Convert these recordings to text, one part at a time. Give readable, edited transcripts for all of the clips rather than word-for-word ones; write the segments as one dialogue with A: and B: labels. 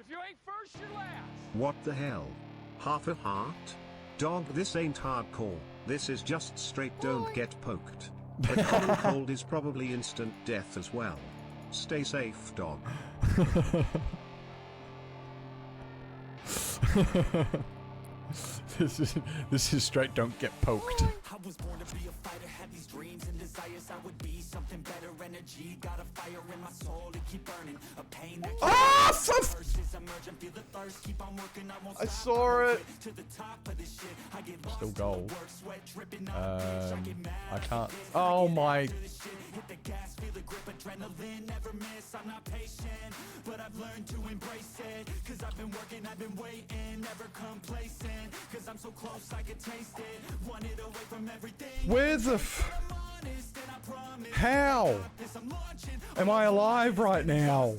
A: you ain't first, you're last.
B: What the hell? Half a heart? Dog, this ain't hardcore. This is just straight don't get poked. A common cold is probably instant death as well. Stay safe, dog.
C: This is straight don't get poked.
D: I was born to be a fighter, had these dreams and desires. I would be something better, energy, got a fire in my soul to keep burning. A pain that feel the thirst, keep on working, I
C: saw it.
D: To the top of this shit. I get lost
C: Still gold.
D: work, sweat dripping
C: I can't. Oh my.
D: hit the gas, feel the grip, adrenaline, never miss. I'm not patient, but I've learned to embrace it. Cause I've been working, I've been waiting, never complacent. Cause I'm so close, I can taste it. Want it away from everything.
C: Where the How? Am I alive right now?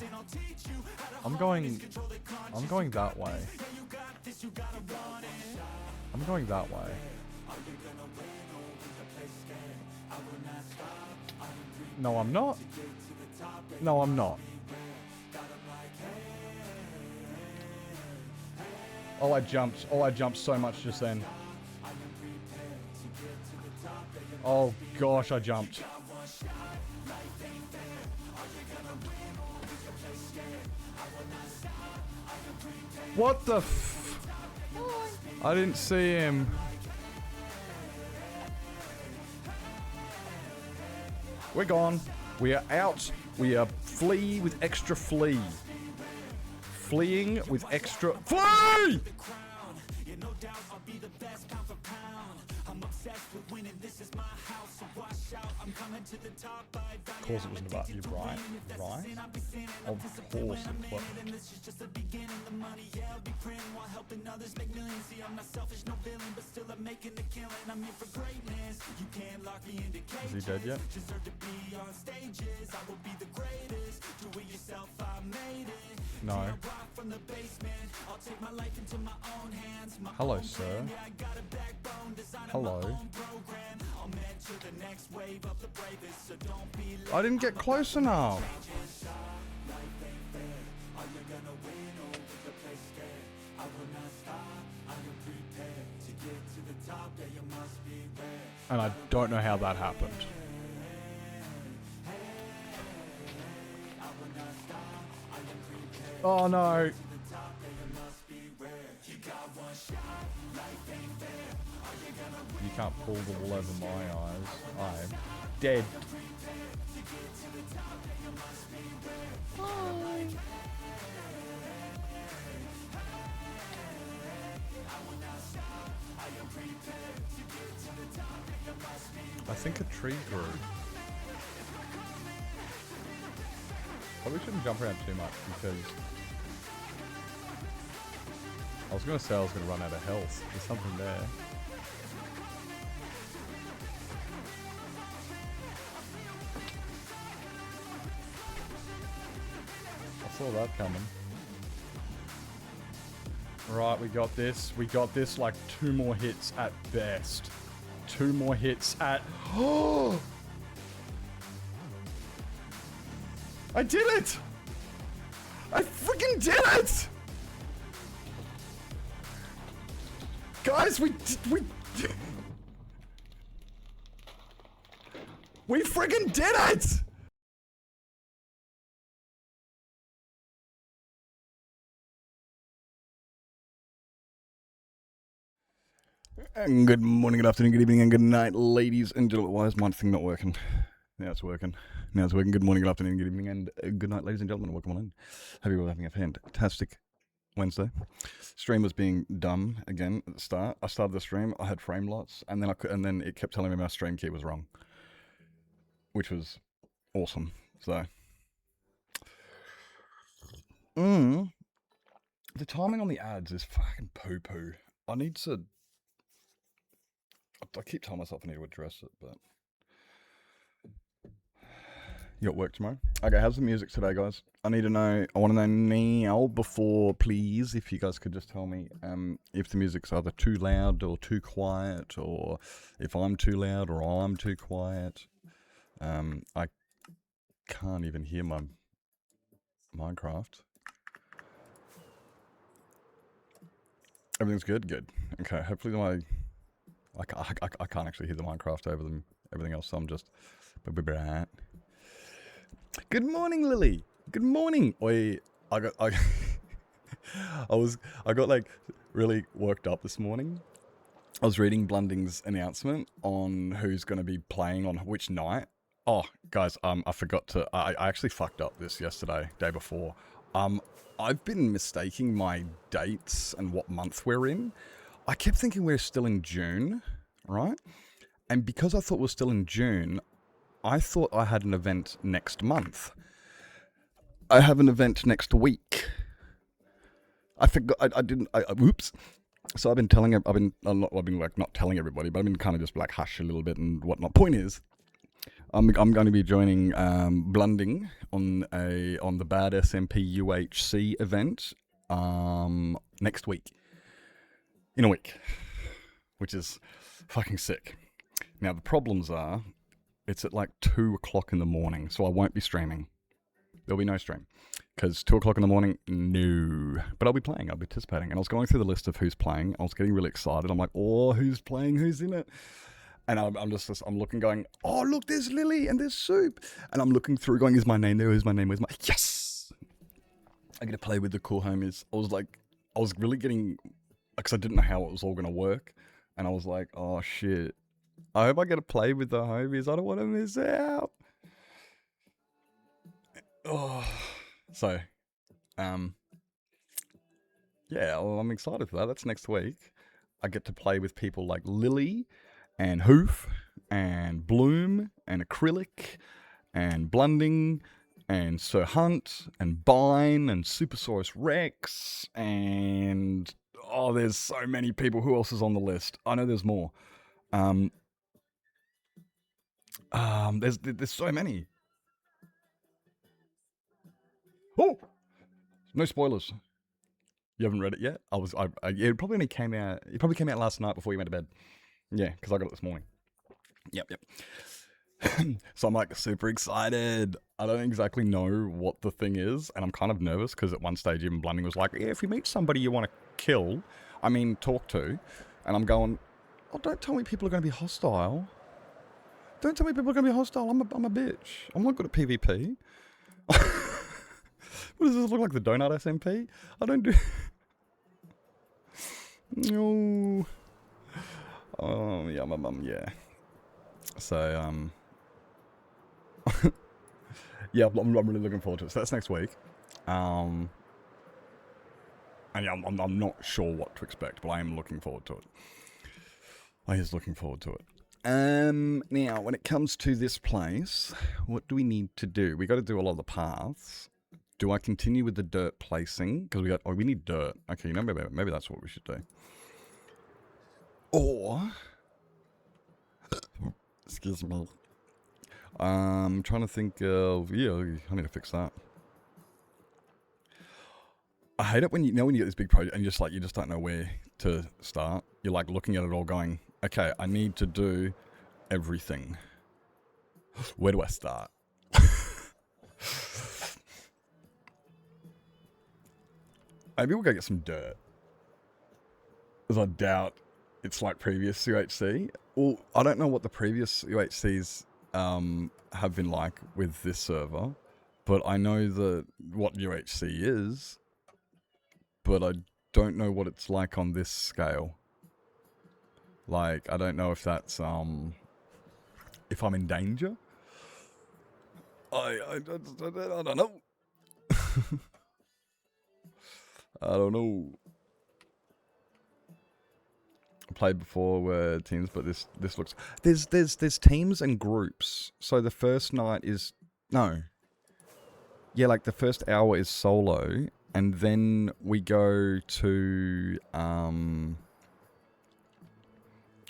C: I'm going that way. I'm going that way. No, I'm not. No, I'm not. Oh, I jumped. Oh, I jumped so much just then. Oh, gosh, I jumped. What the f... I didn't see him. We're gone. We are out. We are flee with extra flee. Fleeing with extra... Flee! Of course it wasn't about you, right? Right? Of course it was. Is he dead yet? No. Hello, sir. Hello. I didn't get close enough. And I don't know how that happened. Oh no. You can't pull the wool over my eyes. I'm dead. I think a tree grew. Probably shouldn't jump around too much because I was going to say I was going to run out of health. There's something there. I saw that coming. Right, we got this. We got this like 2 more hits at best. 2 more hits at... Oh! I did it! I freaking did it! Guys, we freaking did it! And good morning, good afternoon, good evening, and good night, ladies and gentlemen. Why is my thing not working? Now it's working. Now it's working. Good morning, good afternoon, good evening, and good night, ladies and gentlemen. Welcome on in. Hope you're all having a fantastic Wednesday. Stream was being done again at the start. I started the stream. I had frame lots, and then it kept telling me my stream key was wrong, which was awesome. So, the timing on the ads is fucking poo poo. I need to. I keep telling myself I need to address it, but you got work tomorrow? Okay, how's the music today, guys? I need to know, I want to know now before, please, if you guys could just tell me if the music's either too loud or too quiet, or if I'm too loud or I'm too quiet. I can't even hear my Minecraft. Everything's good? Good. Okay, hopefully I can't actually hear the Minecraft over them, everything else, so I'm just... Good morning, Lily. Good morning. I got like really worked up this morning. I was reading Blunding's announcement on who's going to be playing on which night. Oh, guys, I forgot to... I actually fucked up this yesterday, day before. I've been mistaking my dates and what month we're in. I kept thinking we're still in June, right? And because I thought we're still in June, I thought I had an event next month. I have an event next week. I forgot. I didn't. Whoops. So I've been telling. I've been like not telling everybody, but I've been kind of just like hush a little bit and whatnot. Point is, I'm going to be joining Blunding on the Bad SMP UHC event next week. In a week, which is fucking sick. Now the problems are, it's at like 2 o'clock in the morning, so I won't be streaming. There'll be no stream. Because 2 o'clock in the morning, no. But I'll be playing, I'll be participating. And I was going through the list of who's playing. I was getting really excited. I'm like, oh, who's playing? Who's in it? And I'm looking going, oh, look, there's Lily and there's Soup. And I'm looking through going, is my name there? Who's my name? Where's my... Yes! I get to play with the cool homies. I was really getting... Because I didn't know how it was all going to work. And I was like, oh, shit. I hope I get to play with the homies. I don't want to miss out. Oh... So, yeah, well, I'm excited for that. That's next week. I get to play with people like Lily and Hoof and Bloom and Acrylic and Blunding and Sir Hunt and Bine and Supersaurus Rex and... Oh, there's so many people. Who else is on the list? I know there's more. There's so many. Oh, no spoilers. You haven't read it yet? It probably only came out. It probably came out last night before you went to bed. Yeah, because I got it this morning. Yep. So I'm like super excited. I don't exactly know what the thing is, and I'm kind of nervous because at one stage even Blunding was like, "Yeah, if you meet somebody you want to talk to," and I'm going, "Oh, don't tell me people are going to be hostile. Don't tell me people are going to be hostile. I'm a bitch. I'm not good at PvP." What does this look like, the Donut SMP? I don't do... No. Oh, yeah, my mum, yeah. So, yeah, I'm really looking forward to it. So that's next week. And yeah, I'm not sure what to expect, but I am looking forward to it. I is looking forward to it. Now, when it comes to this place, what do we need to do? We got to do a lot of the paths. Do I continue with the dirt placing? Because we need dirt. Okay, maybe that's what we should do. Or, excuse me. I'm trying to think of, yeah, I need to fix that. I hate it when you get this big project and you just don't know where to start. You're like looking at it all going, okay, I need to do everything. Where do I start? Maybe we'll go get some dirt. Because I doubt it's like previous UHC. Well, I don't know what the previous UHCs have been like with this server. But I know what UHC is. But I don't know what it's like on this scale. Like, I don't know if that's, if I'm in danger. I don't know. I don't know. I played before where teams, but this looks... There's teams and groups. So the first night is... No. Yeah, like the first hour is solo. And then we go to... and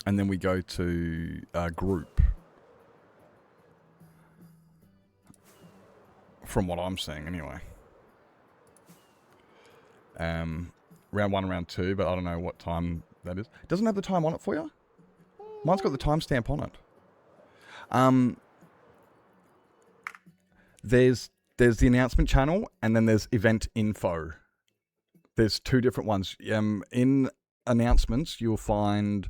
C: then we go to group. From what I'm seeing, anyway. Round 1 and round 2, but I don't know what time that is. It doesn't have the time on it for you? Mine's got the timestamp on it. There's the announcement channel, and then there's event info. There's 2 different ones. In announcements, you'll find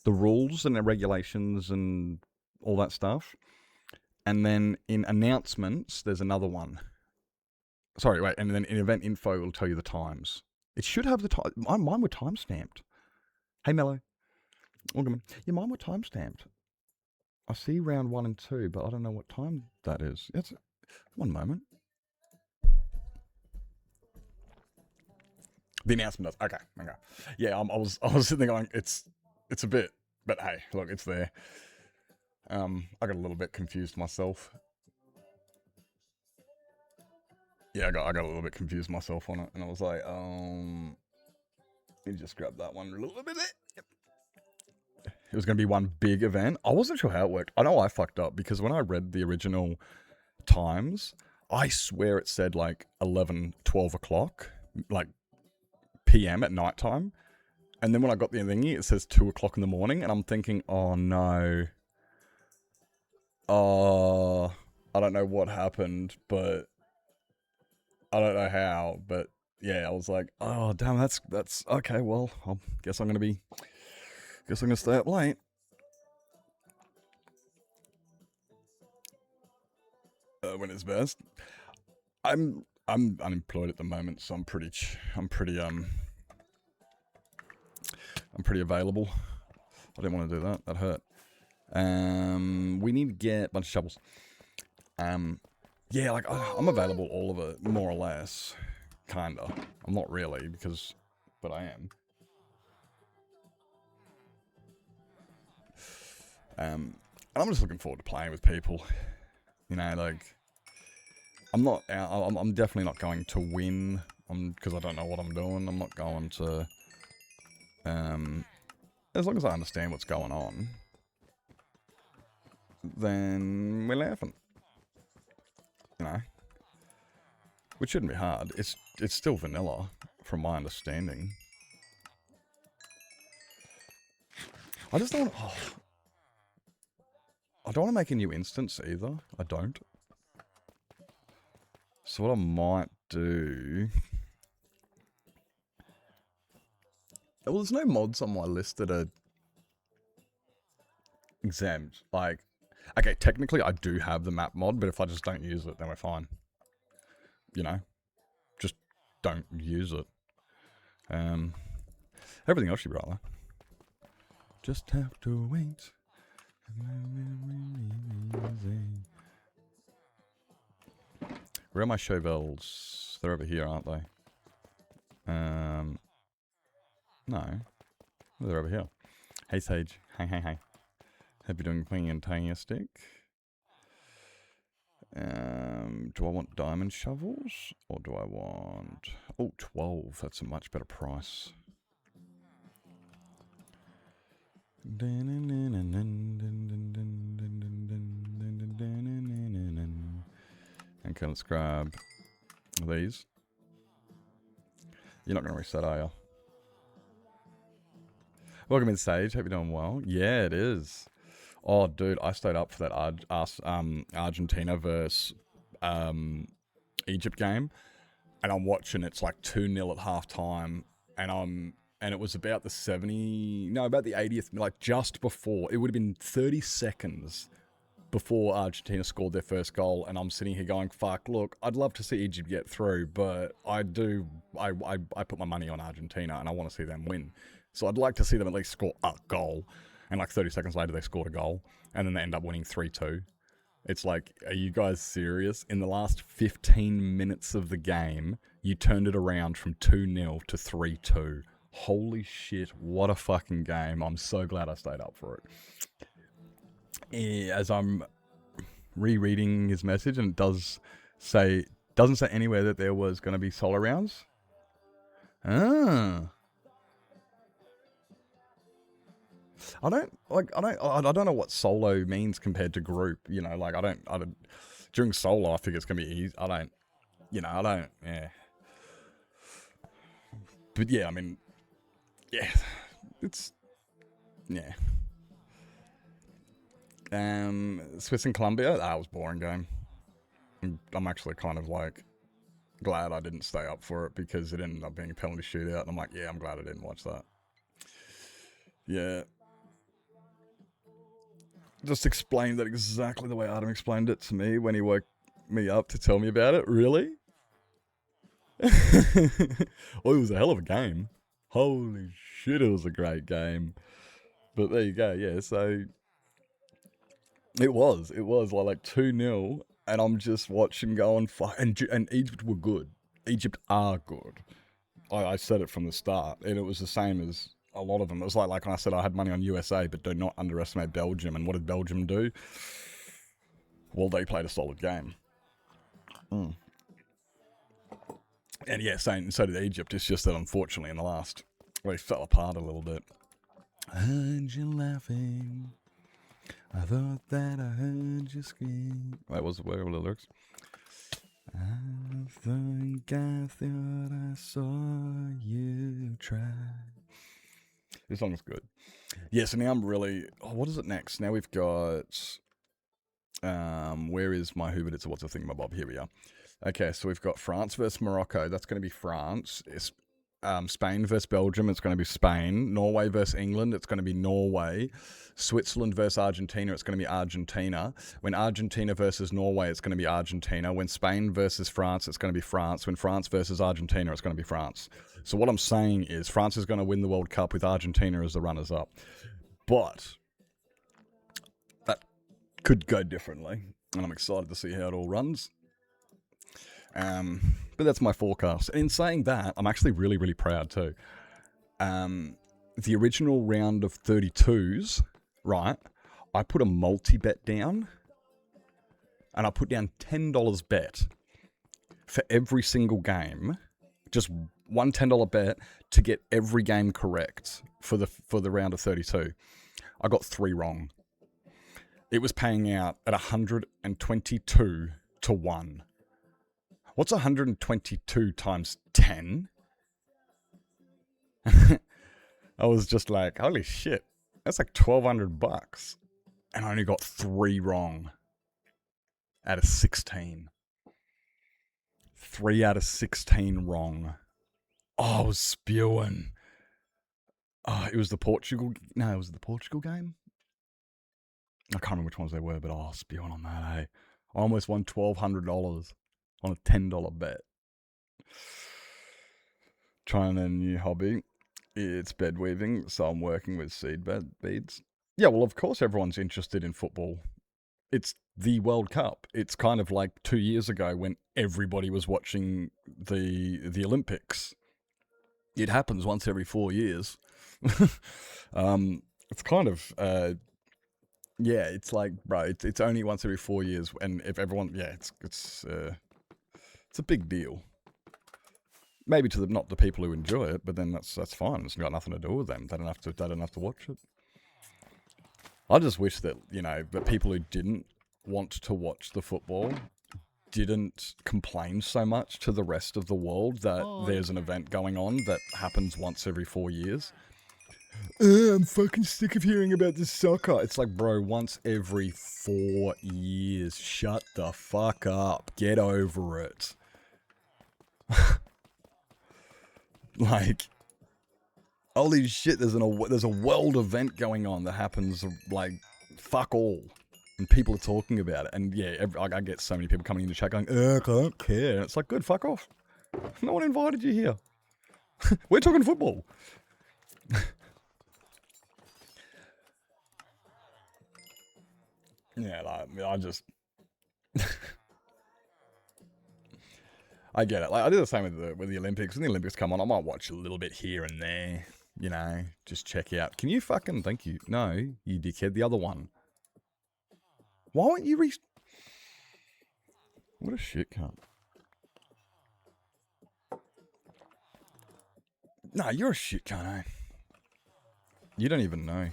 C: the rules and the regulations and all that stuff. And then in announcements, there's another one. Sorry, wait. And then in event info, it'll tell you the times. It should have the time. Mine were time stamped. Hey, Mello. Welcome in. Yeah, mine were time stamped. I see round 1 and 2, but I don't know what time that is. It's one moment. The announcement does. Okay. Yeah, I was sitting there going, it's a bit, but hey, look, it's there. I got a little bit confused myself. Yeah, I got a little bit confused myself on it, and I was like, let me just grab that one a little bit. Yep. It was going to be one big event. I wasn't sure how it worked. I know I fucked up because when I read the original times, I swear it said like 11, 12 o'clock, like PM at night time. And then when I got the thingy, it says 2 o'clock in the morning, and I'm thinking, oh no. Oh, I don't know what happened, but I don't know how, but yeah, I was like, oh damn, that's okay. Well, I guess I'm gonna stay up late. When it's best. I'm unemployed at the moment, so I'm pretty available. I didn't want to do that. That hurt. We need to get a bunch of shovels. Yeah, like, I'm available all of it, more or less. Kinda. I'm not really, but I am. And I'm just looking forward to playing with people. You know, like, I'm definitely not going to win, because I don't know what I'm doing. I'm not going to, as long as I understand what's going on, then we're laughing. You know, which shouldn't be hard. It's still vanilla, from my understanding. I just don't. I don't want to make a new instance either. I don't. So what I might do. Well, there's no mods on my list that are exempt. Like, okay, technically I do have the map mod, but if I just don't use it, then we're fine. You know? Just don't use it. Everything else should be right though. Just have to wait. Where are my shovels? They're over here, aren't they? No. They're over here. Hey Sage. Hey. Hope you're doing fantastic. Do I want diamond shovels? Or do I want... Oh, 12. That's a much better price. Okay, let's grab these. You're not going to reset, are you? Welcome in, Sage. Hope you're doing well. Yeah, it is. Oh, dude, I stayed up for that Argentina versus Egypt game, and I'm watching. It's like 2-0 at halftime, and it was about the 80th, like just before. It would have been 30 seconds before Argentina scored their first goal, and I'm sitting here going, fuck, look, I'd love to see Egypt get through, but I put my money on Argentina, and I want to see them win. So I'd like to see them at least score a goal, and like 30 seconds later they scored a goal, and then they end up winning 3-2. It's like, are you guys serious? In the last 15 minutes of the game, you turned it around from 2-0 to 3-2. Holy shit, what a fucking game. I'm so glad I stayed up for it. As I'm rereading his message, and it doesn't say anywhere that there was going to be solo rounds. I don't know what solo means compared to group, you know, like I don't during solo I think it's gonna be easy. Yeah. But yeah, I mean, yeah, it's, yeah. Swiss and Colombia, that was a boring game. I'm actually kind of like glad I didn't stay up for it because it ended up being a penalty shootout, and I'm like, yeah, I'm glad I didn't watch that. Yeah. Just explained that exactly the way Adam explained it to me when he woke me up to tell me about it. Really? Well, it was a hell of a game. Holy shit, it was a great game. But there you go, yeah, so it was like 2-0, and I'm just watching going, and Egypt were good. Egypt are good. I said it from the start, and it was the same as a lot of them. It was like when I said I had money on USA, but do not underestimate Belgium. And what did Belgium do? Well, they played a solid game. And yeah, so did Egypt. It's just that unfortunately in the last, they fell apart a little bit. Heard you laughing. I thought that I heard you scream. Wait, where were the lyrics? I think I thought I saw you try. This song's good. Yeah, so now I'm really... Oh, what is it next? Now we've got... where is my Hoover? It's what's the thing, my Bob? Here we are. Okay, so we've got France versus Morocco. That's going to be France. It's Spain versus Belgium. It's going to be Spain. Norway versus England. It's going to be Norway. Switzerland versus Argentina. It's going to be Argentina. When Argentina versus Norway, it's going to be Argentina. When Spain versus France, it's going to be France. When France versus Argentina, it's going to be France. So what I'm saying is France is going to win the World Cup with Argentina as the runners-up. But that could go differently, and I'm excited to see how it all runs. But that's my forecast. And in saying that, I'm actually really, really proud too. The original round of 32s, right, I put a multi-bet down, and I put down $10 bet for every single game, just one $10 bet to get every game correct for the round of 32. I got 3 wrong. It was paying out at 122 to 1. What's 122 times 10? I was just like, holy shit, that's like $1,200. And I only got 3 wrong out of 16. 3 out of 16 wrong. Oh, I was spewing. Oh, it was the Portugal game? I can't remember which ones they were, but I was spewing on that, hey. I almost won $1,200 on a $10 bet. Trying a new hobby. It's bed weaving, so I'm working with seed bed beads. Yeah, well, of course everyone's interested in football. It's the World Cup. It's kind of like 2 years ago when everybody was watching the Olympics. It happens once every 4 years. It's kind of... yeah, it's like, bro, it's only once every 4 years, and if everyone... Yeah, it's a big deal. Maybe to not the people who enjoy it, but then that's fine. It's got nothing to do with them. They don't have to watch it. I just wish that, you know, the people who didn't want to watch the football didn't complain so much to the rest of the world that there's an event going on that happens once every 4 years. I'm fucking sick of hearing about this soccer. It's like, bro, once every 4 years. Shut the fuck up. Get over it. Like, holy shit, there's a world event going on that happens, like, fuck all. And people are talking about it. And yeah, I get so many people coming into chat going, I don't care. And it's like, good, fuck off. No one invited you here. We're talking football. Yeah, like, I just... I get it. Like, I do the same with the Olympics. When the Olympics come on, I might watch a little bit here and there. You know, just check out. Can you fucking... Thank you. No, you dickhead. The other one. Why won't you What a shit cunt. Nah, you're a shit cunt, eh? You don't even know.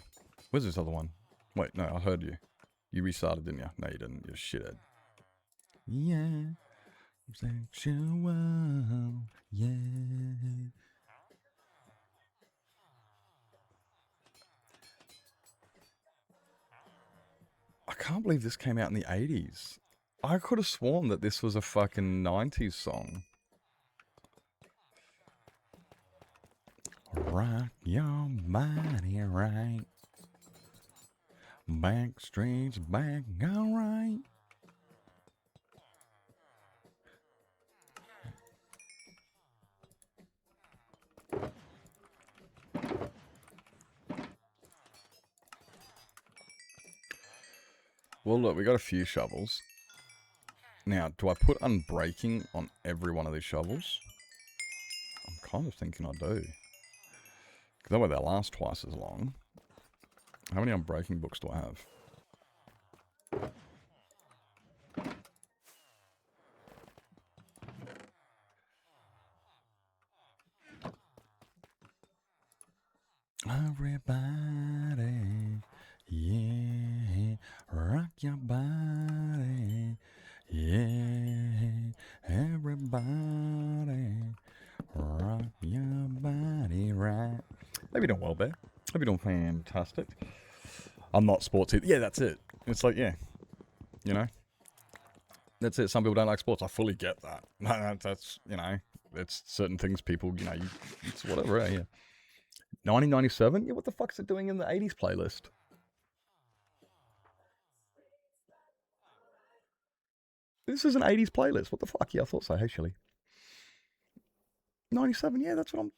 C: Where's this other one? Wait, no, I heard you. You restarted, didn't you? No, you didn't. You're a shithead. Yeah. Sexual. Yeah. I can't believe this came out in the 80s. I could have sworn that this was a fucking 90s song. Rock your body right. Backstreet's back, alright. Well, look, we got a few shovels. Now, do I put unbreaking on every one of these shovels? I'm kind of thinking I do. Because that way they'll last twice as long. How many unbreaking books do I have? Everybody, yeah, rock your body, yeah, everybody, rock your body right. Hope you're doing well, Bear. Hope you're doing fantastic. I'm not sports either. Yeah, that's it. It's like, yeah, you know, that's it. Some people don't like sports. I fully get that. That's, you know, it's certain things people, you know, it's whatever, yeah. 1997? Yeah, what the fuck's it doing in the 80s playlist? This is an 80s playlist. What the fuck? Yeah, I thought so. Hey, Shelly. 97? Yeah, that's what I'm...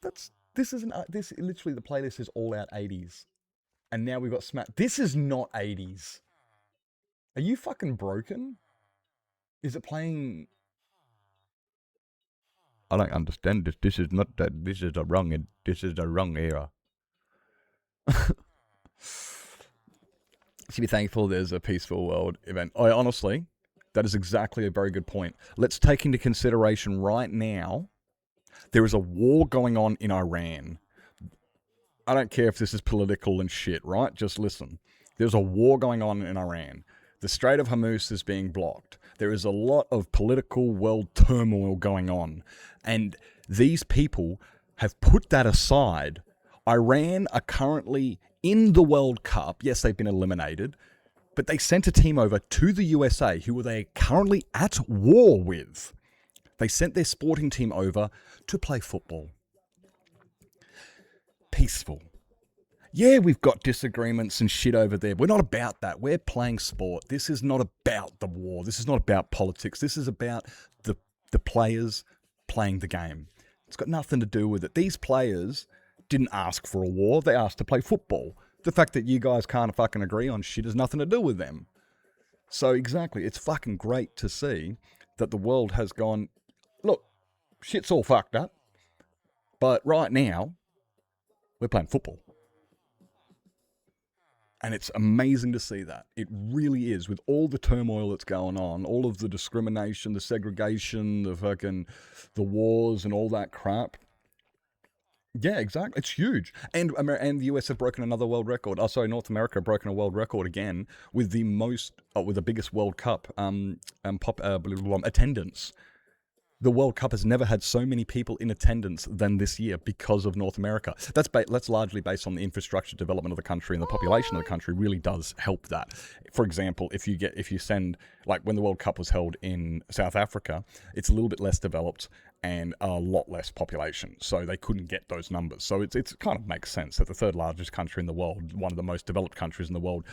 C: This isn't... This, literally, the playlist is all out 80s. And now we've got Smack... This is not 80s. Are you fucking broken? Is it playing... I don't understand this. This is not that. This is the wrong era. Should be thankful there's a peaceful world event. I honestly, that is exactly a very good point. Let's take into consideration right now, there is a war going on in Iran. I don't care if this is political and shit, right? Just listen. There's a war going on in Iran. The Strait of Hormuz is being blocked. There is a lot of political world turmoil going on. And these people have put that aside. Iran are currently in the World Cup. Yes, they've been eliminated. But they sent a team over to the USA who they are currently at war with. They sent their sporting team over to play football. Peaceful. Yeah, we've got disagreements and shit over there. We're not about that. We're playing sport. This is not about the war. This is not about politics. This is about the players playing the game. It's got nothing to do with it. These players didn't ask for a war. They asked to play football. The fact that you guys can't fucking agree on shit has nothing to do with them. So exactly, it's fucking great to see that the world has gone, look, shit's all fucked up. But right now, we're playing football. And it's amazing to see that. It really is. With all the turmoil that's going on, all of the discrimination, the segregation, the wars and all that crap. Yeah, exactly. It's huge. And the US have broken another world record. Oh, sorry, North America have broken a world record again with the biggest World Cup attendance. The World Cup has never had so many people in attendance than this year because of North America. That's largely based on the infrastructure development of the country, and the population of the country really does help that. For example, if you send, like when the World Cup was held in South Africa, it's a little bit less developed and a lot less population, so they couldn't get those numbers. So it kind of makes sense that the third largest country in the world, one of the most developed countries in the world,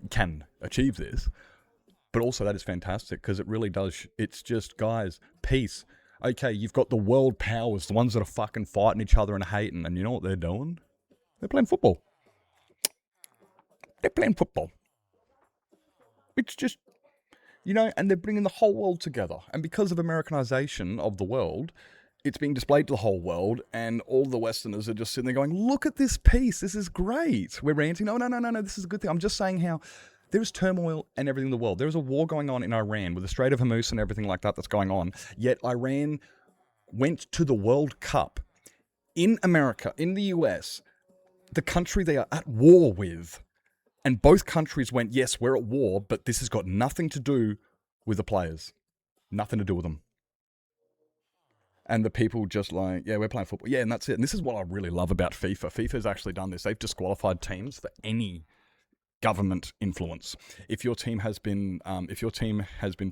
C: can achieve this. But also that is fantastic because it really does. It's just, guys, peace. Okay, you've got the world powers, the ones that are fucking fighting each other and hating. And you know what they're doing? They're playing football. They're playing football. It's just, you know, and they're bringing the whole world together. And because of Americanization of the world, it's being displayed to the whole world. And all the Westerners are just sitting there going, look at this peace. This is great. We're ranting. No, this is a good thing. I'm just saying how... There is turmoil and everything in the world. There is a war going on in Iran with the Strait of Hormuz and everything like that that's going on. Yet Iran went to the World Cup in America, in the US, the country they are at war with. And both countries went, yes, we're at war, but this has got nothing to do with the players. Nothing to do with them. And the people just like, yeah, we're playing football. Yeah, and that's it. And this is what I really love about FIFA. FIFA's actually done this. They've disqualified teams for any government influence. If your team has been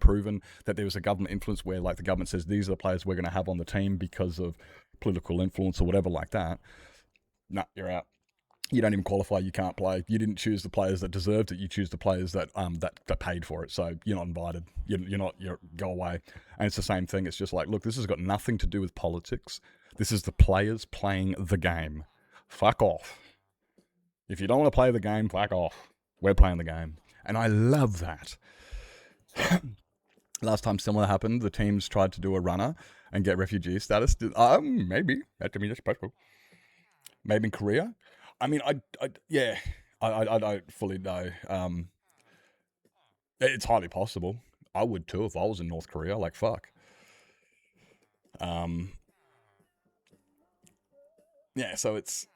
C: proven that there was a government influence where, like, the government says these are the players we're going to have on the team because of political influence or whatever like that, Nah, you're out. You don't even qualify. You can't play. You didn't choose the players that deserved it. You choose the players that that paid for it. So you're not invited. You're not. Go away. And it's the same thing. It's just like, look, this has got nothing to do with politics. This is the players playing the game. Fuck off. If you don't want to play the game, fuck off. We're playing the game, and I love that. Last time similar happened, the teams tried to do a runner and get refugee status. Maybe that to me that's possible. Maybe in Korea. I mean, I don't fully know. It's highly possible. I would too if I was in North Korea. Like, fuck. Yeah, so it's...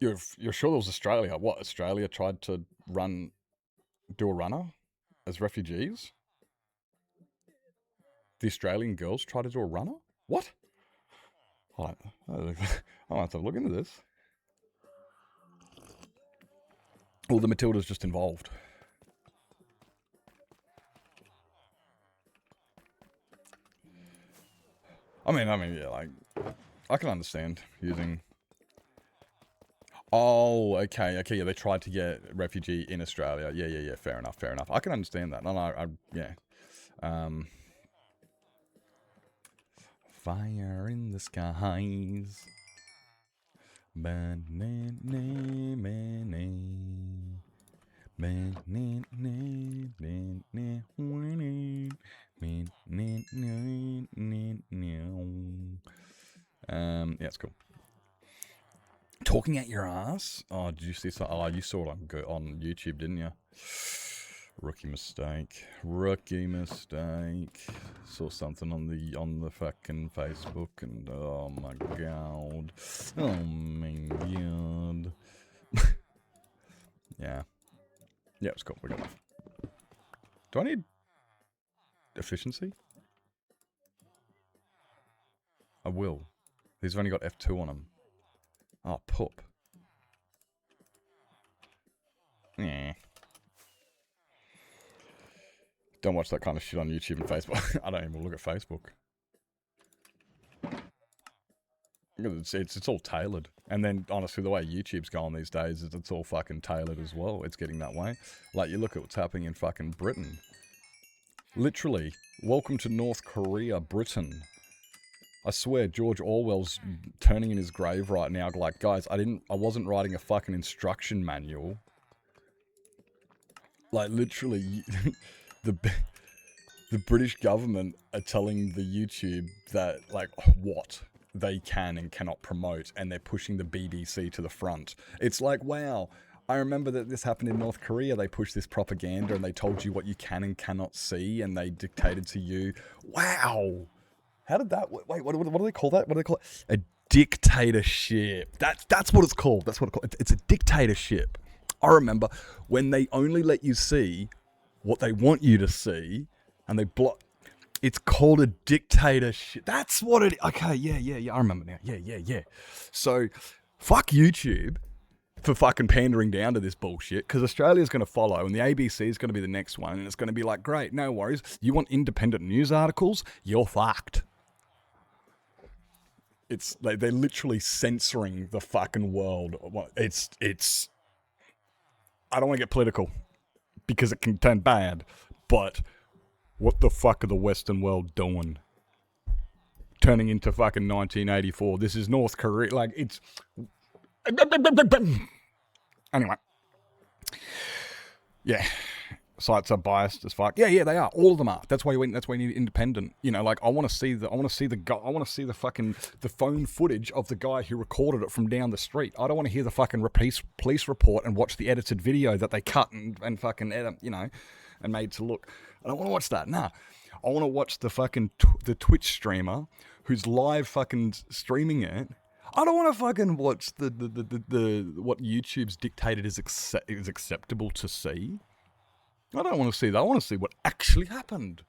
C: You're sure it was Australia? What, Australia tried to do a runner as refugees? The Australian girls tried to do a runner? What? I'll have to look into this. Well, the Matilda's just involved. I mean, yeah, like, I can understand using... Oh, okay, yeah, they tried to get refugee in Australia. Yeah, fair enough. I can understand that. Yeah. Fire in the skies. Yeah, it's cool. Talking at your ass? Oh, did you see something? Oh, you saw it on YouTube, didn't you? Rookie mistake. Saw something on the fucking Facebook, and oh my god. Yeah. Yeah, it's cool. We got enough. Do I need efficiency? I will. These have only got F2 on them. Oh, poop. Yeah. Don't watch that kind of shit on YouTube and Facebook. I don't even look at Facebook. It's all tailored. And then, honestly, the way YouTube's going these days is it's all fucking tailored as well. It's getting that way. Like, you look at what's happening in fucking Britain. Literally, welcome to North Korea, Britain. I swear, George Orwell's turning in his grave right now. Like, guys, I wasn't writing a fucking instruction manual. Like, literally, the British government are telling the YouTube that, like, what they can and cannot promote, and they're pushing the BBC to the front. It's like, wow, I remember that this happened in North Korea. They pushed this propaganda, and they told you what you can and cannot see, and they dictated to you. Wow. How did that... Wait, what do they call that? What do they call it? A dictatorship. That's what it's called. That's what it's called. It's a dictatorship. I remember when they only let you see what they want you to see, and they block... It's called a dictatorship. That's what it... Okay, yeah. I remember now. Yeah. So, fuck YouTube for fucking pandering down to this bullshit, because Australia's going to follow, and the ABC is going to be the next one, and it's going to be like, great, no worries. You want independent news articles? You're fucked. It's like they're literally censoring the fucking world. It's. I don't want to get political because it can turn bad, but what the fuck are the Western world doing? Turning into fucking 1984. This is North Korea. Like, it's. Anyway. Yeah. Sites are biased as fuck. Yeah, they are. All of them are. That's why you need independent. You know, like, I want to see the fucking phone footage of the guy who recorded it from down the street. I don't want to hear the fucking police report and watch the edited video that they cut and fucking edit, you know, and made to look. I don't want to watch that. Nah. I want to watch the fucking the Twitch streamer who's live fucking streaming it. I don't want to fucking watch the what YouTube's dictated is acceptable to see. I don't want to see that. I want to see what actually happened.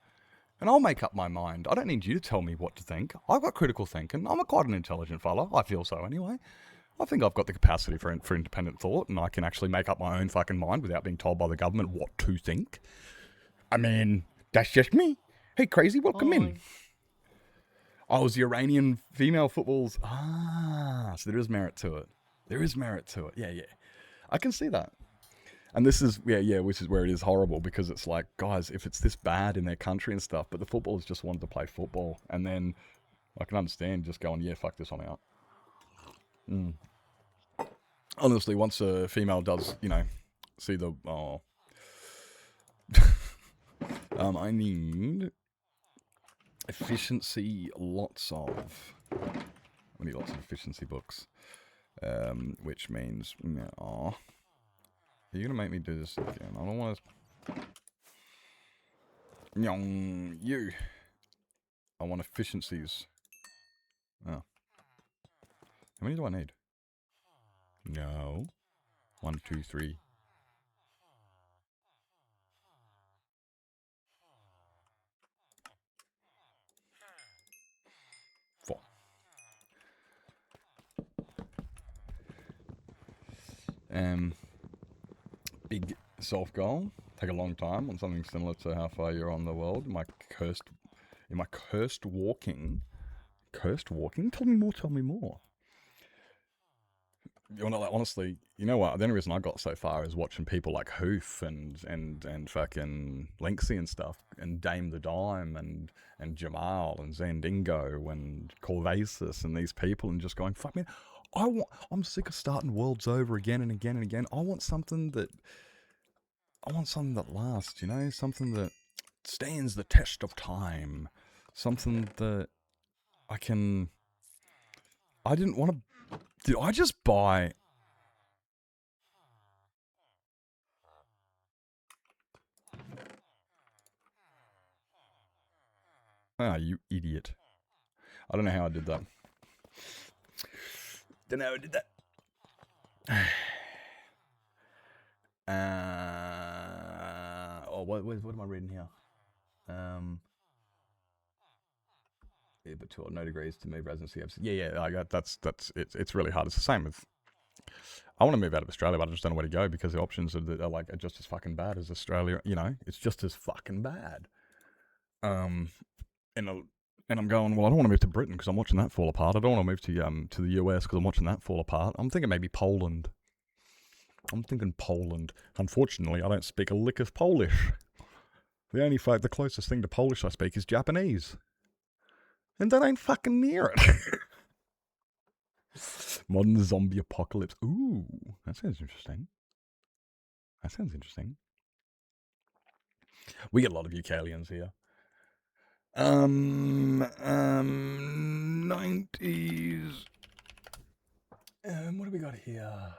C: And I'll make up my mind. I don't need you to tell me what to think. I've got critical thinking. I'm quite an intelligent fella. I feel so anyway. I think I've got the capacity for independent thought, and I can actually make up my own fucking mind without being told by the government what to think. I mean, that's just me. Hey, crazy, welcome in. Oh, it was the Iranian female footballs. So there is merit to it. There is merit to it. Yeah. I can see that. And this is, which is where it is horrible, because it's like, guys, if it's this bad in their country and stuff, but the footballers just wanted to play football, and then I can understand just going, yeah, fuck this, I'm out. Honestly, once a female does, see the, I need efficiency, lots of efficiency books, which means, you're gonna make me do this again. I don't want to. I want efficiencies. Oh. How many do I need? No. 1, 2, 3. 4. Big self goal. Take a long time on something similar to how far you're on the world. In my cursed walking. Cursed walking? Tell me more. Honestly, you know what? The only reason I got so far is watching people like Hoof and fucking Linksy and stuff, and Dame the Dime and Jamal and Zandingo and Corvasis and these people, and just going, fuck me. I'm sick of starting worlds over again and again and again. I want something that lasts, something that stands the test of time, something that I didn't want to. Did I just buy? You idiot. I don't know how I did that. Don't know how I did that. What am I reading here? Yeah, but no degrees to move residency. Yeah. I got that's it's really hard. It's the same with. I want to move out of Australia, but I just don't know where to go, because the options are just as fucking bad as Australia. It's just as fucking bad. And I'm going, well, I don't want to move to Britain because I'm watching that fall apart. I don't want to move to the US because I'm watching that fall apart. I'm thinking maybe Poland. Unfortunately, I don't speak a lick of Polish. The closest thing to Polish I speak is Japanese. And that ain't fucking near it. Modern zombie apocalypse. Ooh, that sounds interesting. We get a lot of UK-aliens here. 90s. What do we got here?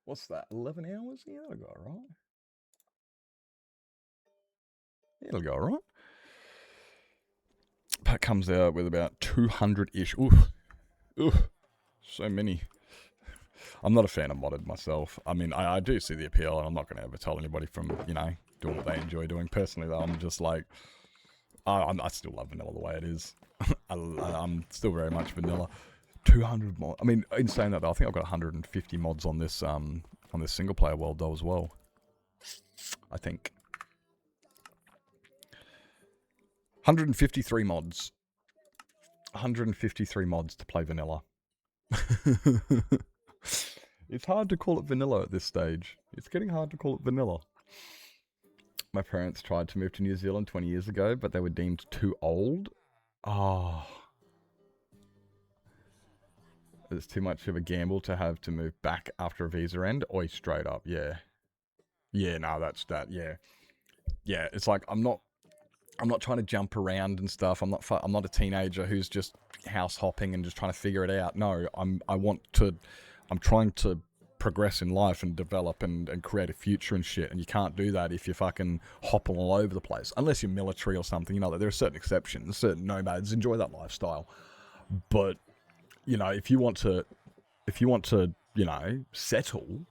C: What's that? 11 hours? Yeah, that'll go alright. It'll go alright. That comes out with about 200-ish. Ooh, so many. I'm not a fan of modded myself. I mean, I do see the appeal, and I'm not going to ever tell anybody from, doing what they enjoy doing. Personally, though, I'm just like, I still love vanilla the way it is. I'm still very much vanilla. 200 mod. I mean, in saying that, though, I think I've got 150 mods on this single player world though as well. I think 153 mods. 153 mods to play vanilla. It's hard to call it vanilla at this stage. It's getting hard to call it vanilla. My parents tried to move to New Zealand 20 years ago, but they were deemed too old. Oh. It's too much of a gamble to have to move back after a visa end. Oi, straight up, yeah. Yeah, no, that's that, yeah. Yeah, it's like, I'm not trying to jump around and stuff. I'm not a teenager who's just house hopping and just trying to figure it out. No, I'm trying to progress in life and develop and create a future and shit. And you can't do that if you're fucking hopping all over the place. Unless you're military or something. There are certain exceptions. Certain nomads enjoy that lifestyle. But, if you want to, settle,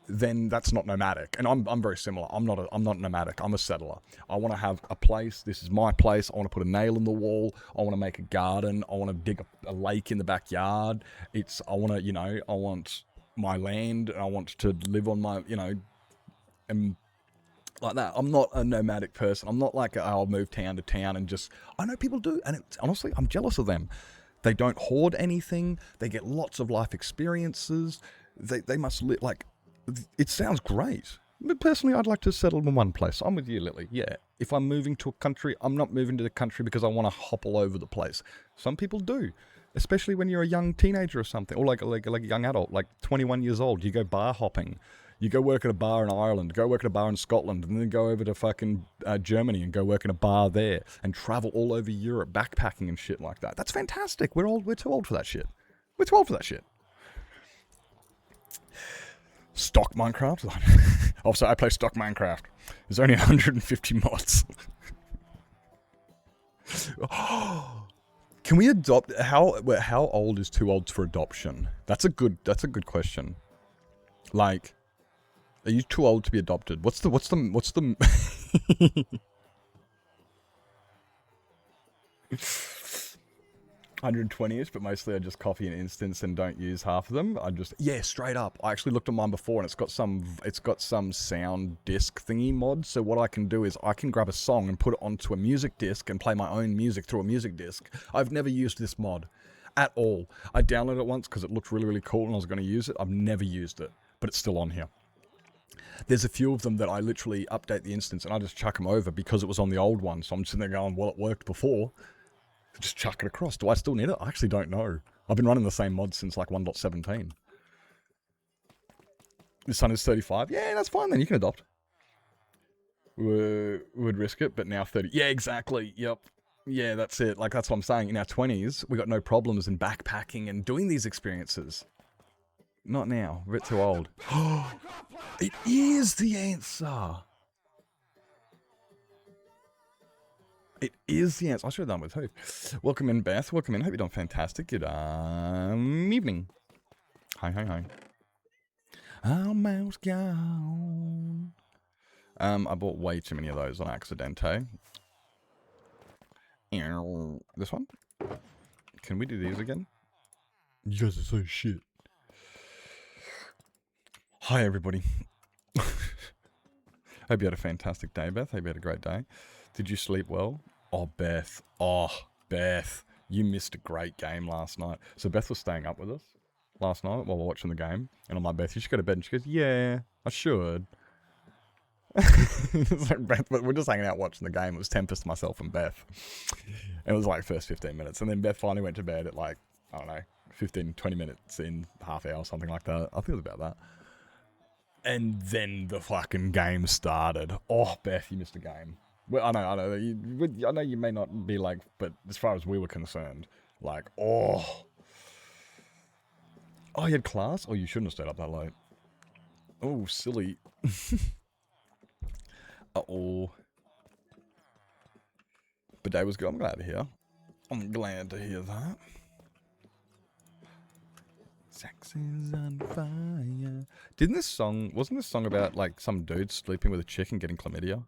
C: then that's not nomadic. And I'm very similar. I'm not nomadic. I'm a settler. I want to have a place. This is my place. I want to put a nail in the wall. I want to make a garden. I want to dig a lake in the backyard. I want my land and I want to live on my, and like that. I'm not a nomadic person. I'm not like, I'll move town to town and just, I know people do, and honestly, I'm jealous of them. They don't hoard anything. They get lots of life experiences. They must live, like, it sounds great. But personally, I'd like to settle in one place. I'm with you, Lily. Yeah. If I'm moving to a country, I'm not moving to the country because I want to hop all over the place. Some people do. Especially when you're a young teenager or something. Or like a young adult, like 21 years old. You go bar hopping. You go work at a bar in Ireland, go work at a bar in Scotland, and then go over to fucking Germany and go work in a bar there and travel all over Europe, backpacking and shit like that. That's fantastic. We're too old for that shit. We're too old for that shit. Stock Minecraft? Oh, sorry, I play Stock Minecraft. There's only 150 mods. Can we adopt? How old is too old for adoption? That's a good question. Like, are you too old to be adopted? What's the 120ish, but mostly I just copy an instance and don't use half of them. Yeah, straight up. I actually looked at mine before and it's got some sound disc thingy mod. So what I can do is I can grab a song and put it onto a music disc and play my own music through a music disc. I've never used this mod at all. I downloaded it once because it looked really, really cool and I was going to use it. I've never used it, but it's still on here. There's a few of them that I literally update the instance and I just chuck them over because it was on the old one. So I'm sitting there going, well, it worked before. Just chuck it across. Do I still need it? I actually don't know. I've been running the same mod since like 1.17. This son is 35. Yeah, that's fine then. You can adopt. Would risk it, but now 30. Yeah, exactly. Yep. Yeah, that's it. Like, that's what I'm saying. In our 20s, we got no problems in backpacking and doing these experiences. Not now. We're a bit too old. It is the answer. It is the answer. I should have done with who. Welcome in, Beth. Welcome in. Hope you're doing fantastic. Good evening. Hi. Almost gone. I bought way too many of those on accidente. This one? Can we do these again? You guys are so shit. Hi, everybody. Hope you had a fantastic day, Beth. Hope you had a great day. Did you sleep well? Oh, Beth. You missed a great game last night. So Beth was staying up with us last night while we were watching the game. And I'm like, Beth, you should go to bed. And she goes, yeah, I should. It's like, Beth, but we're just hanging out watching the game. It was Tempest, myself, and Beth. And it was like first 15 minutes. And then Beth finally went to bed at like, I don't know, 15, 20 minutes in, half hour, something like that. I think it was about that. And then the fucking game started. Oh, Beth, you missed a game. Well, I know. I know you may not be like, but as far as we were concerned, like, you had class? Oh, you shouldn't have stayed up that late. Oh, silly. Uh-oh. But day was good. I'm glad to hear. I'm glad to hear that. Sex is on fire. Wasn't this song about, like, some dude sleeping with a chick and getting chlamydia?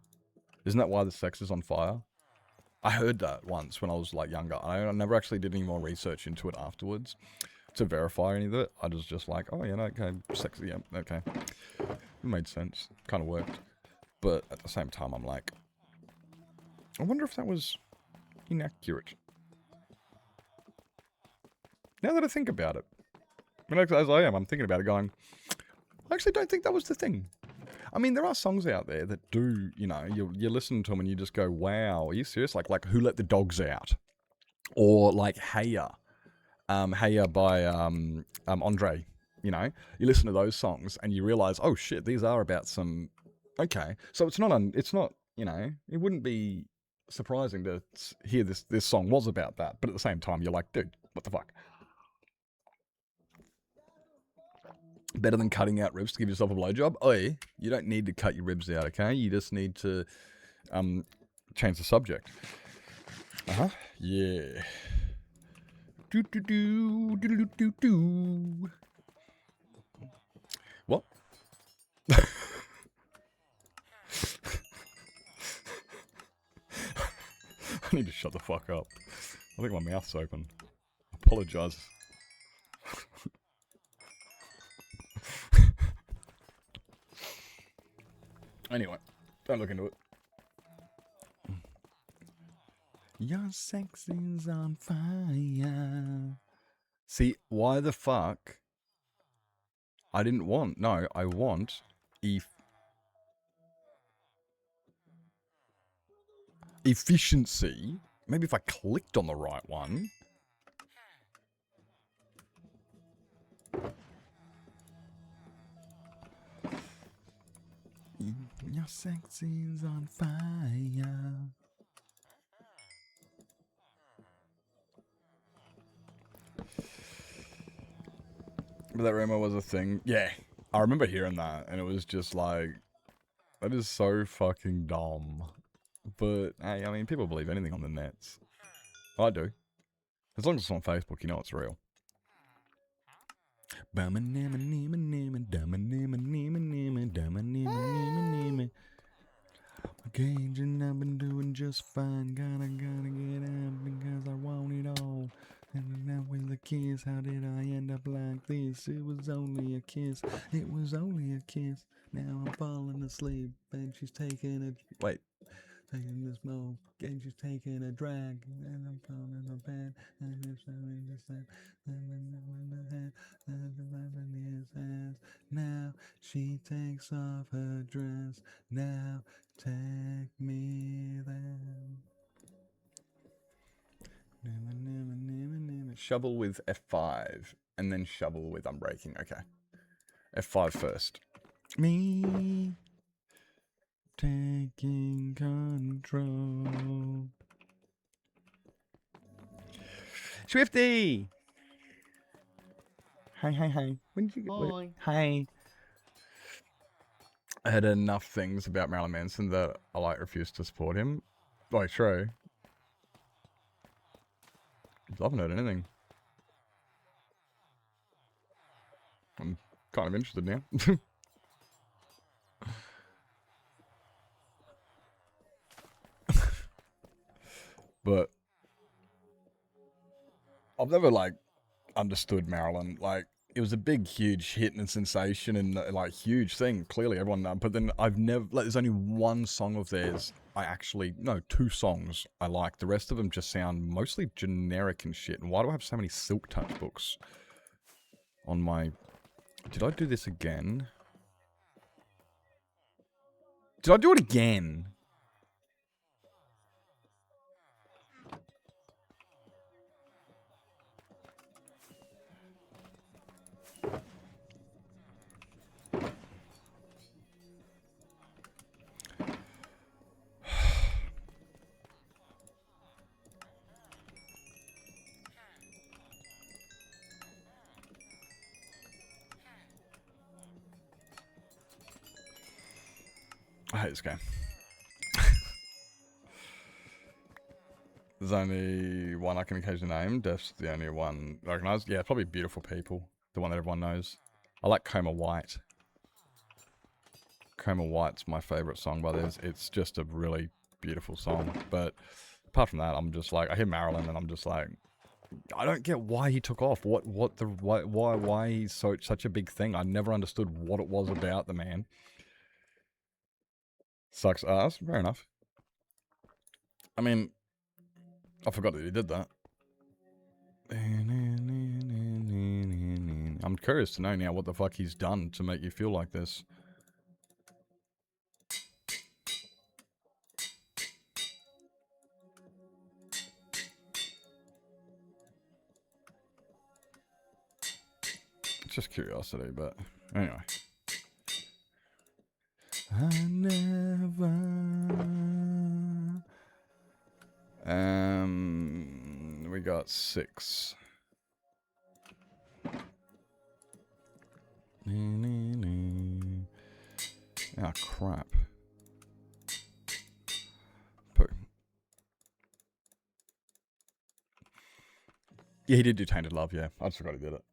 C: Isn't that why the sex is on fire? I heard that once when I was, like, younger. I never actually did any more research into it afterwards to verify any of it. I was just like, oh, yeah, no, okay, sex, yeah, okay. It made sense. Kind of worked. But at the same time, I'm like, I wonder if that was inaccurate. Now that I think about it. I mean, as I am, I'm thinking about it going, I actually don't think that was the thing. I mean, there are songs out there that do, you know, you listen to them and you just go, wow, are you serious? Like Who Let the Dogs Out? Or like Heya. Heya by Andre, you know? You listen to those songs and you realize, oh shit, these are about some... Okay, so it's not, you know, it wouldn't be surprising to hear this song was about that, but at the same time, you're like, dude, what the fuck? Better than cutting out ribs to give yourself a blowjob? Oi, you don't need to cut your ribs out, okay? You just need to change the subject. Uh-huh. Yeah. Do. What? I need to shut the fuck up. I think my mouth's open. Apologise. Anyway, don't look into it. Your sex is on fire. See, why the fuck? I didn't want. No, I want efficiency. Maybe if I clicked on the right one. Your sex is on fire. But that rumor was a thing. Yeah, I remember hearing that, and it was just like, that is so fucking dumb. But hey, I mean, people believe anything on the nets. I do. As long as it's on Facebook, you know it's real. Cage and I've been doing just fine. Gotta get out because I want it all. And now with a kiss, how did I end up like this? It was only a kiss. It was only a kiss. Now I'm falling asleep and she's taking a taking the smoke and she's taking a drag and I'm falling in bed and it's showing the same. Now she takes off her dress. Now take me there. Shovel with F5 and then shovel with Unbreaking. Okay. F5 first. Me taking control. Swifty! Hi. When did you get... Hi. I heard enough things about Marilyn Manson that I refuse to support him. Like, true. I haven't heard anything. I'm kind of interested now. But I've never understood Marilyn. It was a big, huge hit and sensation and huge thing. Clearly, everyone. But then I've never there's only one song of theirs. Two songs I like. The rest of them just sound mostly generic and shit. And why do I have so many Silk Touch books on my? Did I do this again? Did I do it again? I hate this game. There's only one I can occasionally name. Def's the only one I recognize. Yeah, probably Beautiful People. The one that everyone knows. I like Coma White. Coma White's my favourite song by theirs. It's just a really beautiful song. But apart from that, I'm just I hear Marilyn and I'm just I don't get why he took off. Why he's such a big thing. I never understood what it was about the man. Sucks ass. Fair enough. I mean, I forgot that he did that. I'm curious to know now what the fuck he's done to make you feel like this. It's just curiosity, but anyway. I never... we got 6. Ah, crap. Poo. Yeah, he did do Tainted Love, yeah. I just forgot he did it.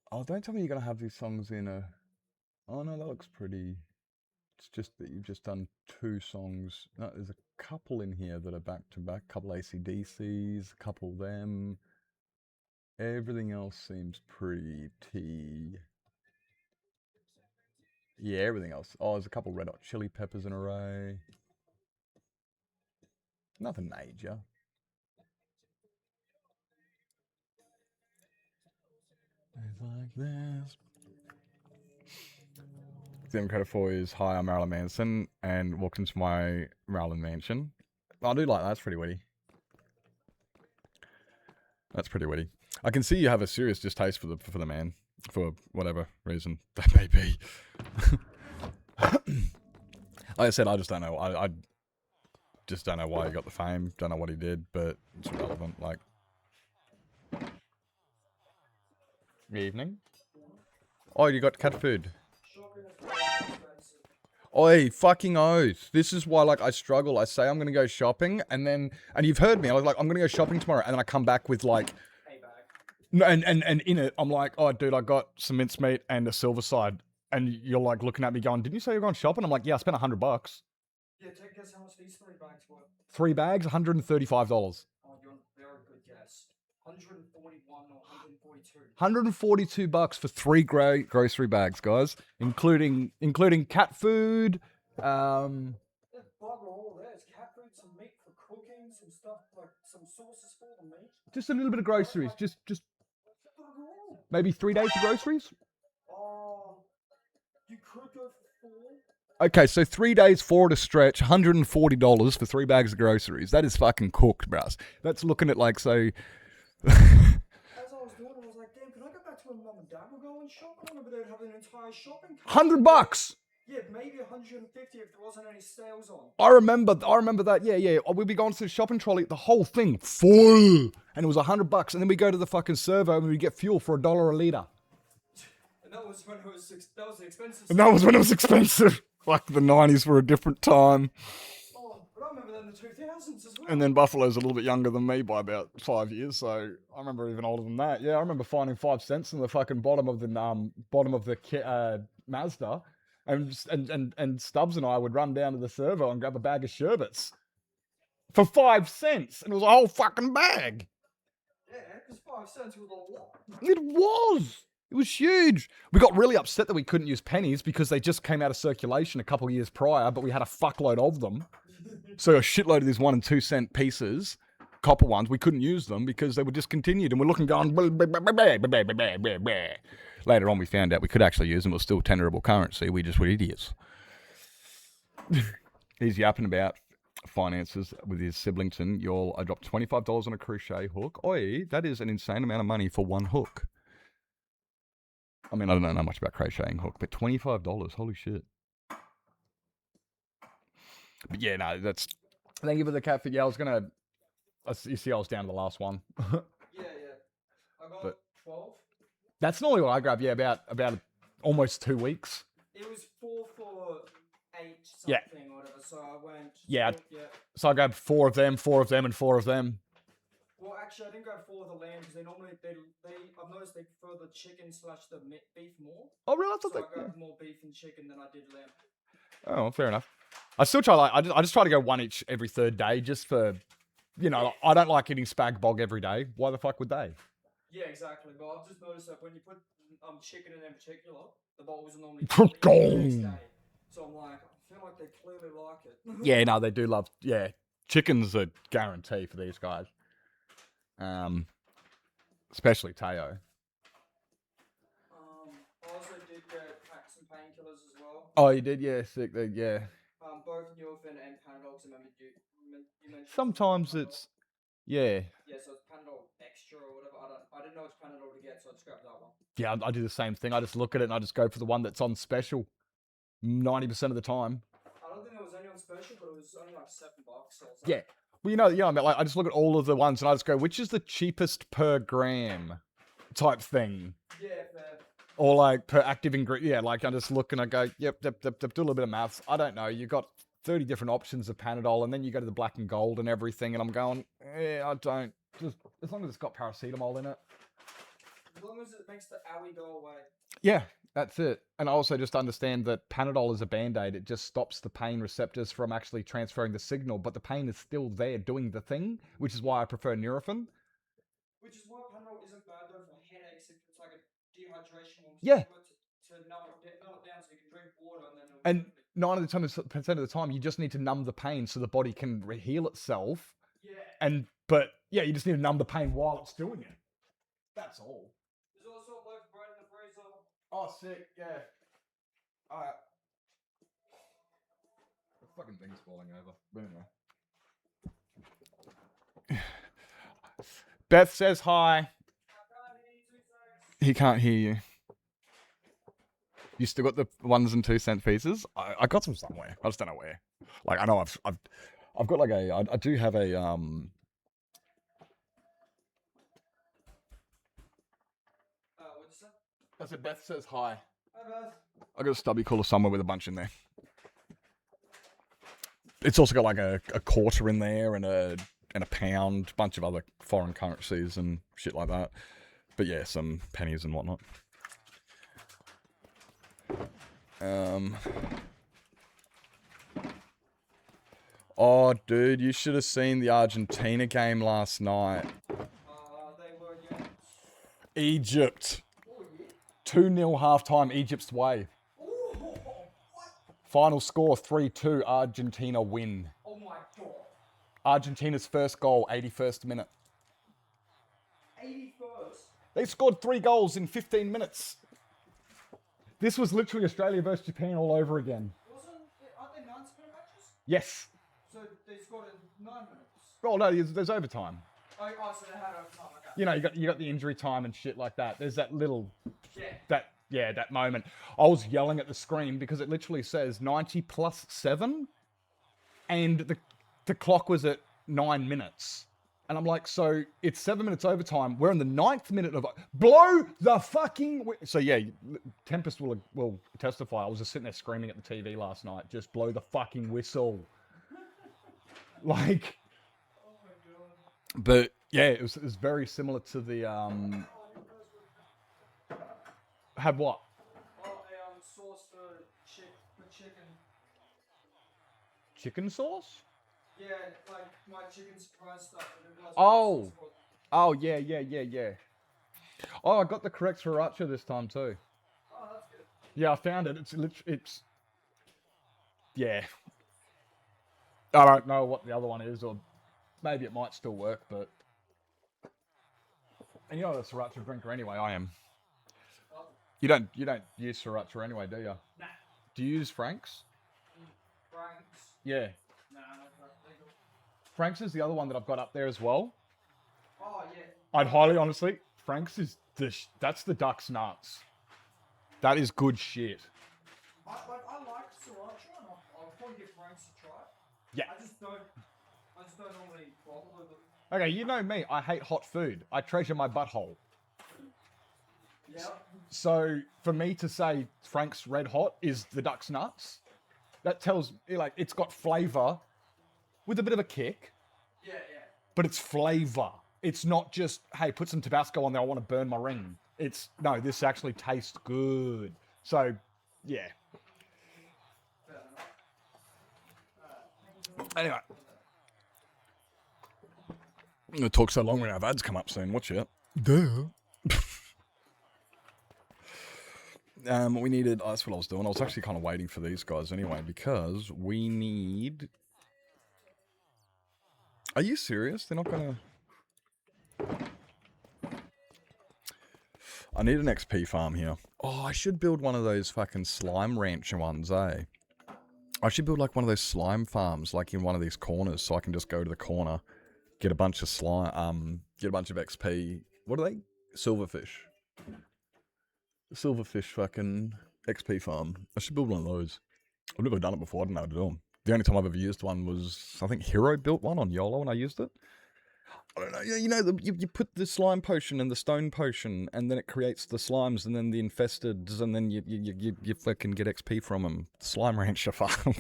C: Oh, don't tell me you're going to have these songs in a... Oh, no, that looks pretty... It's just that you've just done 2 songs. No, there's a couple in here that are back-to-back. A couple AC/DCs, a couple them. Everything else seems pretty... Yeah, everything else. Oh, there's a couple red hot chili peppers in a row. Nothing major. It's like this. The credit for is hi, I'm Marilyn Manson, and welcome to my Marilyn mansion. I do like that. That's pretty witty. That's pretty witty. I can see you have a serious distaste for the man, for whatever reason that may be. Like I said, I just don't know. I just don't know why he got the fame. Don't know what he did, but it's irrelevant. Like, evening. Oh, you got cat food. Oi, fucking oath. This is why, like, I struggle. I say I'm gonna go shopping, and you've heard me. I was like, I'm gonna go shopping tomorrow, and then I come back with like, no, and in it, I'm like, oh, dude, I got some mincemeat and a silver side, and you're like looking at me going, didn't you say you're going shopping? I'm like, yeah, I spent $100.
A: Yeah, take a guess how much these 3 bags were.
C: 3 bags, $135.
A: Oh, you're a very good guess. 141 or 142.
C: $142 for 3 grocery bags, guys, including cat food.
A: There's bugger all there. There's cat food, some meat for cooking, some stuff like some sauces for the meat.
C: Just a little bit of groceries. Just
A: Bugger all.
C: maybe 3 days of groceries.
A: Oh, you could go for 4.
C: Okay, so 3 days, 4 at a stretch, $140 for 3 bags of groceries. That is fucking cooked, bruh. That's looking at like, so...
A: As I was doing, I was like, damn, can I go back to when mum and dad were going shopping? I remember they'd have an entire shopping cart.
C: $100!
A: Yeah, maybe 150 if there wasn't any sales on.
C: I remember that. Yeah. We'd be going to the shopping trolley, the whole thing full, and it was $100. And then we go to the fucking servo and we get fuel for $1 a liter.
A: And that was when it was expensive.
C: And that was when it was expensive. Fuck, the 90s were a different time.
A: Oh, but I remember that in the 2000s as well.
C: And then Buffalo's a little bit younger than me by about 5 years, so I remember even older than that. Yeah, I remember finding 5 cents in the fucking bottom of the Mazda, and Stubbs and I would run down to the servo and grab a bag of sherbets for 5 cents, and it was a whole fucking bag.
A: Yeah, because 5 cents was a lot.
C: It was. It was huge. We got really upset that we couldn't use pennies because they just came out of circulation a couple of years prior, but we had a fuckload of them. So a shitload of these 1 and 2 cent pieces, copper ones, we couldn't use them because they were discontinued. And we're looking going... Later on, we found out we could actually use them. It was still tenderable currency. We just were idiots. He's yapping about finances with his Siblington. I dropped $25 on a crochet hook. Oi, that is an insane amount of money for one hook. I mean, I don't know much about crocheting hook, but $25, holy shit. But yeah, no, that's... Thank you for the cat food. Yeah, I was going to... You see, I was down to the last one.
A: Yeah. I got 12.
C: That's normally what I grab, yeah, about almost 2 weeks.
A: It was 4 for 8 something
C: Yeah.
A: or whatever, so I went...
C: Yeah.
A: Yeah.
C: So I grabbed 4 of them, and 4 of them.
A: Well, actually, I didn't go for the lamb because they normally... I've noticed they prefer the chicken / the beef more.
C: Oh, really? I
A: So
C: thought
A: I grabbed more beef and chicken than I did lamb.
C: Oh, well, fair enough. I still try, I just try to go one each every 3rd day, just for, I don't like eating spag bog every day. Why the fuck would they?
A: Yeah, exactly. But I've just noticed that when you put chicken in particular, the bowls are normally
C: Gone.
A: the next day. So I'm like, I feel like they clearly like it.
C: Yeah, no, they do love, chicken's a guarantee for these guys. Especially Teo.
A: I also did pack some painkillers as well.
C: Oh, you did? Yeah, sick. Yeah.
A: Both Nurofen and Panadol. 'Cause remember you mentioned
C: Sometimes
A: Panadol.
C: it's, yeah.
A: Yeah, so it's Panadol Extra or whatever. I didn't know it's Panadol to get, so I just grabbed that one.
C: Yeah, I do the same thing. I just look at it and I just go for the one that's on special 90% of the time.
A: I don't think it was any on special, but it was only like $7. So I was like,
C: Yeah. Well, I mean, like, I just look at all of the ones and I just go, which is the cheapest per gram type thing?
A: Yeah, fair.
C: Or like per active ingredient. Yeah, like I just look and I go, yep, do a little bit of maths. I don't know. You got 30 different options of Panadol and then you go to the black and gold and everything. And I'm going, I don't. Just as long as it's got paracetamol in it.
A: As long as it makes the owie go away.
C: Yeah, that's it. And I also just understand that Panadol is a Band-Aid. It just stops the pain receptors from actually transferring the signal, but the pain is still there doing the thing, which is why I prefer Nurofen.
A: Which is why Panadol isn't bad though for headaches if it's like a dehydration one.
C: Yeah.
A: to numb it down so you can drink water and then it'll
C: And
A: be
C: 90% of the time, you just need to numb the pain so the body can heal itself.
A: yeah.
C: But yeah, you just need to numb the pain while it's doing it. That's all.
A: There's also like bread in the freezer.
C: Oh, sick. Yeah. Alright. The fucking thing's falling over. But anyway. Beth says hi. He can't hear you. You still got the 1 and 2 cent pieces? I got some somewhere. I just don't know where. Like I know I've got like I do have a
A: What'd you say?
C: I said Beth says hi.
A: Hi, Beth.
C: I got a stubby cooler somewhere with a bunch in there. It's also got like a quarter in there and a pound, bunch of other foreign currencies and shit like that. But yeah, some pennies and whatnot. Oh, dude, you should have seen the Argentina game last night.
A: They were, yeah.
C: Egypt.
A: Oh, yeah.
C: 2-0 halftime, Egypt's way.
A: Ooh, what?
C: Final score 3-2, Argentina win.
A: Oh my god.
C: Argentina's first goal, 81st minute.
A: 81st.
C: They scored 3 goals in 15 minutes. This was literally Australia versus Japan all over again.
A: Aren't they 90-minute matches?
C: Yes.
A: So they scored in 9 minutes.
C: Oh no, there's overtime.
A: Oh, so they had overtime. Okay.
C: You know, you got the injury time and shit like that. There's that little
A: Yeah.
C: that moment. I was yelling at the screen because it literally says 90 plus 7, and the clock was at 9 minutes. And I'm like, so it's 7 minutes overtime. We're in the 9th minute of blow the fucking. So yeah, Tempest will testify. I was just sitting there screaming at the TV last night, just blow the fucking whistle. Like,
A: Oh my god.
C: but yeah, it was very similar to the Had what?
A: Oh, a sauce for chicken.
C: Chicken sauce?
A: Yeah, like my chicken surprise stuff. And it was
C: Oh. Oh yeah. Oh, I got the correct sriracha this time too.
A: Oh, that's good.
C: Yeah, I found it. It's yeah. I don't know what the other one is, or maybe it might still work, but and you're not a sriracha drinker anyway. I am.
A: Oh,
C: You don't use sriracha anyway, do you?
A: nah.
C: Do you use Frank's?
A: Frank's.
C: Yeah.
A: Nah, not legal.
C: Frank's is the other one that I've got up there as well.
A: Oh, yeah.
C: I'd highly, honestly, Frank's is that's the duck's nuts. That is good shit.
A: I like sriracha, and I'll probably give Frank's a try.
C: Yeah.
A: I just don't normally bother with it.
C: Okay, you know me. I hate hot food. I treasure my butthole.
A: Yeah.
C: So for me to say Frank's Red Hot is the duck's nuts, that tells like it's got flavor with a bit of a kick,
A: Yeah.
C: but it's flavor. It's not just, hey, put some Tabasco on there, I want to burn my ring. It's, no, this actually tastes good. So, yeah.
A: Fair enough.
C: Anyway. I'm going to talk so long when our ads come up soon. Watch it. Duh. We needed, oh, that's what I was doing. I was actually kind of waiting for these guys anyway, because we need... Are you serious? They're not going to... I need an XP farm here. Oh, I should build one of those fucking slime rancher ones, eh? I should build like one of those slime farms, like in one of these corners, so I can just go to the corner, get a bunch of slime, get a bunch of XP. What are they? Silverfish. Silverfish fucking XP farm. I should build one of those. I've never done it before. I didn't know how to do them. The only time I've ever used one was, I think Hero built one on YOLO and I used it. I don't know. You know, you put the slime potion and the stone potion, and then it creates the slimes, and then the infesteds, and then you fucking get XP from them. Slime Rancher farm.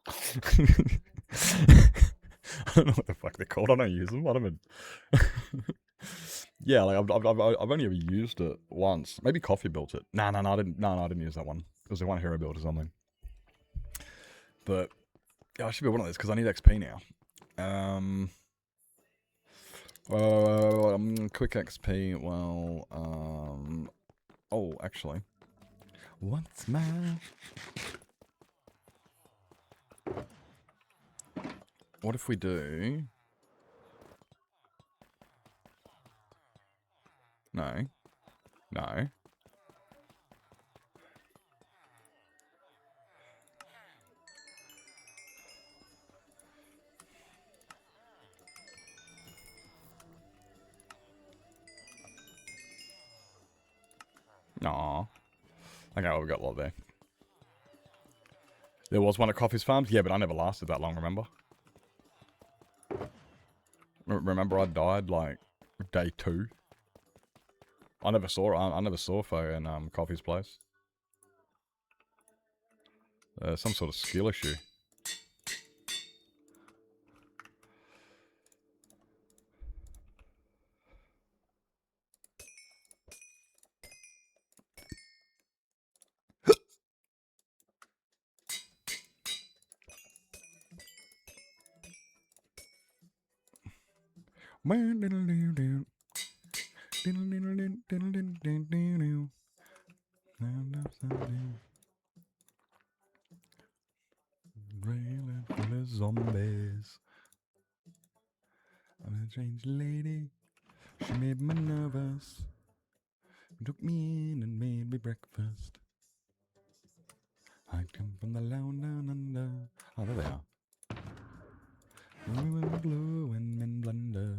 C: I don't know what the fuck they're called. I don't use them. I don't even... Yeah, like I've only ever used it once. Maybe Coffee built it. No, I didn't use that one. It was the one Hero built or something. But yeah, I should build one of those because I need XP now. Quick XP. Well, oh, actually, What's my... What if we do... No. No. Aw. Okay, well, we got a lot there. There was one at Coffee's Farms? Yeah, but I never lasted that long, remember? Remember I died, like, day 2? I never saw Fo in Coffee's place. Some sort of skill issue. Railing full of zombies. I'm a strange lady. She made me nervous. Took me in and made me breakfast. I come from the land down under. Oh, there they are. Women blue and men blunder.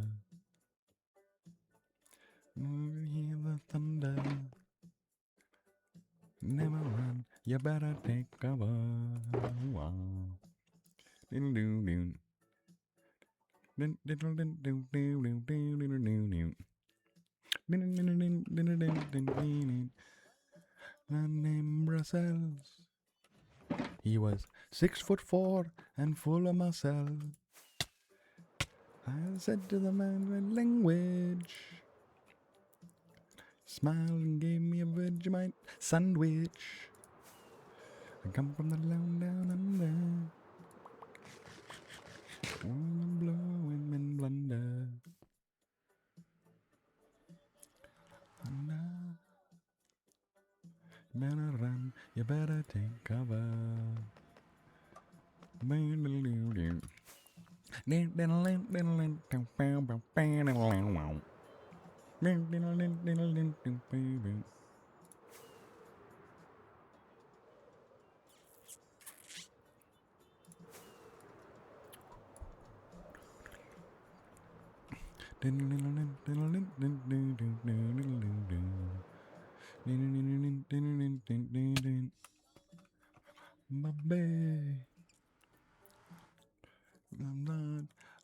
C: You hear the thunder. Never run, you better take cover. Wow. Diddle doo doo. Diddle doo doo doo doo doo doo. Named Brussels. He was 6'4" and full of muscle. I said to the man in language. Smiled and gave me a Vegemite sandwich. I come from the land down under. Women blow and men blunder. You better run, you better take cover.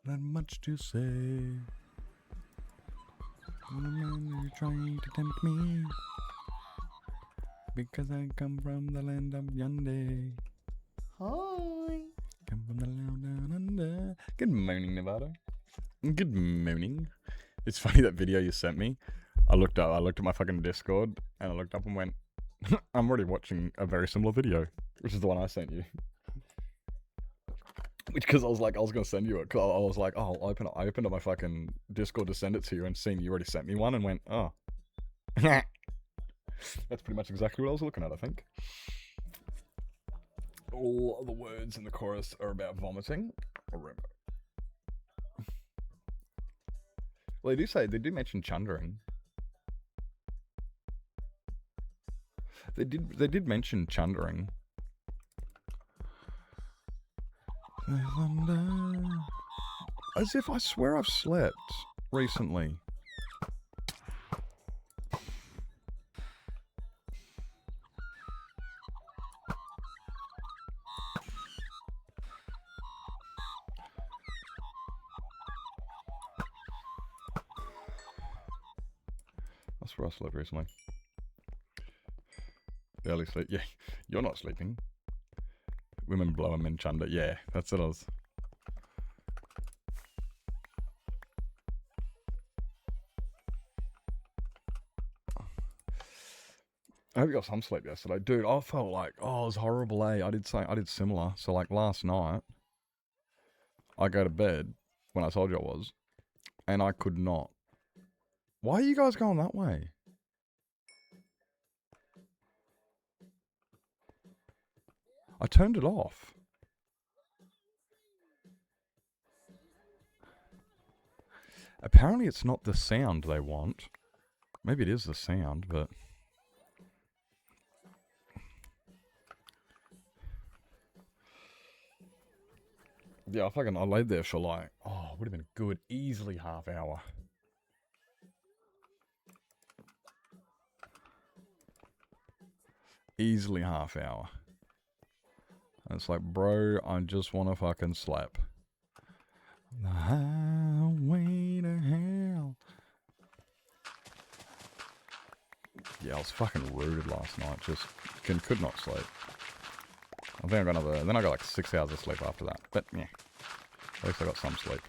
C: Not much to say. You're trying to tempt me because I come from the land of Yonde. Hi. Come from the land down under. Good morning, Nevada. Good morning. It's funny that video you sent me. I looked at my fucking Discord and I looked up and went, I'm already watching a very similar video, which is the one I sent you. Which, because I was like, I was going to send you it. Cause I was like, oh, I opened up my fucking Discord to send it to you and seeing you already sent me one and went, oh. That's pretty much exactly what I was looking at, I think. All the words in the chorus are about vomiting. Well, they do mention chundering. They did mention chundering. As if I swear I've slept recently. I swear I slept recently. Barely sleep. Yeah, you're not sleeping. Women blow and men chunder. Yeah, that's what I was. I hope you got some sleep yesterday. Dude, I felt like, oh, it was horrible, eh? I did similar. So, like, last night, I go to bed, when I told you I was, and I could not. Why are you guys going that way? I turned it off. Apparently it's not the sound they want. Maybe it is the sound, but... Yeah, I laid there for like, oh, it would have been a good, easily half hour. Easily half hour. And it's like, bro, I just want to fucking slap. The highway to hell. Yeah, I was fucking rooted last night. Just could not sleep. I think I got another. Then I got like 6 hours of sleep after that. But yeah, at least I got some sleep.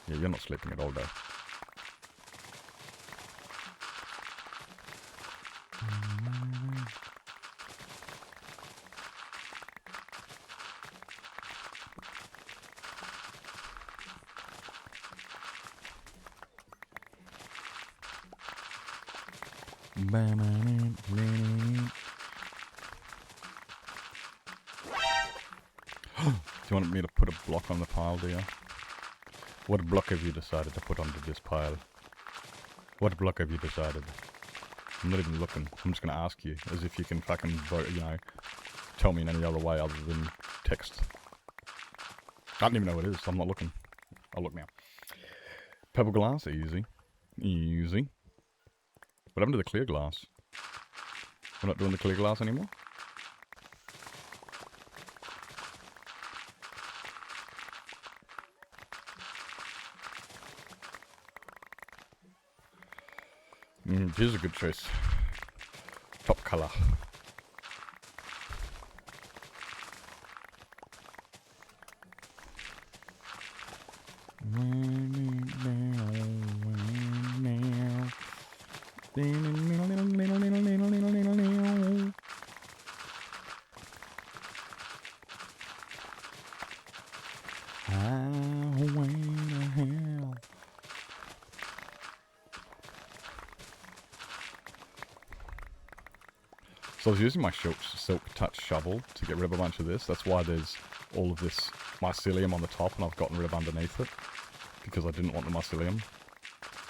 C: Yeah, you're not sleeping at all day. Do you want me to put a block on the pile, do you? What block have you decided to put onto this pile? What block have you decided? I'm not even looking. I'm just going to ask you, as if you can fucking vote, you know, tell me in any other way other than text. I don't even know what it is, so I'm not looking. I'll look now. Pebble glass, easy. Easy. What happened to the clear glass? We're not doing the clear glass anymore? Here's a good choice. Top colour. So I was using my silk touch shovel to get rid of a bunch of this. That's why there's all of this mycelium on the top and I've gotten rid of underneath it. Because I didn't want the mycelium.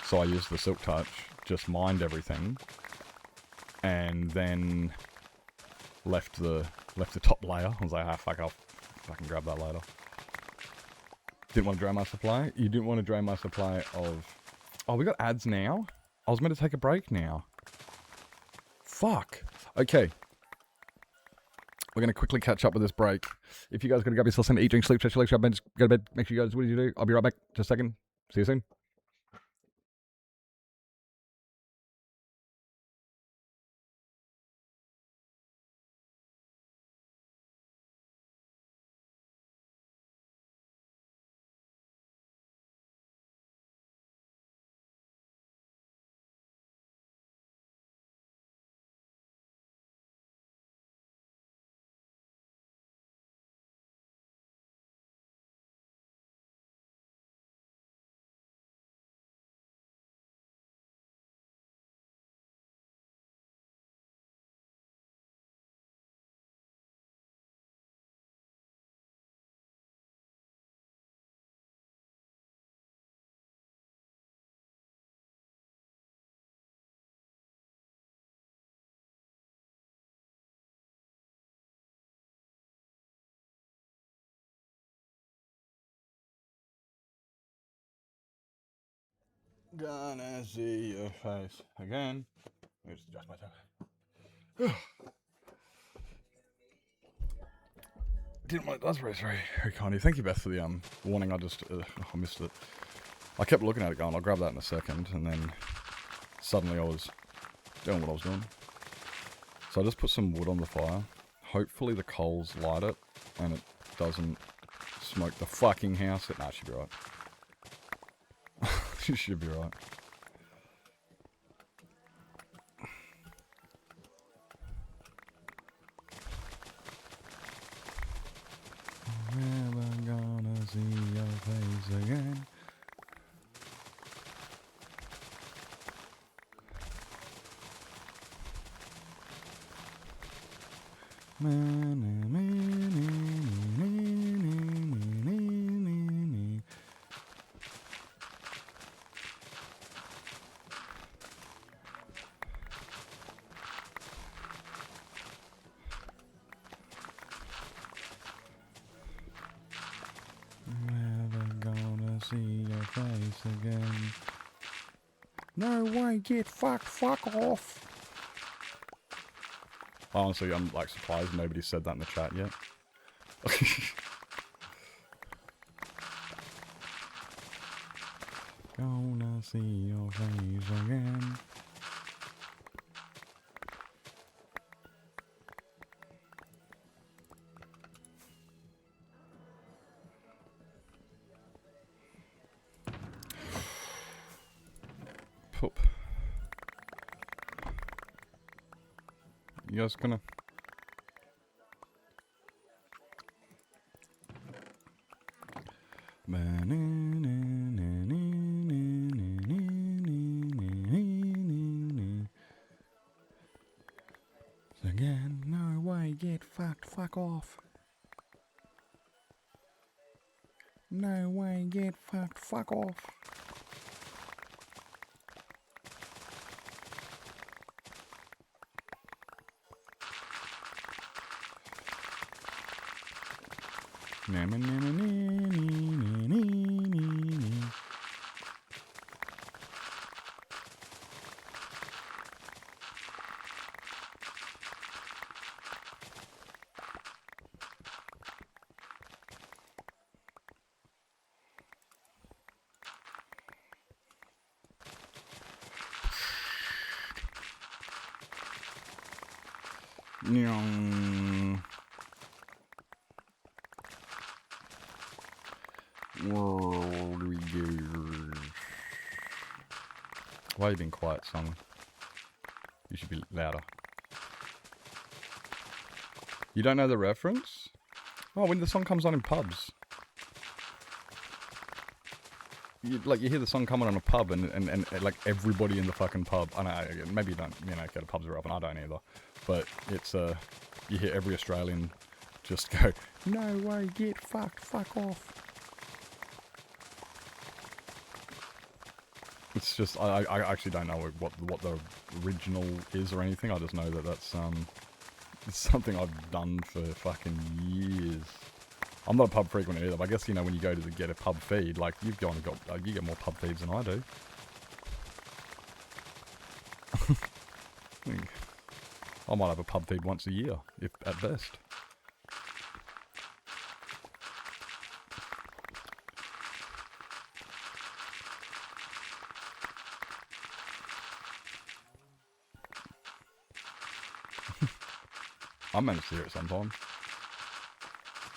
C: So I used the silk touch, just mined everything. And then left the top layer. I was like, ah, fuck, I'll fucking grab that later. Didn't want to drain my supply. You didn't want to drain my supply of... Oh, we got ads now? I was meant to take a break now. Fuck. Okay. We're going to quickly catch up with this break. If you guys are going to grab yourself something to eat, drink, sleep, stretch your legs, go to bed, make sure you guys, what did you do? I'll be right back. Just a second. See you soon. Gonna see your face again. Let me just adjust myself. Didn't want that's very kind of you. Thank you, Beth, for the warning. I just I missed it. I kept looking at it going, I'll grab that in a second, and then suddenly I was doing what I was doing. So I just put some wood on the fire. Hopefully the coals light it and it doesn't smoke the fucking house. Nah, it should be right. She should be right. Never gonna see your face again. see your face again. No way, get fucked, fuck off. Honestly, I'm like surprised nobody said that in the chat yet. Gonna see your face again. Poop. You guys gonna... Again, no way, get fucked, fuck off. No way, get fucked, fuck off. Why are you being quiet, song? You should be louder. You don't know the reference? Oh, when the song comes on in pubs. You hear the song coming on a pub and like everybody in the fucking pub. I know, maybe you don't, go to pubs very often. I don't either. But it's, you hear every Australian just go, no way, get fucked, fuck off. It's just, I actually don't know what the original is or anything. I just know that that's, it's something I've done for fucking years. I'm not a pub frequent either, but I guess, when you go to get a pub feed, like, you get more pub feeds than I do. I might have a pub feed once a year, if at best. I managed to hear it sometimes.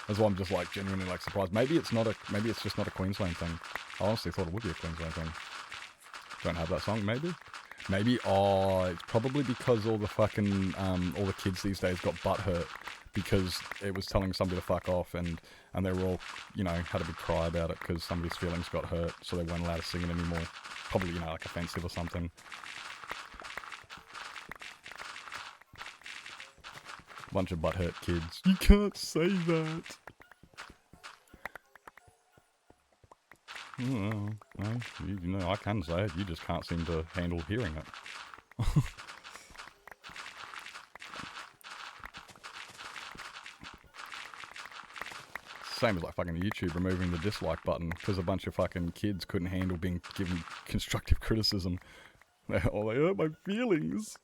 C: That's why I'm just like genuinely like surprised. Maybe it's just not a Queensland thing. I honestly thought it would be a Queensland thing. Don't have that song, maybe? Maybe, it's probably because all the fucking, all the kids these days got butthurt because it was telling somebody to fuck off and they were all, had a big cry about it because somebody's feelings got hurt, so they weren't allowed to sing it anymore. Probably, like offensive or something. Bunch of butthurt kids. You can't say that. Well, I can say it. You just can't seem to handle hearing it. Same as like fucking YouTube removing the dislike button because a bunch of fucking kids couldn't handle being given constructive criticism. They hurt my feelings.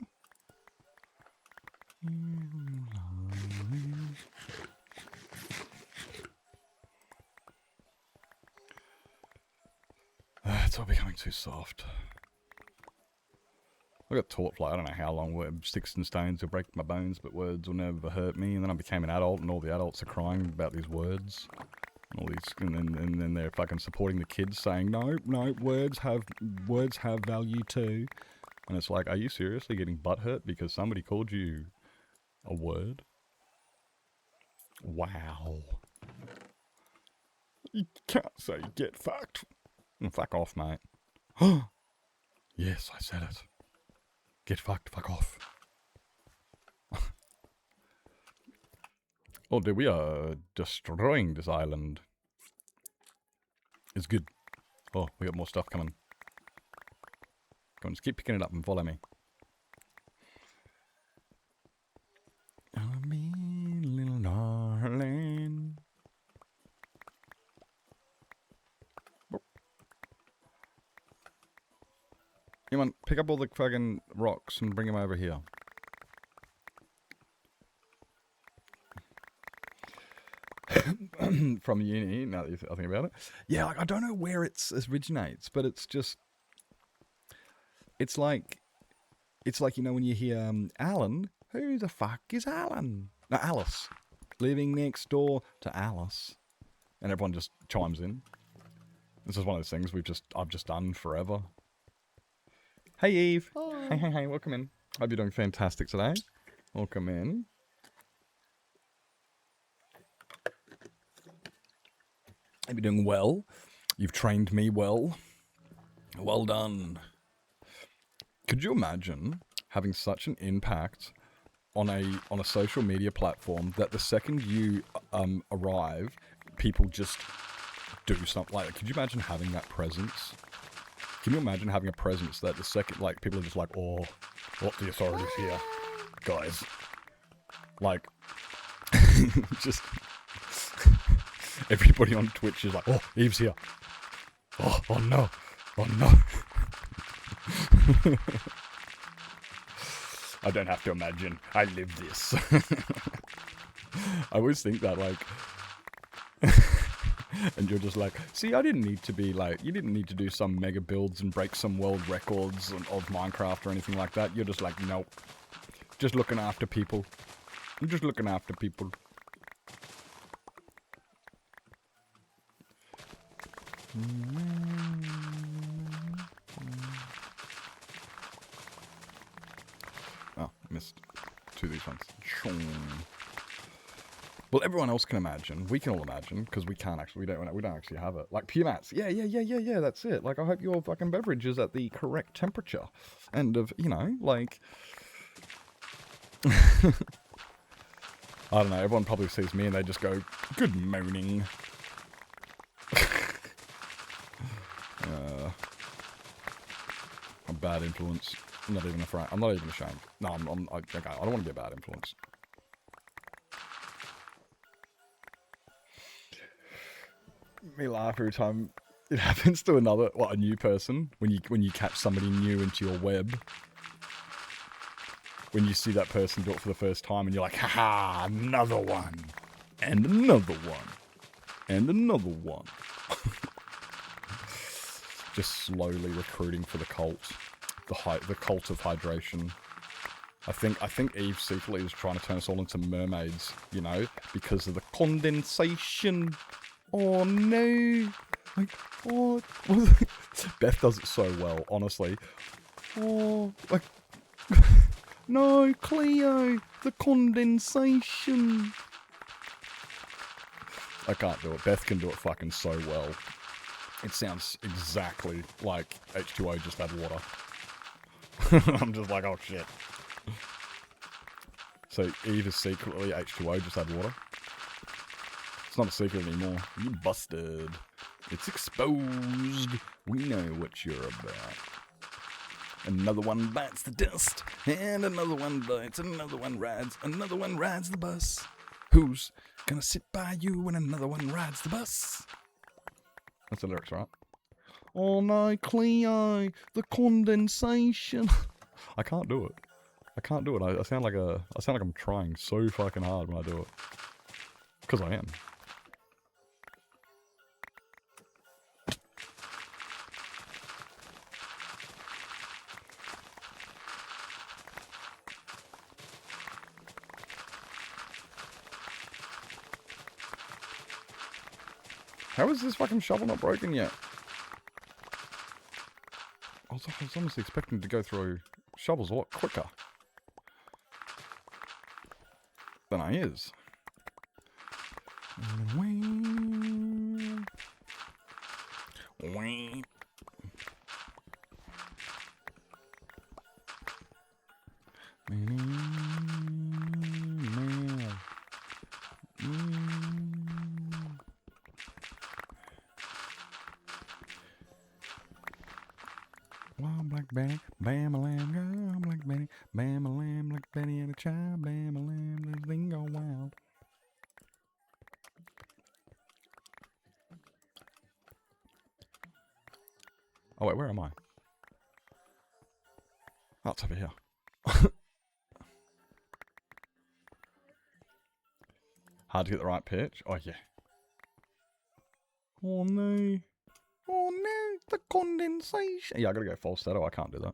C: It's all becoming too soft. I got taught for I don't know how long, sticks and stones will break my bones, but words will never hurt me. And then I became an adult, and all the adults are crying about these words. And then they're fucking supporting the kids, saying no, words have value too. And it's like, are you seriously getting butthurt because somebody called you a word? Wow. You can't say get fucked. Fuck off, mate. Yes, I said it. Get fucked, fuck off. Oh, dude, we are destroying this island. It's good. Oh, we got more stuff coming. Come on, just keep picking it up and follow me. Oh, me, little darling. Come on, pick up all the fucking rocks and bring them over here. From uni, now that I think about it. Yeah, like, I don't know where it originates, but it's just... It's like, you know, when you hear, Alan, who the fuck is Alan? No, Alice. Living next door to Alice. And everyone just chimes in. This is one of those things I've just done forever. Hey, Eve.
E: Hi.
C: Hey, welcome in. Hope you're doing fantastic today. Welcome in. Hope you're doing well. You've trained me well. Well done. Could you imagine having such an impact on a social media platform that the second you arrive, people just do something like that? Could you imagine having that presence? Can you imagine having a presence that the second, like, people are just like, oh, what, the authorities here, guys? Like, just everybody on Twitch is like, oh, Eve's here. Oh no. Oh no. I don't have to imagine. I live this. I always think that, like, and you're just like, see, I didn't need to be like, you didn't need to do some mega builds and break some world records of Minecraft or anything like that. You're just like, nope. Just looking after people. I'm just looking after people. Oh, missed two of these ones. Well, everyone else can imagine. We can all imagine, because we can't actually. We don't actually have it. Like Pumats. Yeah. That's it. Like, I hope your fucking beverage is at the correct temperature, and of, you know, like. I don't know. Everyone probably sees me and they just go, "Good morning." A bad influence. I'm not even afraid. I'm not even ashamed. No, okay, I don't want to be a bad influence. Me laugh every time it happens to a new person, when you catch somebody new into your web. When you see that person do it for the first time and you're like, haha, another one. And another one. And another one. Just slowly recruiting for the cult. The cult of hydration. I think Eve secretly is trying to turn us all into mermaids, you know, because of the condensation. Oh no. Like, oh. Beth does it so well, honestly. Oh, like, no, Cleo, the condensation. I can't do it. Beth can do it fucking so well. It sounds exactly like H2O just had water. I'm just like, oh shit. So Eve is secretly H2O just had water? It's not a secret anymore. You busted. It's exposed. We know what you're about. Another one bites the dust, and another one bites, another one rides the bus. Who's gonna sit by you when another one rides the bus? That's the lyrics, right? Oh no, Cleo, the condensation. I can't do it. I sound like I'm trying so fucking hard when I do it. 'Cause I am. How is this fucking shovel not broken yet? I was honestly expecting to go through shovels a lot quicker than I is. Black Benny, bam a lamb, go, Black Benny, bam a lamb, like Benny and a child, bam a lamb, let thing go wild. Oh wait, where am I? Oh, it's over here. Hard to get the right pitch. Oh, yeah. Oh, no. Oh, no. The condensation. Yeah, I gotta go falsetto. I can't do that.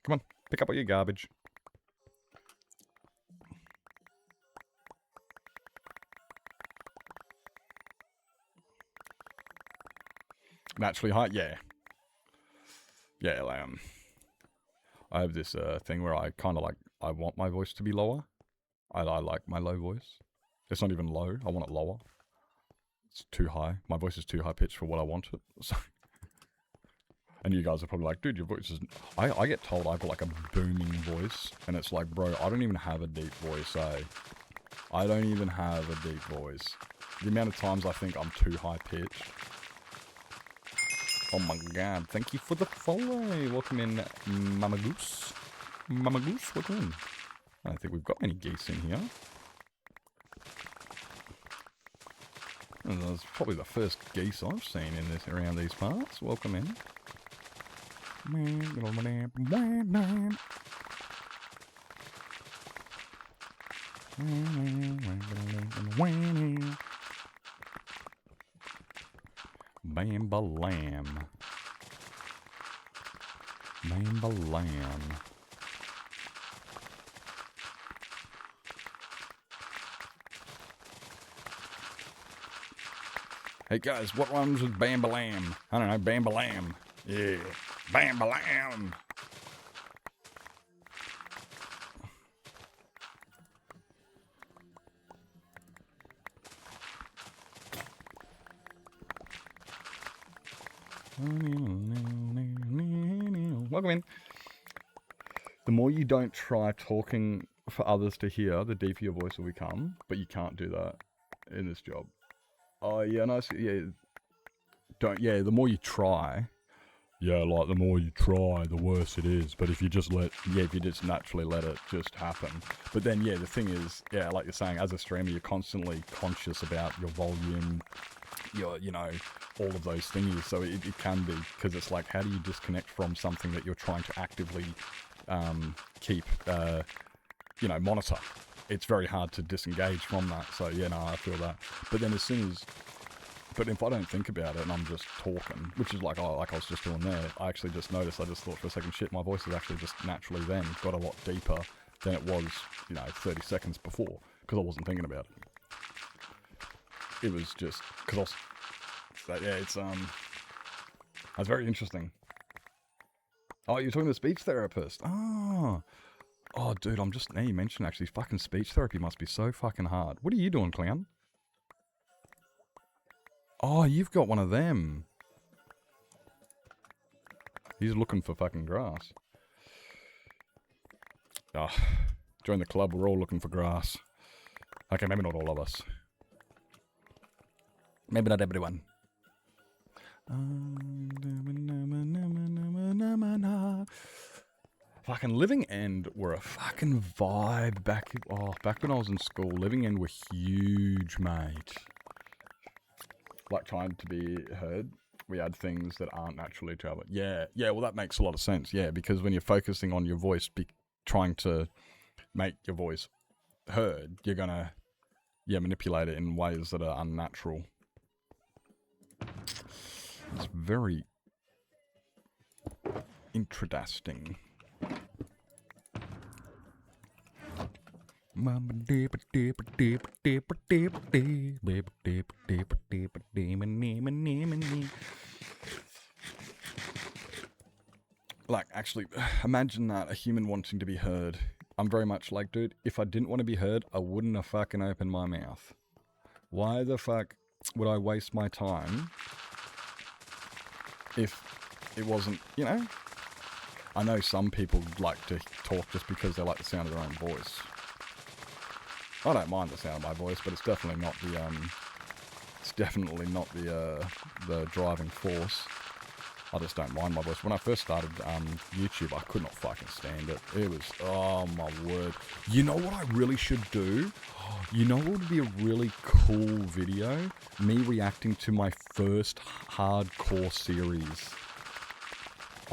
C: Come on, pick up all your garbage. Naturally high? Yeah. Yeah, I have this thing where I kind of like, I want my voice to be lower. I like my low voice. It's not even low, I want it lower. It's too high. My voice is too high pitched for what I want it. So. And you guys are probably like, dude, your voice is... I get told I've got like a booming voice. And it's like, bro, I don't even have a deep voice, eh? I don't even have a deep voice. The amount of times I think I'm too high pitched. Oh my god, thank you for the follow. Welcome in, Mama Goose. Mama Goose, welcome in. I don't think we've got many geese in here. That's probably the first geese I've seen in this around these parts. Welcome in. Bam-ba-lam. Bam-ba-lam. Hey guys, what rhymes with Bam-ba-lam? I don't know, Bam-ba-lam. Yeah, Bam-ba-lam. Welcome in. The more you don't try talking for others to hear, the deeper your voice will become. But you can't do that in this job. Oh yeah, nice. Yeah, the more you try, like the more you try, the worse it is. But if you just naturally let it just happen. But then the thing is, like you're saying, as a streamer, you're constantly conscious about your volume, all of those thingies. So it can be, because it's like, how do you disconnect from something that you're trying to actively keep, monitor? It's very hard to disengage from that. So I feel that. But then but if I don't think about it and I'm just talking, which is like I was just doing there, I actually just noticed, I just thought for a second, shit, my voice is actually just naturally then got a lot deeper than it was, 30 seconds before, because I wasn't thinking about it. It was just, because it's that's very interesting. Oh, you're talking to a speech therapist? Oh, dude, now you mentioned actually, fucking speech therapy must be so fucking hard. What are you doing, clown? Oh, you've got one of them. He's looking for fucking grass. Join the club, we're all looking for grass. Okay, maybe not all of us. Maybe not everyone. Fucking Living End were a fucking vibe back when I was in school. Living End were huge, mate. Like trying to be heard. We had things that aren't naturally traveled. Yeah, well that makes a lot of sense. Yeah, because when you're focusing on your voice, trying to make your voice heard, you're gonna manipulate it in ways that are unnatural. It's very interesting. Like, actually, imagine that, a human wanting to be heard. I'm very much like, dude, if I didn't want to be heard, I wouldn't have fucking opened my mouth. Why the fuck would I waste my time if it wasn't, I know some people like to talk just because they like the sound of their own voice. I don't mind the sound of my voice, but it's definitely not the driving force. I just don't mind my voice. When I first started YouTube, I could not fucking stand it. It was, oh my word. You know what I really should do? You know what would be a really cool video? Me reacting to my first hardcore series.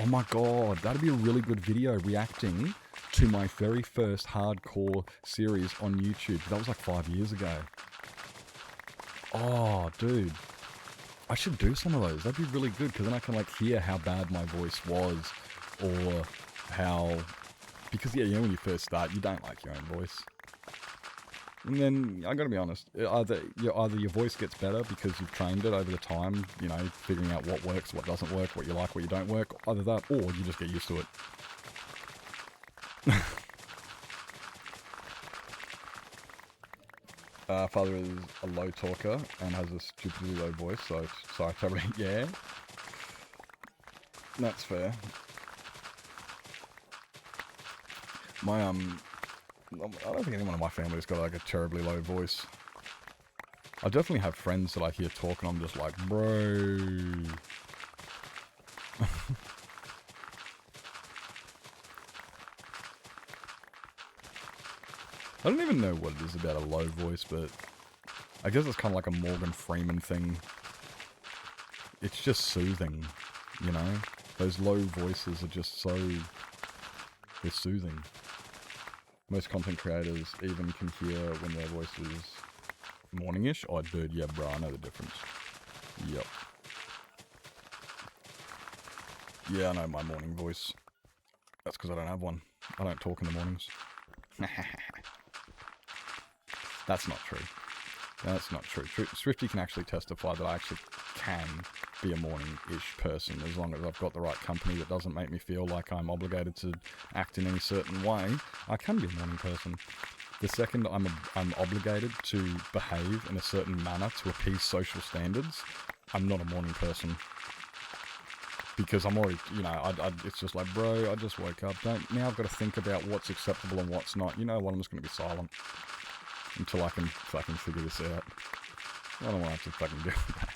C: Oh my god, that'd be a really good video, reacting to my very first hardcore series on YouTube. That was like 5 years ago. Oh, dude. I should do some of those. That'd be really good, because then I can like hear how bad my voice was, or how... Because yeah, you know when you first start, you don't like your own voice. And then, I gotta be honest, either your voice gets better because you've trained it over the time, you know, figuring out what works, what doesn't work, what you like, what you don't work, either that, or you just get used to it. Father is a low talker and has a stupidly low voice, so sorry, totally, yeah. That's fair. My, I don't think anyone in my family's got like a terribly low voice. I definitely have friends that I hear talk and I'm just like, bro. I don't even know what it is about a low voice, but I guess it's kind of like a Morgan Freeman thing. It's just soothing, you know? Those low voices are just so... they're soothing. Most content creators even can hear when their voice is morningish. Oh, dude, yeah, bro, I know the difference. Yep. Yeah, I know my morning voice. That's because I don't have one. I don't talk in the mornings. That's not true. That's not true. Swifty can actually testify that I actually can be a morning-ish person, as long as I've got the right company that doesn't make me feel like I'm obligated to act in any certain way. I can be a morning person. The second I'm obligated to behave in a certain manner to appease social standards, I'm not a morning person. Because I'm already, you know, it's just like, bro, I just woke up. Now I've got to think about what's acceptable and what's not. You know what, I'm just going to be silent. Until I can fucking figure this out. I don't want to have to fucking do that.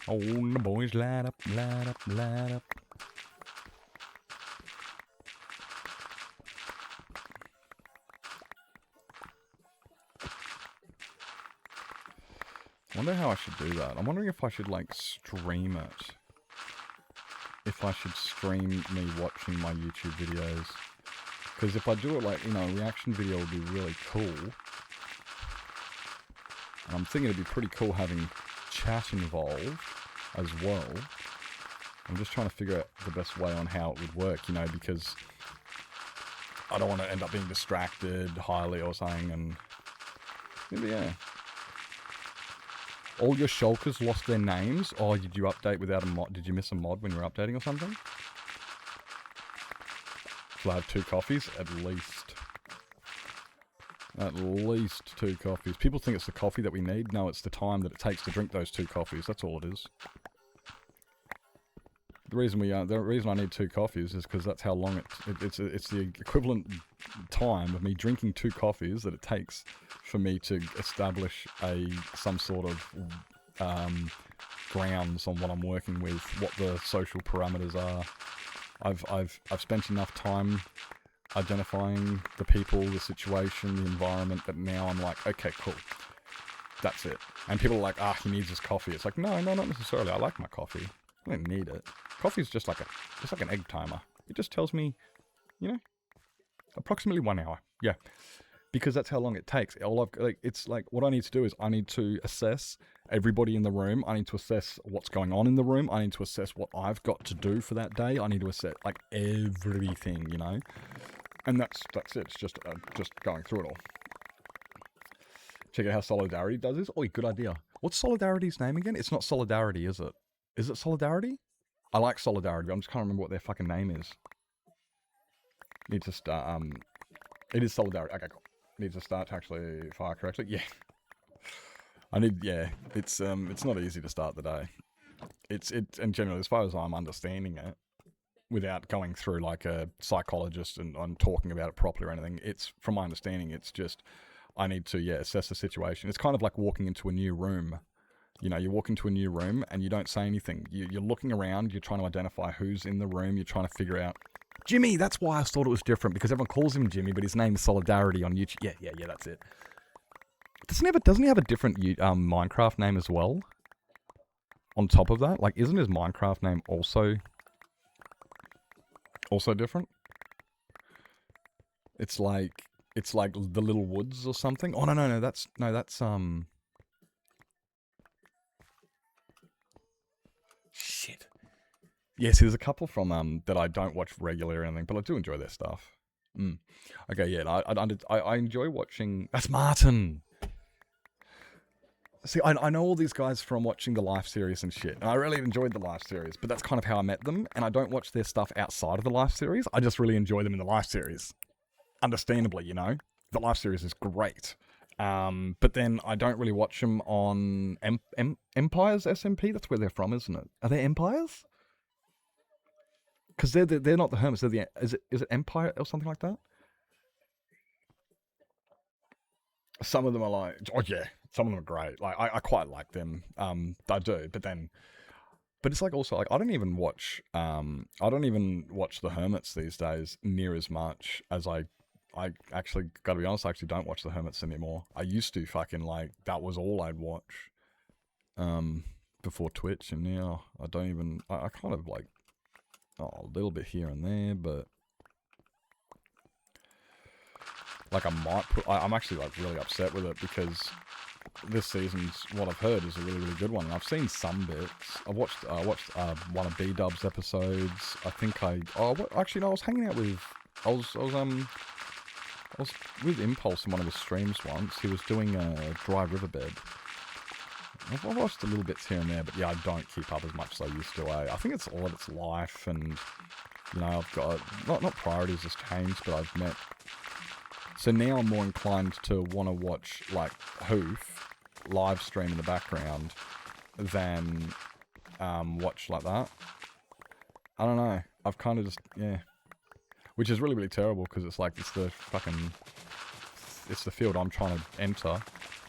C: Oh, the boys light up, light up, light up. I wonder how I should do that. I'm wondering if I should, like, stream it. If I should stream me watching my YouTube videos. Because if I do it like, you know, a reaction video would be really cool. And I'm thinking it'd be pretty cool having chat involved as well. I'm just trying to figure out the best way on how it would work, you know, because I don't want to end up being distracted highly or something, and yeah. All your shulkers lost their names? Oh, did you update without a mod? Did you miss a mod when you were updating or something? So I have 2 coffees, at least. At least 2 coffees. People think it's the coffee that we need. No, it's the time that it takes to drink those 2 coffees. That's all it is. The reason I need 2 coffees is because that's how long it's the equivalent time of me drinking 2 coffees that it takes for me to establish some sort of grounds on what I'm working with, what the social parameters are. I've spent enough time identifying the people, the situation, the environment, that now I'm like, okay, cool. That's it. And people are like, he needs his coffee. It's like, no, not necessarily. I like my coffee. I don't need it. Coffee is just like an egg timer. It just tells me, you know, approximately 1 hour. Yeah. Because that's how long it takes. It's like, what I need to do is I need to assess everybody in the room. I need to assess what's going on in the room. I need to assess what I've got to do for that day. I need to assess, like, everything, you know? And that's it. It's just going through it all. Check out how Solidarity does this. Oh, good idea. What's Solidarity's name again? It's not Solidarity, is it? Is it Solidarity? I like Solidarity, but I'm just can't remember what their fucking name is. Need to start, it is Solidarity. Okay, cool. Need to start to actually fire correctly. Yeah. It's not easy to start the day. And generally, as far as I'm understanding it, without going through like a psychologist and talking about it properly or anything, it's, from my understanding, it's just, I need to, assess the situation. It's kind of like walking into a new room You know, you walk into a new room and you don't say anything. You're looking around, you're trying to identify who's in the room, you're trying to figure out... Jimmy! That's why I thought it was different, because everyone calls him Jimmy, but his name is Solidarity on YouTube. Yeah, that's it. Doesn't he have a different Minecraft name as well? On top of that? Like, isn't his Minecraft name also different? It's like the Little Woods or something. Oh no, that's shit. Yes, there's a couple from that I don't watch regularly or anything, but I do enjoy their stuff. Okay, yeah, I enjoy watching. That's Martin. See, I know all these guys from watching the Life series and shit, and I really enjoyed the Life series, but that's kind of how I met them, and I don't watch their stuff outside of the Life series. I just really enjoy them in the Life series. Understandably, you know? The Life series is great. But then I don't really watch them on Empires SMP. That's where they're from, isn't it? Are they Empires? Because they're not the Hermits. They're is it Empire or something like that? Some of them are like, oh yeah, some of them are great. Like I quite like them. I do, but it's like also like I don't even watch the Hermits these days near as much as I actually, gotta be honest, I actually don't watch the Hermits anymore. I used to fucking like, that was all I'd watch before Twitch, and now I don't even, I kind of like, a little bit here and there, but like I might put, I'm actually like really upset with it because this season's, what I've heard, is a really, really good one. And I've seen some bits. I watched one of B-Dub's episodes. I think actually no, I was hanging out with, I was with Impulse in one of his streams once. He was doing a Dry Riverbed. I've watched a little bits here and there, but yeah, I don't keep up as much as I used to. I think it's all of its life, and you know, I've got not priorities has changed, but I've met. So now I'm more inclined to want to watch like Hoof live stream in the background than watch like that. I don't know. I've kind of just which is really, really terrible because it's like it's the field I'm trying to enter,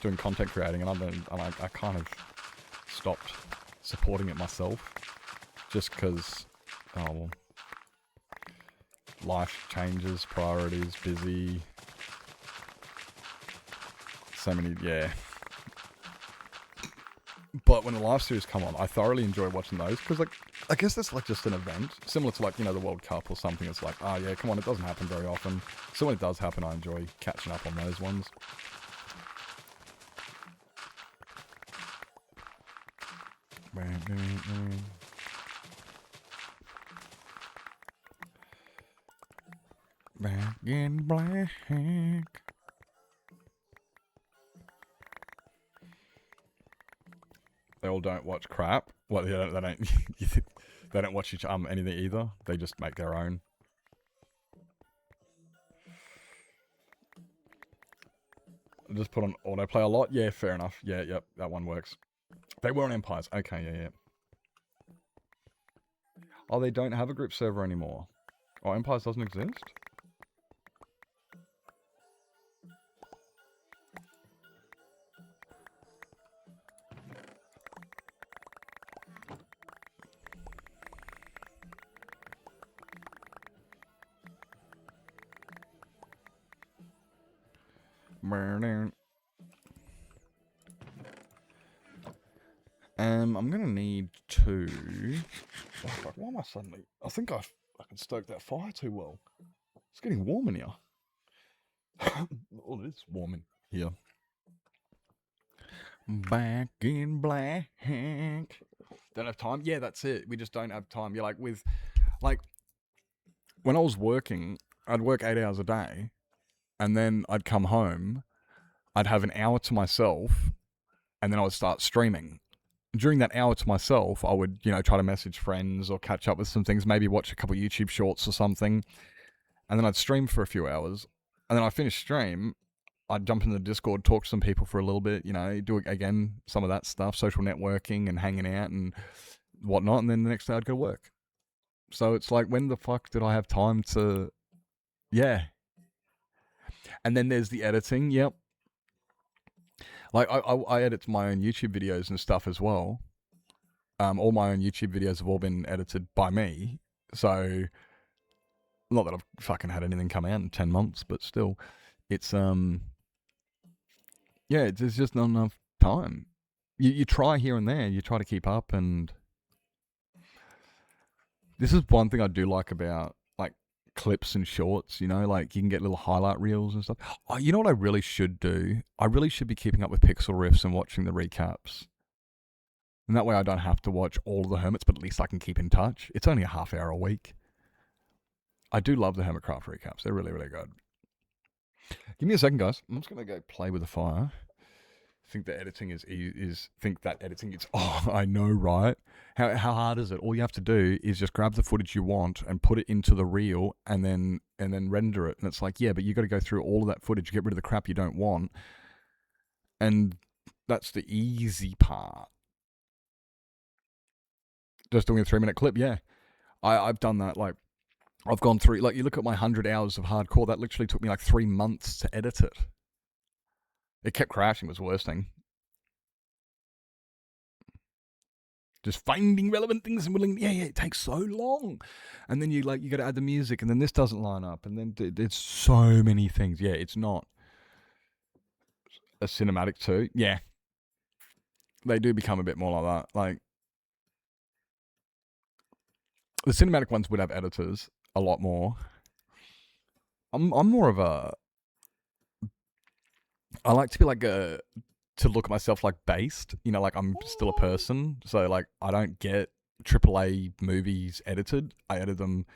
C: doing content creating, and I kind of stopped supporting it myself just because life changes, priorities, busy, so many, But when the live series come on, I thoroughly enjoy watching those because, like, I guess that's like just an event similar to like, you know, the World Cup or something. It's like, oh yeah, come on, it doesn't happen very often. So when it does happen, I enjoy catching up on those ones. Back in black. They all don't watch crap. Well, yeah, they don't. They don't watch anything either. They just make their own. Just put on autoplay a lot. Yeah, fair enough. Yeah, yep, that one works. They were on Empires. Okay, yeah. Oh, they don't have a group server anymore. Oh, Empires doesn't exist? I'm gonna need to... Oh, fuck, why am I suddenly... I think I can stoke that fire too well. It's getting warm in here. Oh, it is warm in here. Back in black. Don't have time? Yeah, that's it. We just don't have time. You're like with... Like, when I was working, I'd work 8 hours a day, and then I'd come home, I'd have an hour to myself, and then I would start streaming. During that hour to myself, I would, you know, try to message friends or catch up with some things, maybe watch a couple of YouTube shorts or something, and then I'd stream for a few hours, and then I'd finish stream, I'd jump into the Discord, talk to some people for a little bit, you know, do again some of that stuff, social networking and hanging out and whatnot, and then the next day I'd go to work. So it's like, when the fuck did I have time to... Yeah. And then there's the editing, yep. Like I edit my own YouTube videos and stuff as well. All my own YouTube videos have all been edited by me. So, not that I've fucking had anything come out in 10 months, but still, it's yeah, there's just not enough time. You try here and there, you try to keep up, and this is one thing I do like about like clips and shorts, you know, like you can get little highlight reels and stuff. Oh, you know what I really should do? I really should be keeping up with Pixel Riffs and watching the recaps. And that way I don't have to watch all of the Hermits, but at least I can keep in touch. It's only a half hour a week. I do love the Hermitcraft recaps. They're really, really good. Give me a second, guys. I'm just going to go play with the fire. Think that editing is oh, I know, right? How hard is it? All you have to do is just grab the footage you want and put it into the reel and then render it. And it's like, yeah, but you got to go through all of that footage, get rid of the crap you don't want. And that's the easy part. Just doing a 3-minute clip, yeah. I've done that. Like, I've gone through, like, you look at my 100 hours of hardcore, that literally took me like 3 months to edit it. It kept crashing, was the worst thing. Just finding relevant things and willing, yeah, it takes so long. And then you got to add the music, and then this doesn't line up, and then there's so many things. Yeah, it's not a cinematic too. Yeah. They do become a bit more like that. Like, the cinematic ones would have editors a lot more. I'm more of a... I like to be like to look at myself like based, you know, like I'm still a person. So like I don't get AAA movies edited. I edit them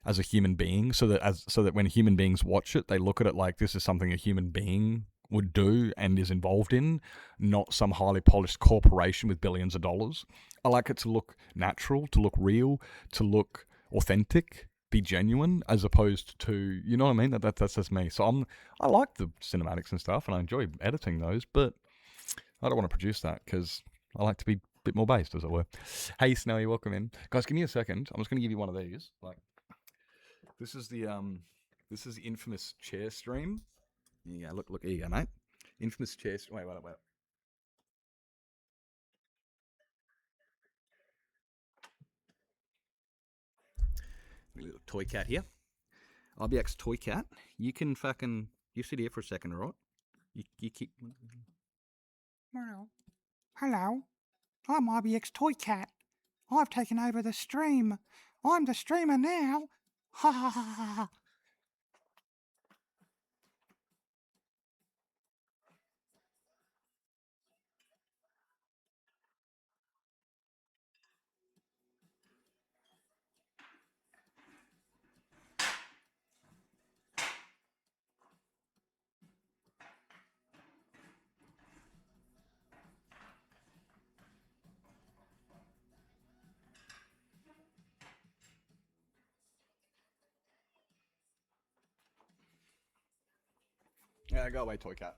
C: as a human being so that when human beings watch it, they look at it like this is something a human being would do and is involved in, not some highly polished corporation with billions of dollars. I like it to look natural, to look real, to look authentic, be genuine, as opposed to, you know what I mean? That's just me. So I like the cinematics and stuff, and I enjoy editing those, but I don't want to produce that because I like to be a bit more based, as it were. Hey, Snowy, welcome in, guys. Give me a second. I'm just going to give you one of these. Like, this is the infamous chair stream. Yeah, look, here you go, mate. Infamous chair. Wait. Little toy cat here. RBX toy cat. You can fucking... You sit here for a second, alright? You keep...
E: Well, hello. I'm RBX Toy Cat. I've taken over the stream. I'm the streamer now. Ha ha ha ha ha.
C: Yeah, go away, toy cat.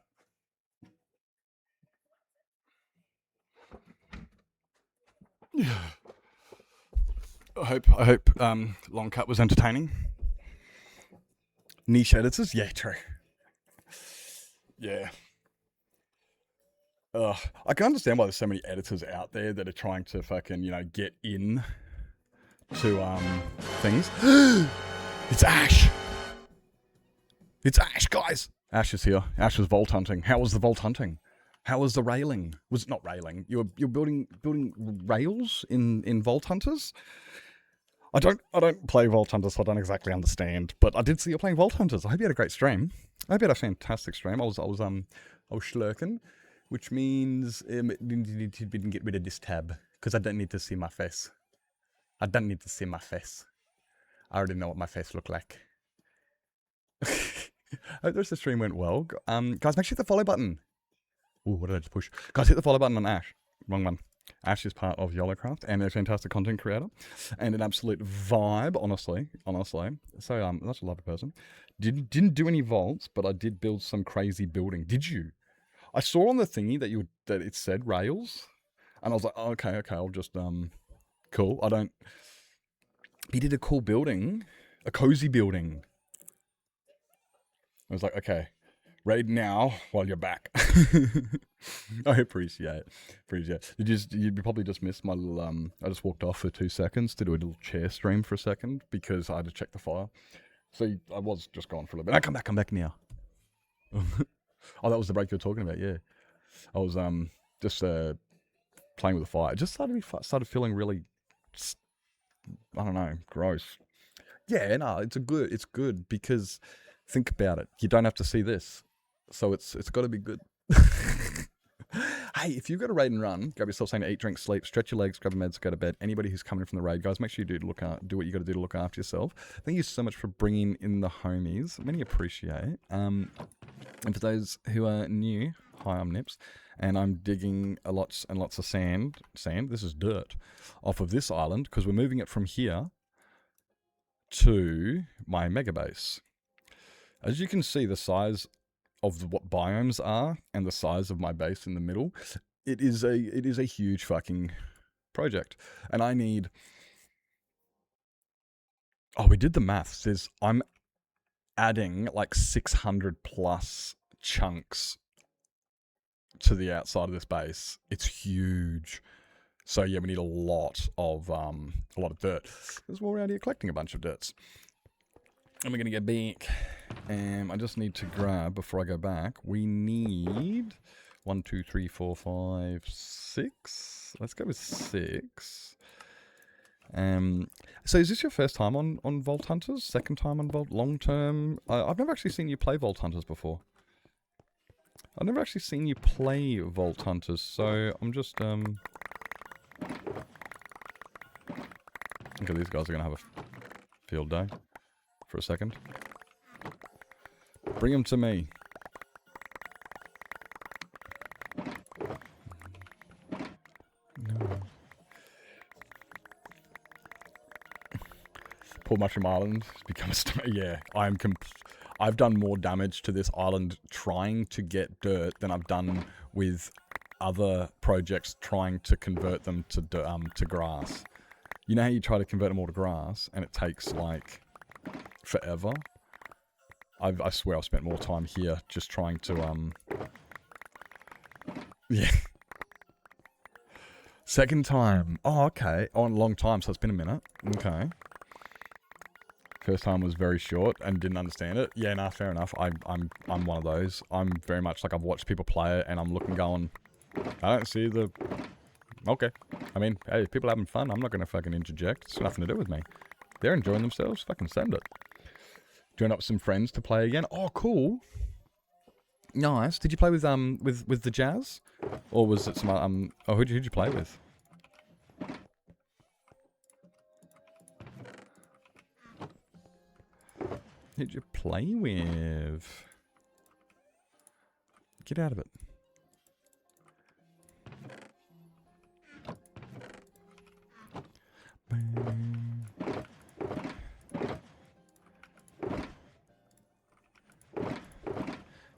C: I hope Long Cut was entertaining. Niche editors? Yeah, true. Yeah. I can understand why there's so many editors out there that are trying to fucking, get in to things. It's Ash! It's Ash, guys! Ash is here. Ash was vault hunting. How was the vault hunting? How was the railing? Was it not railing? You're building rails in Vault Hunters? I don't play Vault Hunters, so I don't exactly understand. But I did see you playing Vault Hunters. I hope you had a great stream. I hope you had a fantastic stream. I was schlurking, which means didn't get rid of this tab because I don't need to see my face. I don't need to see my face. I already know what my face looked like. I hope the stream went well. Guys, make sure you hit the follow button. Ooh, what did I just push? Guys, hit the follow button on Ash. Wrong one. Ash is part of YOLOcraft and a fantastic content creator and an absolute vibe, honestly. So, that's a lovely person. Didn't do any vaults, but I did build some crazy building. Did you? I saw on the thingy that it said rails, and I was like, oh, okay, I'll just cool. He did a cool building, a cozy building. I was like, okay, Raid now while you're back. I appreciate it. You probably just missed my little, I just walked off for 2 seconds to do a little chair stream for a second because I had to check the fire. So I was just gone for a little bit. I'm back now. Oh, that was the break you were talking about, yeah. I was just playing with the fire. It just started feeling really, I don't know, gross. Yeah, no, it's good because think about it. You don't have to see this. So it's got to be good. Hey, if you've got a raid and run, grab yourself something to eat, drink, sleep, stretch your legs, grab your meds, go to bed. Anybody who's coming in from the raid, guys, make sure you do what you got to do to look after yourself. Thank you so much for bringing in the homies. Many appreciate. And for those who are new, hi, I'm Nips, and I'm digging lots and lots of sand. This is dirt off of this island because we're moving it from here to my mega base. As you can see, the size of what biomes are and the size of my base in the middle, it is a huge fucking project. And I need... Oh, we did the maths. I'm adding like 600 plus chunks to the outside of this base. It's huge. So yeah, we need a lot of dirt. There's more around here collecting a bunch of dirts. And we're going to get back. I just need to grab, before I go back, we need 1, 2, 3, 4, 5, 6. Let's go with 6. So is this your first time on Vault Hunters? Second time on Vault? Long term? I've never actually seen you play Vault Hunters before. I've never actually seen you play Vault Hunters, so I'm just... Okay, these guys are going to have a field day for a second. Bring them to me. No. Poor Mushroom Island has become a... Yeah, I've done more damage to this island trying to get dirt than I've done with other projects trying to convert them to grass. You know how you try to convert them all to grass and it takes like forever? I swear I've spent more time here just trying to yeah. Second time. Oh, okay. Oh, a long time, so it's been a minute. Okay. First time was very short and didn't understand it. Yeah, nah, fair enough. I'm one of those. I'm very much like I've watched people play it and I'm looking going, I don't see the... Okay. I mean, hey, if people are having fun, I'm not going to fucking interject. It's nothing to do with me. They're enjoying themselves, fucking send it. Join up with some friends to play again. Oh, cool. Nice. Did you play with the Jazz? Or was it some, oh, who'd you play with? Who'd you play with? Get out of it.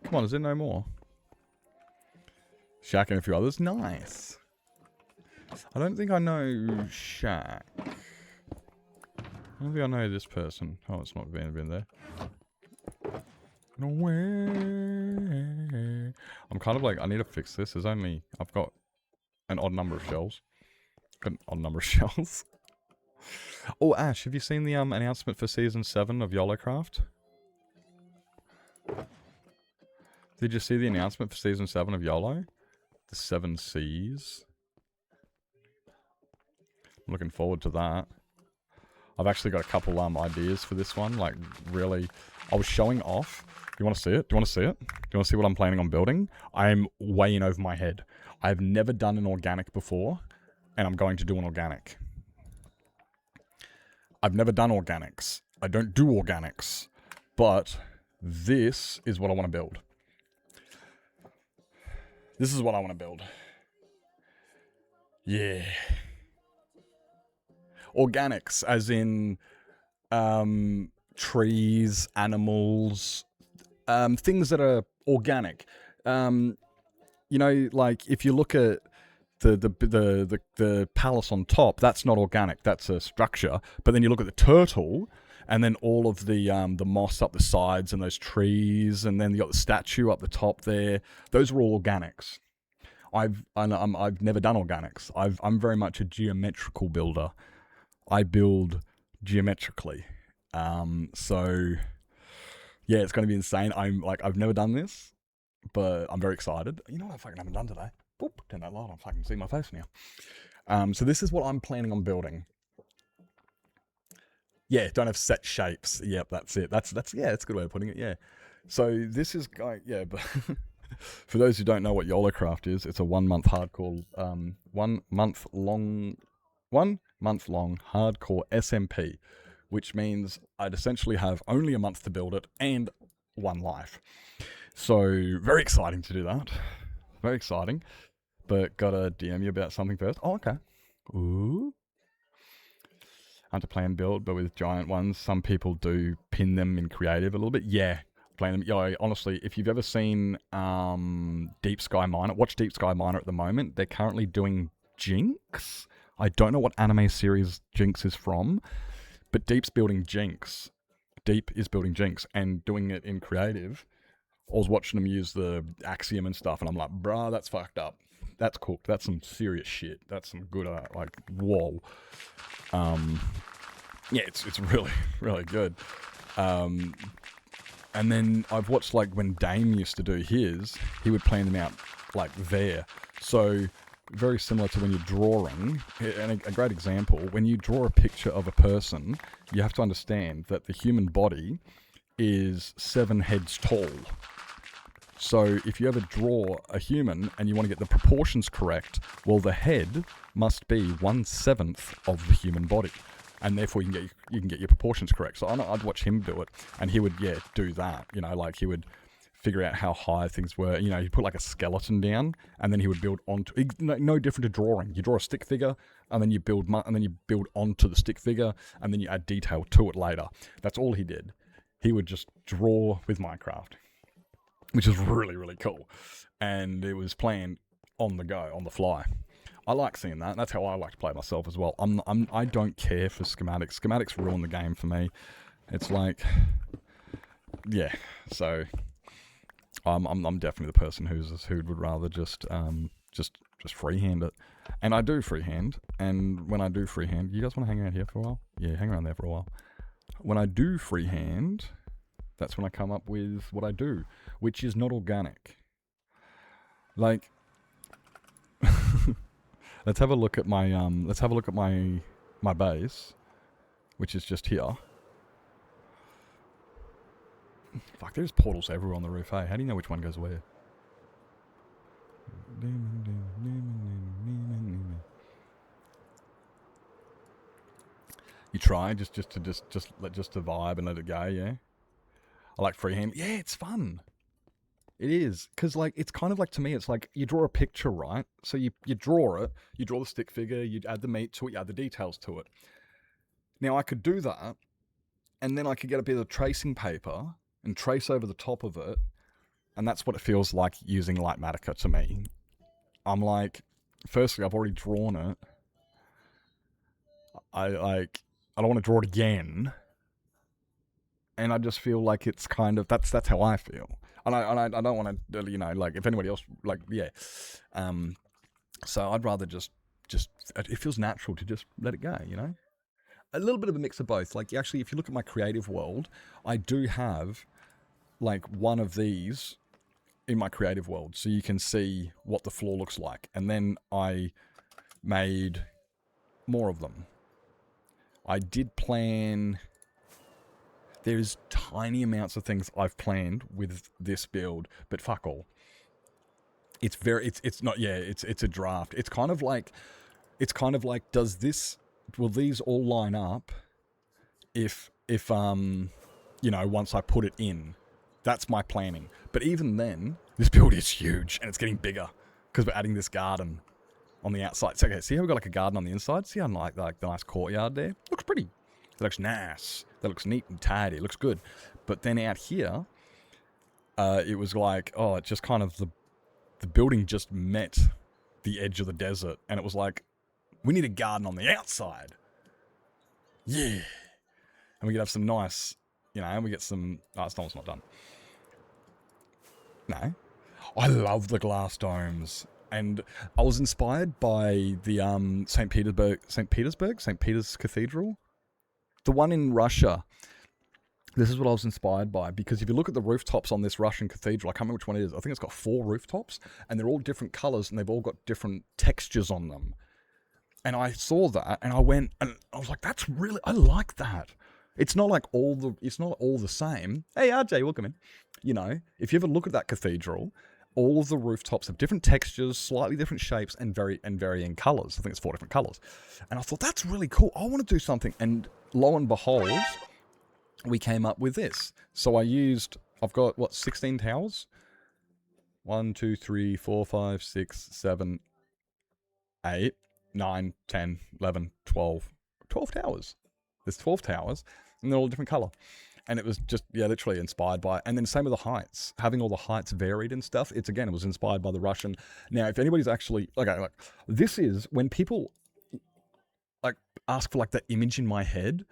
C: Come on, is there no more? Shaq and a few others. Nice. I don't think I know Shaq. I don't think I know this person. Oh, it's not been there. No way. I'm kind of like, I need to fix this. I've got an odd number of shells. Got an odd number of shells. Oh, Ash, have you seen the announcement for Season 7 of YOLOcraft? Did you see the announcement for Season 7 of YOLO? The 7 Seas. I'm looking forward to that. I've actually got a couple ideas for this one. Like, really, I was showing off. You want to see it? Do you want to see it? Do you want to see what I'm planning on building? I'm way in over my head. I've never done an organic before, and I'm going to do an organic. I've never done organics. I don't do organics. But this is what I want to build. This is what I want to build. Yeah. Organics, as in trees, animals, things that are organic. You know, like if you look at the palace on top, that's not organic. That's a structure. But then you look at the turtle, and then all of the moss up the sides and those trees, and then you got the statue up the top there. Those were all organics. I've never done organics. I'm very much a geometrical builder. I build geometrically. So yeah, it's going to be insane. I've never done this, but I'm very excited. You know what I fucking haven't done today? Boop, turn that light on. I can see my face now. So this is what I'm planning on building. Yeah, don't have set shapes. Yep, that's it. That's yeah, that's a good way of putting it. Yeah. So this is but for those who don't know what YOLOcraft is, it's a 1 month hardcore, 1 month long hardcore SMP, which means I'd essentially have only a month to build it and 1 life. So very exciting to do that. Very exciting. But gotta DM you about something first. Oh, okay. Ooh. I have to plan build, but with giant ones, some people do pin them in creative a little bit. Yeah. Plan them. Yeah, honestly, if you've ever seen Deep Sky Miner, watch Deep Sky Miner at the moment. They're currently doing Jinx. I don't know what anime series Jinx is from, but Deep's building Jinx. Deep is building Jinx and doing it in creative. I was watching them use the Axiom and stuff, and I'm like, bruh, that's fucked up. That's cooked. That's some serious shit. That's some good art. Like, whoa. Yeah, it's really, really good. And then I've watched, like, when Dame used to do his, he would plan them out, like, there. So, very similar to when you're drawing. And a great example, when you draw a picture of a person, you have to understand that the human body is 7 heads tall. So if you ever draw a human and you want to get the proportions correct, well, the head must be 1/7 of the human body. And therefore you can get your proportions correct. So I'd watch him do it, and he would, do that. You know, like he would figure out how high things were. You know, he'd put like a skeleton down, and then he would build onto. No different to drawing. You draw a stick figure, and then you build onto the stick figure, and then you add detail to it later. That's all he did. He would just draw with Minecraft, which is really, really cool. And it was planned on the go, on the fly. I like seeing that. That's how I like to play myself as well. I don't care for schematics. Schematics ruin the game for me. It's like, yeah. So I'm definitely the person who would rather just freehand it. And I do freehand. And when I do freehand, you guys want to hang around here for a while? Yeah, hang around there for a while. When I do freehand, that's when I come up with what I do, which is not organic. Like, let's have a look at my my base, which is just here. Fuck, there's portals everywhere on the roof, hey? How do you know which one goes where? You try just to vibe and let it go, yeah? I like freehand. Yeah, it's fun. It is. Because, like, it's kind of like, to me, it's like you draw a picture, right? So you draw it, you draw the stick figure, you add the meat to it, you add the details to it. Now, I could do that, and then I could get a bit of tracing paper and trace over the top of it, and that's what it feels like using Lightmatica to me. I'm like, firstly, I've already drawn it. I don't want to draw it again. And I just feel like it's kind of, that's how I feel. And I don't want to, like, if anybody else, like, yeah. So I'd rather just, it feels natural to just let it go, you know? A little bit of a mix of both. Like, actually, if you look at my creative world, I do have, like, one of these in my creative world. So you can see what the floor looks like. And then I made more of them. I did plan... There's tiny amounts of things I've planned with this build, but fuck all. It's a draft. It's kind of like, will these all line up if once I put it in? That's my planning. But even then, this build is huge and it's getting bigger because we're adding this garden on the outside. So, okay, see how we've got like a garden on the inside? See how like the nice courtyard there? Looks pretty. That looks nice. That looks neat and tidy. It looks good. But then out here, it was like, it just kind of, the building just met the edge of the desert. And it was like, we need a garden on the outside. Yeah. And And we could have some nice, you know, and we get some... Oh, it's not done. No. I love the glass domes. And I was inspired by the St. Peter's Cathedral. The one in Russia. This is what I was inspired by, because if you look at the rooftops on this Russian cathedral, I can't remember which one it is. I think it's got 4 rooftops, and they're all different colors, and they've all got different textures on them. And I saw that, and I went, and I was like, that's really, I like that. It's not like it's not all the same. Hey, RJ, welcome in. You know, if you ever look at that cathedral, all of the rooftops have different textures, slightly different shapes, and varying colors. I think it's 4 different colors. And I thought, that's really cool. I want to do something. And lo and behold, we came up with this. So I've got, what, 16 towers? 1, 2, 3, 4, 5, 6, 7, 8, 9, 10, 11, 12. 12 towers. There's 12 towers, and they're all different color. And it was just, yeah, literally inspired by it. And then same with the heights. Having all the heights varied and stuff. It was inspired by the Russian. Now, if anybody's actually, okay, like, this is when people, like, ask for, like, that image in my head,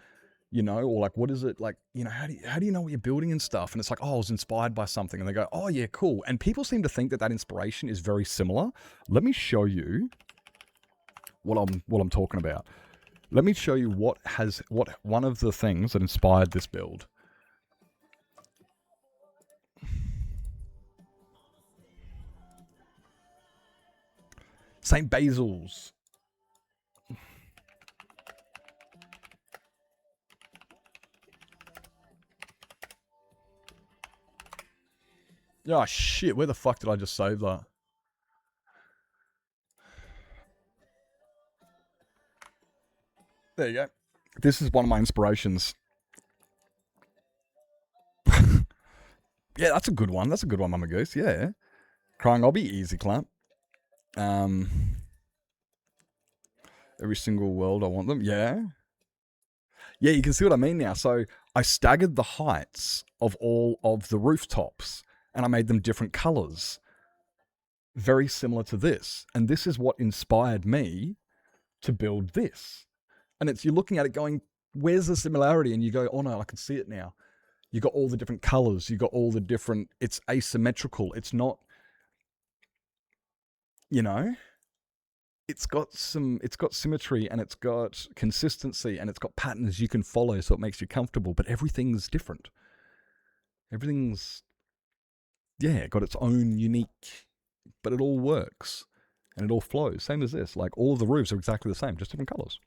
C: you know, or like, what is it, like, you know, how do you know what you're building and stuff? And it's like, oh, I was inspired by something. And they go, oh, yeah, cool. And people seem to think that inspiration is very similar. Let me show you what I'm talking about. Let me show you what one of the things that inspired this build. St. Basil's. Oh shit, where the fuck did I just save that? There you go. This is one of my inspirations. Yeah, that's a good one. That's a good one, Mama Goose. Yeah. Crying, I'll be easy, clap. Every single world, I want them. Yeah. Yeah, you can see what I mean now. So I staggered the heights of all of the rooftops, and I made them different colors. Very similar to this. And this is what inspired me to build this. And it's, you're looking at it going, where's the similarity? And you go, oh no, I can see it now. You got all the different colors. You got all the different, it's asymmetrical. It's not, you know, it's got symmetry, and it's got consistency, and it's got patterns you can follow, so it makes you comfortable, but everything's different. Everything's, yeah, got its own unique, but it all works and it all flows. Same as this, like all of the roofs are exactly the same, just different colors.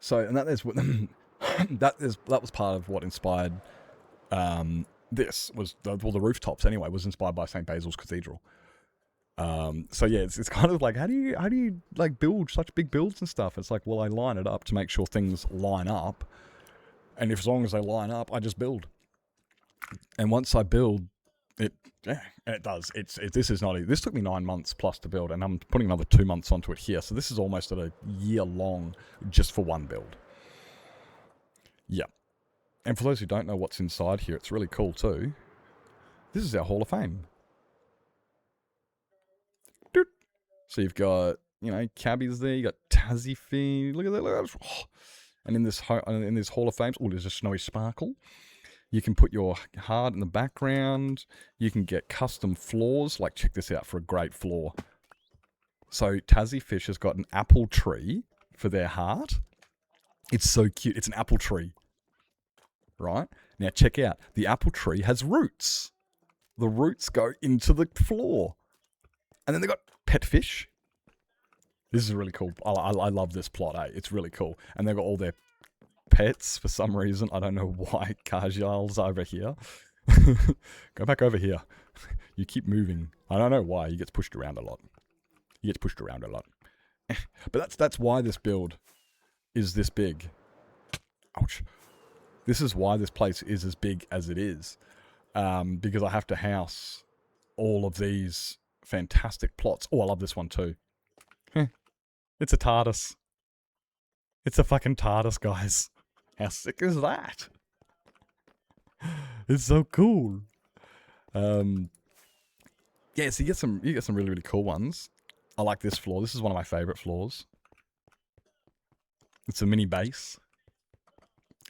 C: So, and that is what that was part of what inspired this was the rooftops anyway was inspired by St. Basil's Cathedral. So yeah, it's kind of like how do you like build such big builds and stuff? It's like, well, I line it up to make sure things line up, and if as long as they line up, I just build. And once I build it, yeah, and it does. This took me 9 months plus to build, and I'm putting another 2 months onto it here. So this is almost at a year long just for one build. Yeah. And for those who don't know what's inside here, it's really cool too. This is our Hall of Fame. So you've got, you know, cabbies there. You got Tassie Fee. Look at that. Look at that. Oh. And in this Hall of Fame, oh, there's a snowy sparkle. You can put your heart in the background. You can get custom floors. Like, check this out for a great floor. So Tassie Fish has got an apple tree for their heart. It's so cute. It's an apple tree. Right? Now check out. The apple tree has roots. The roots go into the floor. And then they've got pet fish. This is really cool. I love this plot, eh? It's really cool. And they've got all their pets for some reason. I don't know why. Kajal's over here. Go back over here. You keep moving. I don't know why. He gets pushed around a lot. But that's why this build is this big. Ouch. This is why this place is as big as it is. Because I have to house all of these fantastic plots. Oh, I love this one too. It's a TARDIS. It's a fucking TARDIS, guys. How sick is that? It's so cool. Yeah, so you get some really, really cool ones. I like this floor. This is one of my favorite floors. It's a mini base.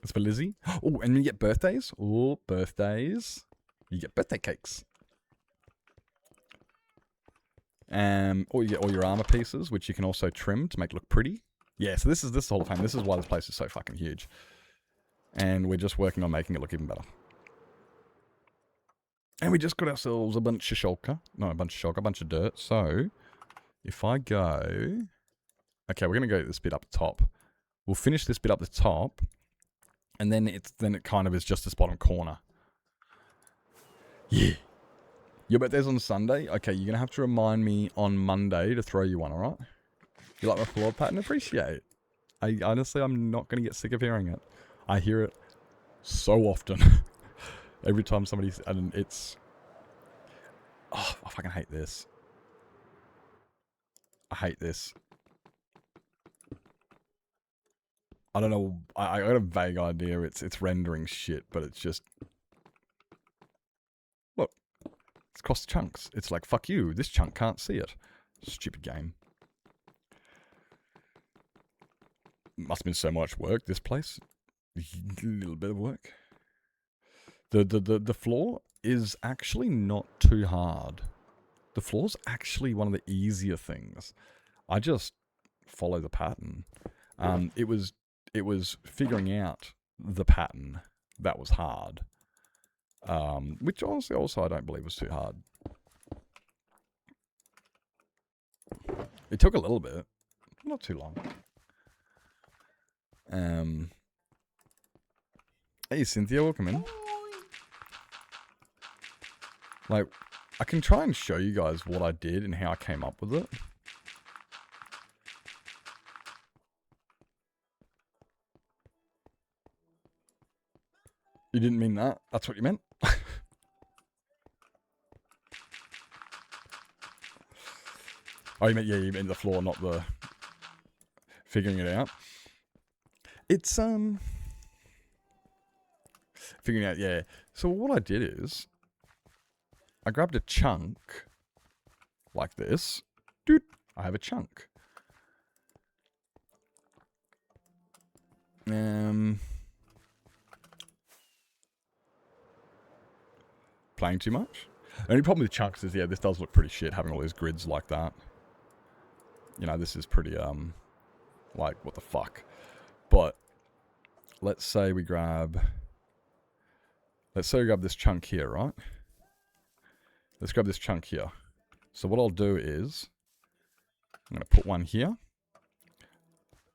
C: It's for Lizzie. Oh, and you get birthdays. Oh, birthdays. You get birthday cakes. Or you get all your armor pieces, which you can also trim to make it look pretty. Yeah, so this is Hall of Fame. This is why this place is so fucking huge. And we're just working on making it look even better. And we just got ourselves a bunch of shulker. No, a bunch of dirt. So, if I go... Okay, we're going to go this bit up the top. We'll finish this bit up the top. And then it kind of is just this bottom corner. Yeah. Your birthday's on Sunday? Okay, you're going to have to remind me on Monday to throw you one, alright? You like my floor pattern? Appreciate. Honestly, I'm not going to get sick of hearing it. I hear it so often. Every time somebody's... And it's... Oh, I fucking hate this. I hate this. I don't know. I got a vague idea. It's rendering shit, but it's just... Look. It's across the chunks. It's like, fuck you. This chunk can't see it. Stupid game. Must have been so much work, this place. A little bit of work. The floor is actually not too hard. The floor's actually one of the easier things. I just follow the pattern. It was figuring out the pattern that was hard. Which honestly also I don't believe was too hard. It took a little bit. Not too long. Hey Cynthia, welcome in. Like, I can try and show you guys what I did and how I came up with it. You didn't mean that? That's what you meant? Oh, you meant the floor, not the figuring it out. It's, figuring out, yeah. So what I did is, I grabbed a chunk, like this. Dude, I have a chunk. Playing too much? The only problem with chunks is, yeah, this does look pretty shit, having all these grids like that. You know, this is pretty, like, what the fuck. But, let's say we grab this chunk here, right? Let's grab this chunk here. So what I'll do is, I'm going to put one here.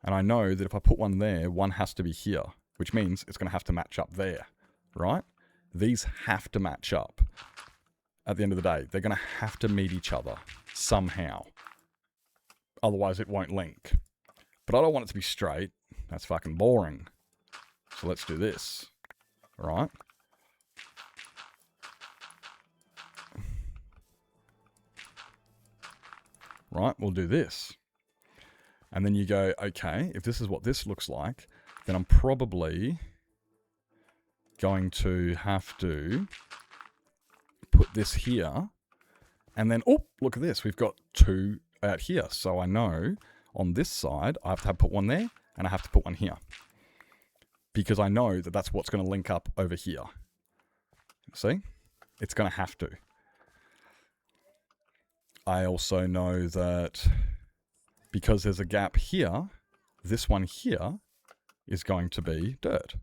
C: And I know that if I put one there, one has to be here. Which means it's going to have to match up there, right? These have to match up. At the end of the day, they're going to have to meet each other somehow. Otherwise it won't link. But I don't want it to be straight. That's fucking boring. So let's do this. Right? Right, we'll do this. And then you go, okay, if this is what this looks like, then I'm probably going to have to put this here. And then, oh, look at this. We've got two out here. So I know on this side, I have to put one there and I have to put one here. Because I know that that's what's going to link up over here. See? It's going to have to. I also know that because there's a gap here, this one here is going to be dirt.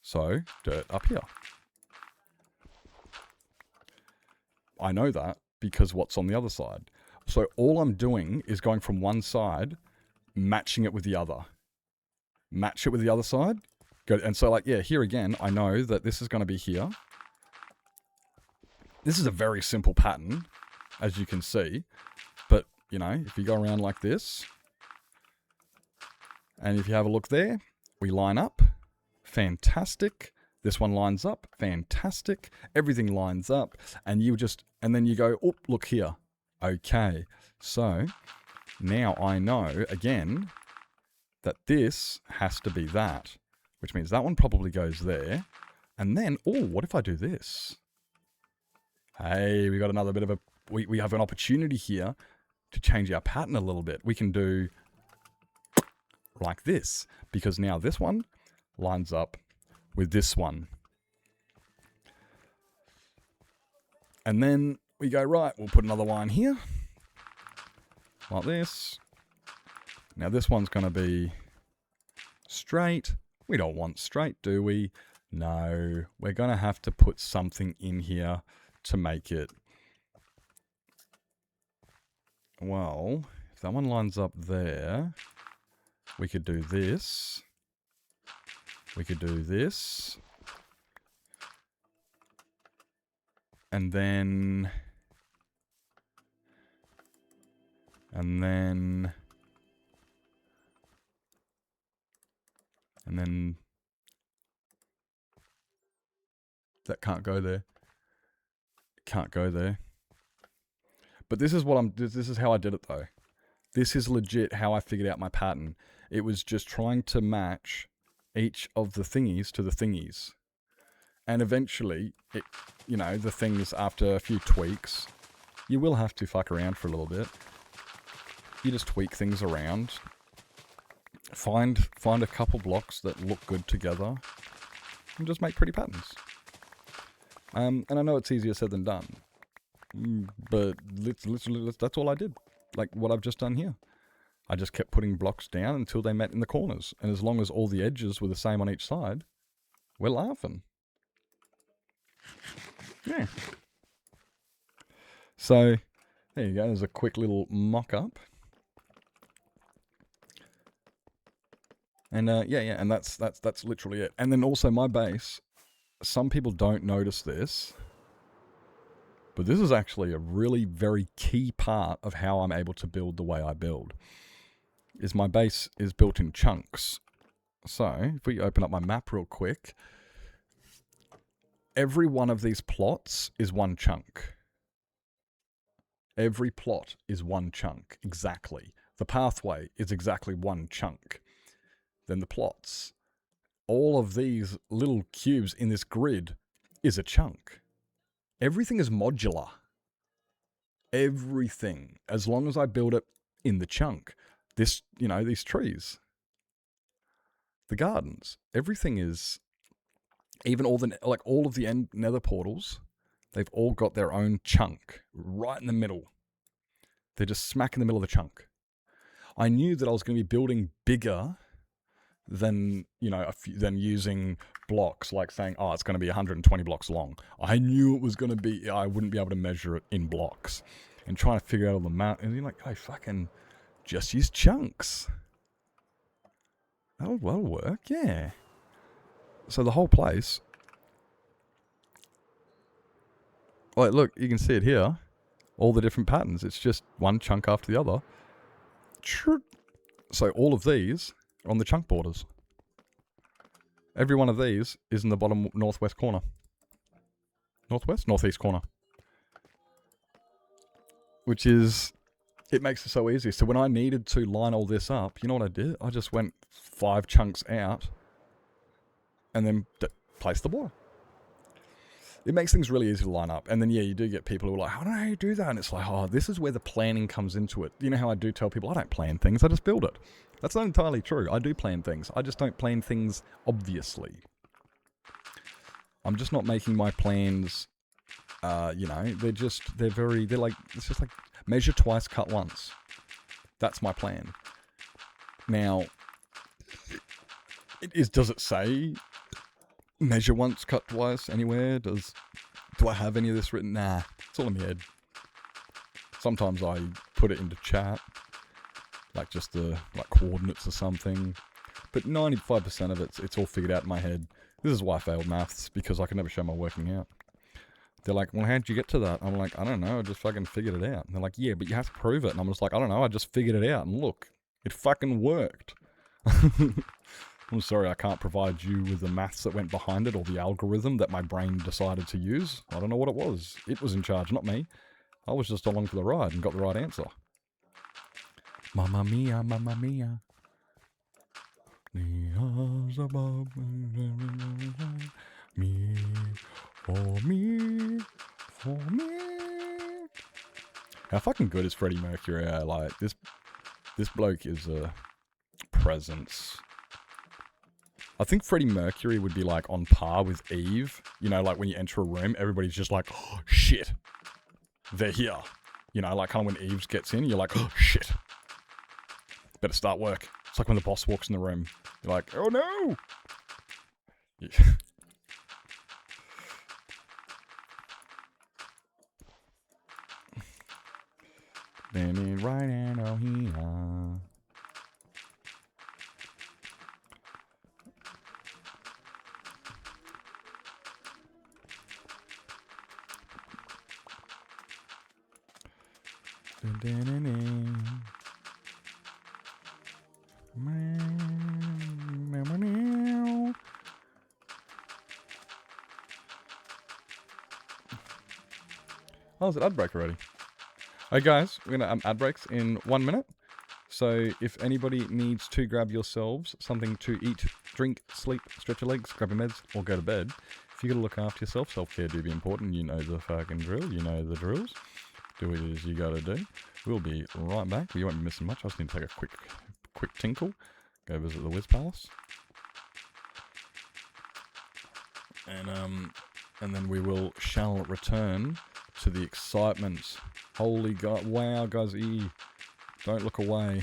C: So, dirt up here. I know that because what's on the other side. So all I'm doing is going from one side, matching it with the other. Match it with the other side. Go, and so like, yeah, here again, I know that this is going to be here. This is a very simple pattern, as you can see. But, you know, if you go around like this, and if you have a look there, we line up. Fantastic. This one lines up. Fantastic. Everything lines up. And you just, and then you go, oh, look here. Okay. So, now I know, again, that this has to be that. Which means that one probably goes there. And then, oh, what if I do this? Hey, we got another bit of a, we have an opportunity here to change our pattern a little bit. We can do like this, because now this one lines up with this one. And then we go, right, we'll put another line here, like this. Now this one's going to be straight. We don't want straight, do we? No, we're going to have to put something in here to make it. Well, if that one lines up there, we could do this. We could do this. And then... that can't go there. Can't go there. But this is what this is how I did it though. This is legit how I figured out my pattern. It was just trying to match each of the thingies to the thingies. And eventually, it, you know, the things after a few tweaks, you will have to fuck around for a little bit. You just tweak things around. Find a couple blocks that look good together. And just make pretty patterns. And I know it's easier said than done. But literally, that's all I did. Like what I've just done here. I just kept putting blocks down until they met in the corners. And as long as all the edges were the same on each side, we're laughing. Yeah. So, there you go. There's a quick little mock-up. And yeah, and that's literally it. And then also my base, some people don't notice this, but this is actually a really very key part of how I'm able to build the way I build. Is my base is built in chunks. So, if we open up my map real quick, every one of these plots is one chunk. Every plot is one chunk, exactly. The pathway is exactly one chunk. Then the plots. All of these little cubes in this grid is a chunk. Everything is modular. Everything. As long as I build it in the chunk. This, you know, these trees. The gardens. Everything is... Even all the, like all of the nether portals, they've all got their own chunk right in the middle. They're just smack in the middle of the chunk. I knew that I was going to be building bigger than, you know, than using blocks, like saying, oh, it's going to be 120 blocks long. I knew it was going to be, I wouldn't be able to measure it in blocks. And trying to figure out on the map, and you're like, oh, fucking just use chunks. That'll work, yeah. So the whole place, like, look, you can see it here. All the different patterns. It's just one chunk after the other. So all of these are on the chunk borders. Every one of these is in the bottom northwest corner. Northwest? Northeast corner. Which is... It makes it so easy. So when I needed to line all this up, you know what I did? I just went 5 chunks out and then place the border. It makes things really easy to line up. And then, yeah, you do get people who are like, how do you do that? And it's like, oh, this is where the planning comes into it. You know how I do tell people, I don't plan things, I just build it. That's not entirely true. I do plan things. I just don't plan things obviously. I'm just not making my plans, you know, they're like, it's just like measure twice, cut once. That's my plan. Now, does it say measure once, cut twice anywhere? Do I have any of this written? Nah, it's all in my head. Sometimes I put it into chat, like just the coordinates or something. But 95% of it's all figured out in my head. This is why I failed maths, because I could never show my working out. They're like, well, how'd you get to that? I'm like, I don't know, I just fucking figured it out. And they're like, yeah, but you have to prove it. And I'm just like, I don't know, I just figured it out. And look, it fucking worked. I'm sorry, I can't provide you with the maths that went behind it or the algorithm that my brain decided to use. I don't know what it was. It was in charge, not me. I was just along for the ride and got the right answer. Mamma mia, mamma mia. Me, for me, for me. How fucking good is Freddie Mercury? Like, this bloke is a presence. I think Freddie Mercury would be like on par with Eve. You know, like when you enter a room, everybody's just like, oh, shit, they're here. You know, like kind of when Eve gets in, you're like, oh, shit, better start work. It's like when the boss walks in the room, you're like, oh no. Yeah. Standing right in oh here. Oh, is it ad break already? Hey guys, we're gonna ad breaks in 1 minute. So if anybody needs to grab yourselves something to eat, drink, sleep, stretch your legs, grab your meds, or go to bed, if you gotta look after yourself, self-care do be important. You know the fucking drill. You know the drills. Do what it is you gotta do. We'll be right back. We won't be missing much. I just need to take a quick tinkle. Go visit the Wiz Palace. And then we shall return to the excitement. Holy God. Wow, guys. Don't look away.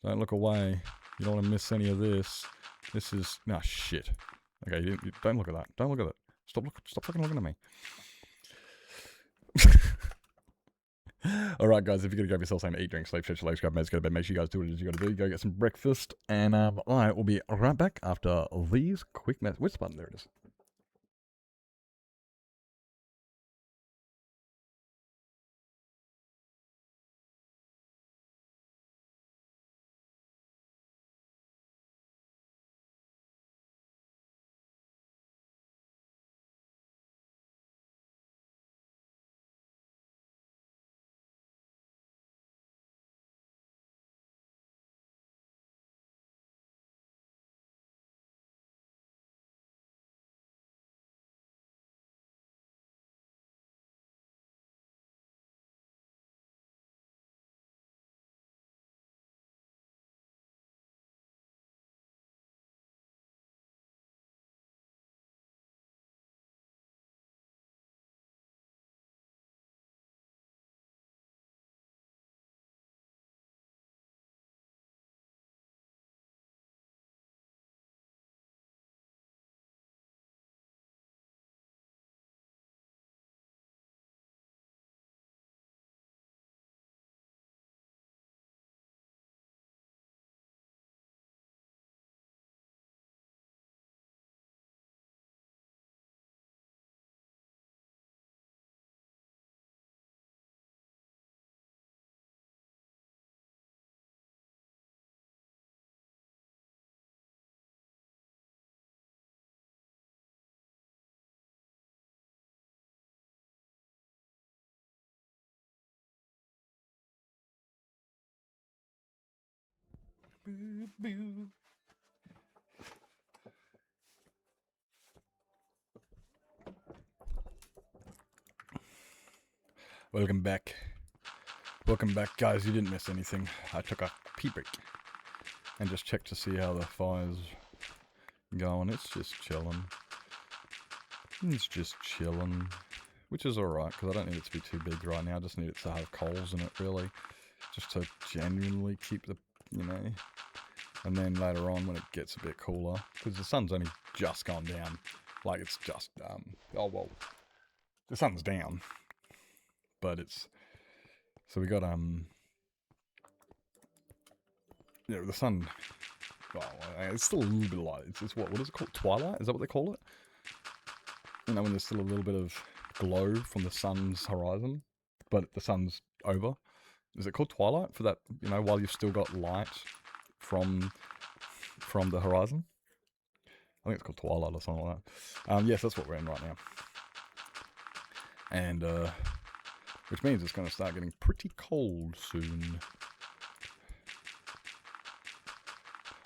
C: Don't look away. You don't want to miss any of this. This is... Nah, shit. Okay, you don't look at that. Don't look at it. Stop fucking looking at me. Alright, guys, if you're going to grab yourself something to eat, drink, sleep, stretch your legs, grab meds, go to bed, make sure you guys do what it is you got to do. Go get some breakfast. And, alright, we'll be right back after these quick messages. Which button? There it is. Boo, boo. Welcome back. Welcome back, guys. You didn't miss anything. I took a pee break and just checked to see how the fire's going. It's just chilling. It's just chilling. Which is alright, because I don't need it to be too big right now. I just need it to have coals in it, really. Just to genuinely keep the, you know... And then later on, when it gets a bit cooler, because the sun's only just gone down. Like, it's just, oh, well, the sun's down. But it's, so we got, yeah, the sun, well, it's still a little bit of light. It's what is it called? Twilight? Is that what they call it? You know, when there's still a little bit of glow from the sun's horizon, but the sun's over. Is it called twilight for that, you know, while you've still got light from the horizon? I think it's called twilight or something like that. Yes, that's what we're in right now. And, which means it's going to start getting pretty cold soon.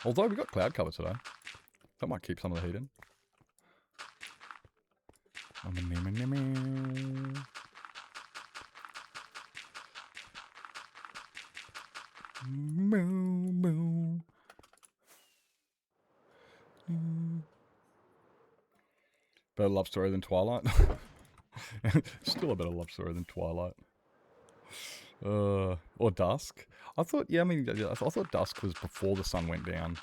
C: Although we got cloud cover today. That might keep some of the heat in. Better love story than Twilight. Still a better love story than Twilight. Or Dusk. I thought, yeah, I mean, I thought Dusk was before the sun went down.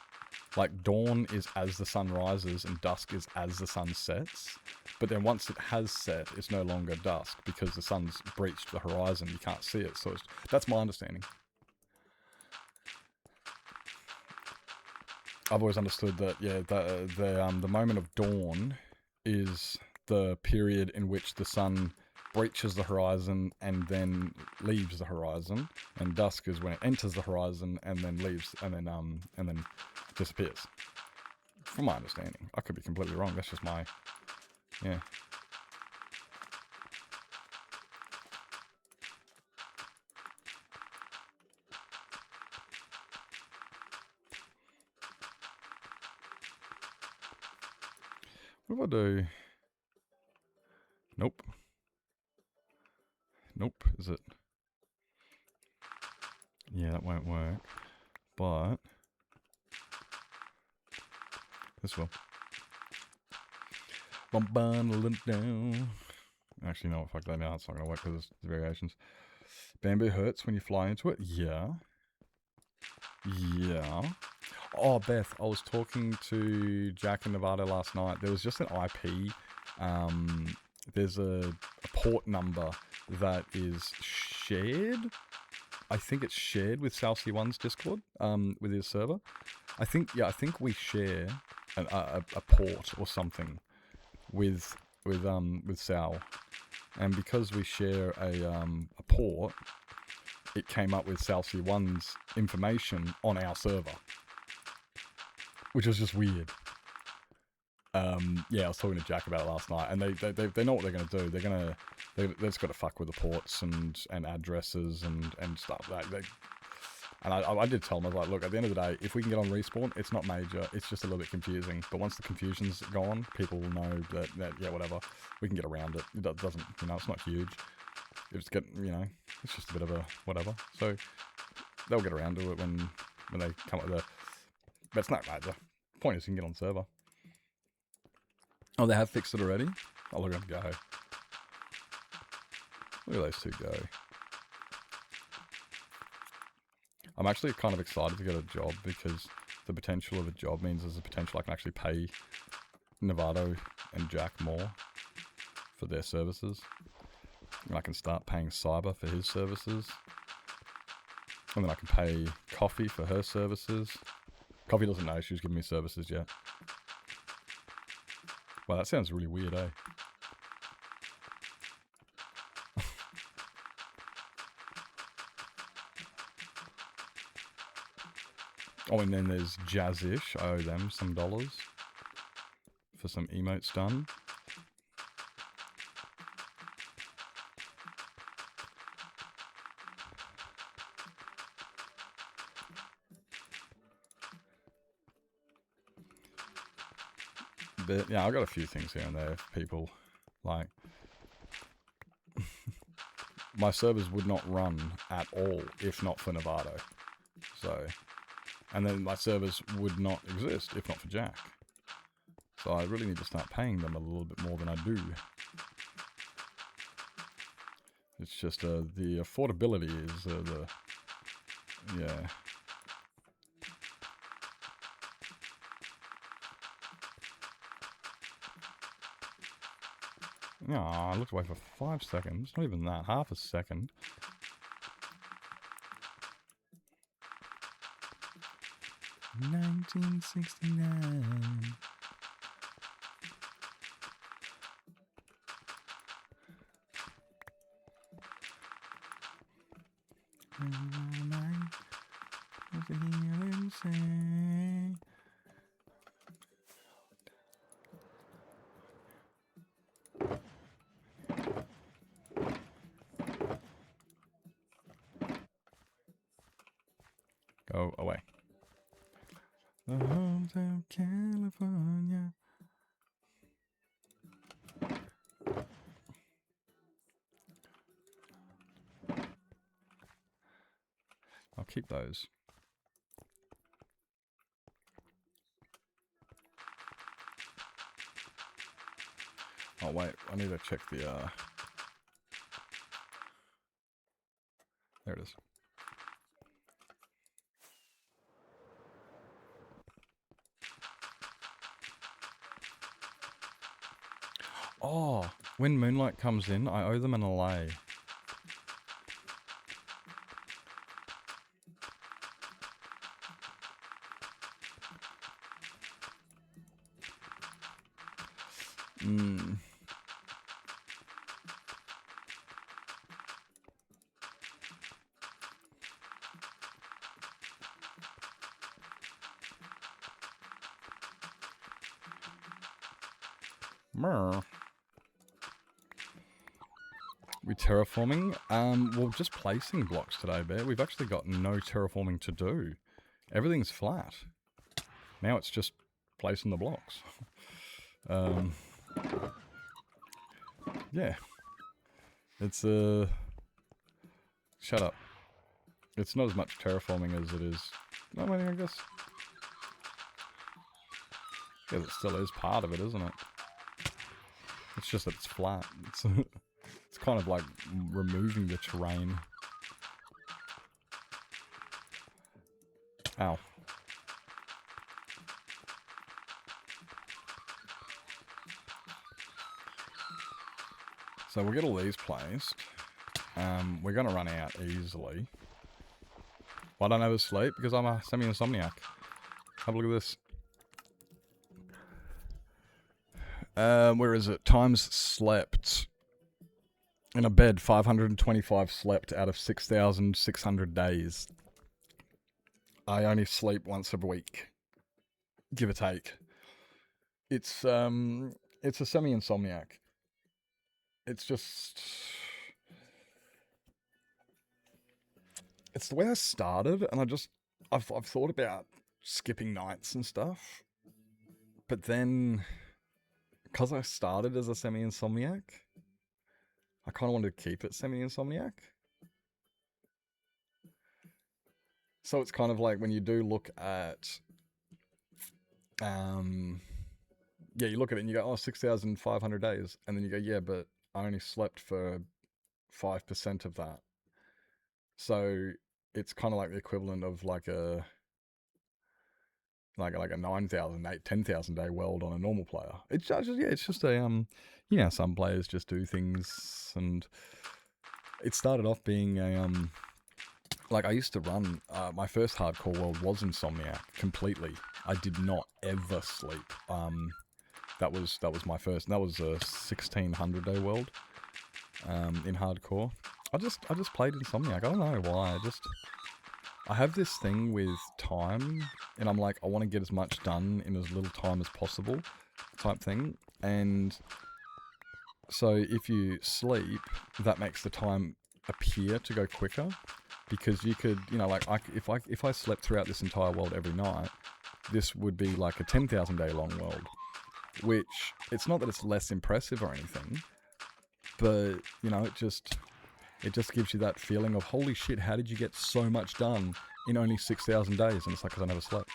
C: Like, dawn is as the sun rises and dusk is as the sun sets. But then once it has set, it's no longer dusk because the sun's breached the horizon. You can't see it. So that's my understanding. I've always understood that, yeah, the moment of dawn is the period in which the sun breaches the horizon and then leaves the horizon, and dusk is when it enters the horizon and then leaves and then disappears. From my understanding, I could be completely wrong. That's just my, yeah. What do I do? Nope. Nope, is it? Yeah, that won't work. But this will. Down. Actually, no, fuck that now. It's not going to work because there's variations. Bamboo hurts when you fly into it? Yeah. Yeah. Oh, Beth, I was talking to Jack in Nevada last night. There was just an IP. There's a port number that is shared. I think it's shared with SalC1's Discord, with his server. I think we share a port or something with Sal, and because we share a port, it came up with SalC1's information on our server, which was just weird. Yeah, I was talking to Jack about it last night, and they know what they're gonna do. They've just got to fuck with the ports and addresses and stuff. I did tell them, I was like, look, at the end of the day, if we can get on Respawn, it's not major. It's just a little bit confusing. But once the confusion's gone, people will know that yeah, whatever, we can get around it. It doesn't, it's not huge. It's it's just a bit of a whatever. So they'll get around to it when they come up with but it's not major. The point is you can get on the server. Oh, they have fixed it already? Oh, look at them go. Look at those two go. I'm actually kind of excited to get a job because the potential of a job means there's a potential I can actually pay Nevado and Jack more for their services. And I can start paying Cyber for his services. And then I can pay Coffee for her services. Coffee doesn't know she's giving me services yet. Wow, that sounds really weird, eh? Oh, and then there's Jazzish. I owe them some dollars for some emotes done. But yeah, I got a few things here and there. If people like, my servers would not run at all if not for Nevado. So, and then my servers would not exist if not for Jack. So I really need to start paying them a little bit more than I do. It's just the affordability is yeah. No, I looked away for 5 seconds. Not even that. Half a second. $19.69. Go away. The homes of California. I'll keep those. Oh wait, I need to check the there it is. Oh, when Moonlight comes in, I owe them an allay. We terraforming? Well, just placing blocks today, Bear. We've actually got no terraforming to do. Everything's flat. Now it's just placing the blocks. Yeah. It's, shut up. It's not as much terraforming as it is... No, I guess... Yeah, it still is part of it, isn't it? It's just that it's flat. It's, it's kind of like removing the terrain. Ow. So we'll get all these placed. We're going to run out easily. Well, I don't have a sleep because I'm a semi-insomniac. Have a look at this. Where is it? Times slept. In a bed, 525 slept out of 6,600 days. I only sleep once a week. Give or take. It's a semi-insomniac. It's just... It's the way I started, and I've thought about skipping nights and stuff. But then... Because I started as a semi-insomniac, I kind of wanted to keep it semi-insomniac. So it's kind of like when you do look at, yeah, you look at it and you go, oh, 6,500 days. And then you go, yeah, but I only slept for 5% of that. So it's kind of like the equivalent of like a 9,000, 10,000 day world on a normal player. It's just, yeah, it's just a, you know, some players just do things, and it started off being a, like I used to run, my first hardcore world was Insomniac, completely. I did not ever sleep. That was my first, and that was a 1,600 day world, in hardcore. I just played Insomniac, I don't know why, I have this thing with time, and I'm like, I want to get as much done in as little time as possible, type thing. And so if you sleep, that makes the time appear to go quicker, because you could, you know, like if I slept throughout this entire world every night, this would be like a 10,000 day long world, which it's not that it's less impressive or anything, but you know, it just gives you that feeling of, holy shit, how did you get so much done in only 6,000 days? And it's like, because I never slept.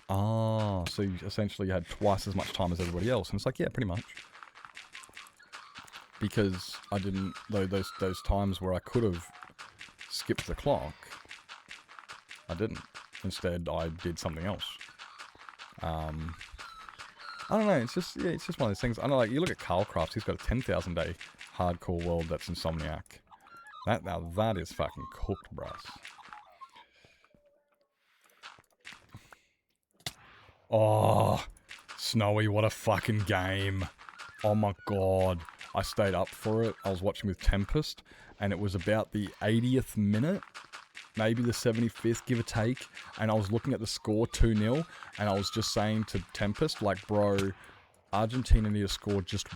C: Ah, so you essentially had twice as much time as everybody else. And it's like, yeah, pretty much. Because I didn't, those times where I could have skipped the clock, I didn't. Instead, I did something else. I don't know, it's just one of those things. I know, like, you look at Carl Crafts, he's got a 10,000 day hardcore world that's Insomniac. That is fucking cooked, bruh. Oh, Snowy, what a fucking game. Oh my god. I stayed up for it. I was watching with Tempest, and it was about the 80th minute, maybe the 75th, give or take, and I was looking at the score 2-0, and I was just saying to Tempest, like, bro, Argentina need to score just...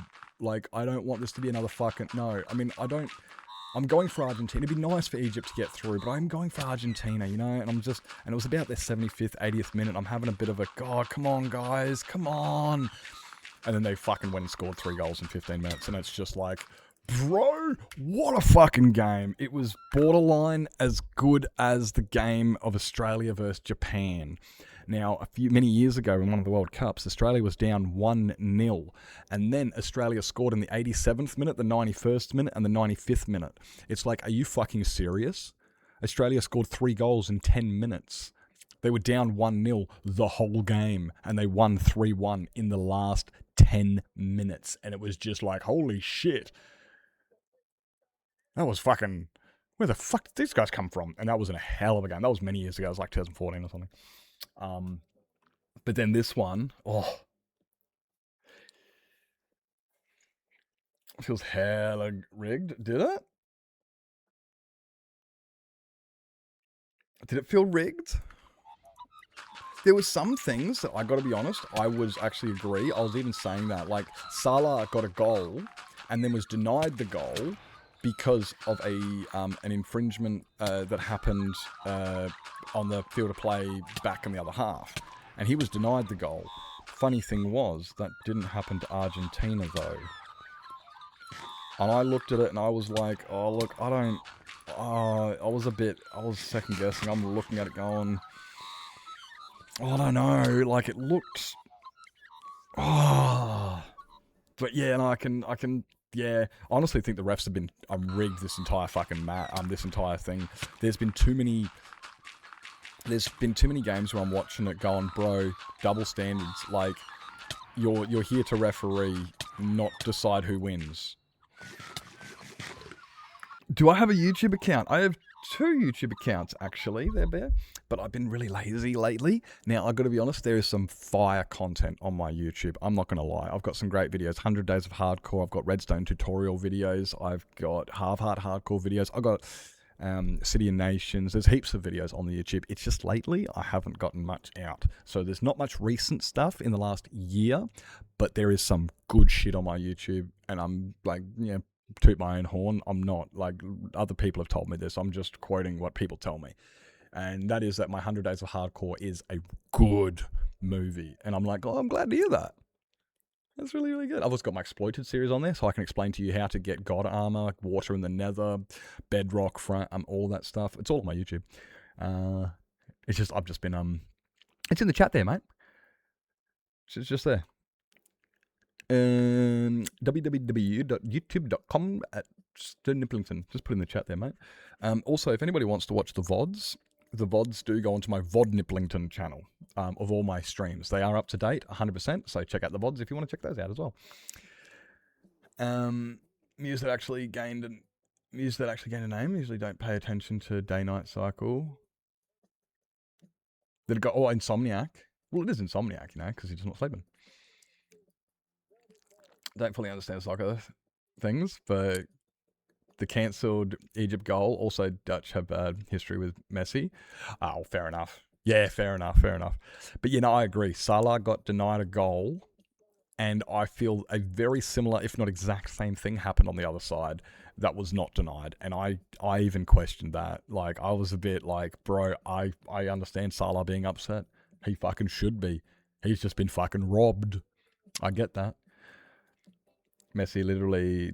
C: Like, I don't want this to be another fucking... No, I mean, I'm going for Argentina. It'd be nice for Egypt to get through, but I'm going for Argentina, you know? And I'm just... And it was about their 75th, 80th minute. I'm having a bit of a, God, come on, guys, come on. And then they fucking went and scored 3 goals in 15 minutes. And it's just like, bro, what a fucking game. It was borderline as good as the game of Australia versus Japan. Now, many years ago in one of the World Cups, Australia was down 1-0, and then Australia scored in the 87th minute, the 91st minute, and the 95th minute. It's like, are you fucking serious? Australia scored 3 goals in 10 minutes. They were down 1-0 the whole game, and they won 3-1 in the last 10 minutes. And it was just like, holy shit. That was fucking... Where the fuck did these guys come from? And that was a hell of a game. That was many years ago. It was like 2014 or something. But then this one, feels hella rigged. Did it? Did it feel rigged? There were some things that I got to be honest, I was actually agree. I was even saying that, like Salah got a goal and then was denied the goal because of an infringement that happened on the field of play back in the other half, and he was denied the goal. Funny thing was that didn't happen to Argentina though, and I looked at it and I was like, oh look, I was second guessing. I'm looking at it going, I don't know, like it looked... But yeah, and I can, I honestly think the refs have been rigged this entire fucking this entire thing. There's been too many games where I'm watching it going, bro, double standards. Like, you're here to referee, not decide who wins. Do I have a YouTube account? I have 2 YouTube accounts, actually, there, Bear. But I've been really lazy lately. Now, I've got to be honest, there is some fire content on my YouTube. I'm not going to lie. I've got some great videos. 100 Days of Hardcore. I've got Redstone tutorial videos. I've got Half-Heart Hardcore videos. I've got City and Nations. There's heaps of videos on the YouTube. It's just lately, I haven't gotten much out. So there's not much recent stuff in the last year. But there is some good shit on my YouTube. And I'm like, toot my own horn. I'm not. Like, other people have told me this. I'm just quoting what people tell me. And that is that my 100 Days of Hardcore is a good movie. And I'm like, oh, I'm glad to hear that. That's really, really good. I've also got my Exploited series on there, so I can explain to you how to get God armor, like water in the nether, bedrock front, all that stuff. It's all on my YouTube. It's just, I've just been, it's in the chat there, mate. It's just there. www.youtube.com/StoneNipplington. Just put in the chat there, mate. Also, if anybody wants to watch the VODs do go onto my VOD Nipplington channel of all my streams. They are up to date, 100%, so check out the VODs if you want to check those out as well. Muse that actually gained a name. Usually don't pay attention to day-night cycle. Did it go, Insomniac? Well, it is Insomniac, because he's not sleeping. Don't fully understand soccer things, but the cancelled Egypt goal, also Dutch have bad history with Messi. Oh, fair enough. Yeah, fair enough. But, I agree. Salah got denied a goal, and I feel a very similar, if not exact same thing happened on the other side that was not denied. And I even questioned that. Like, I was a bit like, bro, I understand Salah being upset. He fucking should be. He's just been fucking robbed. I get that. Messi literally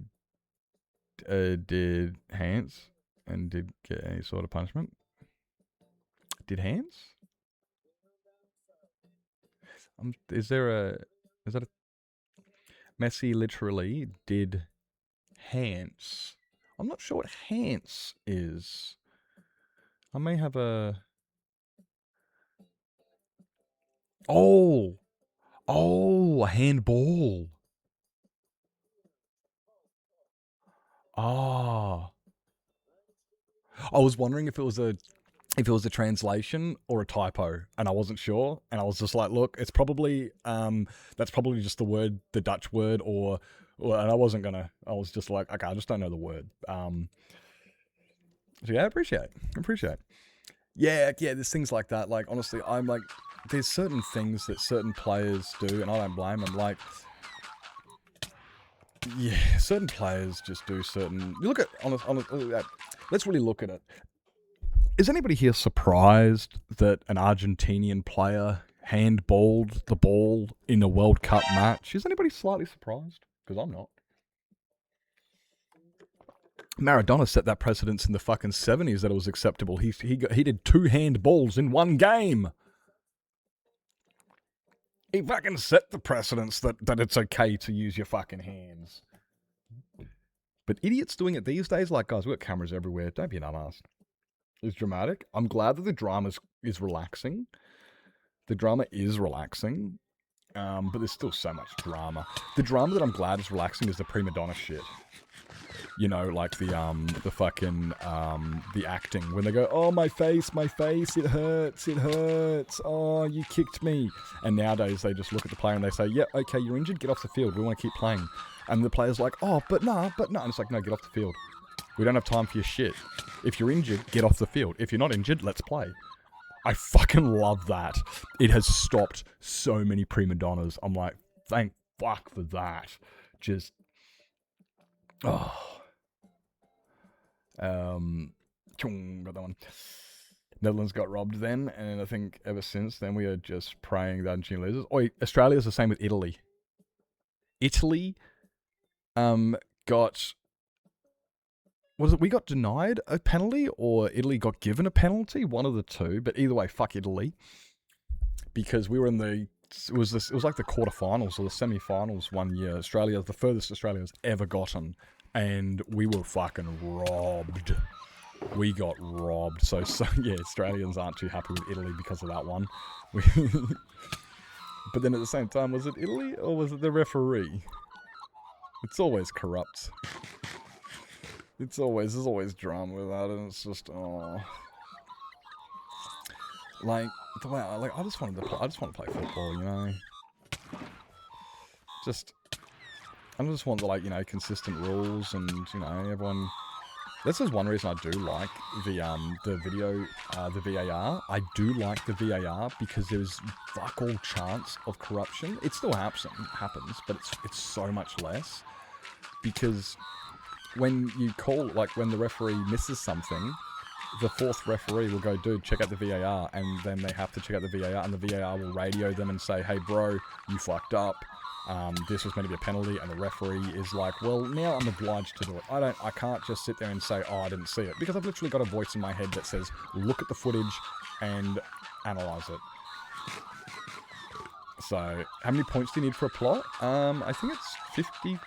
C: did hands and did get any sort of punishment. Did hands? Is that a Messi literally did hands? I'm not sure what hands is. I may have a a handball. I was wondering if it was a translation or a typo, and I wasn't sure, and I was just like, look, it's probably that's probably just the Dutch word, and I was just like, okay, I just don't know the word. So yeah, I appreciate. Yeah, there's things like that. Like, honestly, I'm like, there's certain things that certain players do, and I don't blame them. Like, yeah, certain players just do certain... You look at... let's really look at it. Is anybody here surprised that an Argentinian player handballed the ball in a World Cup match? Is anybody slightly surprised? Because I'm not. Maradona set that precedence in the fucking 70s that it was acceptable. He did 2 handballs in one game. He fucking set the precedence that it's okay to use your fucking hands. But idiots doing it these days, like, guys, we've got cameras everywhere. Don't be an dumbass. It's dramatic. I'm glad that the drama is relaxing. The drama is relaxing. But there's still so much drama. The drama that I'm glad is relaxing is the prima donna shit. You know, like the fucking, the acting. When they go, oh, my face, it hurts, oh, you kicked me. And nowadays they just look at the player and they say, yeah, okay, you're injured, get off the field, we want to keep playing. And the player's like, oh, but nah. And it's like, no, get off the field. We don't have time for your shit. If you're injured, get off the field. If you're not injured, let's play. I fucking love that. It has stopped so many prima donnas. I'm like, thank fuck for that. Just, oh. Got that one. Netherlands got robbed then, and I think ever since then we are just praying that Argentina loses. Oh, Australia's the same with Italy. Italy, got, was it we got denied a penalty or Italy got given a penalty? One of the two, but either way, fuck Italy, because we were in the, it was like the quarterfinals or the semi-finals one year. Australia, the furthest Australia's ever gotten. And we were fucking robbed. We got robbed. So yeah, Australians aren't too happy with Italy because of that one. But then at the same time, was it Italy or was it the referee? It's always corrupt. There's always drama with that, and it's just, oh. Like, the way I just want to play football, you know? I just want the, like, you know, consistent rules and, you know, everyone... This is one reason I do like the VAR. I do like the VAR because there's fuck all chance of corruption. It still happens, but it's so much less. Because when you call, like, when the referee misses something, the fourth referee will go, dude, check out the VAR, and then they have to check out the VAR, and the VAR will radio them and say, hey, bro, you fucked up. This was meant to be a penalty, and the referee is like, well, now I'm obliged to do it. I can't just sit there and say, oh, I didn't see it, because I've literally got a voice in my head that says, look at the footage and analyze it. So, how many points do you need for a plot? I think it's 50,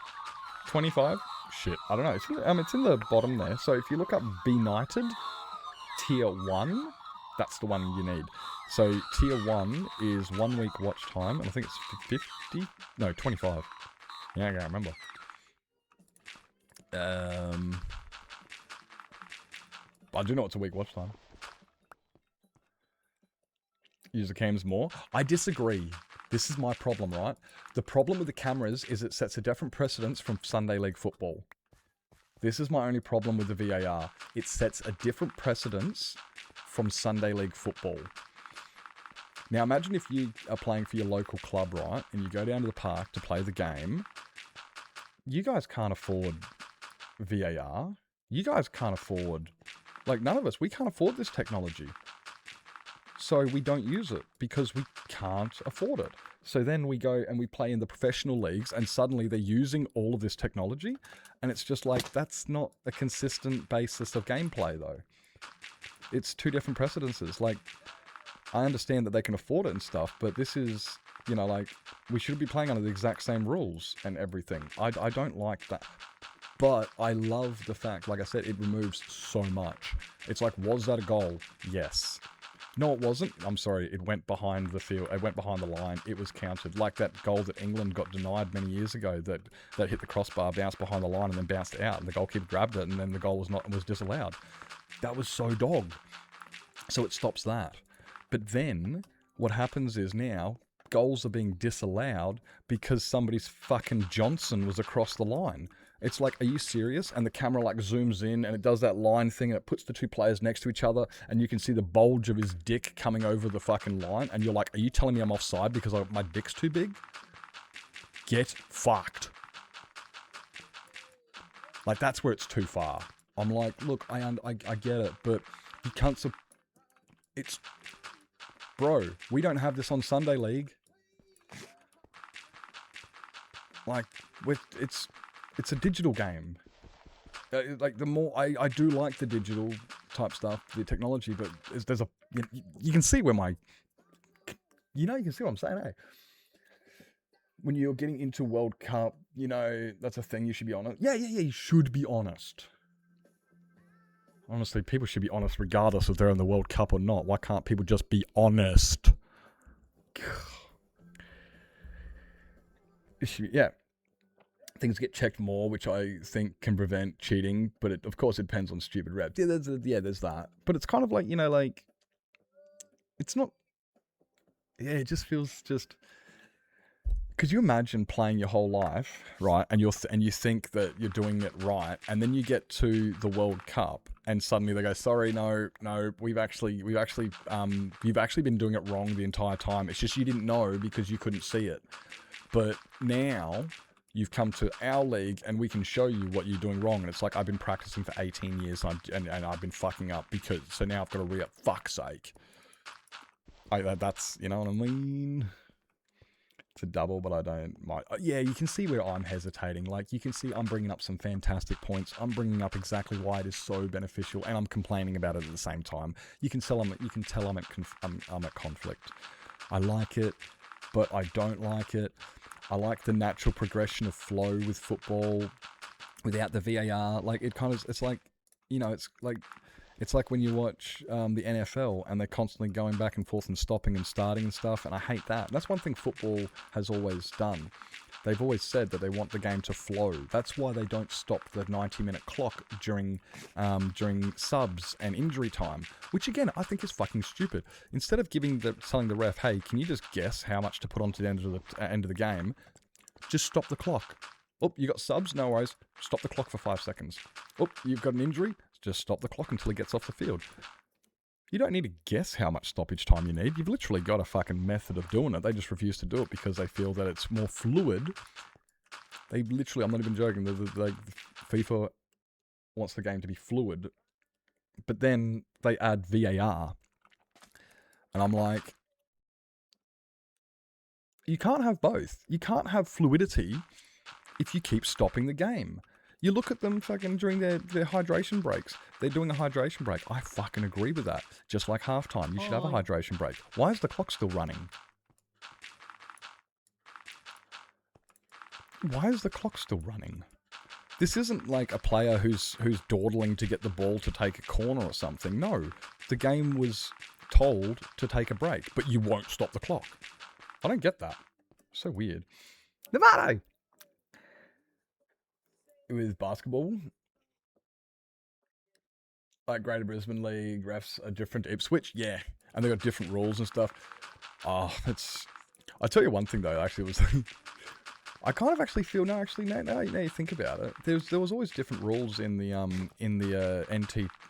C: 25? Shit, I don't know. It's in the bottom there. So if you look up Benighted, Tier 1, that's the one you need. So Tier 1 is 1 week watch time, and I think it's 50? No, 25. Yeah, I can't remember. I do know it's a week watch time. Use the cams more. I disagree. This is my problem, right? The problem with the cameras is it sets a different precedence from Sunday League football. This is my only problem with the VAR. It sets a different precedence from Sunday League football. Now imagine if you are playing for your local club, right? And you go down to the park to play the game. You guys can't afford VAR. You guys can't afford... Like, none of us, we can't afford this technology. So we don't use it because we can't afford it. So then we go and we play in the professional leagues and suddenly they're using all of this technology. And it's just like, that's not a consistent basis of gameplay though. It's two different precedences. Like, I understand that they can afford it and stuff, but this is, you know, like, we should be playing under the exact same rules and everything. I don't like that. But I love the fact, like I said, it removes so much. It's like, was that a goal? Yes. No, it wasn't. I'm sorry. It went behind the field. It went behind the line. It was counted. Like that goal that England got denied many years ago that hit the crossbar, bounced behind the line, and then bounced out. And the goalkeeper grabbed it, and then the goal was disallowed. That was so dog. So it stops that. But then what happens is now goals are being disallowed because somebody's fucking Johnson was across the line. It's like, are you serious? And the camera like zooms in and it does that line thing and it puts the two players next to each other and you can see the bulge of his dick coming over the fucking line. And you're like, are you telling me I'm offside because my dick's too big? Get fucked. Like, that's where it's too far. I'm like, look, I get it, but you can't... It's... Bro, we don't have this on Sunday League. Like, it's a digital game. Like, the more... I do like the digital type stuff, the technology, but there's a... You can see where my... You know, you can see what I'm saying, eh? when you're getting into World Cup, you know, that's a thing. You should be honest. Yeah. You should be honest. Honestly, people should be honest regardless if they're in the World Cup or not. Why can't people just be honest? Yeah. Things get checked more, which I think can prevent cheating, but of course it depends on stupid reps. Yeah, there's that. But it's kind of like, you know, like, it's not, yeah, it just feels just, could you imagine playing your whole life, right, and you think that you're doing it right, and then you get to the World Cup, and suddenly they go, sorry, no, you've actually been doing it wrong the entire time. It's just you didn't know because you couldn't see it. But now you've come to our league and we can show you what you're doing wrong. And it's like, I've been practicing for 18 years and I've been fucking up because, so now I've got to re-up, fuck's sake. That's, you know what I mean? It's a double, but I don't mind. Yeah, you can see where I'm hesitating. Like, you can see I'm bringing up some fantastic points. I'm bringing up exactly why it is so beneficial, and I'm complaining about it at the same time. You can tell I'm at conflict. I like it, but I don't like it. I like the natural progression of flow with football without the VAR. Like, it's like, you know, it's like when you watch the NFL and they're constantly going back and forth and stopping and starting and stuff, and I hate that. That's one thing football has always done. They've always said that they want the game to flow. That's why they don't stop the 90-minute clock during subs and injury time, which again I think is fucking stupid. Instead of telling the ref, hey, can you just guess how much to put onto the end of the game, just stop the clock. Oh, you got subs? No worries. Stop the clock for 5 seconds. Oh, you've got an injury? Just stop the clock until he gets off the field. You don't need to guess how much stoppage time you need. You've literally got a fucking method of doing it. They just refuse to do it because they feel that it's more fluid. They literally, I'm not even joking, FIFA wants the game to be fluid. But then they add VAR. And I'm like, you can't have both. You can't have fluidity if you keep stopping the game. You look at them fucking during their hydration breaks. They're doing a hydration break. I fucking agree with that. Just like halftime, you should have a hydration break. Why is the clock still running? Why is the clock still running? This isn't like a player who's dawdling to get the ball to take a corner or something. No, the game was told to take a break, but you won't stop the clock. I don't get that. So weird. Nevada! With basketball, like Greater Brisbane League, refs are different to Ipswich, yeah, and they got different rules and stuff. I tell you one thing though, actually, was I kind of actually feel now you think about it, there was always different rules in the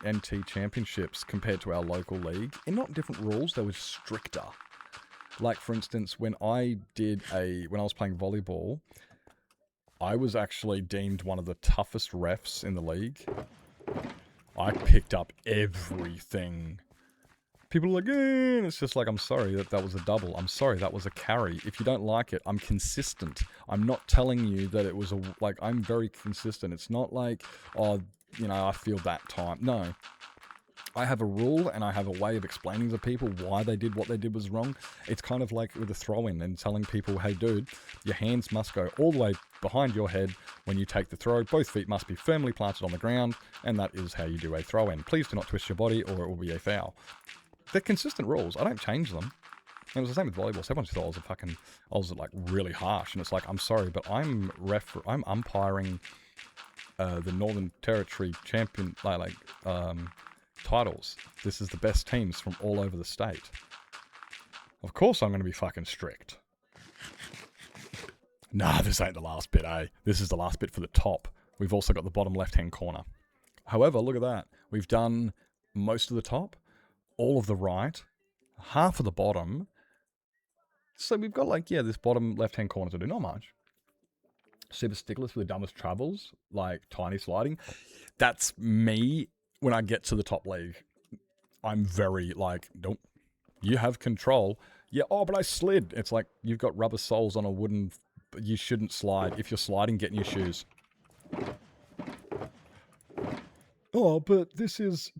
C: NT championships compared to our local league, and not different rules, they were stricter. Like for instance, when I was playing volleyball, I was actually deemed one of the toughest refs in the league. I picked up everything. People are like, and it's just like, I'm sorry that was a double. I'm sorry that was a carry. If you don't like it, I'm consistent. I'm not telling you that it was I'm very consistent. It's not like, oh, you know, I feel that time. No. I have a rule and I have a way of explaining to people why they did what they did was wrong. It's kind of like with a throw-in and telling people, hey dude, your hands must go all the way behind your head when you take the throw. Both feet must be firmly planted on the ground, and that is how you do a throw-in. Please do not twist your body or it will be a foul. They're consistent rules. I don't change them. And it was the same with volleyball. So everyone just thought I was like really harsh, and it's like, I'm sorry, but I'm umpiring the Northern Territory champion titles. This is the best teams from all over the state. Of course I'm going to be fucking strict. Nah, this ain't the last bit, eh? This is the last bit for the top. We've also got the bottom left-hand corner. However, look at that. We've done most of the top, all of the right, half of the bottom. So we've got this bottom left-hand corner to do. Not much. Super stickless for the dumbest travels, like tiny sliding. That's me. When I get to the top league, I'm very nope, you have control. Yeah, oh, but I slid. It's like, you've got rubber soles on a wooden, you shouldn't slide. If you're sliding, get in your shoes. Oh, this is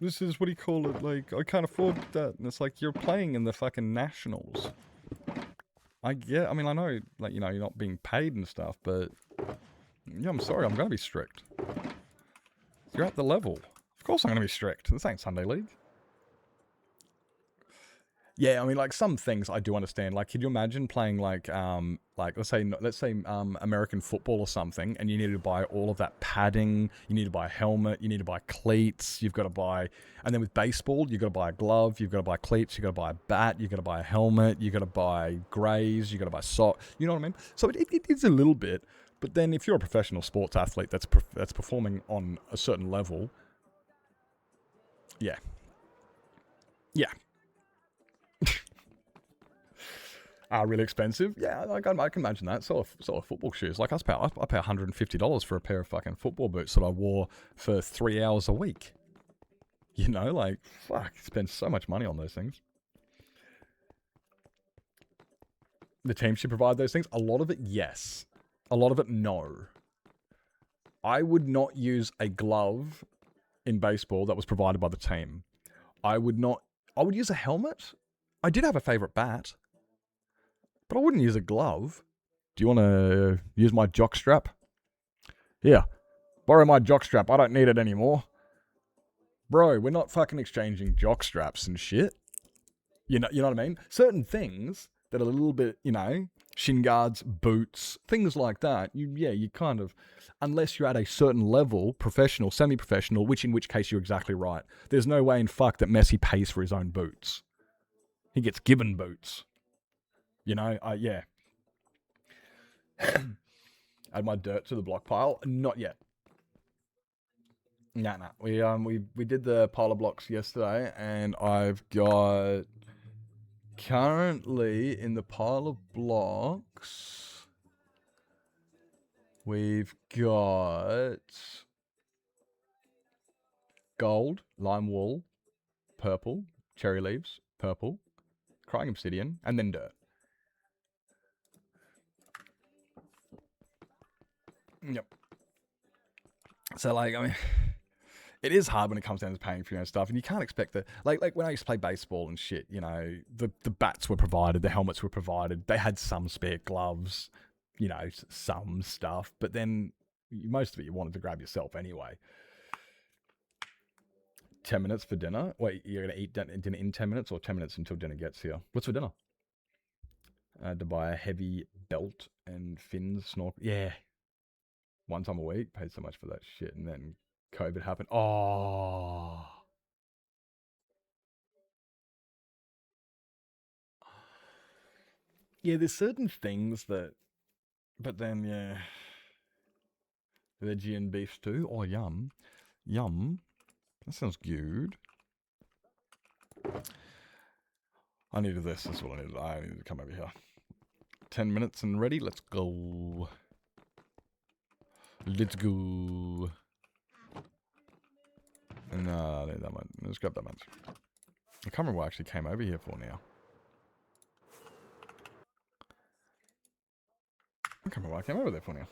C: what do you call it? Like, I can't afford that. And it's like, you're playing in the fucking nationals. I mean, I know, like, you know, you're not being paid and stuff, but yeah, I'm sorry, I'm going to be strict. You're at the level. Of course I'm going to be strict. This ain't Sunday League. Yeah, I mean, like, some things I do understand. Like, could you imagine playing, like let's say American football or something, and you need to buy all of that padding, you need to buy a helmet, you need to buy cleats, you've got to buy, and then with baseball, you've got to buy a glove, you've got to buy cleats, you've got to buy a bat, you've got to buy a helmet, you've got to buy grays, you've got to buy socks, you know what I mean? So it is a little bit, but then if you're a professional sports athlete that's performing on a certain level, yeah. Really expensive? Yeah, like I can imagine that. Sort of football shoes. Like I pay $150 for a pair of fucking football boots that I wore for 3 hours a week. You know, like, fuck, spend so much money on those things. The team should provide those things. A lot of it, yes. A lot of it, no. I would not use a glove in baseball that was provided by the team. I would use a helmet. I did have a favorite bat. But I wouldn't use a glove. Do you want to use my jockstrap? Here, borrow my jockstrap. I don't need it anymore. Bro, we're not fucking exchanging jockstraps and shit. You know what I mean? Certain things that are a little bit, you know, shin guards, boots, things like that. You kind of, unless you're at a certain level, professional, semi-professional, in which case you're exactly right. There's no way in fuck that Messi pays for his own boots. He gets given boots. You know, yeah. Add my dirt to the block pile? Not yet. Nah. We did the pile of blocks yesterday, and I've got currently in the pile of blocks, we've got gold, lime wool, purple, cherry leaves, purple, crying obsidian, and then dirt. Yep. So, like, I mean, it is hard when it comes down to paying for your own stuff, and you can't expect that. Like when I used to play baseball and shit, you know, the bats were provided, the helmets were provided, they had some spare gloves, you know, some stuff, but then most of it you wanted to grab yourself anyway. 10 minutes for dinner? Wait, you're going to eat dinner in 10 minutes or 10 minutes until dinner gets here? What's for dinner? I had to buy a heavy belt and fins, snorkel. Yeah. One time a week, paid so much for that shit, and then COVID happened. Oh. Yeah, there's certain things that, but then, yeah. Veggie and beef stew? Oh, yum. Yum. That sounds good. I needed this. That's what I needed. I needed to come over here. 10 minutes and ready. Let's go. Let's go. No, I need that one. Let's grab that one. I can't remember what I actually came over here for now. I can't remember what I came over there for now.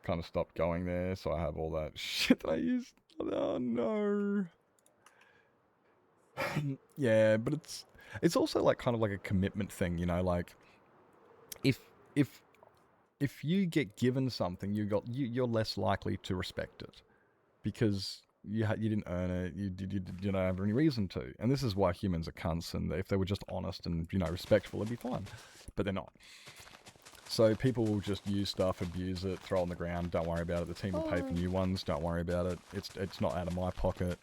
C: Kind of stopped going there, so I have all that shit that I used. Oh no. Yeah, but it's also like kind of like a commitment thing, you know, like if you get given something, you're less likely to respect it because you didn't earn it, you don't have any reason to. And this is why humans are cunts, and if they were just honest and, you know, respectful, it'd be fine. But they're not. So people will just use stuff, abuse it, throw it on the ground, don't worry about it. The team will pay for new ones, don't worry about it. It's not out of my pocket.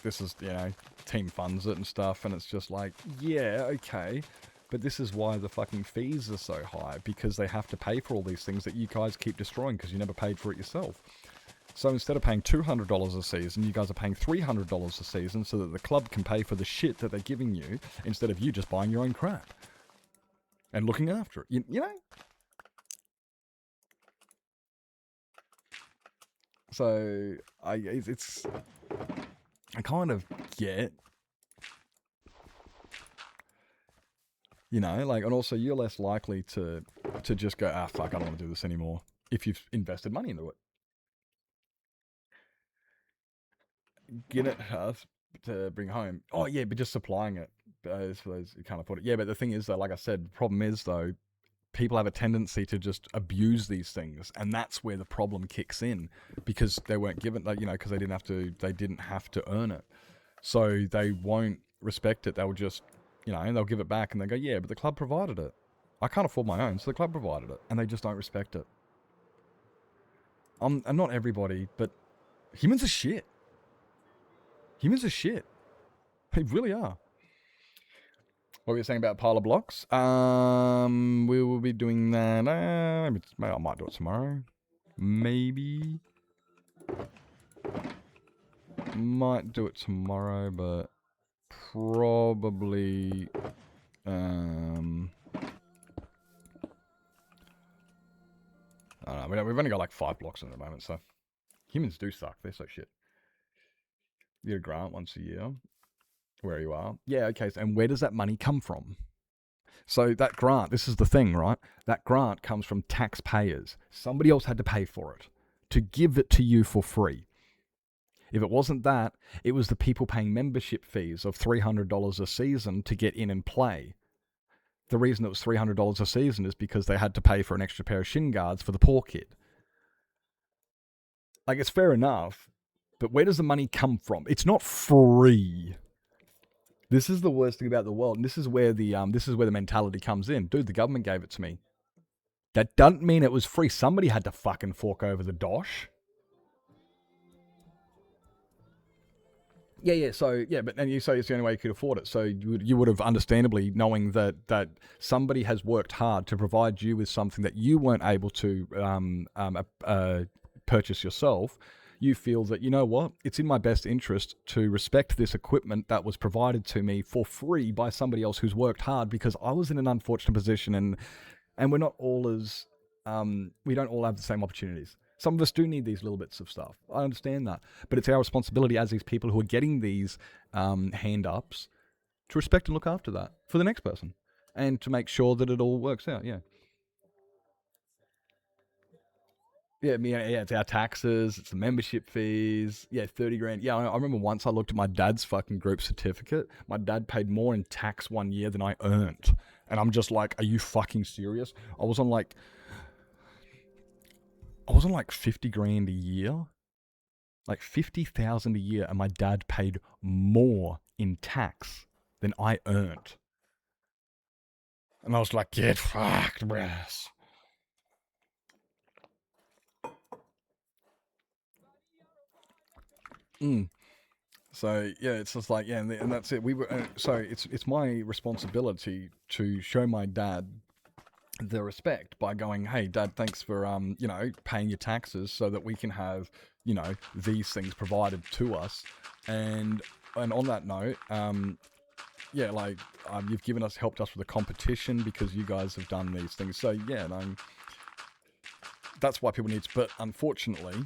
C: This is, you know, team funds it and stuff, and it's just like, yeah, okay. But this is why the fucking fees are so high, because they have to pay for all these things that you guys keep destroying because you never paid for it yourself. So instead of paying $200 a season, you guys are paying $300 a season so that the club can pay for the shit that they're giving you instead of you just buying your own crap and looking after it. You know? So I kind of get, you know, like, and also you're less likely to just go, fuck, I don't want to do this anymore if you've invested money into it. Get it to bring home. Oh yeah, but just supplying it. for those who can't afford it. Yeah, but the thing is, though, like I said, the problem is, though, people have a tendency to just abuse these things, and that's where the problem kicks in, because they weren't given, like, you know, because they didn't have to earn it, so they won't respect it. They'll just, you know, and they'll give it back, and they go, yeah, but the club provided it. I can't afford my own, so the club provided it, and they just don't respect it. And not everybody, but humans are shit. Humans are shit. They really are. What were you saying about pile of blocks? We will be doing that. Maybe I might do it tomorrow. Maybe. Might do it tomorrow, but probably. I don't know. We've only got like 5 blocks at the moment, so humans do suck. They're so shit. You get a grant once a year. Where you are. Yeah, okay. And where does that money come from? So that grant, this is the thing, right? That grant comes from taxpayers. Somebody else had to pay for it to give it to you for free. If it wasn't that, it was the people paying membership fees of $300 a season to get in and play. The reason it was $300 a season is because they had to pay for an extra pair of shin guards for the poor kid. Like, it's fair enough, but where does the money come from? It's not free. This is the worst thing about the world, and this is where the mentality comes in. Dude, the government gave it to me. That doesn't mean it was free. Somebody had to fucking fork over the dosh. Yeah. So yeah, but then you say it's the only way you could afford it. So you would have, understandably, knowing that somebody has worked hard to provide you with something that you weren't able to purchase yourself. You feel that, you know what, it's in my best interest to respect this equipment that was provided to me for free by somebody else who's worked hard, because I was in an unfortunate position, and we're not all as, we don't all have the same opportunities. Some of us do need these little bits of stuff. I understand that. But it's our responsibility as these people who are getting these hand-ups to respect and look after that for the next person, and to make sure that it all works out, yeah. Yeah, it's our taxes, it's the membership fees. Yeah, 30 grand. Yeah, I remember once I looked at my dad's fucking group certificate. My dad paid more in tax one year than I earned. And I'm just like, are you fucking serious? I was on like 50 grand a year. Like 50,000 a year, and my dad paid more in tax than I earned. And I was like, get fucked, brass. So yeah, it's just like, yeah, and that's it. We were so it's my responsibility to show my dad the respect by going, hey, Dad, thanks for you know, paying your taxes so that we can have, you know, these things provided to us. And on that note, yeah, like you've helped us with the competition because you guys have done these things. So yeah, that's why people need. But unfortunately,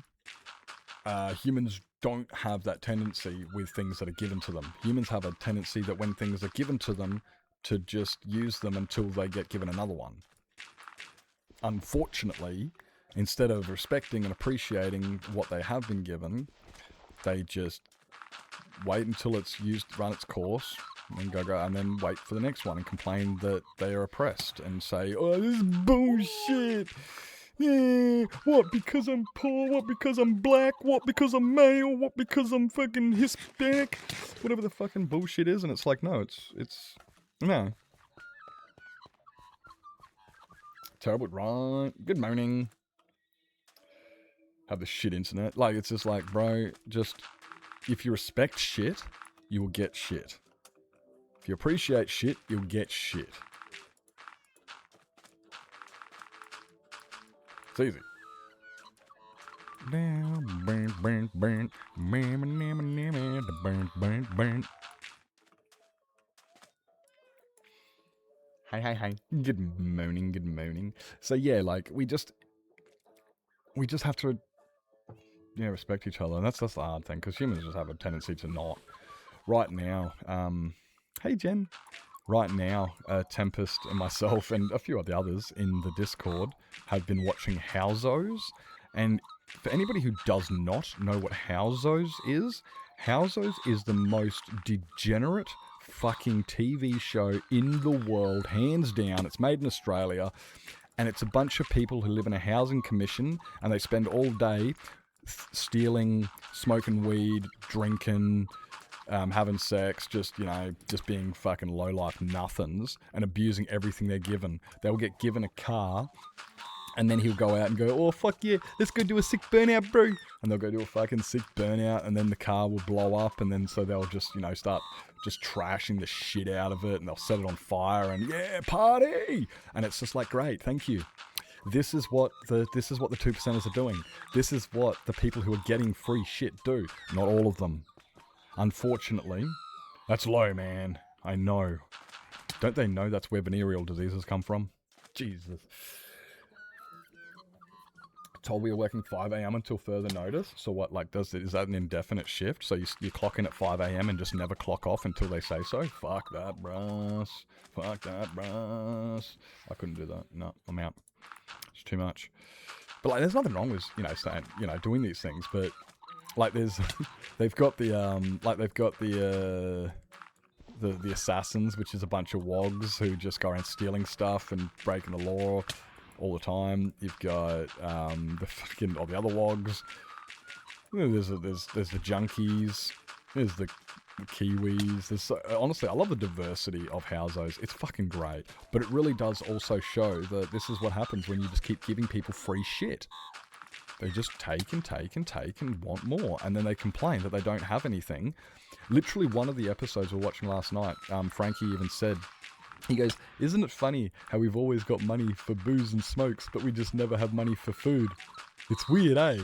C: humans don't have that tendency with things that are given to them. Humans have a tendency that when things are given to them, to just use them until they get given another one. Unfortunately, instead of respecting and appreciating what they have been given, they just wait until it's used, run its course, and go, and then wait for the next one and complain that they are oppressed and say, oh, this is bullshit. Yeah, what, because I'm poor? What, because I'm black? What, because I'm male? What, because I'm fucking Hispanic? Whatever the fucking bullshit is, and it's like, no, it's, no. Terrible, right? Good morning. Have the shit internet. Like, it's just like, bro, just, if you respect shit, you will get shit. If you appreciate shit, you'll get shit. It's easy. Hi. Good morning. So yeah, like we just have to, yeah, respect each other, and that's the hard thing, because humans just have a tendency to not. Right now, hey Jen. Right now, Tempest and myself and a few of the others in the Discord have been watching Howzos. And for anybody who does not know what Howzos is the most degenerate fucking TV show in the world, hands down. It's made in Australia, and it's a bunch of people who live in a housing commission, and they spend all day stealing, smoking weed, drinking, having sex, just being fucking low-life nothings, and abusing everything they're given. They'll get given a car, and then he'll go out and go, oh, fuck yeah, let's go do a sick burnout, bro. And they'll go do a fucking sick burnout, and then the car will blow up, and then so they'll just, start just trashing the shit out of it, and they'll set it on fire, and yeah, party! And it's just like, great, thank you. This is what the 2%ers are doing. This is what the people who are getting free shit do. Not all of them. Unfortunately. That's low, man. I know. Don't they know that's where venereal diseases come from? Jesus. Told we were working 5 a.m. until further notice. So what, is that an indefinite shift? So you clock in at 5 a.m. and just never clock off until they say so? Fuck that, bruh. Fuck that, bruh. I couldn't do that. No, I'm out. It's too much. But there's nothing wrong with, saying, doing these things. But they've got the assassins, which is a bunch of wogs who just go around stealing stuff and breaking the law all the time. You've got all the other wogs. There's the junkies. There's the Kiwis. Honestly, I love the diversity of housos. It's fucking great. But it really does also show that this is what happens when you just keep giving people free shit. They just take and take and take and want more. And then they complain that they don't have anything. Literally one of the episodes we were watching last night, Frankie even said, he goes, isn't it funny how we've always got money for booze and smokes, but we just never have money for food? It's weird, eh?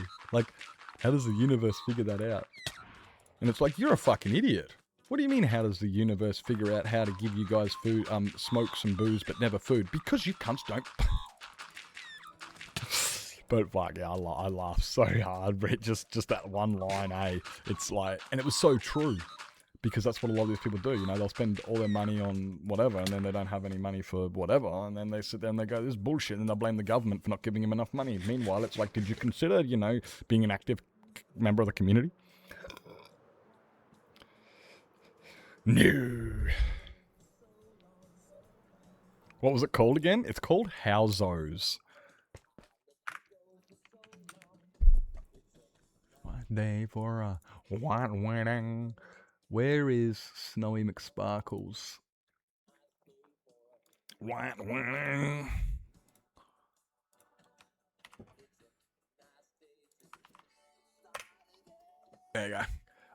C: How does the universe figure that out? And it's like, you're a fucking idiot. What do you mean, how does the universe figure out how to give you guys food, smokes and booze, but never food? Because you cunts don't. But fuck yeah, I laughed so hard. Just that one line, eh? It's like, and it was so true. Because that's what a lot of these people do, they'll spend all their money on whatever, and then they don't have any money for whatever, and then they sit there and they go, this is bullshit, and they'll blame the government for not giving them enough money. Meanwhile, it's like, did you consider, being an active member of the community? No. What was it called again? It's called Housos. One day for a white wedding. Where is Snowy McSparkles? White wedding. There you go.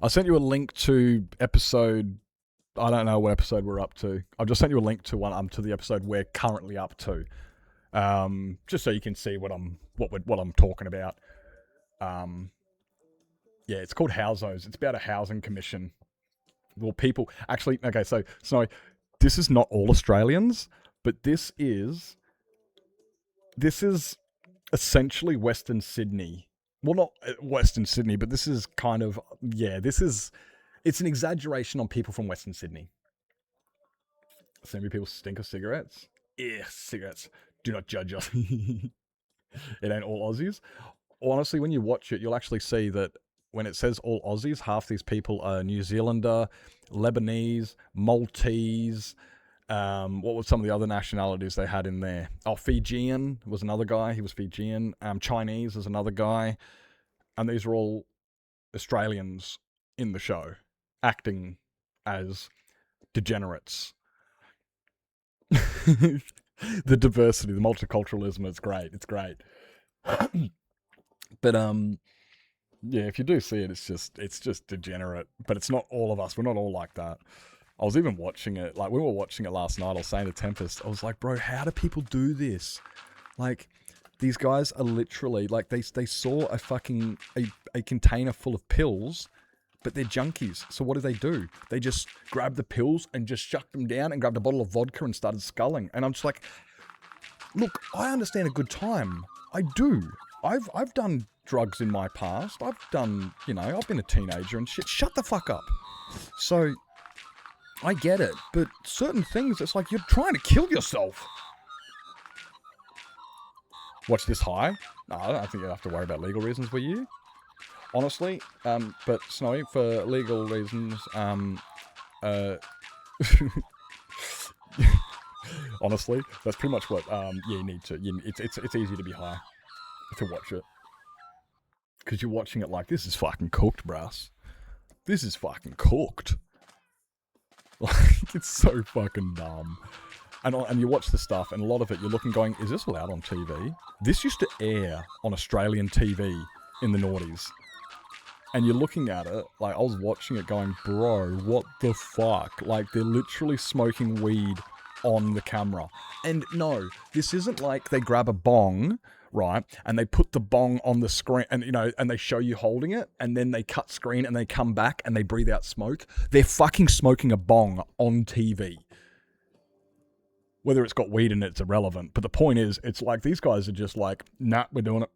C: I sent you a link to episode. I don't know what episode we're up to. I've just sent you a link to to the episode we're currently up to, just so you can see what I'm talking about. Yeah, it's called Housos. It's about a housing commission. Well, people actually. Okay, so Snowy, this is not all Australians, but this is essentially Western Sydney. Well, not Western Sydney, but this is kind of, it's an exaggeration on people from Western Sydney. So many people stink of cigarettes. Yeah, cigarettes. Do not judge us. It ain't all Aussies. Honestly, when you watch it, you'll actually see that when it says all Aussies, half these people are New Zealander, Lebanese, Maltese. What were some of the other nationalities they had in there? Oh, Fijian was another guy. He was Fijian. Chinese is another guy. And these are all Australians in the show, acting as degenerates. The diversity, the multiculturalism, it's great. It's great. But, yeah, if you do see it, it's just degenerate. But it's not all of us. We're not all like that. I was even watching it, like, we were watching it last night, I was saying to Tempest, I was like, bro, how do people do this? Like, these guys are literally, like, they saw a fucking, a container full of pills, but they're junkies. So what do? They just grabbed the pills and just shucked them down and grabbed a bottle of vodka and started sculling. And I'm just like, look, I understand a good time. I do. I've done drugs in my past. I've done, I've been a teenager and shit. Shut the fuck up. So I get it, but certain things, it's like you're trying to kill yourself. Watch this high? No, I don't think you have to worry about legal reasons, will you? Honestly, but Snowy, for legal reasons, Honestly, that's pretty much what you need to. It's easy to be high to watch it because you're watching it like this is fucking cooked, brass. This is fucking cooked. Like it's so fucking dumb. And you watch the stuff, and a lot of it you're looking, going, is this allowed on TV? This used to air on Australian TV in the noughties. And you're looking at it, like, I was watching it going, bro, what the fuck? Like, they're literally smoking weed on the camera. And no, this isn't like they grab a bong, right, and they put the bong on the screen, and, you know, and they show you holding it, and then they cut screen, and they come back, and they breathe out smoke. They're fucking smoking a bong on TV. Whether it's got weed in it, it's irrelevant. But the point is, it's like, these guys are just like, nah, we're doing it.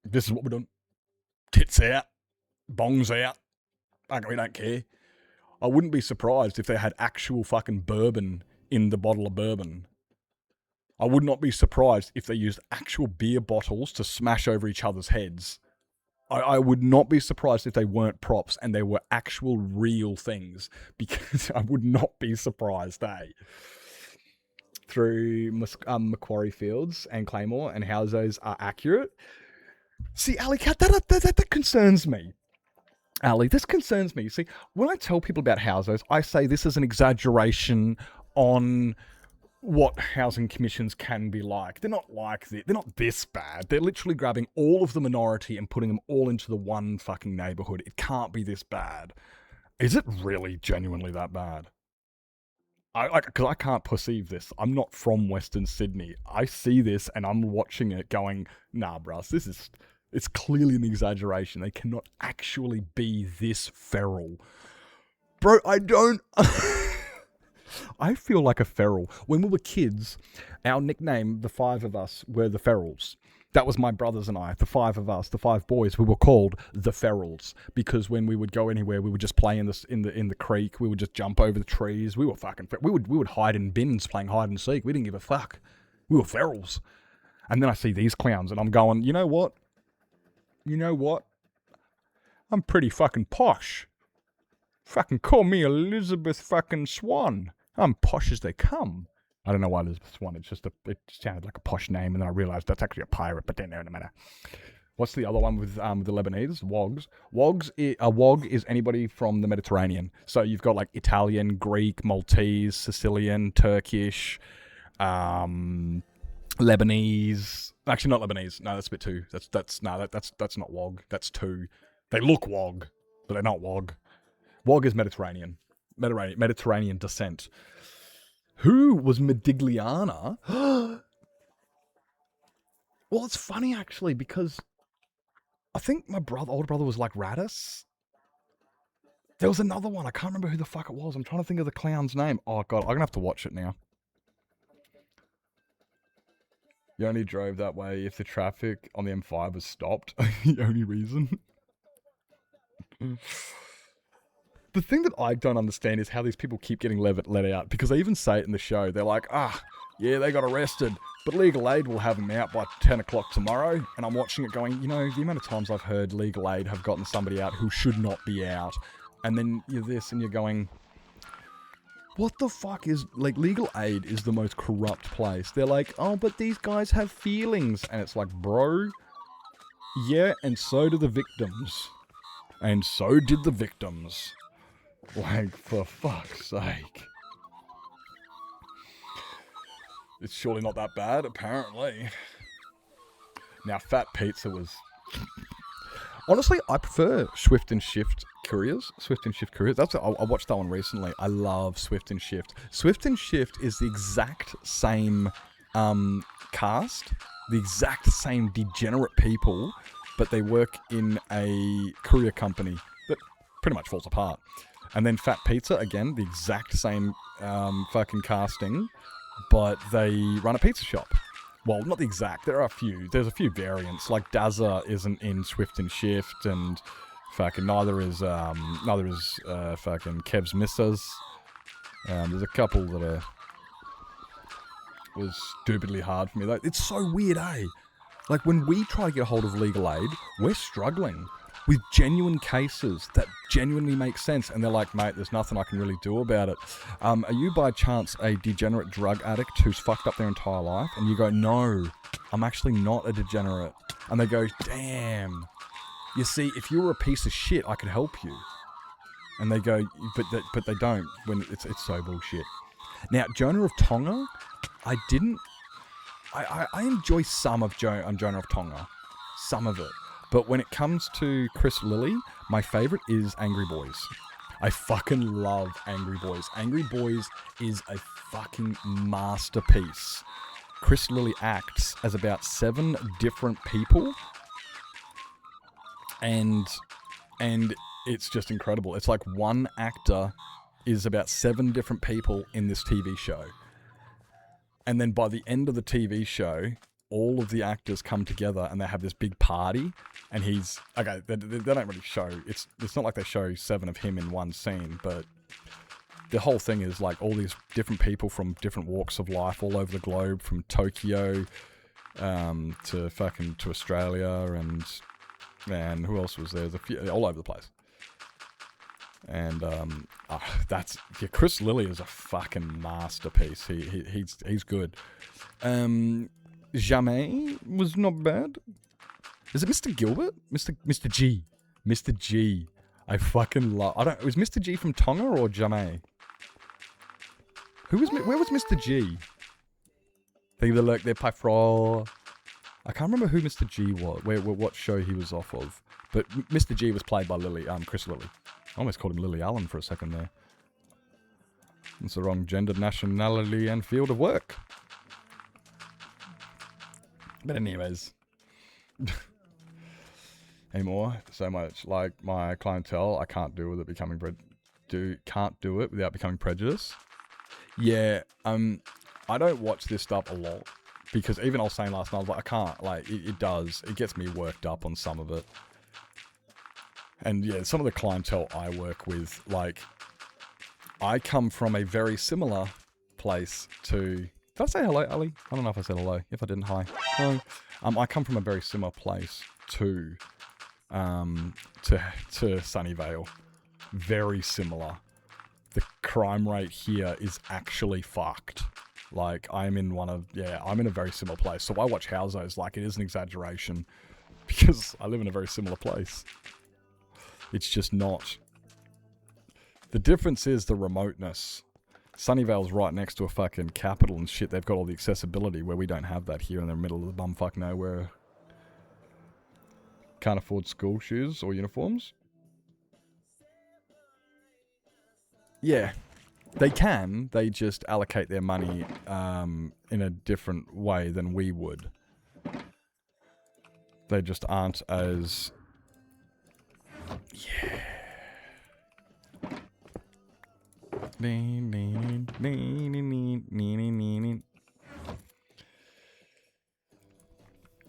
C: This is what we're doing. Tits out. Bongs out. Like, we don't care. I wouldn't be surprised if they had actual fucking bourbon in the bottle of bourbon. I would not be surprised if they used actual beer bottles to smash over each other's heads. I would not be surprised if they weren't props and they were actual real things, because I would not be surprised, eh? Through Macquarie Fields and Claymore and how those are accurate. See, Ali Cat, that concerns me. Ali, this concerns me. See, when I tell people about houses, I say this is an exaggeration on what housing commissions can be like. They're not like this. They're not this bad. They're literally grabbing all of the minority and putting them all into the one fucking neighborhood. It can't be this bad. Is it really genuinely that bad? Because I can't perceive this. I'm not from Western Sydney. I see this and I'm watching it going, nah, bruh, it's clearly an exaggeration. They cannot actually be this feral. Bro, I don't... I feel like a feral. When we were kids, our nickname, the five of us, were the Ferals. That was my brothers and I, the five of us, the five boys. We were called the Ferals because when we would go anywhere, we would just play in the creek. We would just jump over the trees. We were fucking. We would hide in bins playing hide and seek. We didn't give a fuck. We were Ferals. And then I see these clowns, and I'm going, you know what? I'm pretty fucking posh. Fucking call me Elizabeth fucking Swan. I'm posh as they come. I don't know why Elizabeth Swan. It sounded like a posh name, and then I realized that's actually a pirate. But then, no matter. What's the other one with the Lebanese? Wogs. A wog is anybody from the Mediterranean. So you've got like Italian, Greek, Maltese, Sicilian, Turkish, Lebanese. Actually, not Lebanese. No, that's a bit too. That's not wog. That's two. They look wog, but they're not wog. Wog is Mediterranean descent. Who was Modigliana? Well, it's funny actually because I think my older brother was like Radis. There was another one. I can't remember who the fuck it was. I'm trying to think of the clown's name. Oh god, I'm gonna have to watch it now. You only drove that way if the traffic on the M5 was stopped. The only reason. The thing that I don't understand is how these people keep getting let out, because they even say it in the show. They're like, yeah, they got arrested, but Legal Aid will have them out by 10 o'clock tomorrow. And I'm watching it going, you know, the amount of times I've heard Legal Aid have gotten somebody out who should not be out. And then you're this and you're going, what the fuck is, like, Legal Aid is the most corrupt place. They're like, oh, but these guys have feelings. And it's like, bro, yeah, and so do the victims. And so did the victims. Like, for fuck's sake. It's surely not that bad, apparently. Now, Fat Pizza was... Honestly, I prefer Swift and Shift Couriers. Swift and Shift Couriers. I watched that one recently. I love Swift and Shift. Swift and Shift is the exact same cast. The exact same degenerate people. But they work in a courier company that pretty much falls apart. And then Fat Pizza, again, the exact same fucking casting, but they run a pizza shop. Well, not the exact. There's a few variants. Like Dazza isn't in Swift and Shift, and fucking neither is fucking Kev's Missus. There's a couple that was stupidly hard for me though. It's so weird, eh? Like when we try to get a hold of Legal Aid, we're struggling. with genuine cases that genuinely make sense, and they're like, mate, there's nothing I can really do about it. Are you by chance a degenerate drug addict who's fucked up their entire life? And you go, no, I'm actually not a degenerate. And they go, damn. You see, if you were a piece of shit, I could help you. And they go, but they don't. When it's so bullshit. Now, Jonah of Tonga, I enjoy some of Jonah of Tonga, some of it. But when it comes to Chris Lilly, my favorite is Angry Boys. I fucking love Angry Boys. Angry Boys is a fucking masterpiece. Chris Lilly acts as about 7 different people, and it's just incredible. It's like one actor is about 7 different people in this TV show. And then by the end of the TV show, all of the actors come together and they have this big party. And he's... Okay, they don't really show... It's not like they show 7 of him in one scene, but the whole thing is like all these different people from different walks of life all over the globe, from Tokyo to Australia, and who else was there? There's a few all over the place. And Chris Lilly is a fucking masterpiece. He's good. Jamais was not bad. Is it Mr. Gilbert? Mr. G. Mr. G. I fucking love... Was Mr. G from Tonga or Jamais? Where was Mr. G? They look, they're Pyfro. I can't remember who Mr. G was, what show he was off of. But Mr. G was played by Chris Lilly. I almost called him Lily Allen for a second there. It's the wrong gender, nationality, and field of work. But anyways... anymore, so much like my clientele, I can't do with it becoming can't do it without becoming prejudiced. Yeah, I don't watch this stuff a lot because even I was saying last night, I was like, I can't, like, it gets me worked up on some of it. And yeah, some of the clientele I work with, like, I come from a very similar place to... Did I say hello, Ali? I don't know if I said hello. If I didn't, hi. Hi. I come from a very similar place to Sunnyvale. Very similar. The crime rate here is actually fucked. Like, I'm in a very similar place. So I watch houses like it is an exaggeration because I live in a very similar place. It's just not. The difference is the remoteness. Sunnyvale's right next to a fucking capital and shit. They've got all the accessibility where we don't have that here in the middle of the bumfuck nowhere. Can't afford school shoes or uniforms. Yeah, they can. They just allocate their money in a different way than we would. They just aren't as... Yeah.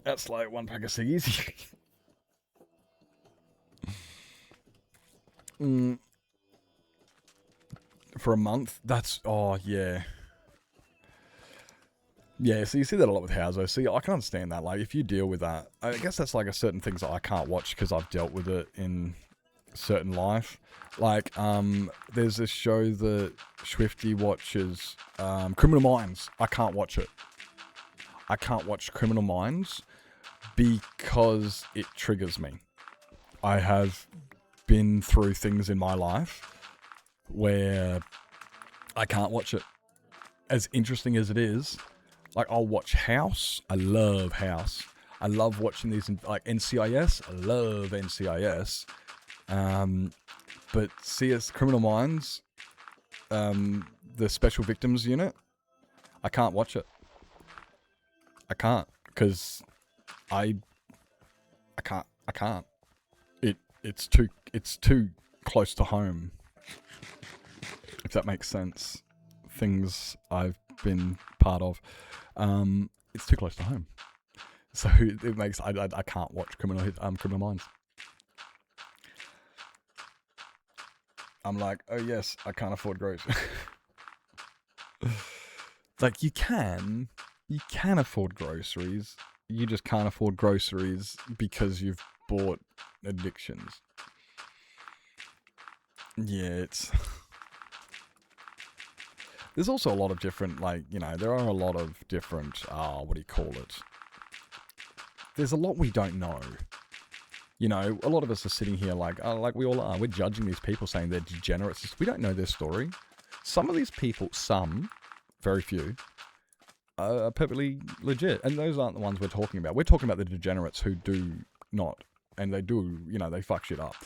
C: That's like one pack of ciggies. For a month? That's... Oh, yeah. Yeah, so you see that a lot with houses. See, I can understand that. Like, if you deal with that... I guess that's like a certain things that I can't watch because I've dealt with it in certain life. Like, there's this show that Swifty watches, Criminal Minds. I can't watch it. I can't watch Criminal Minds because it triggers me. I have been through things in my life where I can't watch it. As interesting as it is, like, I'll watch House. I love House. I love watching these, like, NCIS. I love NCIS. But CS Criminal Minds, the Special Victims Unit, I can't watch it. I can't, because I can't. It's too close to home. If that makes sense. Things I've been part of. It's too close to home. So it makes I can't watch Criminal Minds. I'm like, oh yes, I can't afford groceries. Like, you can afford groceries. You just can't afford groceries because you've sport addictions. Yeah, it's... There's also a lot of different, like, you know, there are a lot of different, what do you call it? There's a lot we don't know. You know, a lot of us are sitting here like we all are. We're judging these people saying they're degenerates. We don't know their story. Some of these people, very few, are perfectly legit. And those aren't the ones we're talking about. We're talking about the degenerates who do not. And they do, you know, they fuck shit up.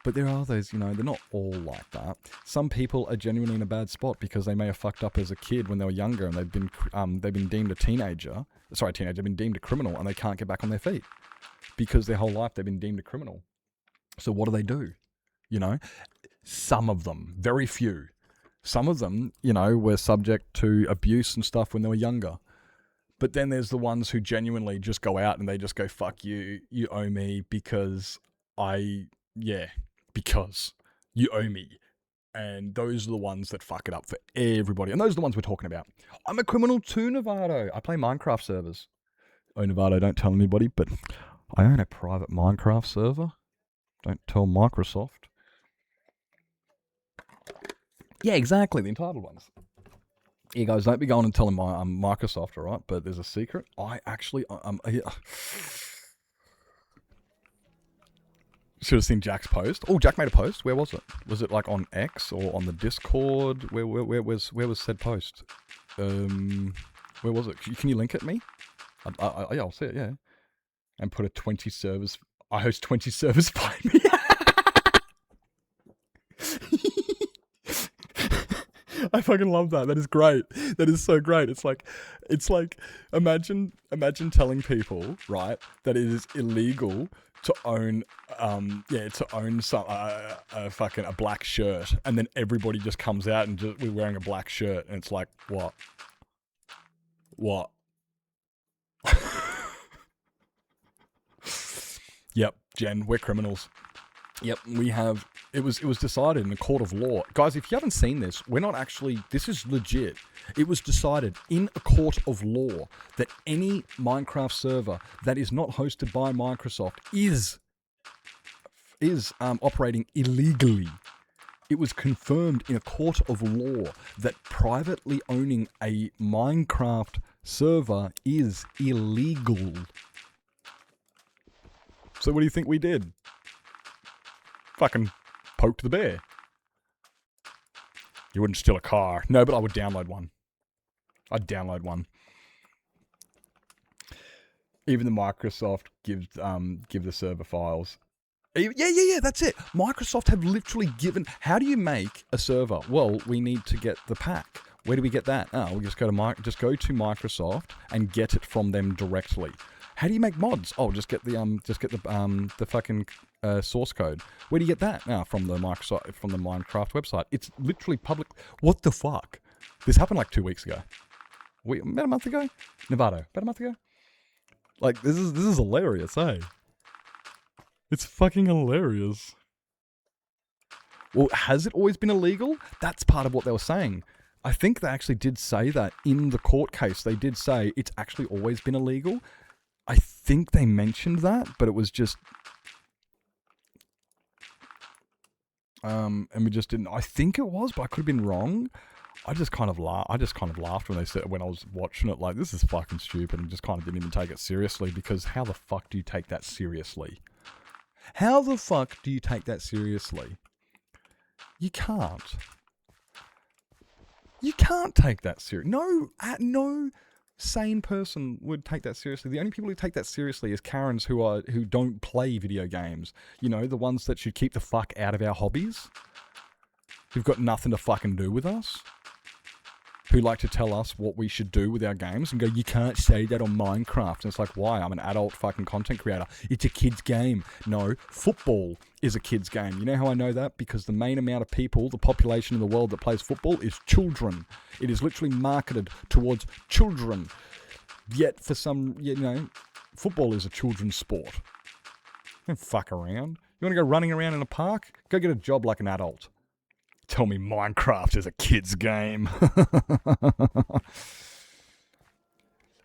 C: But there are those, you know, they're not all like that. Some people are genuinely in a bad spot because they may have fucked up as a kid when they were younger and they've been deemed a teenager. They've been deemed a criminal and they can't get back on their feet because their whole life they've been deemed a criminal. So what do? You know, some of them, very few. Some of them, you know, were subject to abuse and stuff when they were younger. But then there's the ones who genuinely just go out and they just go, fuck you, you owe me because because you owe me. And those are the ones that fuck it up for everybody. And those are the ones we're talking about. I'm a criminal too, Novato. I play Minecraft servers. Oh, Novato, don't tell anybody, but I own a private Minecraft server. Don't tell Microsoft. Yeah, exactly, the entitled ones. Yeah, guys, don't be going and telling Microsoft, all right? But there's a secret. Should have seen Jack's post. Oh, Jack made a post. Where was it? Was it like on X or on the Discord? Where was said post? Where was it? Can you link it me? Yeah, I'll see it. Yeah, and put a 20 servers. I host 20 servers. Find me. I fucking love that. That is great. That is so great. It's like imagine telling people, right, that it is illegal to own some a black shirt, and then everybody just comes out and we're wearing a black shirt, and it's like, what? Yep, Jen, we're criminals. Yep, we have. It was decided in a court of law. Guys, if you haven't seen this, this is legit. It was decided in a court of law that any Minecraft server that is not hosted by Microsoft is operating illegally. It was confirmed in a court of law that privately owning a Minecraft server is illegal. So what do you think we did? Fucking poked the bear. You wouldn't steal a car. No, but I would download one. I'd download one. Even the Microsoft give the server files. Yeah, that's it. Microsoft have literally given... How do you make a server? Well, we need to get the pack. Where do we get that? Oh, we just go to Microsoft and get it from them directly. How do you make mods? Oh, just get the fucking source code. Where do you get that? From the Minecraft website. It's literally public. What the fuck? This happened like 2 weeks ago. About a month ago? Nevada. About a month ago? Like, this is hilarious, eh? It's fucking hilarious. Well, has it always been illegal? That's part of what they were saying. I think they actually did say that in the court case. They did say it's actually always been illegal. I think they mentioned that, but it was just... and we just didn't... I think it was, but I could have been wrong. I just kind of laughed when I was watching it, like, this is fucking stupid, and just kind of didn't even take it seriously, because how the fuck do you take that seriously? How the fuck do you take that seriously? You can't. You can't take that seriously. No sane person would take that seriously. The only people who take that seriously is Karens who don't play video games. You know, the ones that should keep the fuck out of our hobbies. Who've got nothing to fucking do with us. Who like to tell us what we should do with our games and go, you can't say that on Minecraft. And it's like, why? I'm an adult fucking content creator. It's a kid's game. No, football is a kid's game. You know how I know that? Because the main amount of people, the population in the world that plays football is children. It is literally marketed towards children. Yet for some, football is a children's sport. Don't fuck around. You want to go running around in a park? Go get a job like an adult. Tell me Minecraft is a kid's game.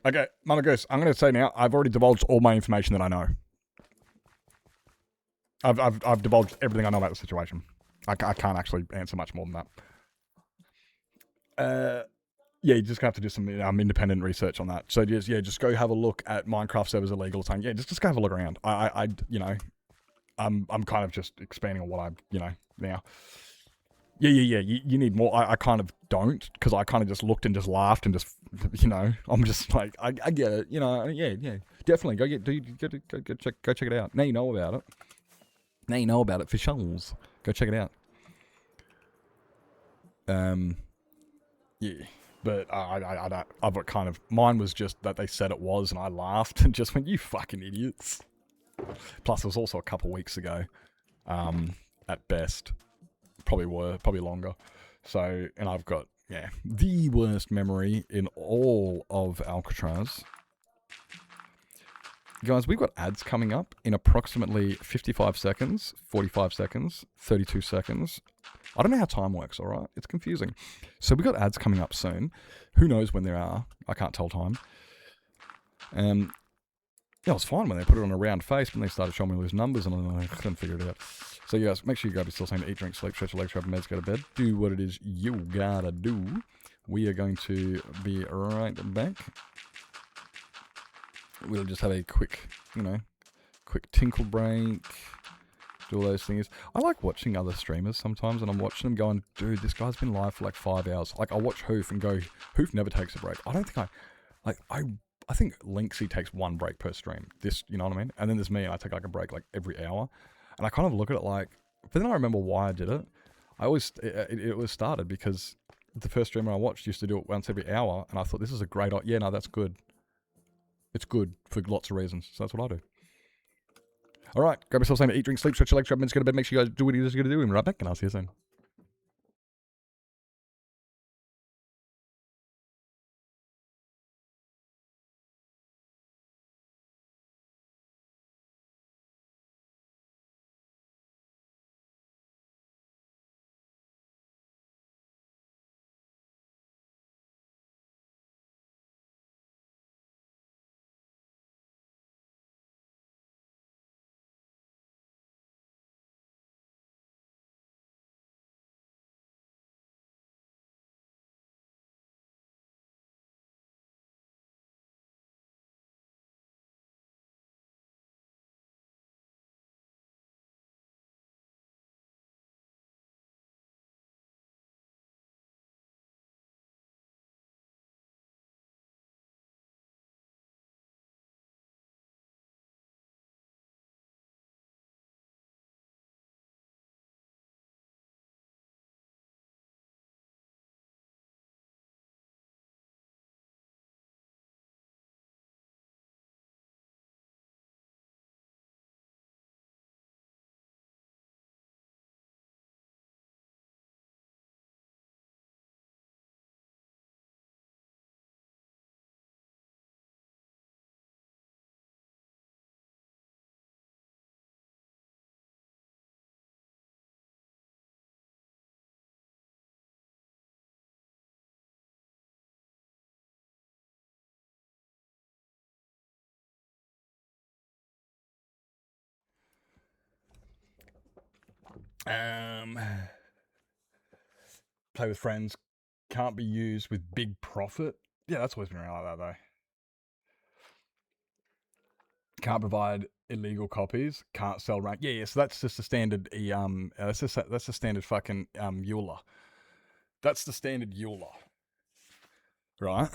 C: Okay, Mama Goose, I'm going to say now, I've already divulged all my information that I know. I've divulged everything I know about the situation. I can't actually answer much more than that. Yeah, you just have to do some independent research on that. So just go have a look at Minecraft servers illegal thing. Yeah, just go have a look around. I'm kind of just expanding on what I now. Yeah. You need more. I kind of don't, because I kind of just looked and just laughed and just I'm just like I get it. Yeah. Definitely go check it out. Now you know about it. For shuls. Go check it out. Yeah. But I've got kind of, mine was just that they said it was, and I laughed and just went, you fucking idiots. Plus, it was also a couple weeks ago, at best. Probably longer. So, and I've got, the worst memory in all of Alcatraz. Guys, we've got ads coming up in approximately 55 seconds, 45 seconds, 32 seconds. I don't know how time works, alright? It's confusing. So we've got ads coming up soon. Who knows when there are? I can't tell time. It was fine when they put it on a round face, but they started showing me all those numbers, and I couldn't figure it out. So guys, make sure you grab your still saying to eat, drink, sleep, stretch your legs, grab your meds, go to bed. Do what it is you gotta do. We are going to be right back. We'll just have a quick tinkle break. Do all those things. I like watching other streamers sometimes, and I'm watching them going, dude, this guy's been live for like 5 hours. Like, I watch Hoof and go, Hoof never takes a break. I don't think I think Linksy takes one break per stream. You know what I mean? And then there's me, and I take like a break like every hour. And I kind of look at it like, but then I remember why I did it. It was started because the first streamer I watched used to do it once every hour, and I thought, this is a great, that's good. It's good for lots of reasons. So that's what I do. All right, grab yourself something to eat, drink, sleep, stretch your legs, grab minutes, go to bed. Make sure you guys do what you're going to do. And right back, and I'll see you soon. Play with friends. Can't be used with big profit. Yeah, that's always been around like that, though. Can't provide illegal copies. Can't sell rank. Yeah. So that's just a standard. That's a standard fucking EULA. That's the standard EULA, right?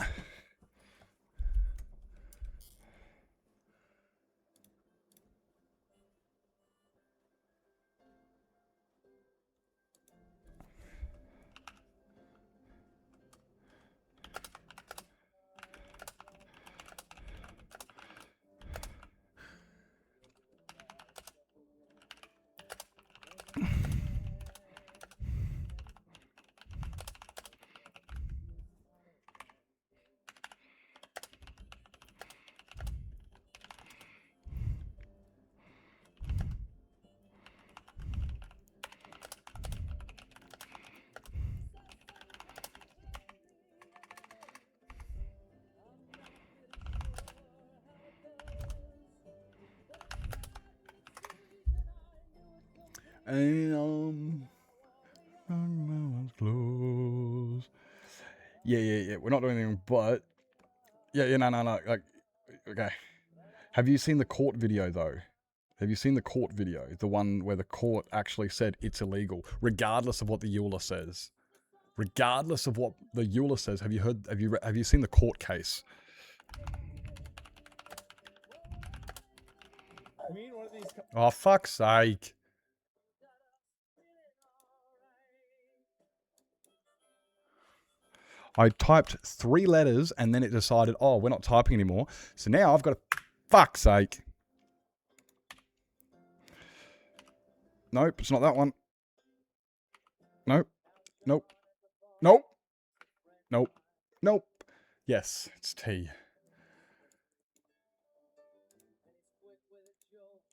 C: Close. Yeah. We're not doing anything, but no. Like, okay. Have you seen the court video though? Have you seen the court video? The one where the court actually said it's illegal, regardless of what the EULA says. Regardless of what the EULA says, have you seen the court case? Oh, fuck's sake. I typed 3 letters and then it decided, oh, we're not typing anymore. So now I've got to, fuck's sake. Nope, it's not that one. Nope. Yes, it's T.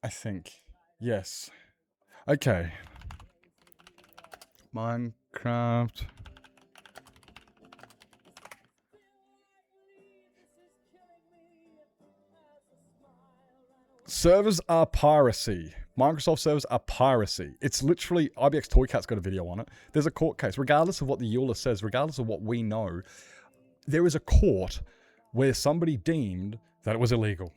C: I think. Yes. Okay. Minecraft. Servers are piracy. Microsoft servers are piracy. It's literally, IBX Toycat's got a video on it. There's a court case. Regardless of what the EULA says, regardless of what we know, there is a court where somebody deemed that it was illegal.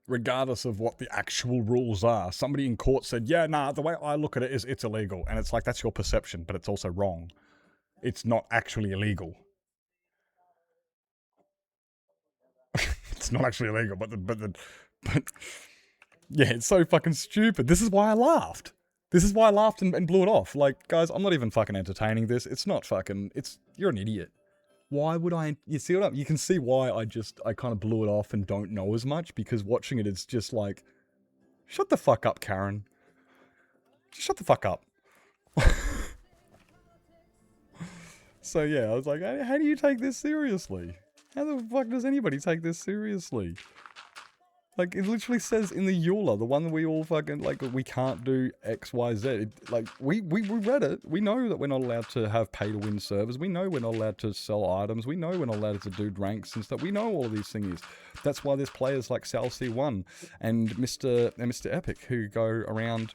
C: Regardless of what the actual rules are. Somebody in court said, yeah, nah, the way I look at it is it's illegal. And it's like, that's your perception, but it's also wrong. It's not actually illegal. It's not actually illegal, but yeah, it's so fucking stupid. This is why I laughed. This is why I laughed and blew it off. Like, guys, I'm not even fucking entertaining this. It's not fucking, you're an idiot. Why would I, you see what you can see why I kind of blew it off and don't know as much, because watching it, it's just like, shut the fuck up, Karen. Just shut the fuck up. So yeah, I was like, how do you take this seriously? How the fuck does anybody take this seriously? Like, it literally says in the EULA, the one that we all fucking, like, we can't do X, Y, Z. Like, we read it. We know that we're not allowed to have pay-to-win servers. We know we're not allowed to sell items. We know we're not allowed to do ranks and stuff. We know all of these things. That's why there's players like SalC1 and Mr. Epic who go around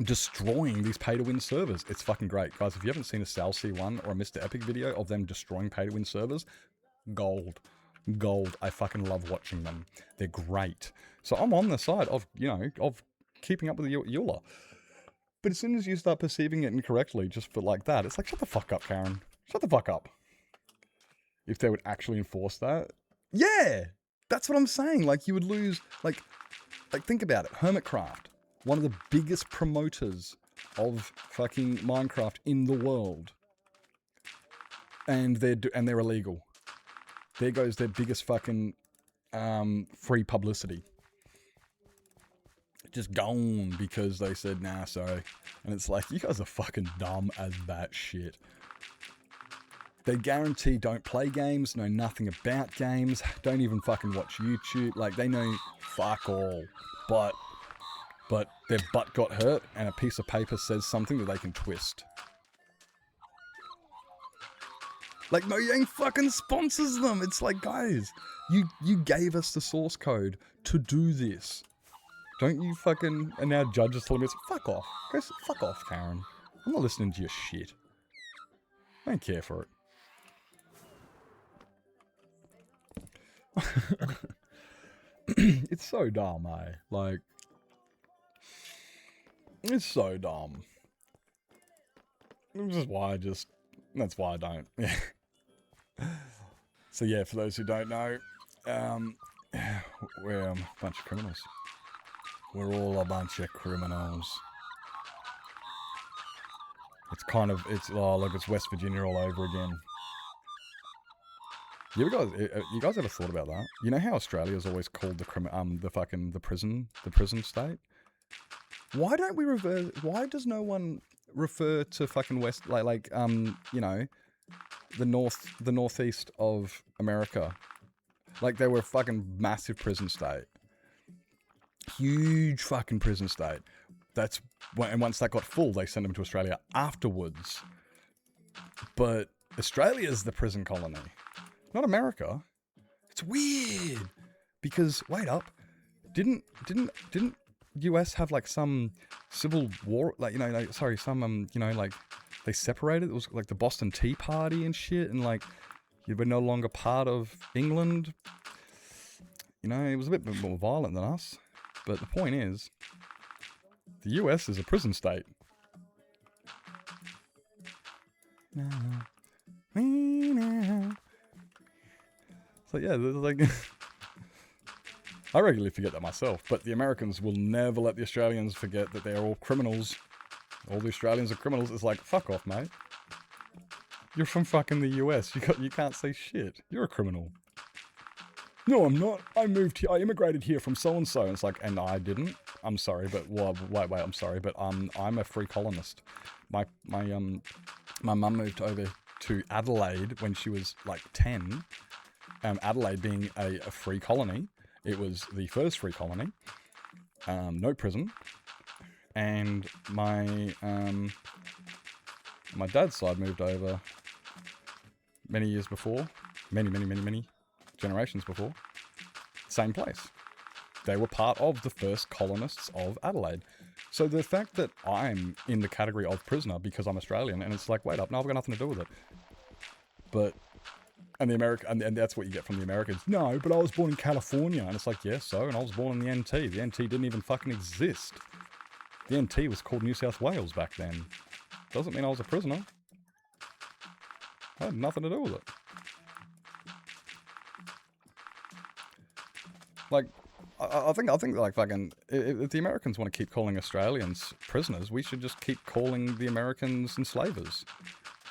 C: destroying these pay-to-win servers. It's fucking great. Guys, if you haven't seen a SalC1 or a Mr. Epic video of them destroying pay-to-win servers, gold. I fucking love watching them. They're great. So I'm on the side of, of keeping up with the EULA. But as soon as you start perceiving it incorrectly, just for like that, it's like, shut the fuck up, Karen. Shut the fuck up. If they would actually enforce that. Yeah! That's what I'm saying. Like, you would lose, like think about it. Hermitcraft, one of the biggest promoters of fucking Minecraft in the world. And they're illegal. There goes their biggest fucking free publicity. Just gone because they said, nah, sorry. And it's like, you guys are fucking dumb as bat shit. They guarantee don't play games, know nothing about games, don't even fucking watch YouTube. Like, they know fuck all. But their butt got hurt and a piece of paper says something that they can twist. Like, Mojang fucking sponsors them. It's like, guys, you gave us the source code to do this. Don't you fucking, and now judges telling me, fuck off. Go, fuck off, Karen. I'm not listening to your shit. I don't care for it. It's so dumb, eh? Like, it's so dumb. Which is why that's why I don't. Yeah. So yeah, for those who don't know, we're a bunch of criminals. We're all a bunch of criminals. It's kind of, oh look, it's West Virginia all over again. You guys ever thought about that? You know how Australia's always called the prison state? Why don't we why does no one refer to fucking West, the northeast of America? Like, they were a fucking massive prison state. Huge fucking prison state. And once that got full, they sent them to Australia afterwards. But Australia's the prison colony, not America. It's weird. Because, wait up, didn't US have like some civil war, like, you know, like, sorry, some, you know, like they separated. It was like the Boston Tea Party and shit, and like you were no longer part of England. You know, it was a bit more violent than us. But the point is, the US is a prison state. So yeah, like I regularly forget that myself, but the Americans will never let the Australians forget that they're all criminals. All the Australians are criminals. It's like, fuck off, mate. You're from fucking the US. You can't say shit. You're a criminal. No, I'm not. I moved here. I immigrated here from so and so. And it's like, and I didn't. I'm sorry, but well, wait. I'm sorry, but I'm a free colonist. My mum moved over to Adelaide when she was like 10. Adelaide being a free colony. It was the first free colony. No prison. And my dad's side moved over many years before. Many generations before. Same place. They were part of the first colonists of Adelaide. So the fact that I'm in the category of prisoner because I'm Australian, and it's like, wait up, no, I've got nothing to do with it. But, and that's what you get from the Americans. No, but I was born in California. And it's like, yeah, so, and I was born in the NT. The NT didn't even fucking exist. The NT was called New South Wales back then. Doesn't mean I was a prisoner. I had nothing to do with it. Like, I think like fucking, if the Americans want to keep calling Australians prisoners, we should just keep calling the Americans enslavers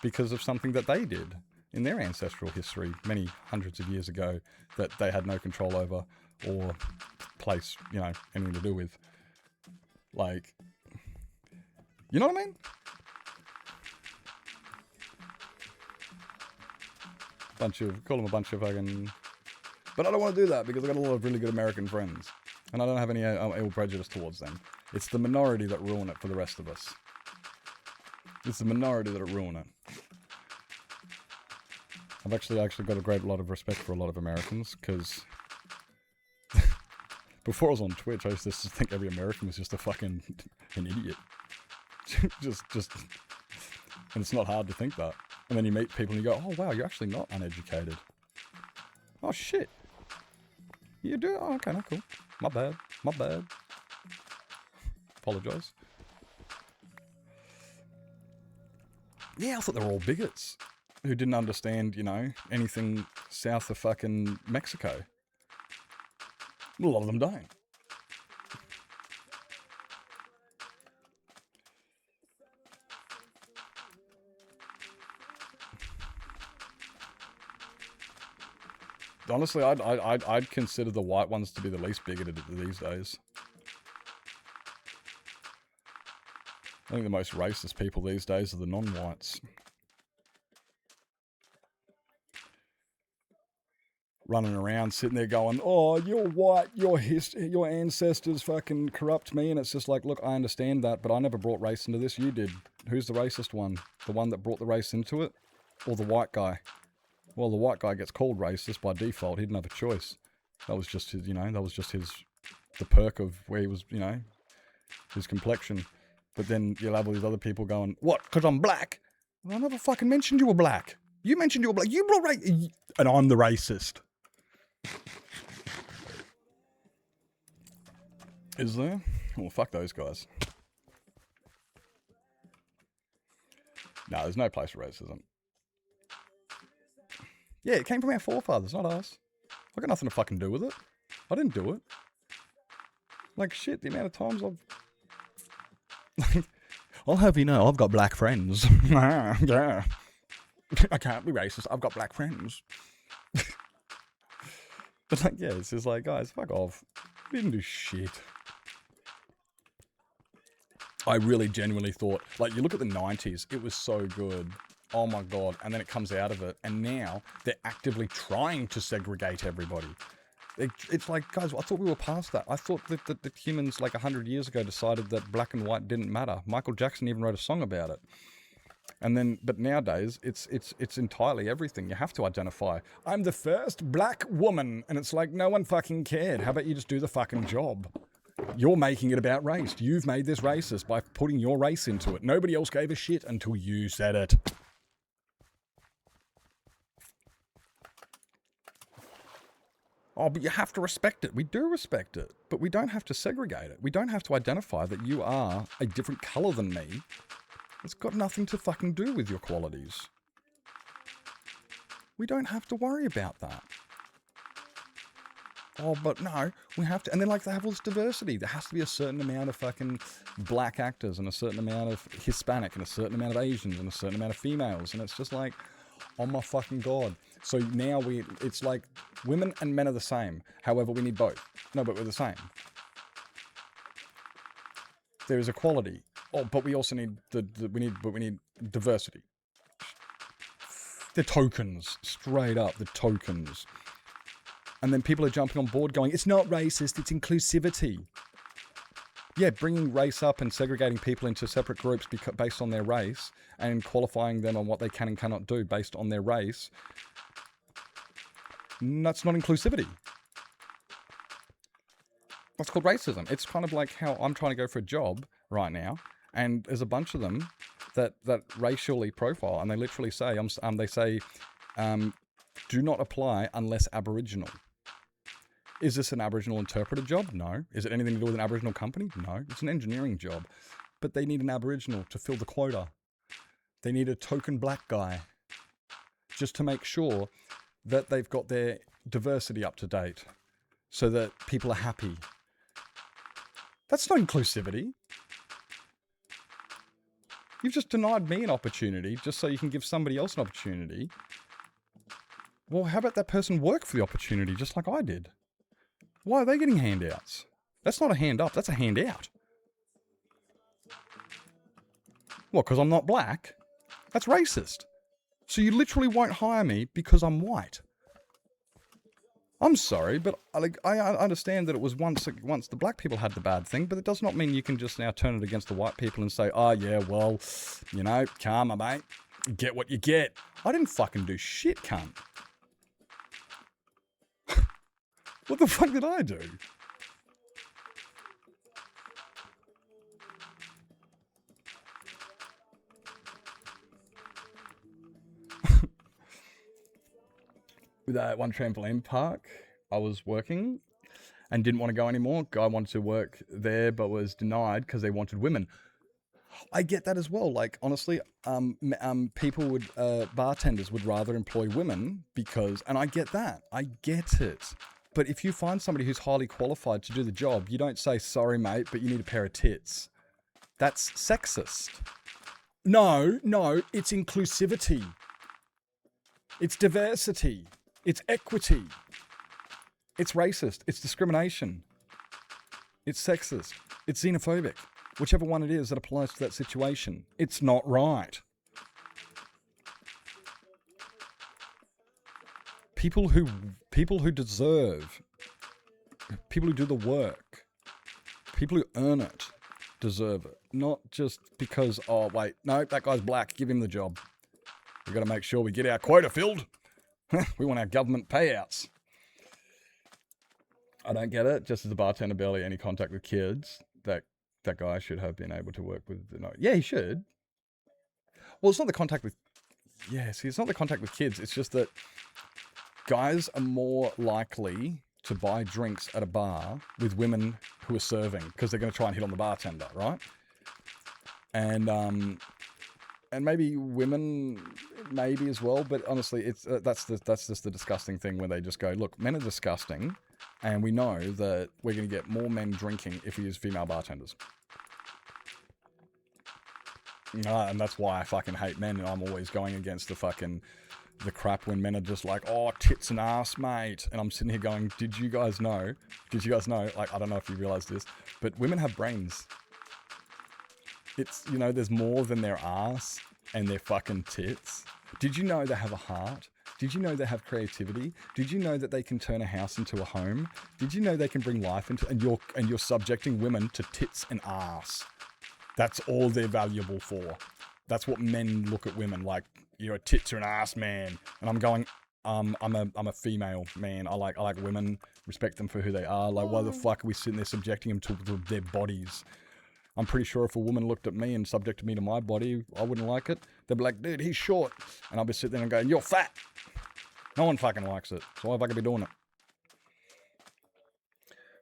C: because of something that they did in their ancestral history many hundreds of years ago that they had no control over or place, you know, anything to do with. Like, you know what I mean? Call them a bunch of fucking... But I don't want to do that because I've got a lot of really good American friends. And I don't have any ill prejudice towards them. It's the minority that ruin it for the rest of us. It's the minority that ruin it. I've actually got a great lot of respect for a lot of Americans because... Before I was on Twitch, I used to think every American was just an idiot. just... And it's not hard to think that. And then you meet people and you go, oh wow, you're actually not uneducated. Oh shit. You do? Oh, okay, no, cool. My bad. Apologise. Yeah, I thought they were all bigots who didn't understand, you know, anything south of fucking Mexico. A lot of them don't. Honestly, I'd consider the white ones to be the least bigoted these days. I think the most racist people these days are the non-whites. Running around, sitting there going, oh, you're white, your ancestors fucking corrupt me. And it's just like, look, I understand that, but I never brought race into this. You did. Who's the racist one? The one that brought the race into it? Or the white guy? Well, the white guy gets called racist by default. He didn't have a choice. That was just his, you know, the perk of where he was, you know, his complexion. But then you'll have all these other people going, what, because I'm black? Well, I never fucking mentioned you were black. You mentioned you were black. You brought race, and I'm the racist. Is there? Well, fuck those guys. No, there's no place for racism. Yeah, it came from our forefathers, not us. I got nothing to fucking do with it. I didn't do it. Like, shit, the amount of times I'll have you know, I've got black friends. Yeah. I can't be racist. I've got black friends. But, like, yeah, it's just like, guys, fuck off. We didn't do shit. I really genuinely thought, like, you look at the 90s, it was so good. Oh my god, and then it comes out of it, and now they're actively trying to segregate everybody. It's like, guys, I thought we were past that. I thought that humans, like 100 years ago, decided that black and white didn't matter. Michael Jackson even wrote a song about it. And then, but nowadays, it's entirely everything. You have to identify, I'm the first black woman, and it's like, no one fucking cared. How about you just do the fucking job? You're making it about race. You've made this racist by putting your race into it. Nobody else gave a shit until you said it. Oh, but you have to respect it. We do respect it. But we don't have to segregate it. We don't have to identify that you are a different colour than me. It's got nothing to fucking do with your qualities. We don't have to worry about that. Oh, but no, we have to. And then, like, they have all this diversity. There has to be a certain amount of fucking black actors and a certain amount of Hispanic and a certain amount of Asians and a certain amount of females. And it's just like, oh my fucking God. So now it's like women and men are the same. However, we need both. No, but we're the same. There is equality. Oh, but we also need we need diversity. They're tokens. Straight up, the tokens. And then people are jumping on board going, it's not racist, it's inclusivity. Yeah, bringing race up and segregating people into separate groups based on their race and qualifying them on what they can and cannot do based on their race, that's not inclusivity. That's called racism. It's kind of like how I'm trying to go for a job right now, and there's a bunch of them that racially profile, and they literally say, do not apply unless Aboriginal. Is this an Aboriginal interpreter job? No. Is it anything to do with an Aboriginal company? No. It's an engineering job. But they need an Aboriginal to fill the quota. They need a token black guy just to make sure that they've got their diversity up to date so that people are happy. That's not inclusivity. You've just denied me an opportunity just so you can give somebody else an opportunity. Well, how about that person work for the opportunity just like I did? Why are they getting handouts? That's not a hand up, that's a handout. What, because I'm not black? That's racist. So you literally won't hire me because I'm white. I'm sorry, but I understand that it was once the black people had the bad thing, but it does not mean you can just now turn it against the white people and say, oh yeah, well, you know, karma, mate. Get what you get. I didn't fucking do shit, cunt. What the fuck did I do? With that one trampoline park, I was working and didn't want to go anymore. Guy wanted to work there but was denied because they wanted women. I get that as well. Like, honestly, bartenders would rather employ women because, and I get that. I get it. But if you find somebody who's highly qualified to do the job, you don't say, sorry, mate, but you need a pair of tits. That's sexist. No, it's inclusivity. It's diversity. It's equity. It's racist. It's discrimination. It's sexist. It's xenophobic. Whichever one it is that applies to that situation. It's not right. People who deserve, people who do the work, people who earn it deserve it. Not just because, oh wait, no, that guy's black, give him the job. We've got to make sure we get our quota filled. We want our government payouts. I don't get it. Just as a bartender barely any contact with kids, that guy should have been able to work with, yeah, he should. Well, it's not the contact with, it's not the contact with kids. It's just that guys are more likely to buy drinks at a bar with women who are serving because they're going to try and hit on the bartender, right? And maybe women, maybe as well. But honestly, it's that's just the disgusting thing where they just go, look, men are disgusting, and we know that we're going to get more men drinking if we use female bartenders. And that's why I fucking hate men, and I'm always going against the crap when men are just like, oh, tits and ass, mate. And I'm sitting here going, did you guys know, like, I don't know if you realize this, but women have brains. It's, there's more than their ass and their fucking tits. Did you know they have a heart? Did you know they have creativity? Did you know that they can turn a house into a home? Did you know they can bring life into, and you're subjecting women to tits and ass? That's all they're valuable for. That's what men look at women like, you're a tits or an ass man. And I'm going, I'm a female man. I like women. Respect them for who they are. Like, why the fuck are we sitting there subjecting them to their bodies? I'm pretty sure if a woman looked at me and subjected me to my body, I wouldn't like it. They'd be like, dude, he's short. And I'll be sitting there and going, you're fat. No one fucking likes it. So why the fuck are we doing it?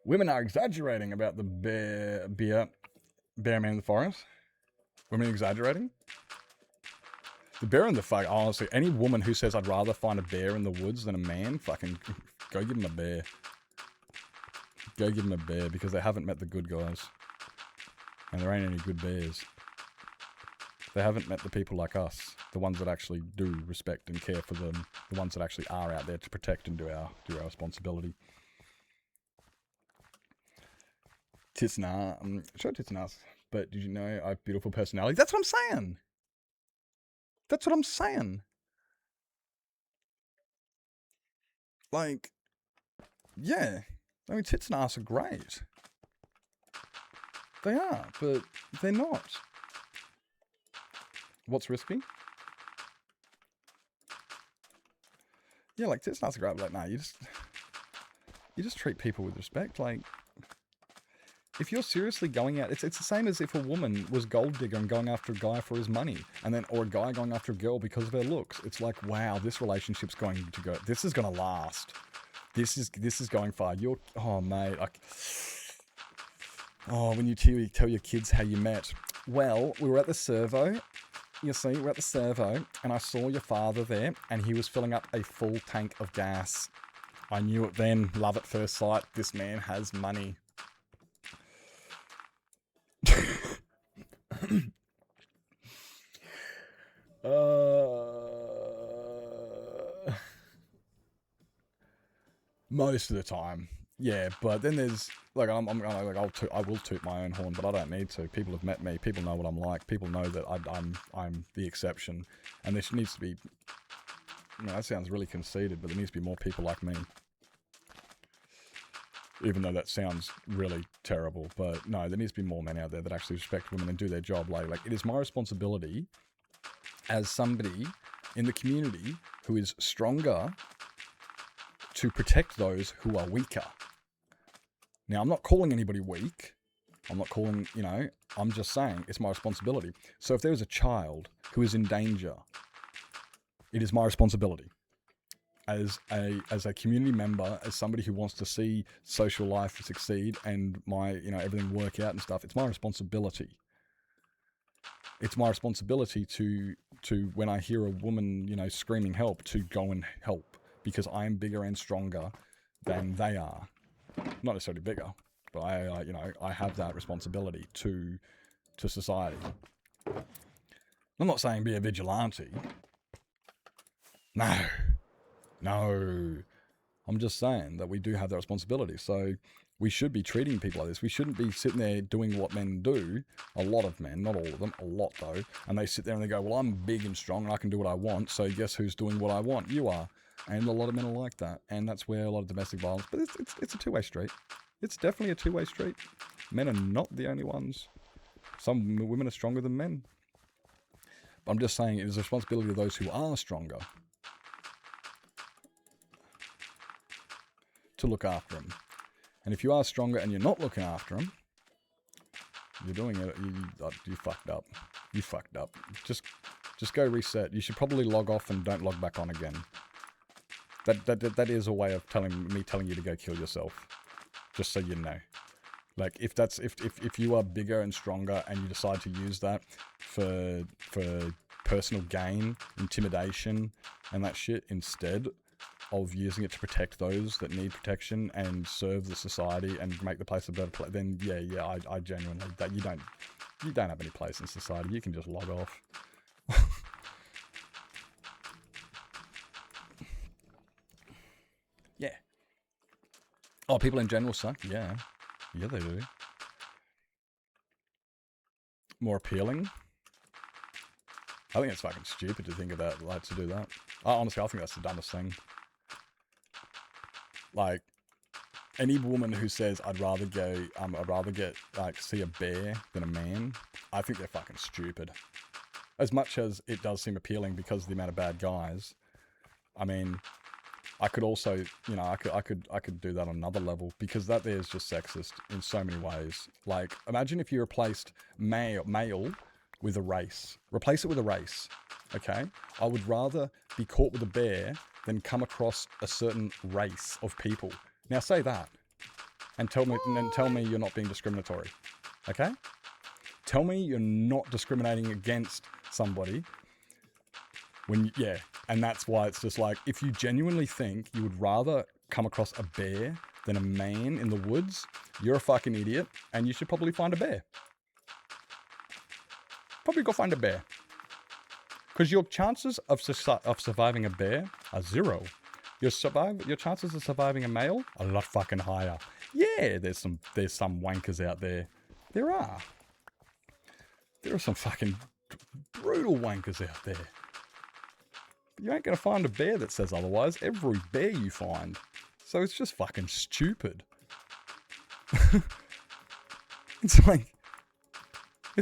C: Women are exaggerating about the bear man in the forest. Women exaggerating? The bear in the fuck, honestly, any woman who says I'd rather find a bear in the woods than a man, fucking go give him a bear. Go give him a bear, because they haven't met the good guys. And there ain't any good bears. They haven't met the people like us, the ones that actually do respect and care for them, the ones that actually are out there to protect and do our responsibility. Tits nah, sure tits and ass, but did you know I have beautiful personality? That's what I'm saying! That's what I'm saying! Like, yeah, I mean tits and ass are great. They are, but they're not. What's risky? Yeah, like tits and ass are great, but like, nah, you just treat people with respect. Like, if you're seriously going out, it's the same as if a woman was gold digger and going after a guy for his money, and then, or a guy going after a girl because of her looks. It's like, wow, this relationship's going to go, this is going to last. This is going far. You're, oh mate, when you tell your kids how you met. Well, we were at the servo. You see, we're at the servo, and I saw your father there, and he was filling up a full tank of gas. I knew it then. Love at first sight. This man has money. Most of the time, yeah. But then there's like I will toot my own horn, but I don't need to. People have met me. People know what I'm like. People know that I'm the exception, and there needs to be. That sounds really conceited, but there needs to be more people like me. Even though that sounds really terrible, but no, there needs to be more men out there that actually respect women and do their job. Like it is my responsibility as somebody in the community who is stronger to protect those who are weaker. Now, I'm not calling anybody weak. I'm not calling, I'm just saying it's my responsibility. So if there is a child who is in danger, it is my responsibility. As a community member, as somebody who wants to see social life succeed and my, everything work out and stuff, it's my responsibility. It's my responsibility to when I hear a woman, screaming help, to go and help, because I am bigger and stronger than they are. Not necessarily bigger, but I have that responsibility to society. I'm not saying be a vigilante. No. I'm just saying that we do have that responsibility. So we should be treating people like this. We shouldn't be sitting there doing what men do. A lot of men, not all of them, a lot though. And they sit there and they go, well, I'm big and strong and I can do what I want. So guess who's doing what I want? You are. And a lot of men are like that. And that's where a lot of domestic violence, but it's a two-way street. It's definitely a two-way street. Men are not the only ones. Some women are stronger than men. But I'm just saying it is a responsibility of those who are stronger to look after them. And if you are stronger and you're not looking after them, you're doing it, you fucked up. You fucked up. Just go reset. You should probably log off and don't log back on again. That is a way of telling you to go kill yourself. Just so you know. Like if you are bigger and stronger and you decide to use that for personal gain, intimidation, and that shit instead of using it to protect those that need protection and serve the society and make the place a better place, then yeah, I genuinely, that you don't have any place in society. You can just log off. Yeah. Oh, people in general suck? Yeah. Yeah, they do. More appealing? I think it's fucking stupid to think about, like, to do that. Honestly, I think that's the dumbest thing. Like, any woman who says, I'd rather get, like, see a bear than a man, I think they're fucking stupid. As much as it does seem appealing because of the amount of bad guys, I mean, I could also, you know, I could do that on another level, because that there is just sexist in so many ways. Like, imagine if you replaced male with a race. Replace it with a race, okay? I would rather be caught with a bear than come across a certain race of people. Now say that, and tell me you're not being discriminatory, okay? Tell me you're not discriminating against somebody when, yeah, and that's why it's just like, if you genuinely think you would rather come across a bear than a man in the woods, you're a fucking idiot, and you should probably find a bear. Probably go find a bear. Because your chances of surviving a bear are 0. Your chances of surviving a male are a lot fucking higher. Yeah, there's some wankers out there. There are some fucking brutal wankers out there. You ain't gonna find a bear that says otherwise. Every bear you find. So it's just fucking stupid. It's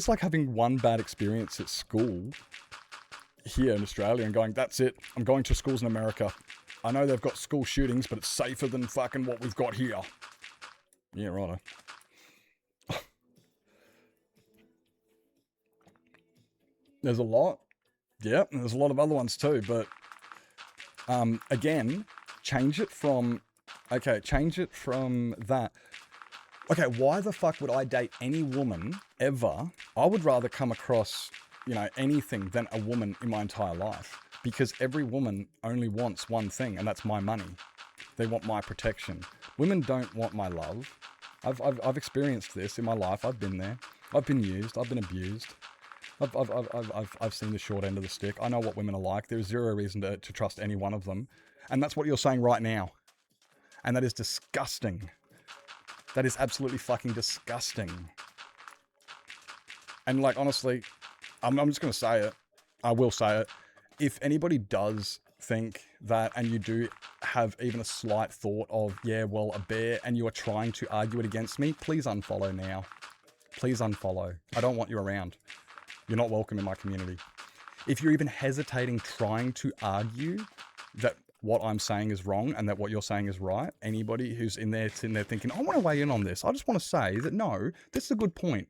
C: like having one bad experience at school here in Australia and going, that's it, I'm going to schools in America. I know they've got school shootings, but it's safer than fucking what we've got here. Yeah, righto. There's a lot. Yeah, and there's a lot of other ones too, but again, change it from that. Okay, why the fuck would I date any woman ever? I would rather come across, you know, anything than a woman in my entire life, because every woman only wants one thing, and that's my money. They want my protection. Women don't want my love. I've experienced this in my life. I've been there. I've been used. I've been abused. I've seen the short end of the stick. I know what women are like. There's 0 reason to trust any one of them. And that's what you're saying right now. And that is disgusting. That is absolutely fucking disgusting. And like, honestly, I'm just going to say it. I will say it. If anybody does think that, and you do have even a slight thought of, yeah, well, a bear, and you are trying to argue it against me, please unfollow now. Please unfollow. I don't want you around. You're not welcome in my community. If you're even hesitating trying to argue that what I'm saying is wrong and that what you're saying is right, anybody who's sitting there thinking, I want to weigh in on this, I just want to say that no, this is a good point.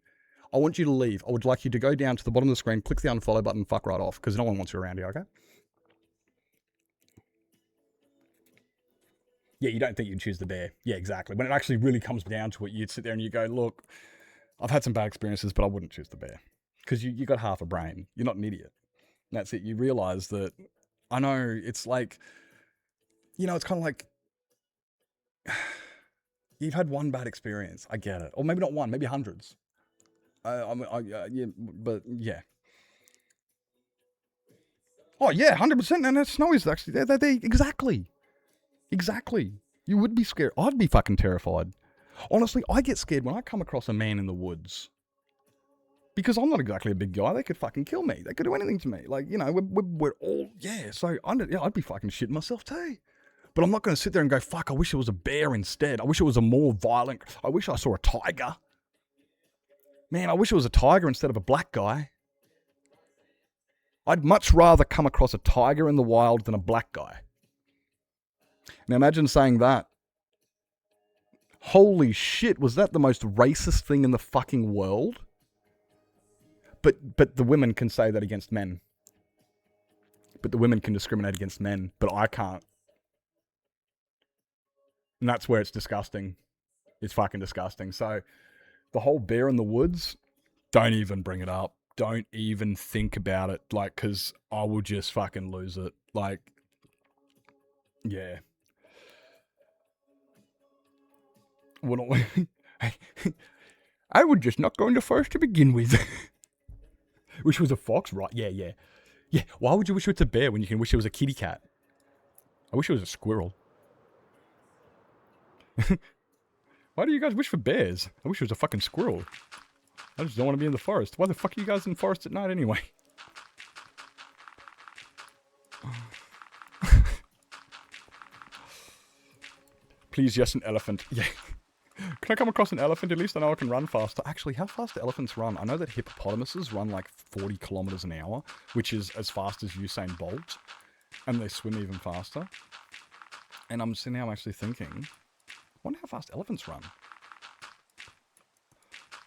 C: I want you to leave. I would like you to go down to the bottom of the screen, click the unfollow button, and fuck right off, because no one wants you around here, okay? Yeah, you don't think you'd choose the bear. Yeah, exactly. When it actually really comes down to it, you'd sit there and you go, look, I've had some bad experiences, but I wouldn't choose the bear. Because you got half a brain. You're not an idiot. And that's it. You realize that, I know, it's like, you know, it's kind of like, you've had one bad experience. I get it. Or maybe not one, maybe hundreds. Yeah, but yeah. Oh yeah, 100%. And snow is actually, they exactly. Exactly. You would be scared. I'd be fucking terrified. Honestly, I get scared when I come across a man in the woods. Because I'm not exactly a big guy. They could fucking kill me. They could do anything to me. Like, you know, we're all, yeah. So, I'd be fucking shitting myself too. But I'm not going to sit there and go, fuck, I wish it was a bear instead. I wish it was a more violent, I wish I saw a tiger. Man, I wish it was a tiger instead of a black guy. I'd much rather come across a tiger in the wild than a black guy. Now imagine saying that. Holy shit, was that the most racist thing in the fucking world? But the women can say that against men. But the women can discriminate against men, but I can't. And that's where it's disgusting. It's fucking disgusting. So, the whole bear in the woods, don't even bring it up. Don't even think about it. Like, because I will just fucking lose it. Like, yeah. I would just not go into forest to begin with. Wish it was a fox, right? Yeah. Yeah, why would you wish it was a bear when you can wish it was a kitty cat? I wish it was a squirrel. Why do you guys wish for bears? I wish it was a fucking squirrel. I just don't want to be in the forest. Why the fuck are you guys in the forest at night anyway? Please, yes, an elephant. Yeah. Can I come across an elephant? At least I know I can run faster. Actually, how fast do elephants run? I know that hippopotamuses run like 40 kilometers an hour, which is as fast as Usain Bolt. And they swim even faster. And I'm sitting here, I'm actually thinking, I wonder how fast elephants run.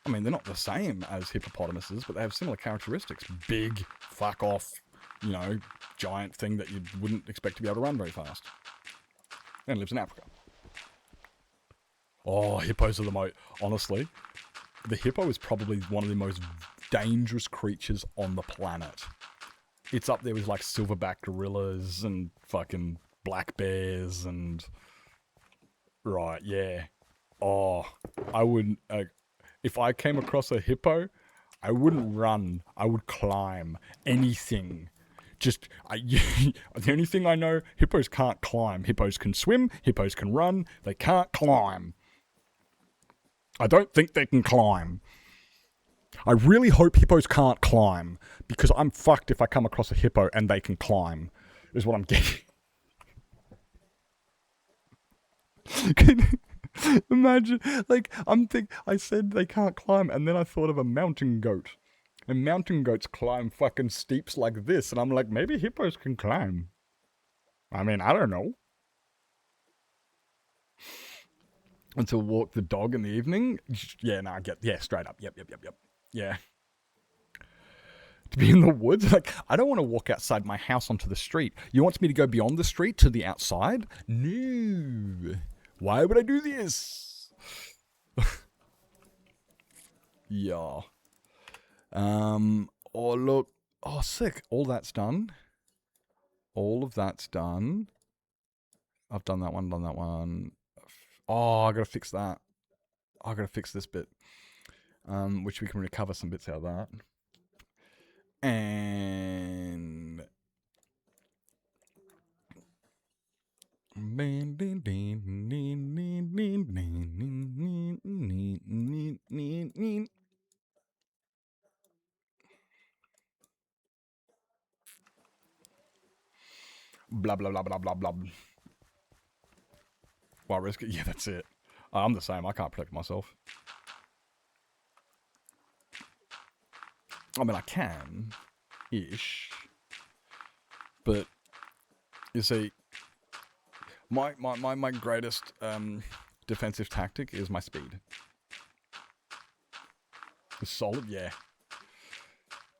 C: I mean, they're not the same as hippopotamuses, but they have similar characteristics. Big, fuck off, you know, giant thing that you wouldn't expect to be able to run very fast. And lives in Africa. Oh, hippos are the most... Honestly, the hippo is probably one of the most dangerous creatures on the planet. It's up there with, like, silverback gorillas and fucking black bears and... Right, yeah. Oh, I wouldn't... if I came across a hippo, I wouldn't run. I would climb. Anything. Just, the only thing I know, hippos can't climb. Hippos can swim. Hippos can run. They can't climb. I don't think they can climb. I really hope hippos can't climb, because I'm fucked if I come across a hippo and they can climb, is what I'm getting. Imagine, like, I said they can't climb, and then I thought of a mountain goat. And mountain goats climb fucking steeps like this, and I'm like, maybe hippos can climb. I mean, I don't know. And to walk the dog in the evening? Yeah, no, straight up. Yep. Yeah. To be in the woods? Like, I don't want to walk outside my house onto the street. You want me to go beyond the street to the outside? No. Why would I do this? Yeah. Oh, look. Oh, sick. All that's done. All of that's done. I've done that one. Oh, I gotta fix that. I gotta fix this bit. Which we can recover some bits out of that. And... Blah, blah, blah, blah, blah, blah. Why risk it? Yeah, that's it. I'm the same. I can't protect myself. I mean, I can. Ish. But, you see, my greatest defensive tactic is my speed. It's solid, yeah.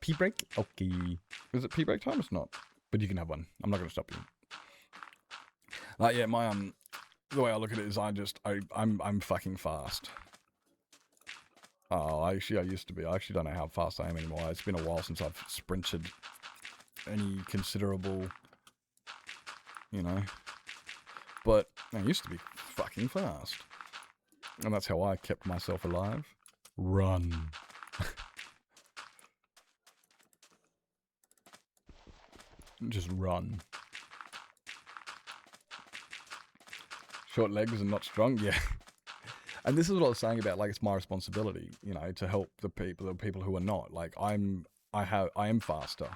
C: P-break? Okay. Is it P-break time? It's not. But you can have one. I'm not going to stop you. Yeah, my, the way I look at it is I'm fucking fast. Oh, I used to be. I actually don't know how fast I am anymore. It's been a while since I've sprinted any considerable, you know. But I used to be fucking fast. And that's how I kept myself alive. Run. Just run. Short legs and not strong, yeah. And this is what I was saying about, like, it's my responsibility, you know, to help the people who are not. Like, I am faster.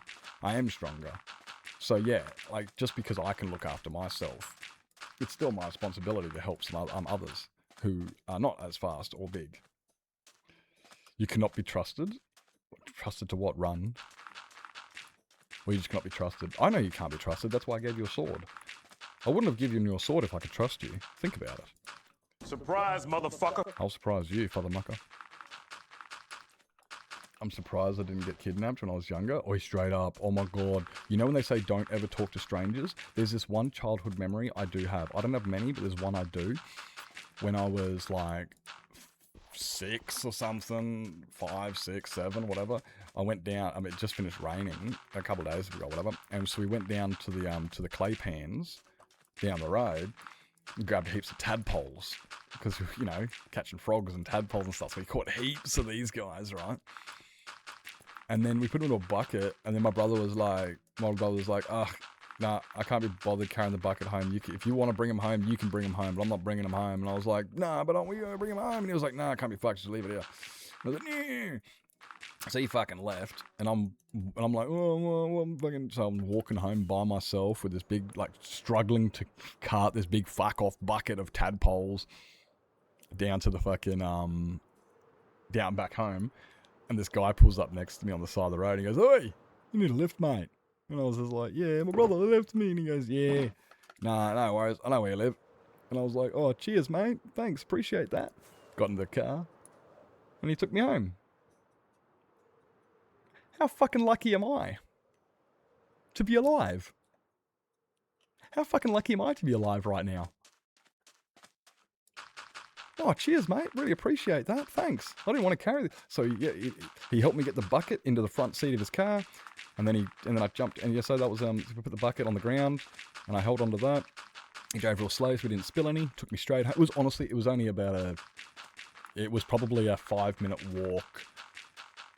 C: I am stronger. So yeah, like, just because I can look after myself, it's still my responsibility to help some others who are not as fast or big. You cannot be trusted. Trusted to what? Run. Or you just cannot be trusted. I know you can't be trusted. That's why I gave you a sword. I wouldn't have given you a sword if I could trust you. Think about it.
F: Surprise, motherfucker!
C: I'll surprise you, father mucker. I'm surprised I didn't get kidnapped when I was younger. Or straight up, oh my god. You know when they say don't ever talk to strangers? There's this one childhood memory I do have. I don't have many, but there's one I do. When I was like 6 or something, 5, 6, 7, whatever. I went down, I mean, it just finished raining a couple of days ago, whatever. And so we went down to the clay pans down the road and grabbed heaps of tadpoles. Because, you know, catching frogs and tadpoles and stuff. So we caught heaps of these guys, right? And then we put them in a bucket, and then my brother was like, nah, I can't be bothered carrying the bucket home. If you want to bring them home, you can bring them home, but I'm not bringing them home. And I was like, nah, but aren't we going to bring them home? And he was like, nah, I can't be fucked, just leave it here. And I was like, nah. So he fucking left, and I'm like, oh, I'm fucking. So I'm walking home by myself with this big, like, struggling to cart this big fuck off bucket of tadpoles down to the fucking down back home, and this guy pulls up next to me on the side of the road. And he goes, "Oi, you need a lift, mate." And I was just like, "Yeah, my brother left me." And he goes, "Yeah, Nah, no worries. I know where you live. And I was like, oh, cheers, mate. Thanks. Appreciate that. Got in the car. And he took me home. How fucking lucky am I to be alive? How fucking lucky am I to be alive right now? Oh, cheers, mate. Really appreciate that. Thanks. I didn't want to carry this. So yeah, he helped me get the bucket into the front seat of his car, and then I jumped. And yeah, so that was we put the bucket on the ground, and I held onto that. He drove real slow, so we didn't spill any. Took me straight home. It was only about it was probably a 5-minute walk.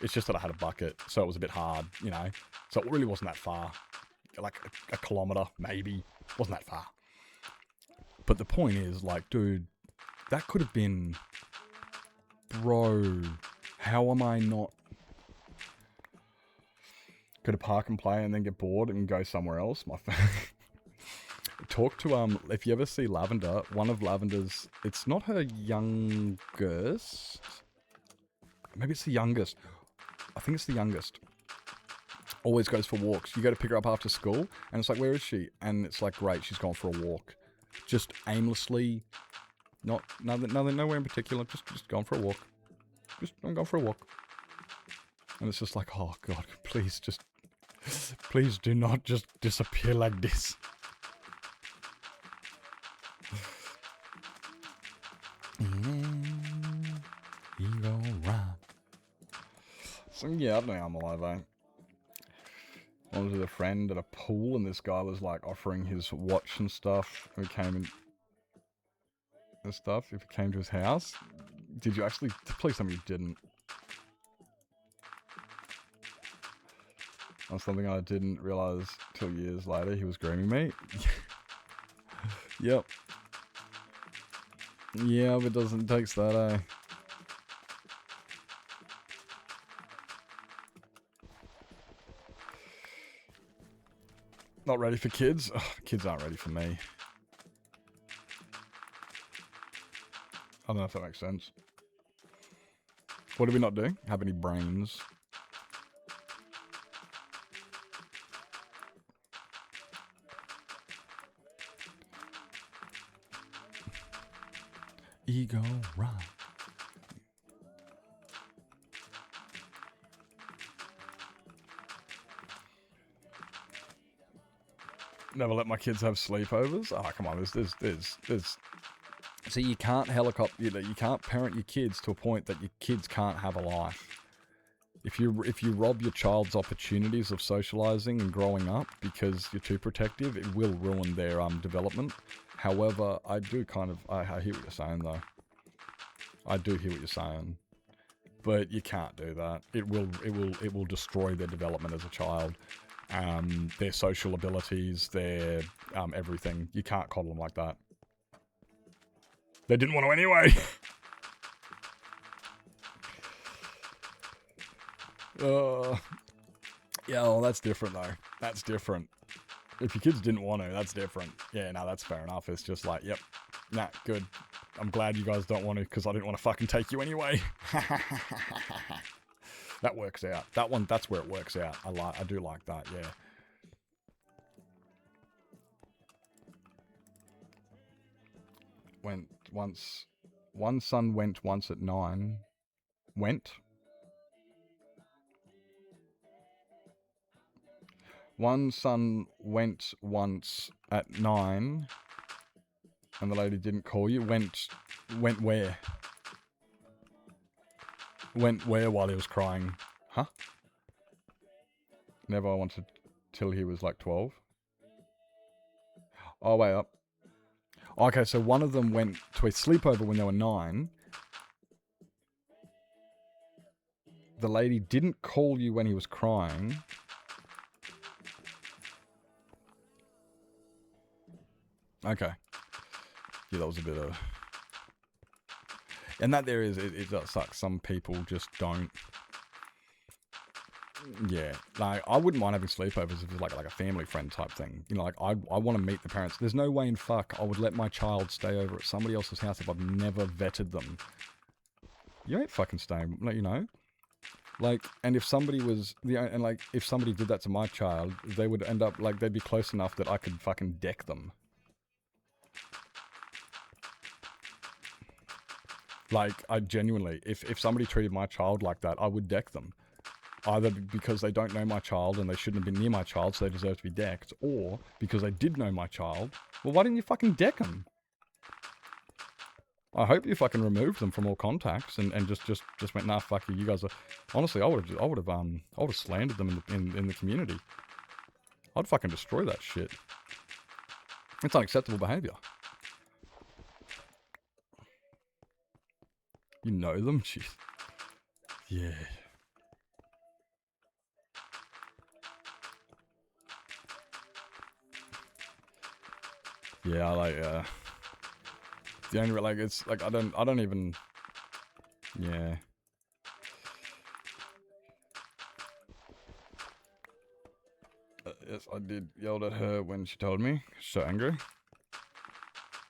C: It's just that I had a bucket, so it was a bit hard, you know. So it really wasn't that far. Like a kilometre, maybe. Wasn't that far. But the point is, like, dude, that could have been... Bro, how am I not... Could have park and play and then get bored and go somewhere else? Talk to, if you ever see Lavender, one of Lavender's... It's not her youngest... Maybe it's the youngest. I think it's the youngest. Always goes for walks. You go to pick her up after school, and it's like, where is she? And it's like, great, she's gone for a walk. Just aimlessly, nowhere in particular, just going for a walk. I'm going for a walk. And it's just like, oh God, please do not just disappear like this. Ego rock. So yeah, I don't know how I'm alive, eh? I was with a friend at a pool, and this guy was like offering his watch and stuff. We came in and stuff. If he came to his house, did you actually? Please tell me you didn't. That's something I didn't realize till years later. He was grooming me. Yep. Yeah, but it doesn't take that, eh? Not ready for kids? Ugh, kids aren't ready for me. I don't know if that makes sense. What are we not doing? Have any brains? Ego rock. Never let my kids have sleepovers. Oh, come on, there's. See, you can't helicopter. You can't parent your kids to a point that your kids can't have a life. If you rob your child's opportunities of socializing and growing up because you're too protective, it will ruin their development. However, I do kind of I hear what you're saying though. I do hear what you're saying, but you can't do that. It will destroy their development as a child. Their social abilities, their everything. You can't coddle them like that. They didn't want to anyway. Yeah, well, that's different though. That's different. If your kids didn't want to, that's different. Yeah, no, that's fair enough. It's just like, yep, nah, good. I'm glad you guys don't want to, because I didn't want to fucking take you anyway. That works out. That's where it works out. I do like that, yeah. One son went once at 9. Went? One son went once at 9, and the lady didn't call you. Went where? Went where while he was crying? Huh? Never wanted till he was like 12. Oh, wait up. Okay, so one of them went to a sleepover when they were 9. The lady didn't call you when he was crying. Okay. Yeah, that was a bit of... And that there is, it does suck. Some people just don't... Yeah, like, I wouldn't mind having sleepovers if it was like a family friend type thing. You know, like, I want to meet the parents. There's no way in fuck I would let my child stay over at somebody else's house if I've never vetted them. You ain't fucking staying, you know? Like, and if somebody was, and like, if somebody did that to my child, they would end up, like, they'd be close enough that I could fucking deck them. Like, I genuinely, if somebody treated my child like that, I would deck them. Either because they don't know my child and they shouldn't have been near my child, so they deserve to be decked, or because they did know my child. Well, why didn't you fucking deck them? I hope you fucking removed them from all contacts and just went, nah, fuck you. You guys are. Honestly, I would have slandered them in the community. I'd fucking destroy that shit. It's unacceptable behavior. You know them? Jeez. Yeah. Yeah, like, the only, like, it's, like, I don't even, yeah. Yes, I did yell at her when she told me. So angry.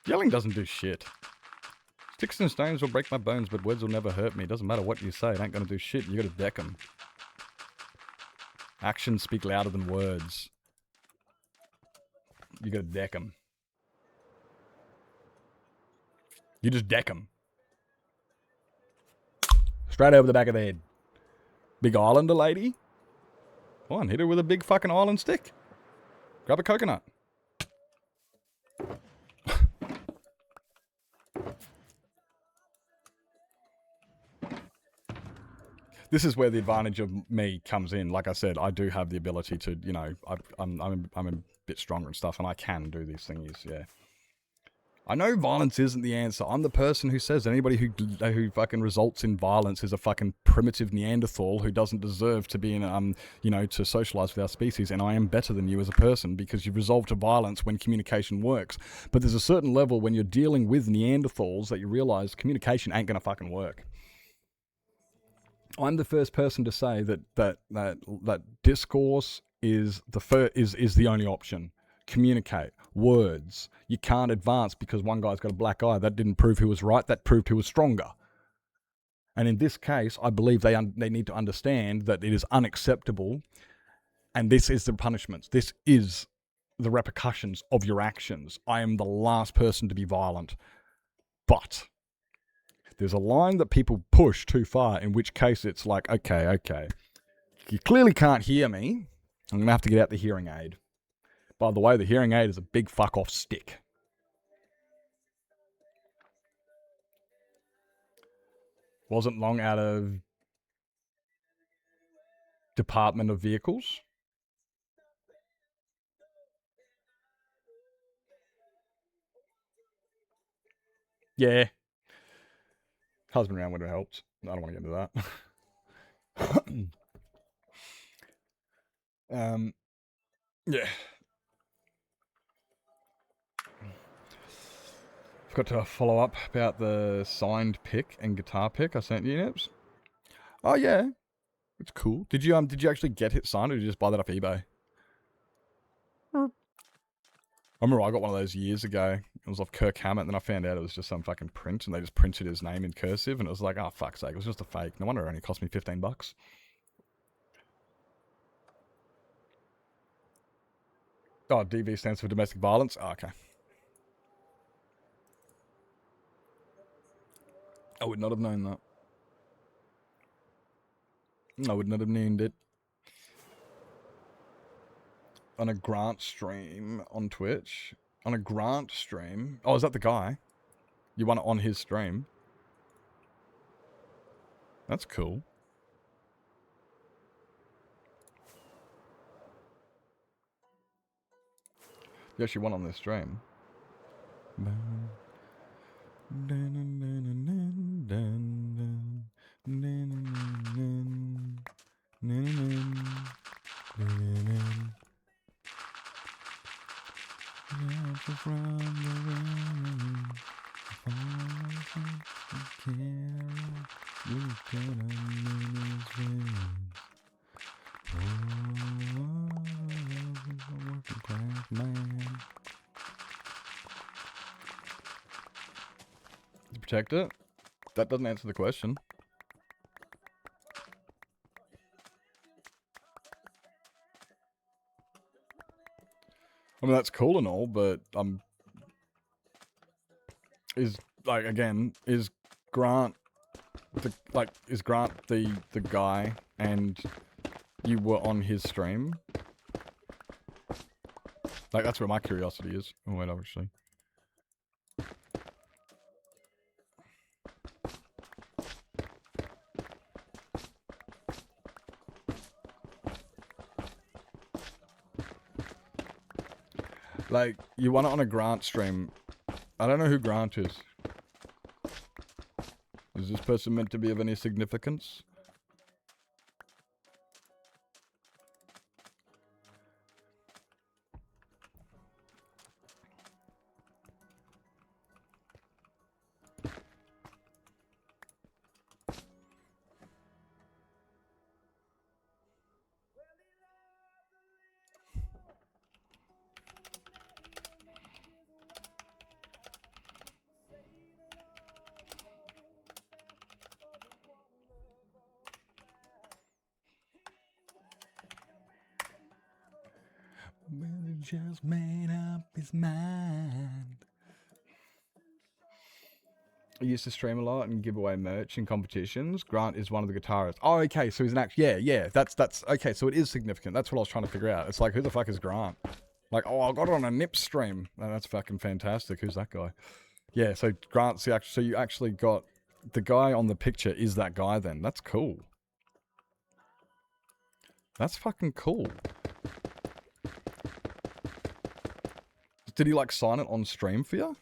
C: Yelling doesn't do shit. Sticks and stones will break my bones, but words will never hurt me. Doesn't matter what you say, it ain't gonna do shit. You gotta deck them. Actions speak louder than words. You gotta deck them. You just deck them. Straight over the back of the head. Big islander lady. Come on, hit her with a big fucking island stick. Grab a coconut. This is where the advantage of me comes in. Like I said, I do have the ability to, you know, I'm a bit stronger and stuff, and I can do these things, yeah. I know violence isn't the answer. I'm the person who says anybody who fucking results in violence is a fucking primitive Neanderthal who doesn't deserve to be in, you know, to socialize with our species. And I am better than you as a person because you've resolved to violence when communication works. But there's a certain level when you're dealing with Neanderthals that you realize communication ain't gonna fucking work. I'm the first person to say that discourse is the only option. Communicate. Words. You can't advance because one guy's got a black eye. That didn't prove who was right. That proved who was stronger. And in this case, I believe they need to understand that it is unacceptable, and this is the punishments. This is the repercussions of your actions. I am the last person to be violent. But there's a line that people push too far, in which case it's like, okay. You clearly can't hear me. I'm going to have to get out the hearing aid. By the way, the hearing aid is a big fuck off stick. Wasn't long out of Department of Vehicles. Yeah. Husband around would have helped. I don't want to get into that. Yeah. Forgot to follow up about the signed pick and guitar pick I sent you, Nips. Oh yeah, it's cool. Did you actually get it signed, or did you just buy that off eBay? I remember I got one of those years ago. It was off Kirk Hammett, and then I found out it was just some fucking print, and they just printed his name in cursive, and it was like, oh fuck's sake, it was just a fake. No wonder it only cost me $15. Oh, DV stands for domestic violence. Oh, okay. I would not have known that. I would not have named it. On a Grant stream on Twitch. On a Grant stream. Oh, is that the guy? You won it on his stream. That's cool. You actually won on this stream. Protect it? That doesn't answer the question. I mean, that's cool and all, but is, like, again, is Grant is Grant the guy and you were on his stream? Like, that's where my curiosity is. Oh, wait, obviously. Like, you won it on a Grant stream. I don't know who Grant is. Is this person meant to be of any significance? Well, he just made up his mind. I used to stream a lot and give away merch in competitions. Grant is one of the guitarists. Oh, okay, so he's an act. Yeah. That's okay. So it is significant. That's what I was trying to figure out. It's like, who the fuck is Grant? Like, oh, I got it on a Nip stream. Oh, that's fucking fantastic. Who's that guy? Yeah. So Grant's the so you actually got the guy on the picture is that guy. Then that's cool. That's fucking cool. Did he like sign it on stream for you?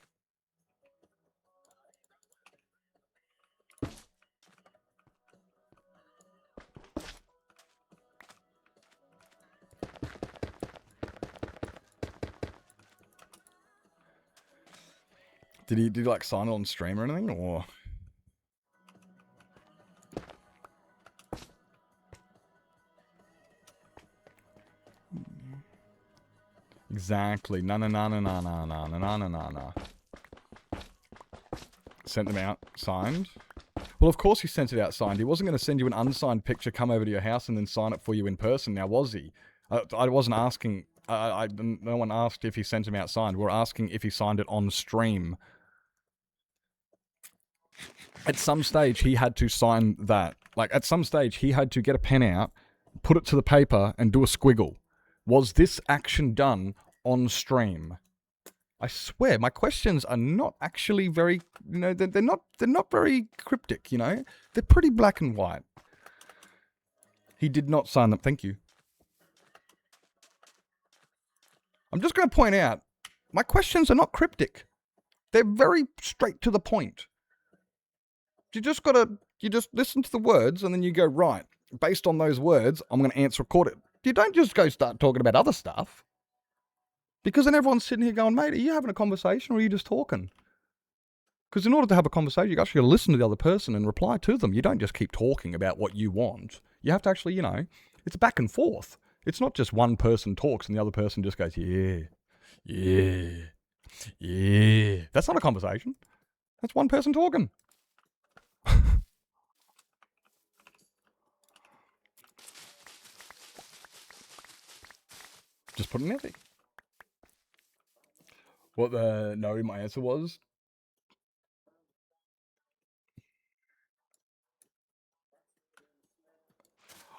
C: Did he like sign it on stream or anything, or? Exactly. No. Sent them out signed. Well, of course he sent it out signed. He wasn't going to send you an unsigned picture, come over to your house, and then sign it for you in person. Now, was he? I wasn't asking. No one asked if he sent him out signed. We're asking if he signed it on stream. At some stage, he had to sign that. Like, at some stage, he had to get a pen out, put it to the paper, and do a squiggle. Was this action done on stream? I swear, my questions are not actually very, you know, they're not very cryptic, you know? They're pretty black and white. He did not sign them. Thank you. I'm just going to point out, my questions are not cryptic. They're very straight to the point. You just listen to the words and then you go, right, based on those words, I'm going to answer it. You don't just go start talking about other stuff. Because then everyone's sitting here going, mate, are you having a conversation or are you just talking? Because in order to have a conversation, you actually got to listen to the other person and reply to them. You don't just keep talking about what you want. You have to actually, you know, it's back and forth. It's not just one person talks and the other person just goes, yeah. That's not a conversation. That's one person talking. Just put an ethic. What my answer was?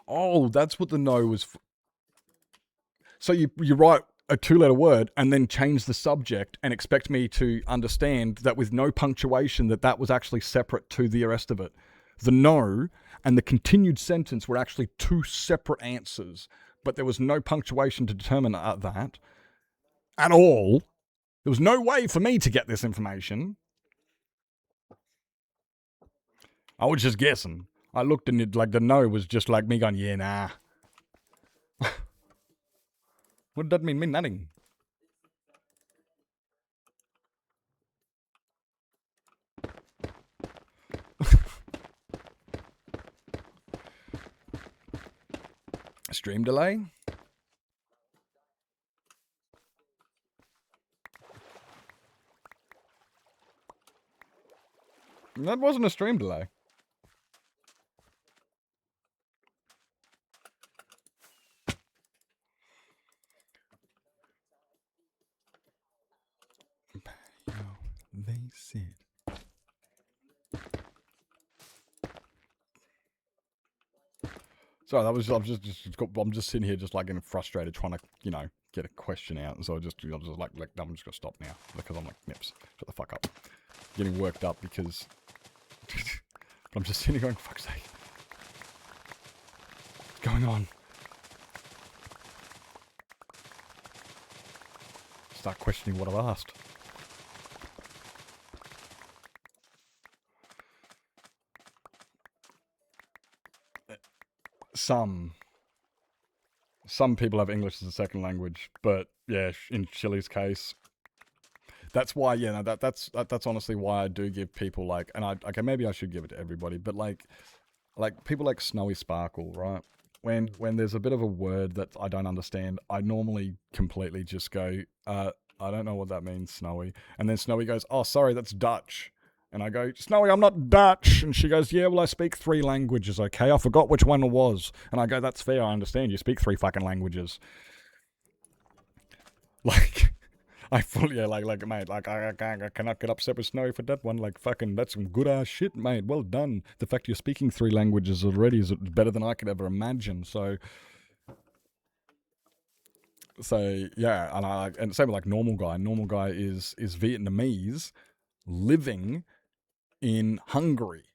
C: Oh, that's what the no was. So you write a 2-letter word and then change the subject and expect me to understand that with no punctuation that was actually separate to the rest of it. The no and the continued sentence were actually two separate answers, but there was no punctuation to determine that at all. There was no way for me to get this information. I was just guessing. I looked and it like the no was just like me going, yeah, nah. What did that mean? Mean nothing. Stream delay? That wasn't a stream delay. They said. Sorry, I'm just sitting here just like getting frustrated trying to, you know, get a question out. And so I'm just like, I'm just gonna stop now because I'm like, nips, shut the fuck up. Getting worked up because I'm just sitting here going, fuck's sake. What's going on? Start questioning what I've asked. Some people have English as a second language, but yeah, in Chili's case, that's why. Yeah, no, that's honestly why I do give people like, and okay, maybe I should give it to everybody, but like people like Snowy Sparkle, right? When there's a bit of a word that I don't understand, I normally completely just go, I don't know what that means, Snowy, and then Snowy goes, oh, sorry, that's Dutch. And I go, Snowy, I'm not Dutch. And she goes, yeah, well, I speak 3 languages, okay? I forgot which one it was. And I go, that's fair, I understand. You speak 3 fucking languages. Like, I fully, yeah, like, mate, like, I cannot get upset with Snowy for that one. Like, fucking, that's some good ass shit, mate. Well done. The fact you're speaking 3 languages already is better than I could ever imagine. So yeah, and same with like Normal Guy. Normal Guy is Vietnamese living in Hungary,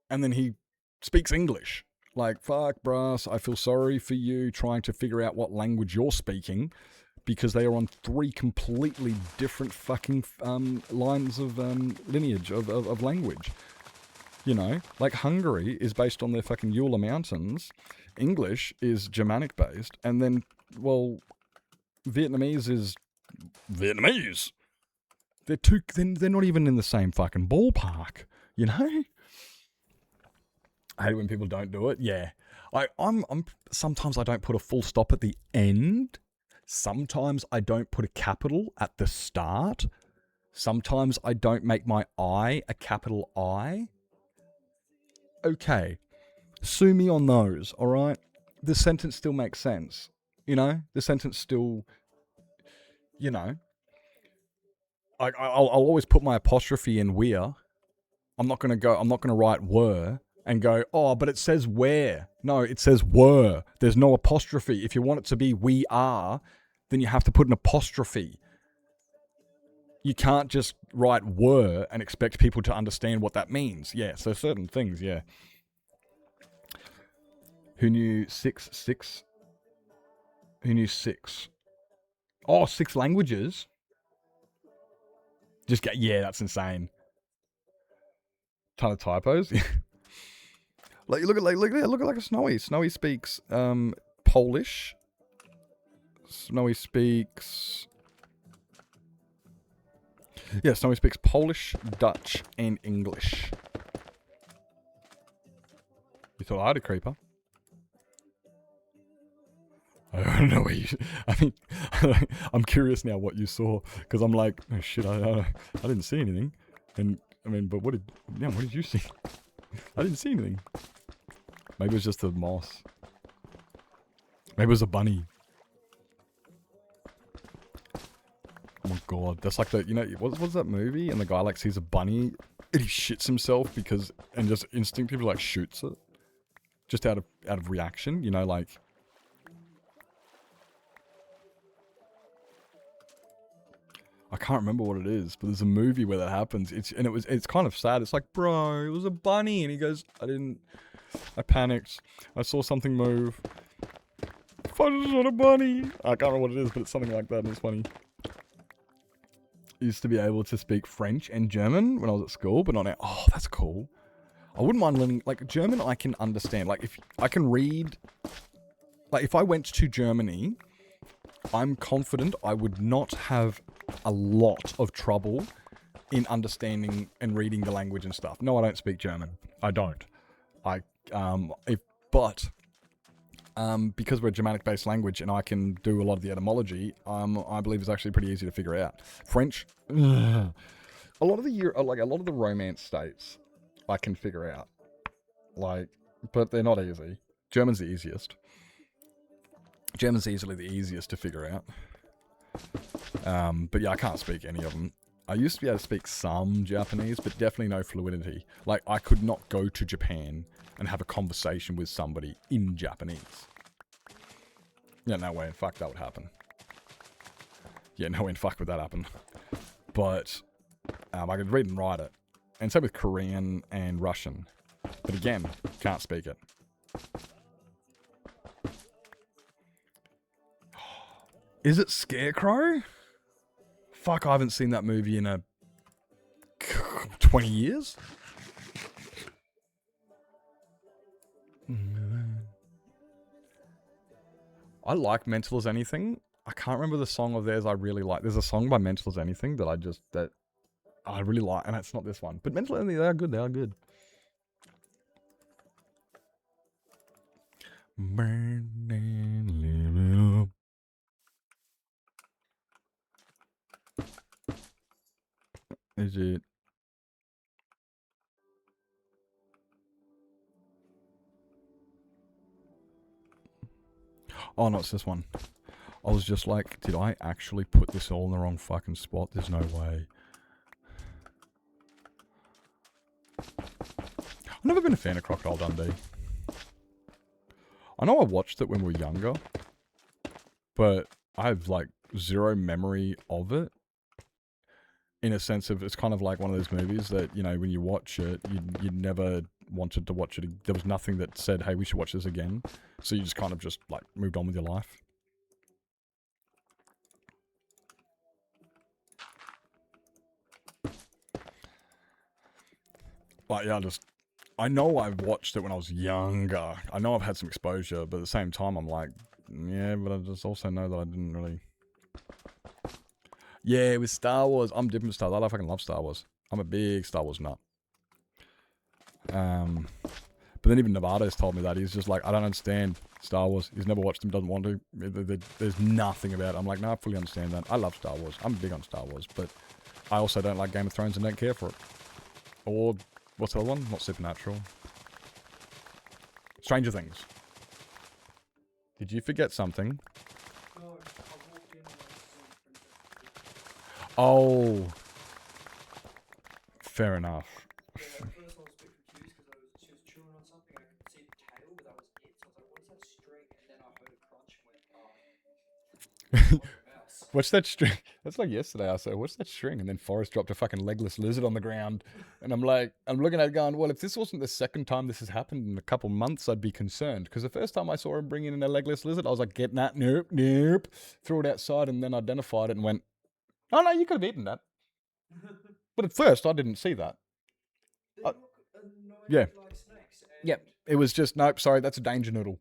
C: and then he speaks English. Like, fuck, brass, I feel sorry for you trying to figure out what language you're speaking, because they are on 3 completely different fucking lines of lineage of language. You know, like Hungary is based on their fucking Ural Mountains, English is Germanic based, and then, well, Vietnamese is Vietnamese. They're not even in the same fucking ballpark, you know? I hate when people don't do it. Yeah. I'm sometimes I don't put a full stop at the end. Sometimes I don't put a capital at the start. Sometimes I don't make my I a capital I. Okay. Sue me on those, alright? The sentence still makes sense. You know? The sentence still, you know. I'll always put my apostrophe in we're. I'm not going to write were and go, oh, but it says where. No, it says were. There's no apostrophe. If you want it to be we are, then you have to put an apostrophe. You can't just write were and expect people to understand what that means. Yeah, so certain things, yeah. Who knew 6? Who knew 6? Oh, 6 languages? Yeah, that's insane. Ton of typos. Like, look at a Snowy. Snowy speaks Polish. Snowy speaks Polish, Dutch, and English. You thought I had a creeper? I don't know where you... I mean, I'm curious now what you saw, because I'm like, oh shit, I didn't see anything. And, I mean, but what did you see? I didn't see anything. Maybe it was just a moss. Maybe it was a bunny. Oh my god, that's like the, you know, what was that movie? And the guy like sees a bunny and he shits himself and just instinctively like shoots it. Just out of reaction, you know, like... I can't remember what it is, but there's a movie where that happens. It's kind of sad. It's like, bro, it was a bunny, and he goes, I panicked. I saw something move. Fudge, it's not a bunny. I can't remember what it is, but it's something like that, and it's funny. I used to be able to speak French and German when I was at school, but not now. Oh, that's cool. I wouldn't mind learning, like, German I can understand. Like, if I can read, like, if I went to Germany, I'm confident I would not have a lot of trouble in understanding and reading the language and stuff. No, I don't speak German. I don't. Because we're a Germanic-based language and I can do a lot of the etymology, I believe it's actually pretty easy to figure out. French, a lot of the Romance states, I can figure out. Like, but they're not easy. German's the easiest. German's easily the easiest to figure out. But yeah, I can't speak any of them. I used to be able to speak some Japanese, but definitely no fluidity. Like, I could not go to Japan and have a conversation with somebody in Japanese. Yeah, no way in fuck that would happen. Yeah, no way in fuck would that happen. But I could read and write it. And same with Korean and Russian. But again, can't speak it. Is it Scarecrow? Fuck, I haven't seen that movie in 20 years. I like Mental as Anything. I can't remember the song of theirs I really like. There's a song by Mental as Anything that I really like, and it's not this one. But Mental as Anything, they are good. They are good. Is it? Oh, no, it's this one. I was just like, did I actually put this all in the wrong fucking spot? There's no way. I've never been a fan of Crocodile Dundee. I know I watched it when we were younger, but I have like zero memory of it. In a sense of, it's kind of like one of those movies that, you know, when you watch it, you never wanted to watch it. There was nothing that said, hey, we should watch this again. So you just kind of just like moved on with your life. But yeah, I know I've watched it when I was younger. I know I've had some exposure, but at the same time, I'm like, yeah, but I just also know that I didn't really. Yeah, with Star Wars, I'm different with Star Wars. I fucking love Star Wars. I'm a big Star Wars nut. But then even Nevada's told me that. He's just like, I don't understand Star Wars. He's never watched them, doesn't want to. There's nothing about it. I'm like, no, I fully understand that. I love Star Wars. I'm big on Star Wars, but I also don't like Game of Thrones and don't care for it. Or, what's the other one? Not Supernatural. Stranger Things. Did you forget something?
A: No, I walked in and
C: Oh. Fair enough.
A: yeah, at first I was a bit confused because she was chewing on something. I could see the tail, but that was it. So I was like, what is that string? And then I heard a crunch and went, oh. Mouse.
C: What's that string? That's like yesterday I said, what's that string? And then Forrest dropped a fucking legless lizard on the ground. And I'm like, I'm looking at it going, well, if this wasn't the second time this has happened in a couple months, I'd be concerned. Because the first time I saw him bringing in a legless lizard, I was like, get that, nope. Threw it outside and then identified it and went, oh no, you could have eaten that. But at first, I didn't see that.
A: They look annoying
C: yeah.
A: like snakes. And
C: Yep. It was just, nope, sorry, that's a danger noodle.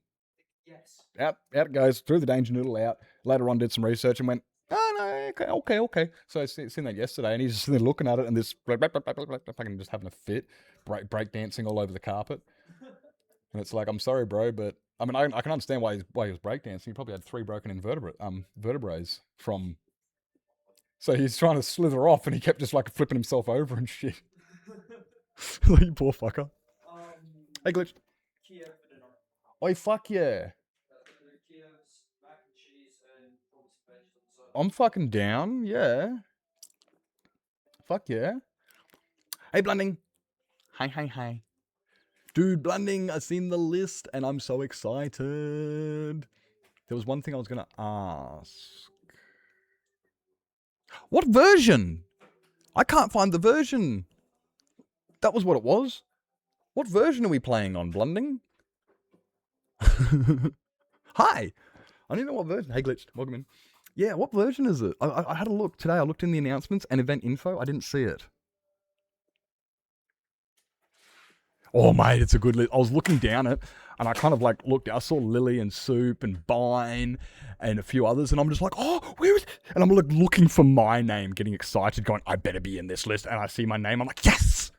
A: Yes.
C: Out it goes, threw the danger noodle out. Later on, did some research and went, oh, no, okay. So I seen that yesterday, and he's just sitting there looking at it, and this fucking just having a fit, break dancing all over the carpet. And it's like, I'm sorry, bro, but I mean, I can understand why he was breakdancing. He probably had 3 broken vertebrae from. So he's trying to slither off, and he kept just like flipping himself over and shit. Like, you poor fucker. Hey, Glitch.
A: Kia for dinner.
C: Oi, fuck yeah.
A: Kia's mac and cheese and probably some veggies on the side.
C: I'm fucking down, yeah. Fuck yeah. Hey, Blunding. Hi. Dude, Blunding, I've seen the list and I'm so excited. There was one thing I was going to ask. What version? I can't find the version. That was what it was. What version are we playing on, Blunding? Hi. I don't even know what version. Hey, Glitched. Welcome in. Yeah, what version is it? I had a look today. I looked in the announcements and event info. I didn't see it. Oh, mate, it's a good list. I was looking down it and I kind of like looked. I saw Lily and Soup and Bine and a few others. And I'm just like, oh, where is it? And I'm like looking for my name, getting excited, going, I better be in this list. And I see my name. I'm like, yes.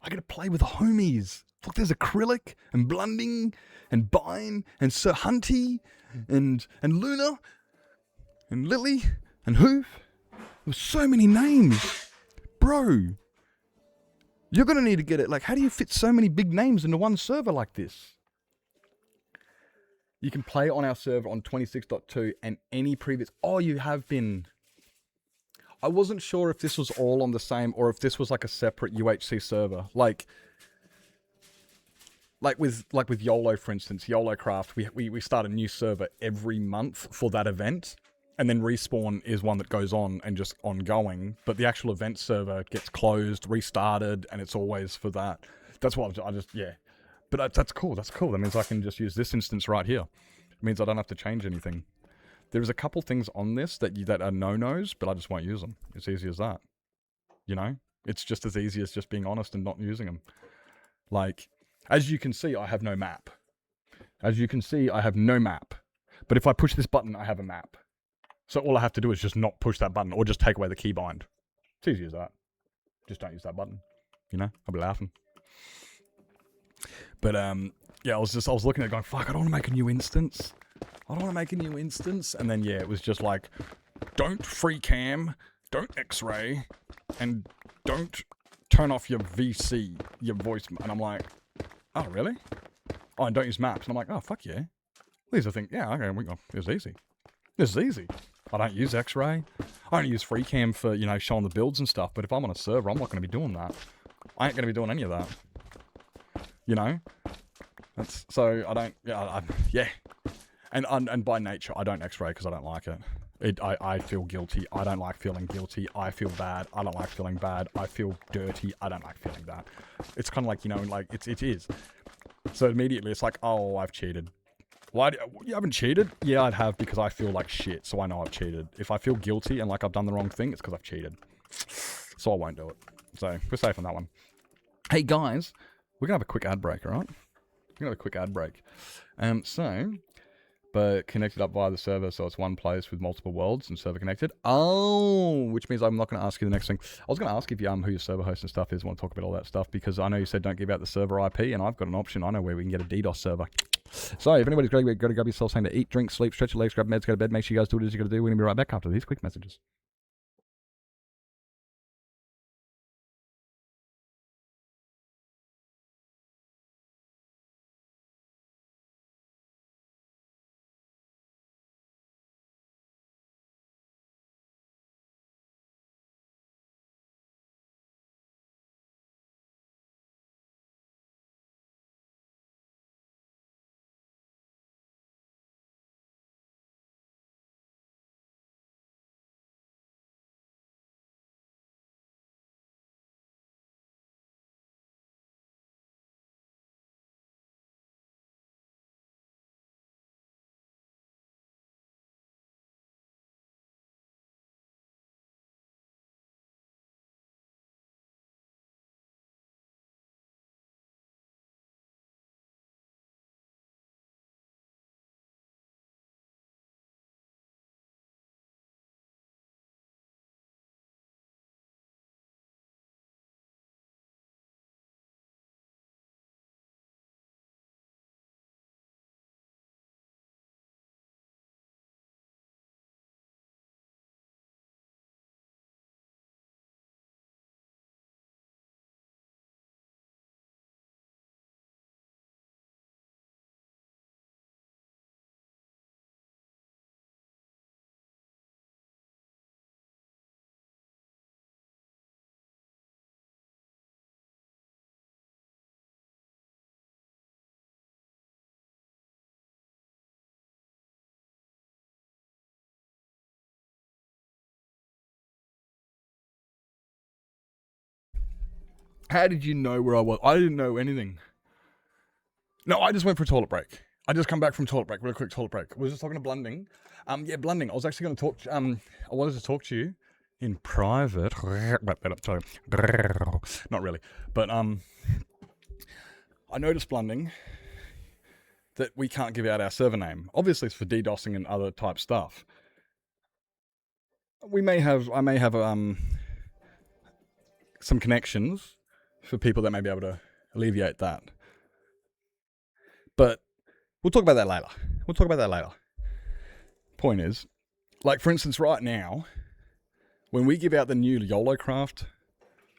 C: I get to play with the homies. Look, there's Acrylic and Blunding and Bine and Sir Hunty and Luna and Lily and Hoof. There's so many names. Bro, you're going to need to get it. Like, how do you fit so many big names into one server like this? You can play on our server on 26.2 and any previous... Oh, you have been... I wasn't sure if this was all on the same or if this was like a separate UHC server. Like with YOLO, for instance, YOLO Craft, we start a new server every month for that event, and then Respawn is one that goes on and just ongoing, but the actual event server gets closed, restarted, and it's always for that. That's what I just, yeah. But that's cool, that's cool. That means I can just use this instance right here. It means I don't have to change anything. There's a couple things on this that are no-nos, but I just won't use them. It's easy as that. You know? It's just as easy as just being honest and not using them. Like, as you can see, I have no map. As you can see, I have no map. But if I push this button, I have a map. So all I have to do is just not push that button or just take away the keybind. It's easy as that. Just don't use that button. You know? I'll be laughing. But, yeah, I was looking at it going, fuck, I don't want to make a new instance. I don't want to make a new instance. And then, yeah, it was just like, don't free cam, don't x-ray, and don't turn off your VC, your voice. And I'm like, oh, really? Oh, and don't use maps. And I'm like, oh, fuck yeah. These are things, yeah, okay, it's easy. This is easy. I don't use x-ray. I only use free cam for, you know, showing the builds and stuff. But if I'm on a server, I'm not going to be doing that. I ain't going to be doing any of that. You know? That's, so I don't, yeah. And by nature, I don't x-ray because I don't like it. I feel guilty. I don't like feeling guilty. I feel bad. I don't like feeling bad. I feel dirty. I don't like feeling that. It's kind of like, you know, like it is. So immediately it's like, oh, I've cheated. Why? You haven't cheated? Yeah, I'd have because I feel like shit. So I know I've cheated. If I feel guilty and like I've done the wrong thing, it's because I've cheated. So I won't do it. So we're safe on that one. Hey guys, we're gonna have a quick ad break, all right? We're gonna have a quick ad break. But connected up via the server, so it's one place with multiple worlds and server connected. Oh, which means I'm not going to ask you the next thing. I was going to ask if you who your server host and stuff is. Want to talk about all that stuff because I know you said don't give out the server IP, and I've got an option. I know where we can get a DDoS server. So if anybody's got to grab yourself something to eat, drink, sleep, stretch your legs, grab meds, go to bed, make sure you guys do what it is you got to do. We're going to be right back after these quick messages. How did you know where I was? I didn't know anything. No, I just went for a toilet break. I just come back from toilet break, real quick toilet break. I was just talking to Blunding. Yeah, Blunding. I was actually going to talk. I wanted to talk to you in private. Not really, but I noticed Blunding that we can't give out our server name. Obviously, it's for DDoSing and other type stuff. I may have some connections for people that may be able to alleviate that. But we'll talk about that later. Point is, like for instance, right now, when we give out the new YOLO Craft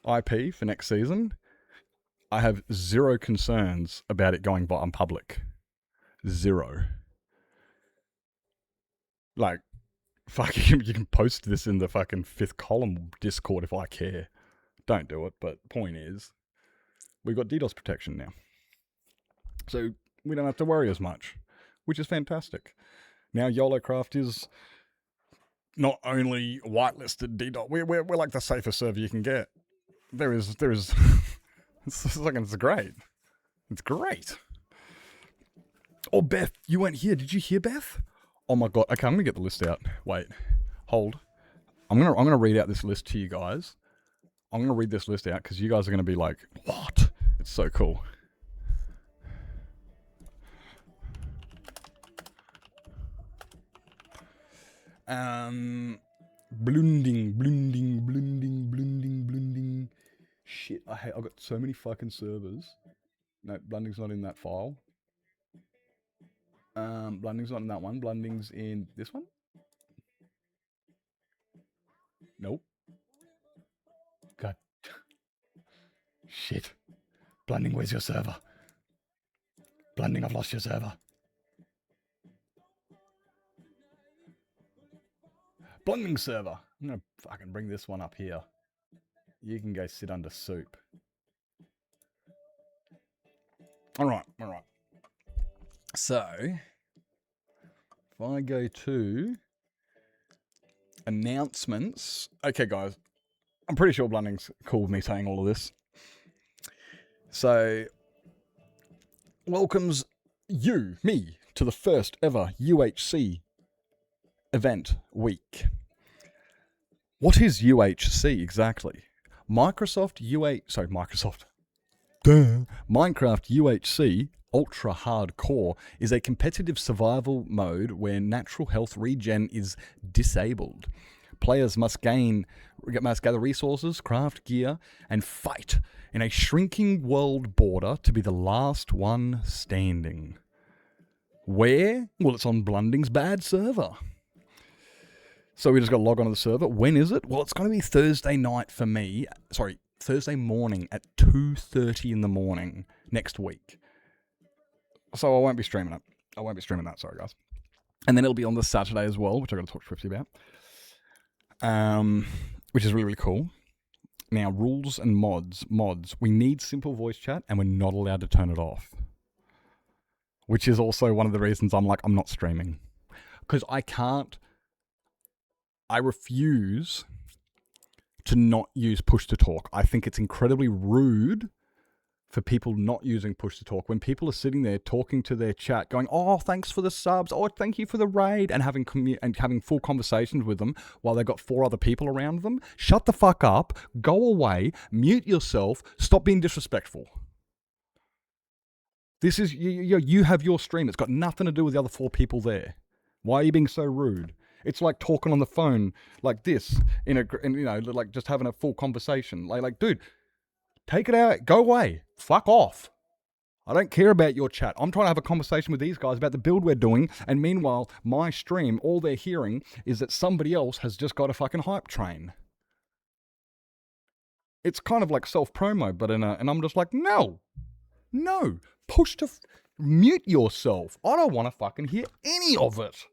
C: IP for next season, I have zero concerns about it going on public. Zero. Like, Fuck, you can post this in the fucking fifth column Discord if I care. Don't do it, but point is, we've got DDoS protection now. So we don't have to worry as much, which is fantastic. Now YOLOcraft is not only whitelisted DDoS, we're like the safest server you can get. There is it's great. It's great. Oh, Beth, you weren't here. Did you hear Beth? Oh my god. Okay, I'm gonna get the list out. Wait. Hold. I'm gonna read out this list to you guys. I'm gonna read this list out because you guys are gonna be like, what? It's so cool. Blunding. Shit, I've got so many fucking servers. No, Blunding's not in that file. Blunding's not in that one. Blunding's in this one? Nope. God. Shit. Blunding, where's your server? Blunding, I've lost your server. Blunding server. I'm gonna fucking bring this one up here. You can go sit under soup. Alright. So, if I go to announcements. Okay, guys. I'm pretty sure Blunding's cool with me saying all of this. So, welcomes me, to the first ever UHC event week. What is UHC exactly? Minecraft UHC Ultra Hardcore is a competitive survival mode where natural health regen is disabled. Players must gather resources, craft gear, and fight in a shrinking world border to be the last one standing. Where? Well, it's on Blunding's bad server. So we just got to log on to the server. When is it? Well, it's going to be Thursday night for me. Sorry, Thursday morning at 2:30 in the morning next week. So I won't be streaming it. Sorry, guys. And then it'll be on the Saturday as well, which I've got to talk to Swifty about. Which is really, really cool. Now, rules and mods. We need simple voice chat, and we're not allowed to turn it off. Which is also one of the reasons I'm not streaming. Because I refuse to not use push to talk. I think it's incredibly rude for people not using push to talk. When people are sitting there talking to their chat, going, "Oh, thanks for the subs. Oh, thank you for the raid," and having full conversations with them while they've got 4 other people around them. Shut the fuck up. Go away. Mute yourself. Stop being disrespectful. This is you have your stream. It's got nothing to do with the other 4 people there. Why are you being so rude? It's like talking on the phone like this like just having a full conversation. Like, dude, take it out. Go away. Fuck off. I don't care about your chat. I'm trying to have a conversation with these guys about the build we're doing. And meanwhile, my stream, all they're hearing is that somebody else has just got a fucking hype train. It's kind of like self-promo, but and I'm just like, no. Push to mute yourself. I don't want to fucking hear any of it.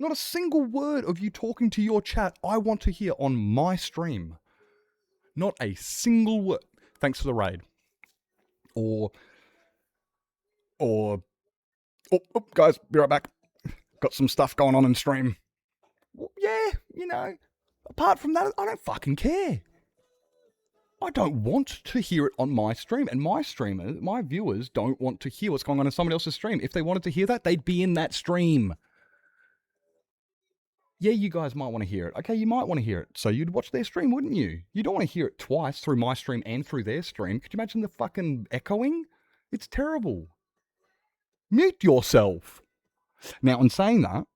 C: Not a single word of you talking to your chat I want to hear on my stream. Not a single word. Thanks for the raid. Or guys, be right back. Got some stuff going on in stream. Well, yeah, apart from that, I don't fucking care. I don't want to hear it on my stream. And my viewers don't want to hear what's going on in somebody else's stream. If they wanted to hear that, they'd be in that stream. Yeah, you guys might want to hear it. Okay, you might want to hear it. So you'd watch their stream, wouldn't you? You don't want to hear it twice through my stream and through their stream. Could you imagine the fucking echoing? It's terrible. Mute yourself. Now, in saying that,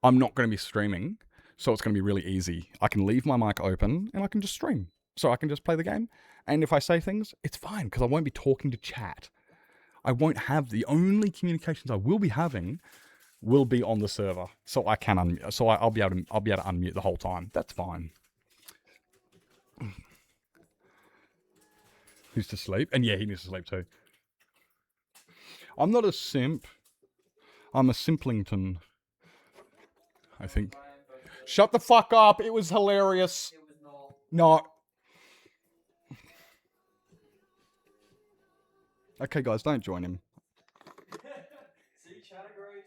C: I'm not going to be streaming, so it's going to be really easy. I can leave my mic open and I can just stream. So I can just play the game. And if I say things, it's fine because I won't be talking to chat. I won't have the only communications I will be having will be on the server, so I can unmute. So I'll be able to unmute the whole time. That's fine. Who's to sleep? And yeah, he needs to sleep too. I'm not a simp. I'm a simplington. I think. Shut the fuck up. It was hilarious.
A: It was not.
C: No. Okay, guys, don't join him.
A: See, chat agrees.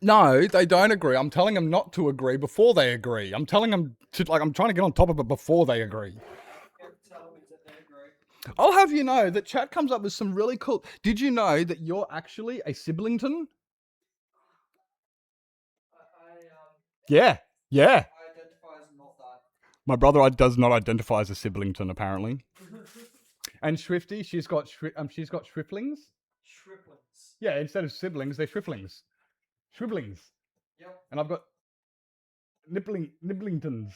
C: No, they don't agree. I'm telling them not to agree before they agree. I'm telling them to, like, I'm trying to get on top of it before they agree.
A: Tell them that they agree.
C: I'll have you know that chat comes up with some really cool. Did you know that you're actually a Siblington? Yeah. Yeah.
A: I identify as not that.
C: My brother does not identify as a Siblington, apparently. And Swifty, she's got shrivelings.
A: Shriplings.
C: Yeah, instead of siblings, they're shrivelings. Shrivelings.
A: Yep.
C: And I've got Nibblingtons.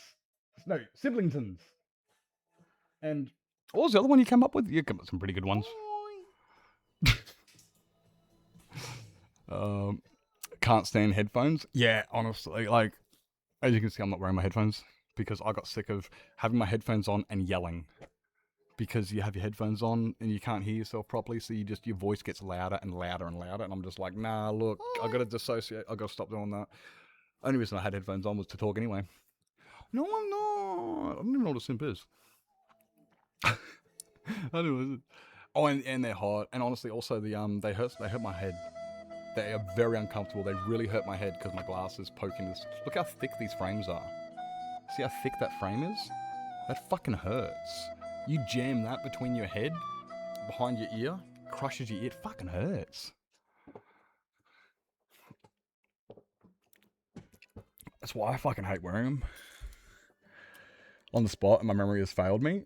C: No, Siblingtons. And what was the other one you came up with? You came up with some pretty good ones. Can't stand headphones. Yeah, honestly, like, as you can see, I'm not wearing my headphones because I got sick of having my headphones on and yelling. Because you have your headphones on and you can't hear yourself properly, so your voice gets louder and louder and louder, and I'm just like, nah, look, I gotta dissociate, I gotta stop doing that. Only reason I had headphones on was to talk anyway. No, I'm not. I don't even know what a simp is. I don't know. Oh, and they're hot, and honestly, also they hurt my head. They are very uncomfortable. They really hurt my head because my glasses poke in this. Look how thick these frames are. See how thick that frame is? That fucking hurts. You jam that between your head, behind your ear, crushes your ear. It fucking hurts. That's why I fucking hate wearing them. On the spot, and my memory has failed me.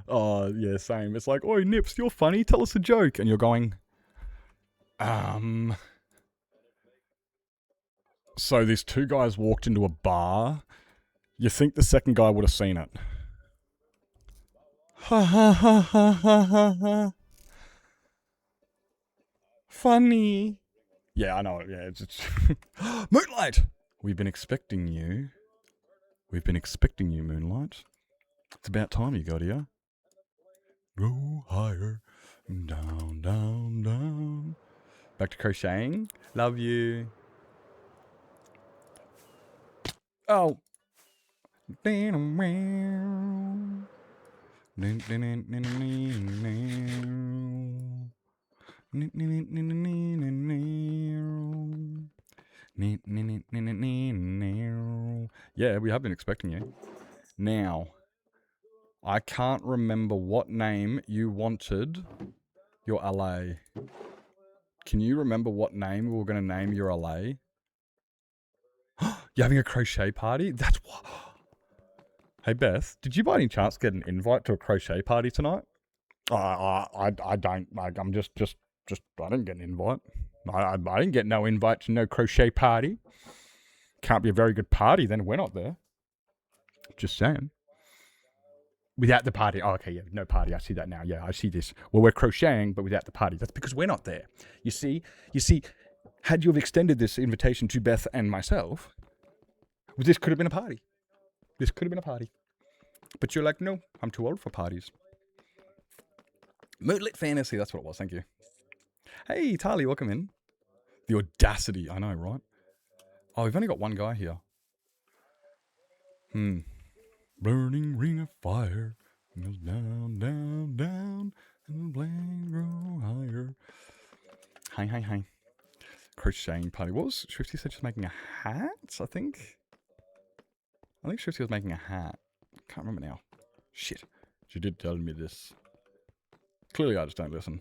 C: Oh, yeah, same. It's like, oi, Nips, you're funny. Tell us a joke. And you're going, So these two guys walked into a bar. You think the second guy would have seen it. Ha ha ha ha ha ha ha. Funny. Yeah, I know it. Yeah, it's Moonlight! We've been expecting you. We've been expecting you, Moonlight. It's about time you got here. Go higher. Down, down, down. Back to crocheting. Love you. Oh. Yeah, we have been expecting you. Now, I can't remember what name you wanted your LA. Can you remember what name we were going to name your LA? You're having a crochet party? That's what. Hey Beth, did you by any chance get an invite to a crochet party tonight? I don't. I'm just. I didn't get an invite. I didn't get no invite to no crochet party. Can't be a very good party then if we're not there. Just saying. Without the party. Oh, okay, yeah, no party. I see that now. Yeah, I see this. Well, we're crocheting, but without the party. That's because we're not there. You see, had you have extended this invitation to Beth and myself, this could have been a party. This could have been a party. But you're like, no, I'm too old for parties. Moonlit Fantasy, that's what it was. Thank you. Hey, Tali, welcome in. The audacity. I know, right? Oh, we've only got one guy here. Burning ring of fire goes down, down, down, and the flame grow higher. Hi. Crocheting party. What was Swifty said? She's making a hat, I think. I think Swifty was making a hat. Can't remember now. Shit. She did tell me this. Clearly, I just don't listen.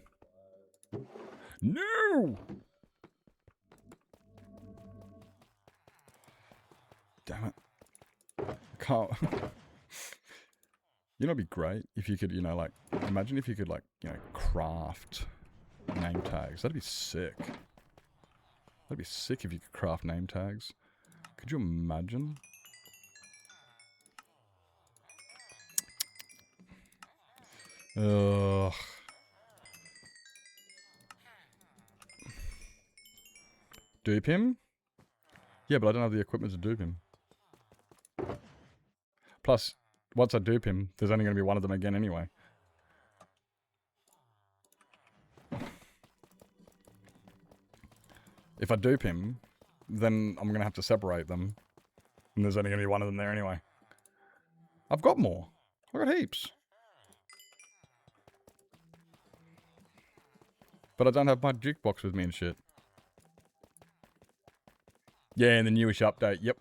C: No! Damn it. I can't. You know, it'd be great if you could, like, imagine if you could, like, craft name tags. That'd be sick. That'd be sick if you could craft name tags. Could you imagine? Ugh. Dupe him? Yeah, but I don't have the equipment to dupe him. Plus, once I dupe him, there's only going to be one of them again anyway. If I dupe him, then I'm going to have to separate them. And there's only going to be one of them there anyway. I've got more. I've got heaps. But I don't have my jukebox with me and shit. Yeah, in the newish update. Yep.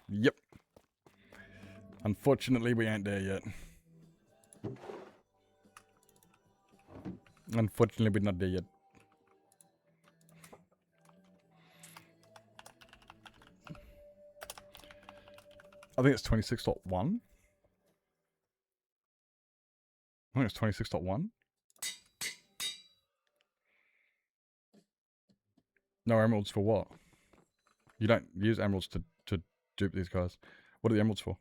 C: Yep. Unfortunately, we ain't there yet. Unfortunately, we're not there yet. I think it's 26.1. I think it's 26.1. No emeralds for what? You don't use emeralds to dupe these guys. What are the emeralds for?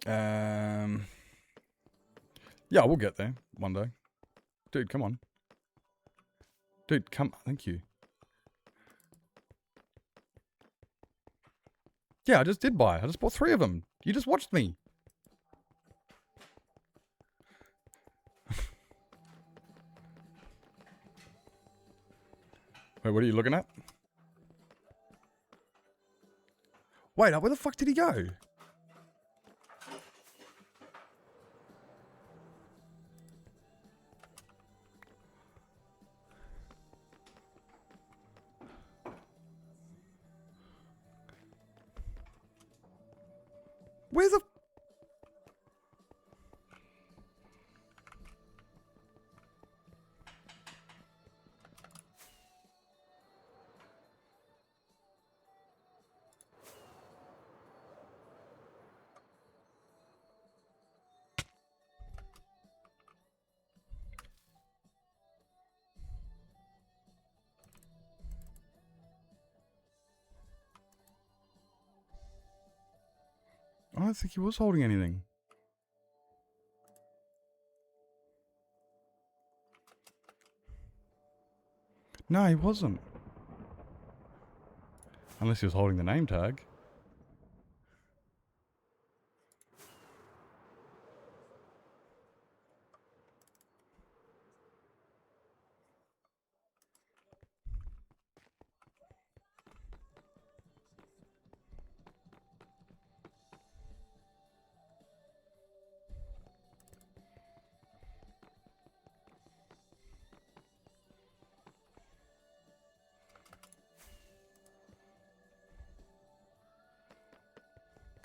C: Yeah, we'll get there one day. Dude, come on. Dude, come. Thank you. Yeah, I just did buy. I just bought 3 of them. You just watched me. Wait, what are you looking at? Wait, where the fuck did he go? Where the... I don't think he was holding anything. No, he wasn't. Unless he was holding the name tag.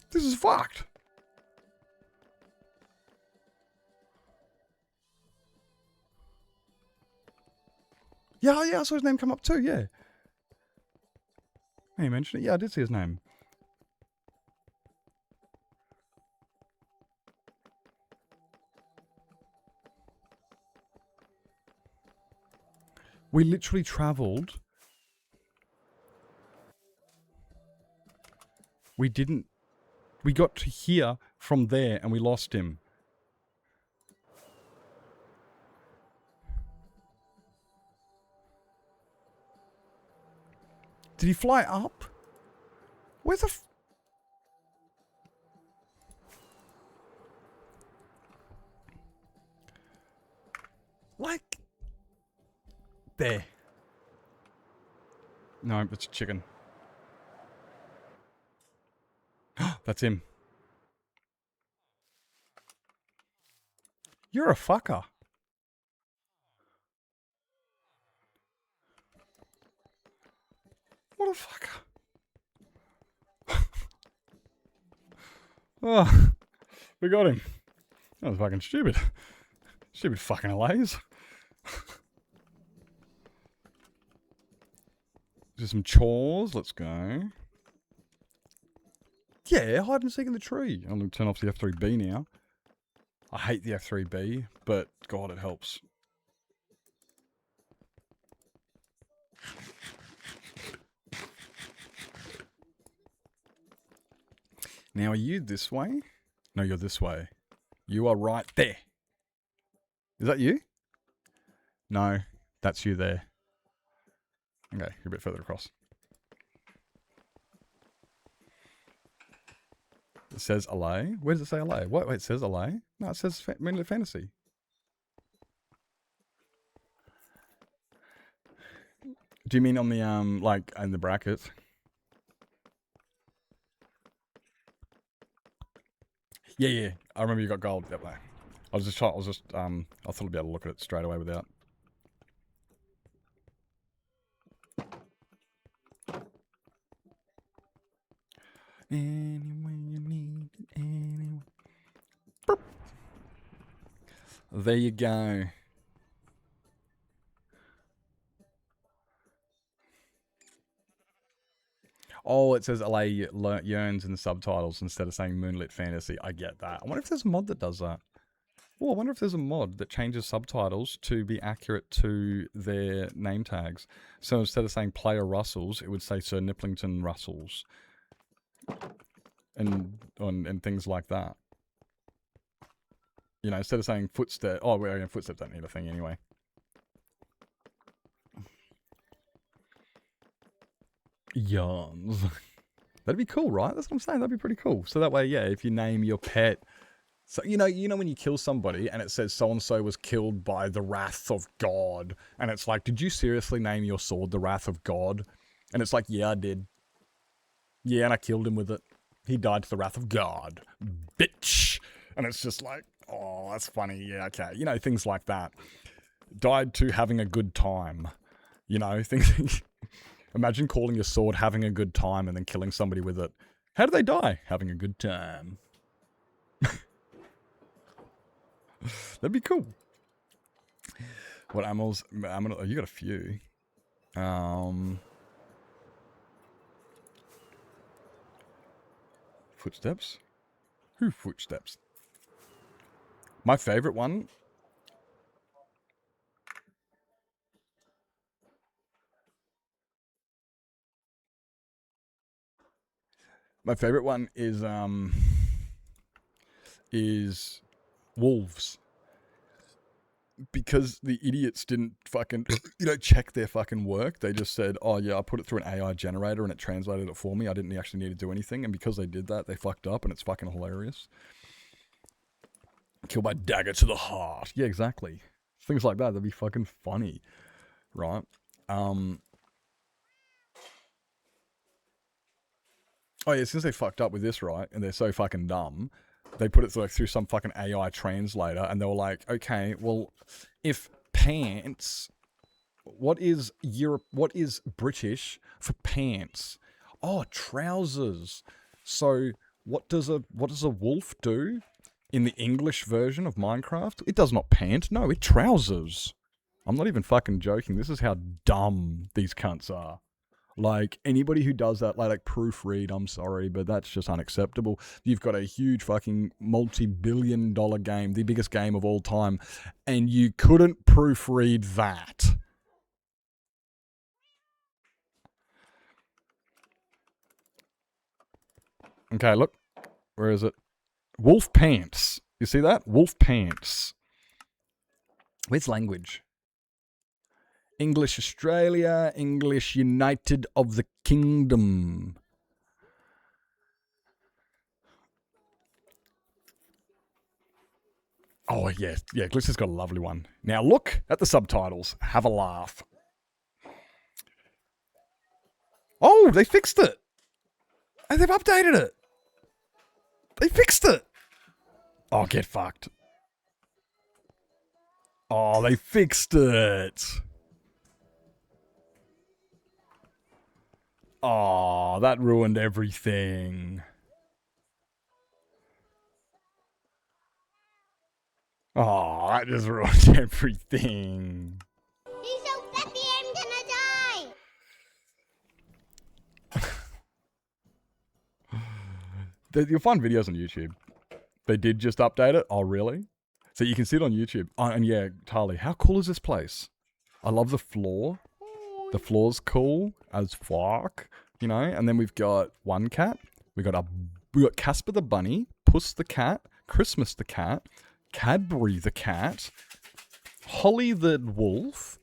C: This is fucked. Yeah, I saw his name come up too, yeah. Hey, you mentioned it. Yeah, I did see his name. We literally travelled. We didn't... We got to here from there and we lost him. Did he fly up? Where the like... There. No, it's a chicken. That's him. You're a fucker. What a fucker. Oh, we got him. That was fucking stupid. Stupid fucking LAs. Just some chores. Let's go. Yeah, hide and seek in the tree. I'm going to turn off the F3B now. I hate the F3B, but God, it helps. Now, are you this way? No, you're this way. You are right there. Is that you? No, that's you there. Okay, you're a bit further across. It says LA. Where does it say LA? What? Wait, it says LA? No, it says Moonlit Fantasy. Do you mean on the like in the brackets? Yeah, yeah. I remember you got gold. Yep. I was just I thought I'd be able to look at it straight away without. Anyway you need it, anyway. Burp. There you go. Oh, it says LA yearns in the subtitles instead of saying Moonlit Fantasy. I get that. I wonder if there's a mod that does that. Oh, I wonder if there's a mod that changes subtitles to be accurate to their name tags. So instead of saying Player Russells, it would say Sir Nipplington Russells. And things like that. You know, instead of saying Footsteps... Oh, well, yeah, Footsteps don't need a thing anyway. Yarns. That'd be cool, right? That's what I'm saying. That'd be pretty cool. So that way, yeah, if you name your pet... So, you know when you kill somebody and it says so-and-so was killed by the wrath of God. And it's like, did you seriously name your sword the wrath of God? And it's like, yeah, I did. Yeah, and I killed him with it. He died to the wrath of God. Bitch! And it's just like, oh, that's funny. Yeah, okay. You know, things like that. Died to having a good time. You know, things... Imagine calling your sword having a good time and then killing somebody with it. How do they die? Having a good time. That'd be cool. What animals? Oh, you got a few. Footsteps? Who footsteps? My favorite one. My favorite one is wolves. Because the idiots didn't fucking, check their fucking work. They just said, oh yeah, I put it through an AI generator and it translated it for me. I didn't actually need to do anything. And because they did that, they fucked up and it's fucking hilarious. Kill by dagger to the heart. Yeah, exactly. Things like that. That'd be fucking funny. Right? Oh yeah, since they fucked up with this, right? And they're so fucking dumb. They put it through some fucking AI translator, and they were like, okay, well, if pants, what is British for pants? Oh, trousers. So what does a wolf do in the English version of Minecraft? It does not pant. No, it trousers. I'm not even fucking joking. This is how dumb these cunts are. Like, anybody who does that, like proofread, I'm sorry, but that's just unacceptable. You've got a huge fucking multi-billion-dollar game, the biggest game of all time, and you couldn't proofread that. Okay, look. Where is it? Wolf pants. You see that? Wolf pants. Where's language? English Australia, English United of the Kingdom. Oh, yeah, Glitch has got a lovely one. Now look at the subtitles. Have a laugh. Oh, they fixed it. And they've updated it. They fixed it. Oh, get fucked. Oh, they fixed it. Oh, that ruined everything. Oh, that just ruined everything.
G: He's so fluffy, I'm gonna die.
C: You'll find videos on YouTube. They did just update it. Oh, really? So you can see it on YouTube. Oh, and yeah, Tali, how cool is this place? I love the floor. The floor's cool as fuck, you know. And then we've got one cat. We got Casper the bunny, Puss the cat, Christmas the cat, Cadbury the cat, Holly the wolf,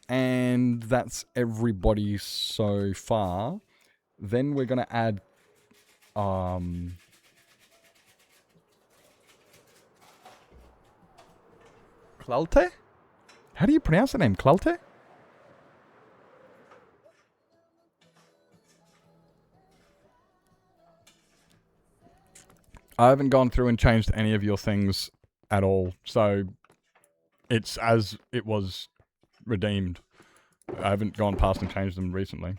C: and that's everybody so far. Then we're gonna add Clalte? How do you pronounce the name? Clalte? I haven't gone through and changed any of your things at all, so it's as it was redeemed. I haven't gone past and changed them recently.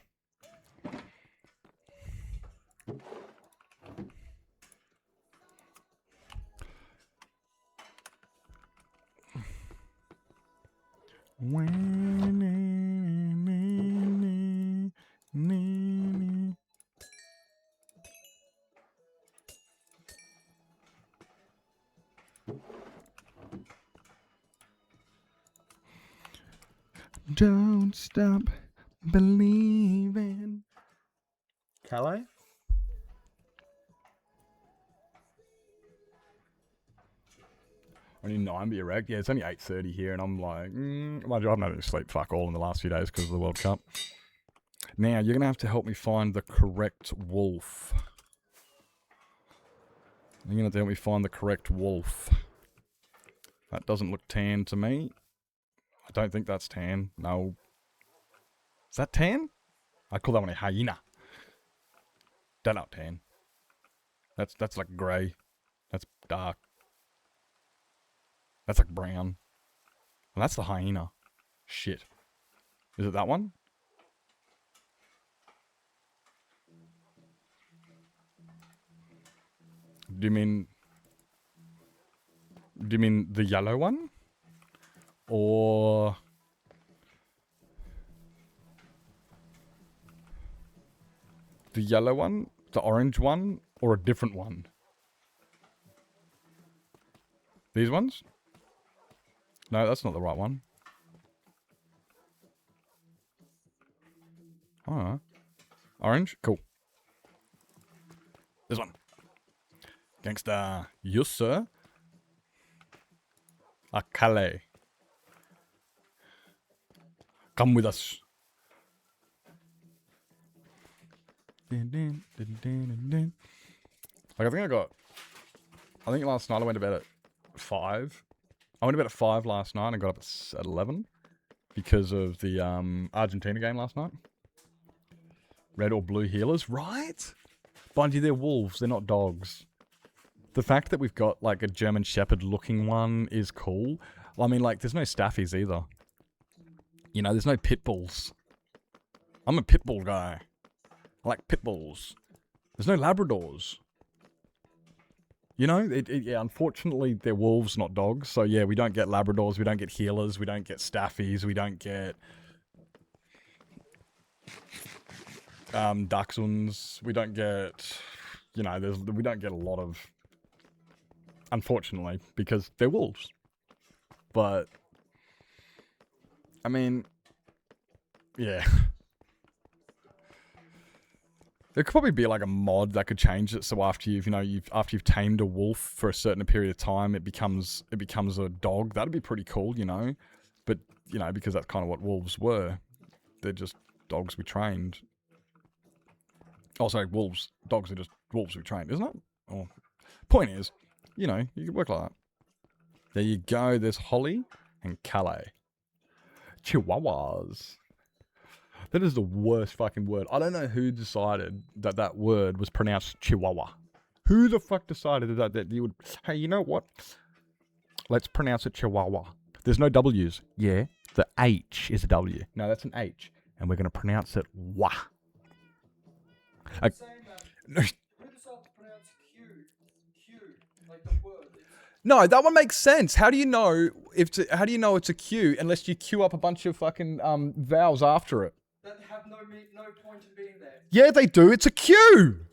C: Don't stop believing. Calais? Only 9, but you're right. Yeah, it's only 8:30 here, and I'm like, mind you, I haven't had any sleep fuck all in the last few days because of the World Cup. Now, you're going to have to help me find the correct wolf. You're going to have to help me find the correct wolf. That doesn't look tan to me. I don't think that's tan. No. Is that tan? I call that one a hyena. That's not tan. That's like grey. That's dark. That's like brown. And that's the hyena. Shit. Is it that one? Do you mean the yellow one? Or the yellow one, the orange one, or a different one? These ones? No, that's not the right one. Oh. Orange? Cool. This one. Gangsta. Yes, sir. A Calais. Come with us. Like, I think last night I went to bed at 5. I went to bed at 5 last night and got up at 11 because of the Argentina game last night. Red or blue healers, right? Mind you, they're wolves, they're not dogs. The fact that we've got like a German Shepherd looking one is cool. Well, I mean, like, there's no staffies either. You know, there's no pit bulls. I'm a pit bull guy. I like pit bulls. There's no Labradors. You know, yeah, unfortunately, they're wolves, not dogs. So, yeah, we don't get Labradors, we don't get healers, we don't get staffies, we don't get Dachshunds, we don't get, you know, we don't get a lot of, unfortunately, because they're wolves. But, I mean, yeah. There could probably be like a mod that could change it, so after you've tamed a wolf for a certain period of time, it becomes a dog. That'd be pretty cool, you know. But you know, because that's kind of what wolves were. They're just dogs we trained. Oh, sorry, wolves. Dogs are just wolves we trained, isn't it? Oh, point is, you know, you could work like that. There you go. There's Holly and Calais. Chihuahuas. That is the worst fucking word. I don't know who decided that that word was pronounced Chihuahua. Who the fuck decided that you would... Hey, you know what? Let's pronounce it Chihuahua. There's no W's. Yeah, the H is a W. No, that's an H. And we're going to pronounce it Wah.
A: Saying that,
C: No,
A: who decided to pronounce Q, like the word?
C: no, that one makes sense. How do you know how do you know it's a Q unless you queue up a bunch of fucking vowels after it?
A: That have no point in being there.
C: Yeah, they do. It's a Q.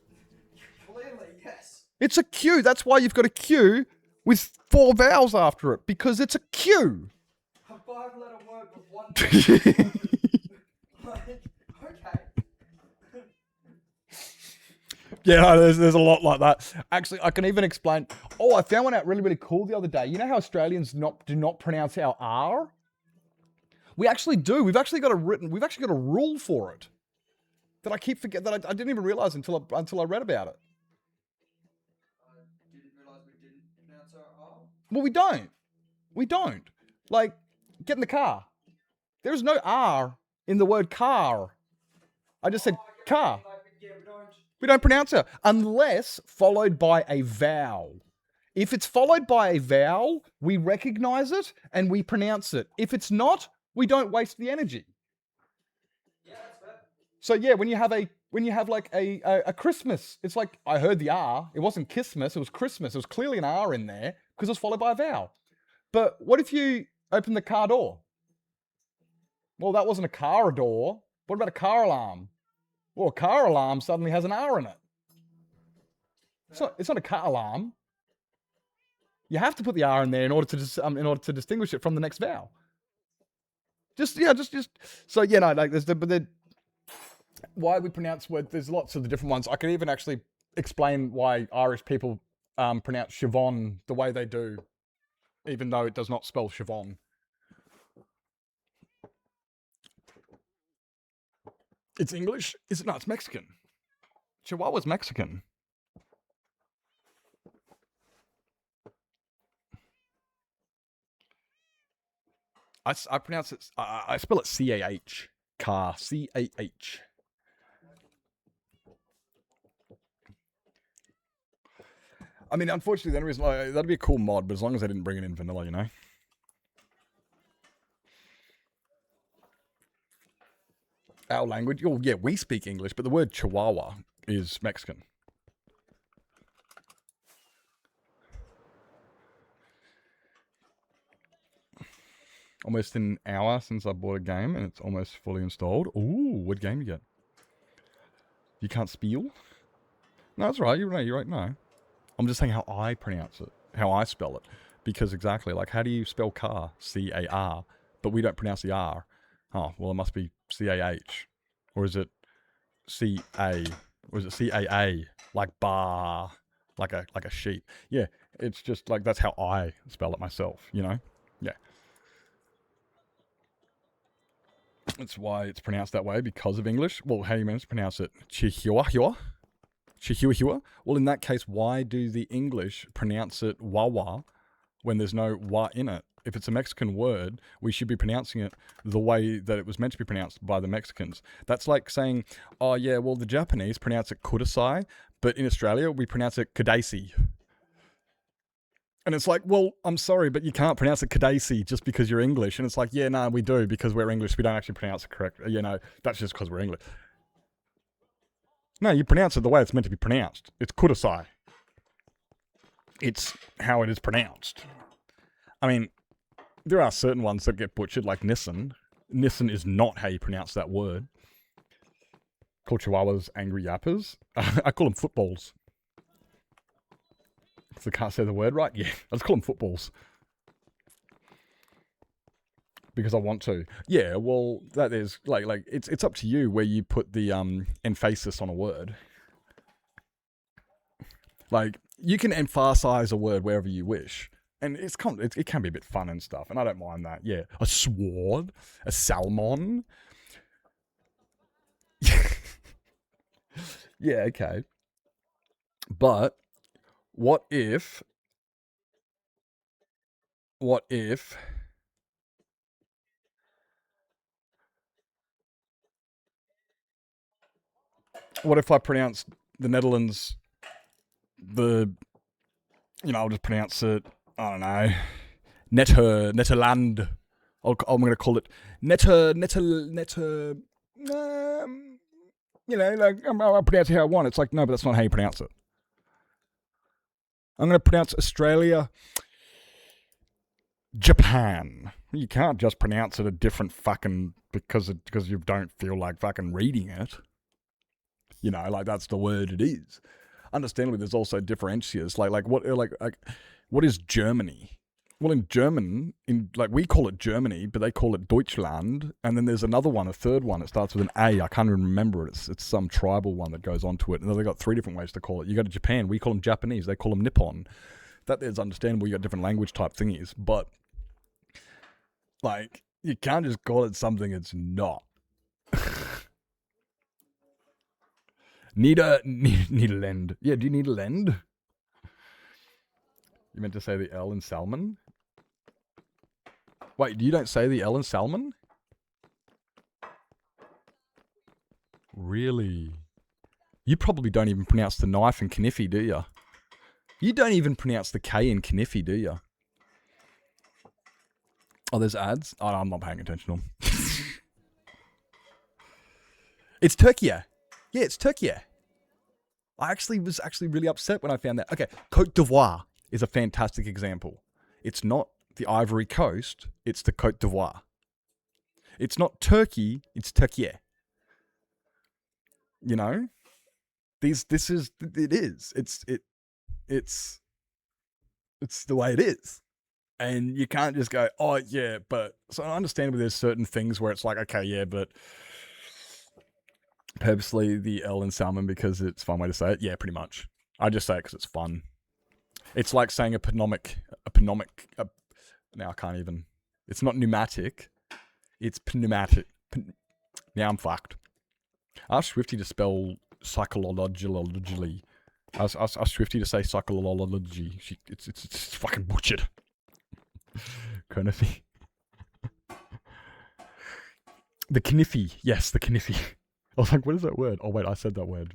A: Clearly, yes.
C: It's a Q. That's why you've got a Q with 4 vowels after it, because it's a Q.
A: A 5-letter word with 1 vowel. Like, okay.
C: Yeah, no, there's a lot like that. Actually, I can even explain. Oh, I found one out really, really cool the other day. You know how Australians do not pronounce our R? We actually do. We've actually got a rule for it. That I keep forgetting, that I didn't even realize until I read about it.
A: I didn't realise we didn't pronounce our R.
C: Well, we don't. We don't. Like, get in the car. There's no R in the word car. I just said car. We don't pronounce it unless followed by a vowel. If it's followed by a vowel, we recognize it and we pronounce it. If it's not, we don't waste the energy. So yeah, when you have like a Christmas, it's like I heard the R. It wasn't Christmas, it was Christmas. It was clearly an R in there because it was followed by a vowel. But what if you open the car door? Well, that wasn't a car door. What about a car alarm? Well, a car alarm suddenly has an R in it. It's not a car alarm. You have to put the R in there in order to distinguish it from the next vowel. So yeah, no, like why we pronounce words. There's lots of the different ones. I can even actually explain why Irish people pronounce Siobhan the way they do, even though it does not spell Siobhan. It's English? Is it? No, it's Mexican. Chihuahua's Mexican. I pronounce it, I spell it C-A-H. Car. C-A-H. I mean, unfortunately, the only reason that'd be a cool mod, but as long as I didn't bring it in vanilla, you know? Our language, oh yeah, we speak English, but the word Chihuahua is Mexican. Almost an hour since I bought a game, and it's almost fully installed. Ooh, what game you get? You can't spiel? No, that's right. You're right. No, I'm just saying how I pronounce it, how I spell it, because exactly like how do you spell car? C-A-R, but we don't pronounce the R. Oh, well, it must be C-A-H, or is it C-A, or is it C-A-A, like bar, like a sheep? Yeah, it's just like that's how I spell it myself. You know? Yeah. That's why it's pronounced that way, because of English. Well, how do you mean to pronounce it? Chihuahua? Chihuahua? Well, in that case, why do the English pronounce it wawa when there's no wa in it? If it's a Mexican word, we should be pronouncing it the way that it was meant to be pronounced by the Mexicans. That's like saying, oh yeah, well, the Japanese pronounce it kudasai, but in Australia, we pronounce it kadaisi. And it's like, well, I'm sorry, but you can't pronounce it Kadaisi just because you're English. And it's like, yeah, no, we do because we're English. We don't actually pronounce it correctly. You know, that's just because we're English. No, you pronounce it the way it's meant to be pronounced. It's Kudasai. It's how it is pronounced. I mean, there are certain ones that get butchered, like Nissan. Nissan is not how you pronounce that word. Call Chihuahuas angry yappers. I call them footballs. So I can't say the word right? Yeah, let's call them footballs. Because I want to. Yeah, well, that is, like it's up to you where you put the emphasis on a word. Like, you can emphasize a word wherever you wish. And it can be a bit fun and stuff, and I don't mind that. Yeah, a sword, a salmon. Yeah, okay. But what if I pronounce the Netherlands I'll just pronounce it, I don't know, Netherland. I'm going to call it I'll pronounce it how I want. It's like, no, but that's not how you pronounce it. I'm going to pronounce Australia Japan. You can't just pronounce it a different fucking because you don't feel like fucking reading it. You know, like that's the word it is. Understandably, there's also differentias. Like what is Germany? Well, in German, we call it Germany, but they call it Deutschland. And then there's another one, a third one. It starts with an A. I can't even remember it. It's some tribal one that goes onto it. And then they've got 3 different ways to call it. You go to Japan, we call them Japanese. They call them Nippon. That is understandable. You got different language type thingies, but like you can't just call it something it's not. Nederland. Yeah, do you need a lend? You meant to say the L in salmon? Wait, you don't say the L in salmon? Really? You probably don't even pronounce the knife in kniffy, do you? You don't even pronounce the K in kniffy, do you? Oh, there's ads? Oh, no, I'm not paying attention to them. It's Turkey. Yeah, it's Turkey. I was really upset when I found that. Okay, Côte d'Ivoire is a fantastic example. It's not the Ivory Coast, it's the Côte d'Ivoire. It's not Turkey, it's Turkey. You know? It's the way it is. And you can't just go, oh yeah, but so I understand there's certain things where it's like, okay, yeah, but purposely the L in salmon because it's a fun way to say it. Yeah, pretty much. I just say it because it's fun. It's like saying now I can't even. It's not pneumatic. It's pneumatic. Now I'm fucked. I asked Swifty to spell psychologically. I asked Swifty to say psychology. It's fucking butchered. Kniffy. The kniffy. Yes, the kniffy. I was like, what is that word? Oh, wait, I said that word.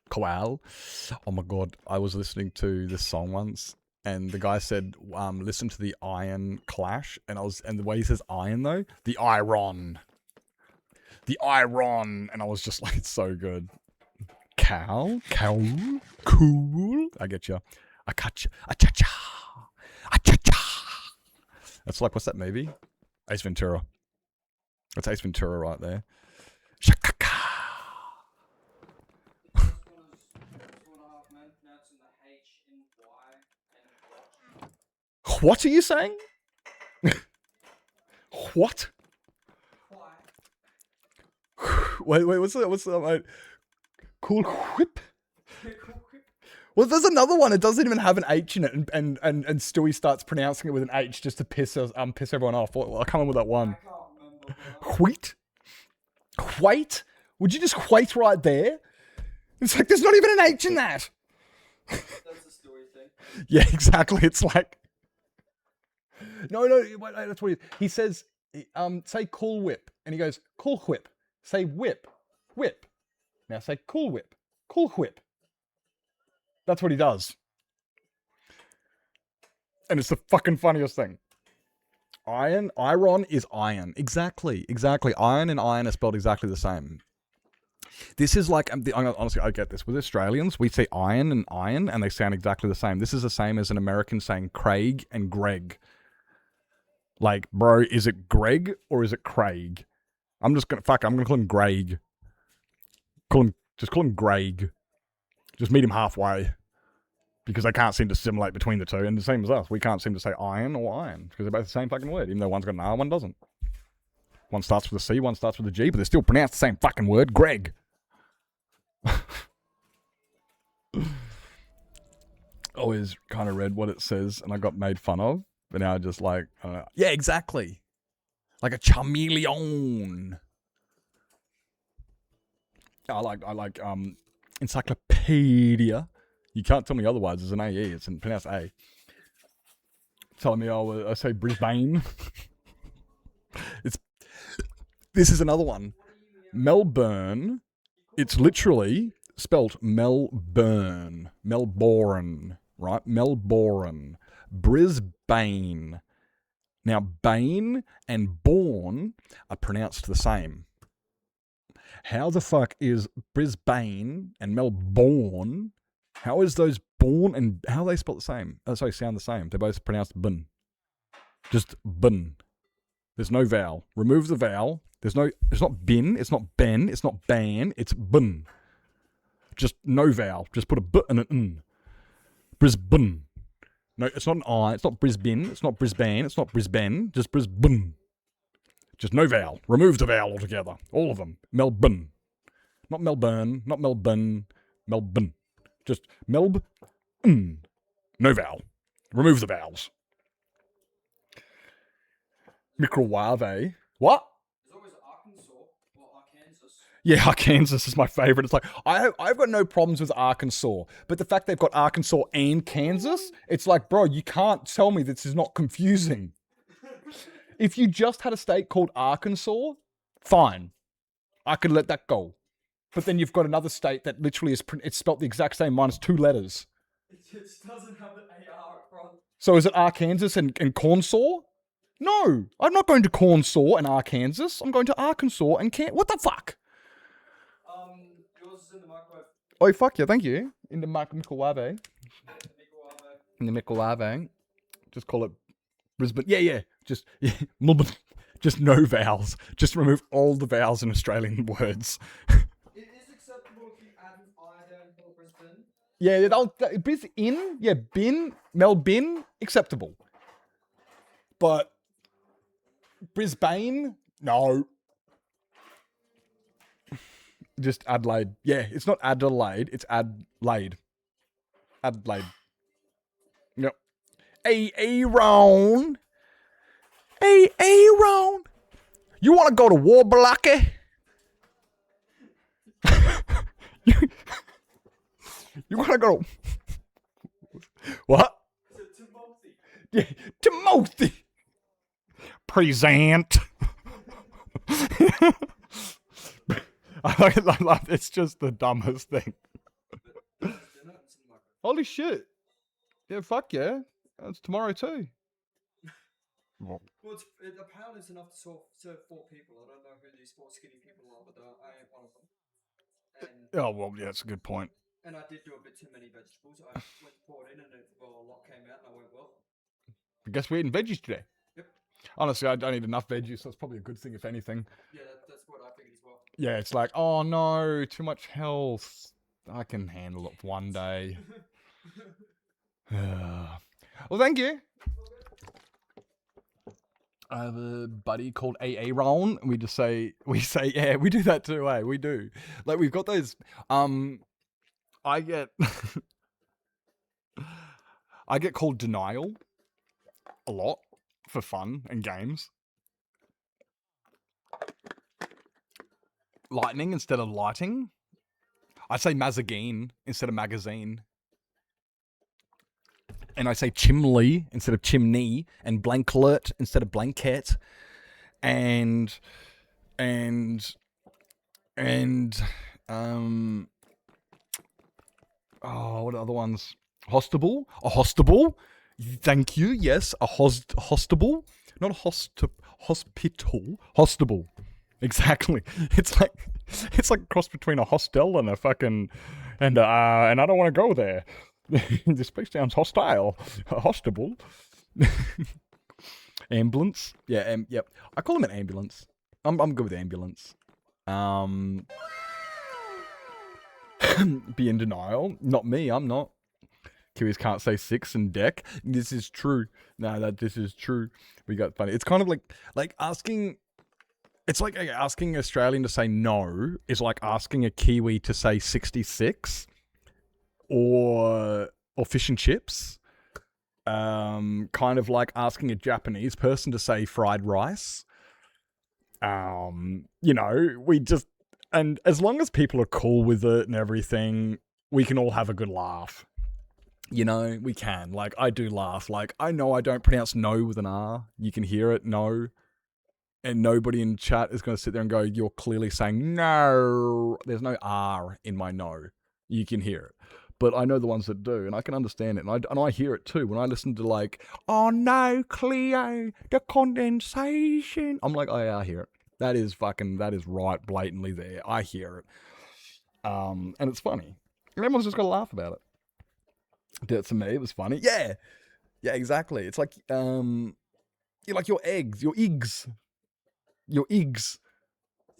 C: Koal. Oh my god, I was listening to this song once, and the guy said, listen to the Iron Clash, and the way he says iron though, the iron. And I was just like, it's so good. Cool. I get you. That's like, what's that movie? Ace Ventura. That's Ace Ventura right there. Shakaka. What are you saying? What? Wait, what's that? Wait. Cool whip? Well, there's another one. It doesn't even have an H in it, and Stewie starts pronouncing it with an H just to piss everyone off. I can't remember that one. Wheat? Wait? Would you just wait right there? It's like there's not even an H in that.
A: That's the story thing.
C: Yeah, exactly. It's like no, wait, that's what he says. Say cool whip, and he goes cool whip. Say whip. Now say cool whip. That's what he does, and it's the fucking funniest thing. Iron is iron. Exactly. Iron and iron are spelled exactly the same. This is like, honestly, I get this. With Australians, we say iron, and they sound exactly the same. This is the same as an American saying Craig and Greg. Like, bro, is it Greg or is it Craig? I'm gonna call him Greg. Just call him Greg. Just meet him halfway. Because they can't seem to assimilate between the two, and the same as us. We can't seem to say iron or iron, because they're both the same fucking word, even though one's got an R, one doesn't. One starts with a C, one starts with a G, but they're still pronounced the same fucking word, Greg. Always kind of read what it says, and I got made fun of, but now I just like, I don't know. Yeah, exactly. Like a chameleon. I like encyclopedia. You can't tell me otherwise. There's an AE. It's pronounced A. Telling me, I say Brisbane. This is another one. Melbourne. It's literally spelt Melbourne. Melbourne. Right? Melbourne. Brisbane. Now, Bane and Bourne are pronounced the same. How the fuck is Brisbane and Melbourne? How is those born and how are they spelled the same? Oh, sorry, sound the same. They're both pronounced bun. Just bun. There's no vowel. Remove the vowel. It's not bin, it's not ben, it's not ban, it's bun. Just no vowel. Just put a b and an n. Brisbane. No, it's not an I, it's not Brisbane, it's not Brisbane, it's not Brisbane, just Brisbane. Just no vowel. Remove the vowel altogether. All of them. Melbourne. Not Melbourne, not Melbourne, Melbourne. Just Melb. No vowel. Remove the vowels. Microwave. What?
A: There's always Arkansas or Arkansas.
C: Yeah, Arkansas is my favorite. It's like, I've got no problems with Arkansas, but the fact they've got Arkansas and Kansas, it's like, bro, you can't tell me this is not confusing. If you just had a state called Arkansas, fine. I could let that go. But then you've got another state that literally it's spelt the exact same minus 2 letters.
A: It just doesn't have an AR up front.
C: So is it Arkansas and Cornsaw? No, I'm not going to Cornsaw and Arkansas. I'm going to Arkansas and what the fuck?
A: Yours is in the microwave.
C: Oh, fuck yeah, thank you. In the microwave.
A: Microwave.
C: In the microwave. Just call it Brisbane. Yeah. Just just no vowels. Just remove all the vowels in Australian words.
A: It is acceptable if you add an I down for Brisbane.
C: Yeah, Biz in. Yeah, bin. Melbourne, acceptable. But Brisbane, no. Just Adelaide. Yeah, it's not Adelaide, it's Adelaide. Adelaide. Yep. Aaron. Aaron. You want to go to war, Blackie? You want to go? What?
A: Timothy.
C: Yeah, Timothy. Present. I love it's just the dumbest thing. Holy shit. Yeah, fuck yeah. It's tomorrow too.
A: Well, apparently it's enough to serve 4 people. I don't know who these 4 skinny people are, but I ain't one of them. And,
C: Oh, well, yeah, that's a good point.
A: and I did do a bit too many vegetables. I went to pour it in, and a lot came out, and I went, well.
C: I guess we're eating veggies today.
A: Yep.
C: Honestly, I don't eat enough veggies, so it's probably a good thing, if anything.
A: Yeah, that's what I figured as well.
C: Yeah, it's like, oh no, too much health. I can handle it one day. Well, thank you. I have a buddy called Aaron. We say, yeah, we do that too, eh? We do. Like, we've got those, I get called Denial a lot for fun and games. Lightning instead of lighting. I say Mazagine instead of magazine. And I say chimley instead of chimney, and blanklet instead of blanket, and oh, what are other ones? Hostable? A hostable? Thank you. Yes, a hostable, not a hospital. Hostable. Exactly. It's like a cross between a hostel and a fucking and I don't want to go there. This place sounds hostile. Hostable. Ambulance. Yeah, yep. I call them an ambulance. I'm good with ambulance. Be in denial. Not me, I'm not. Kiwis can't say 6 and deck. This is true. No, this is true. We got funny. It's kind of like asking. It's like asking an Australian to say no is like asking a Kiwi to say 66. Or fish and chips, kind of like asking a Japanese person to say fried rice. You know, and as long as people are cool with it and everything, we can all have a good laugh. You know, we can. Like, I do laugh. Like, I know I don't pronounce no with an R. You can hear it, no. And nobody in chat is going to sit there and go, you're clearly saying no. There's no R in my no. You can hear it. But I know the ones that do, and I can understand it. And I hear it too. When I listen to like, oh no, Cleo, the condensation. I'm like, oh yeah, I hear it. That is right blatantly there. I hear it. And it's funny. And everyone's just got to laugh about it. To me, it was funny. Yeah. Yeah, exactly. It's like, you like your eggs.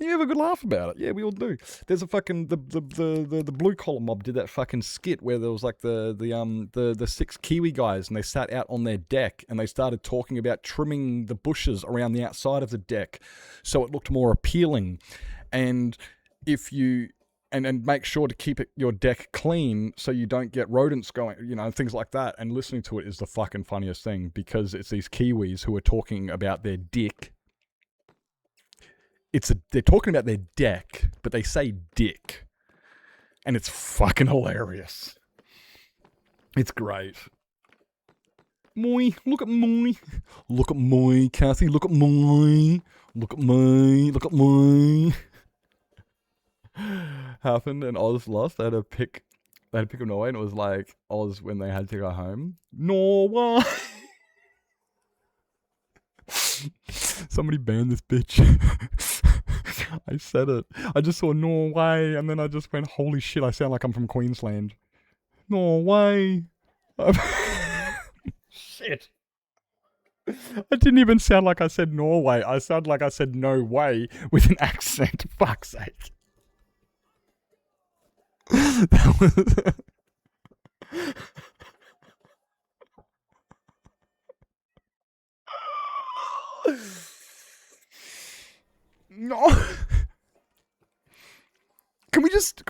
C: You have a good laugh about it. Yeah, we all do. There's a fucking the blue collar mob did that fucking skit where there was like the 6 Kiwi guys, and they sat out on their deck and they started talking about trimming the bushes around the outside of the deck so it looked more appealing. And if you and make sure to keep your deck clean so you don't get rodents going, you know, things like that. And listening to it is the fucking funniest thing, because it's these Kiwis who are talking about their dick. They're talking about their deck, but they say dick. And it's fucking hilarious. It's great. Moi, look at moi. Look at moi, Kathy, look at moi. Look at me, look at me. Happened and Oz lost. They had to pick of Norway, and it was like Oz when they had to go home. Norway. Somebody ban this bitch. I said it. I just saw Norway, and then I just went, holy shit, I sound like I'm from Queensland. Norway. Shit. I didn't even sound like I said Norway. I sounded like I said no way with an accent. Fuck's sake. That was... No. Can we just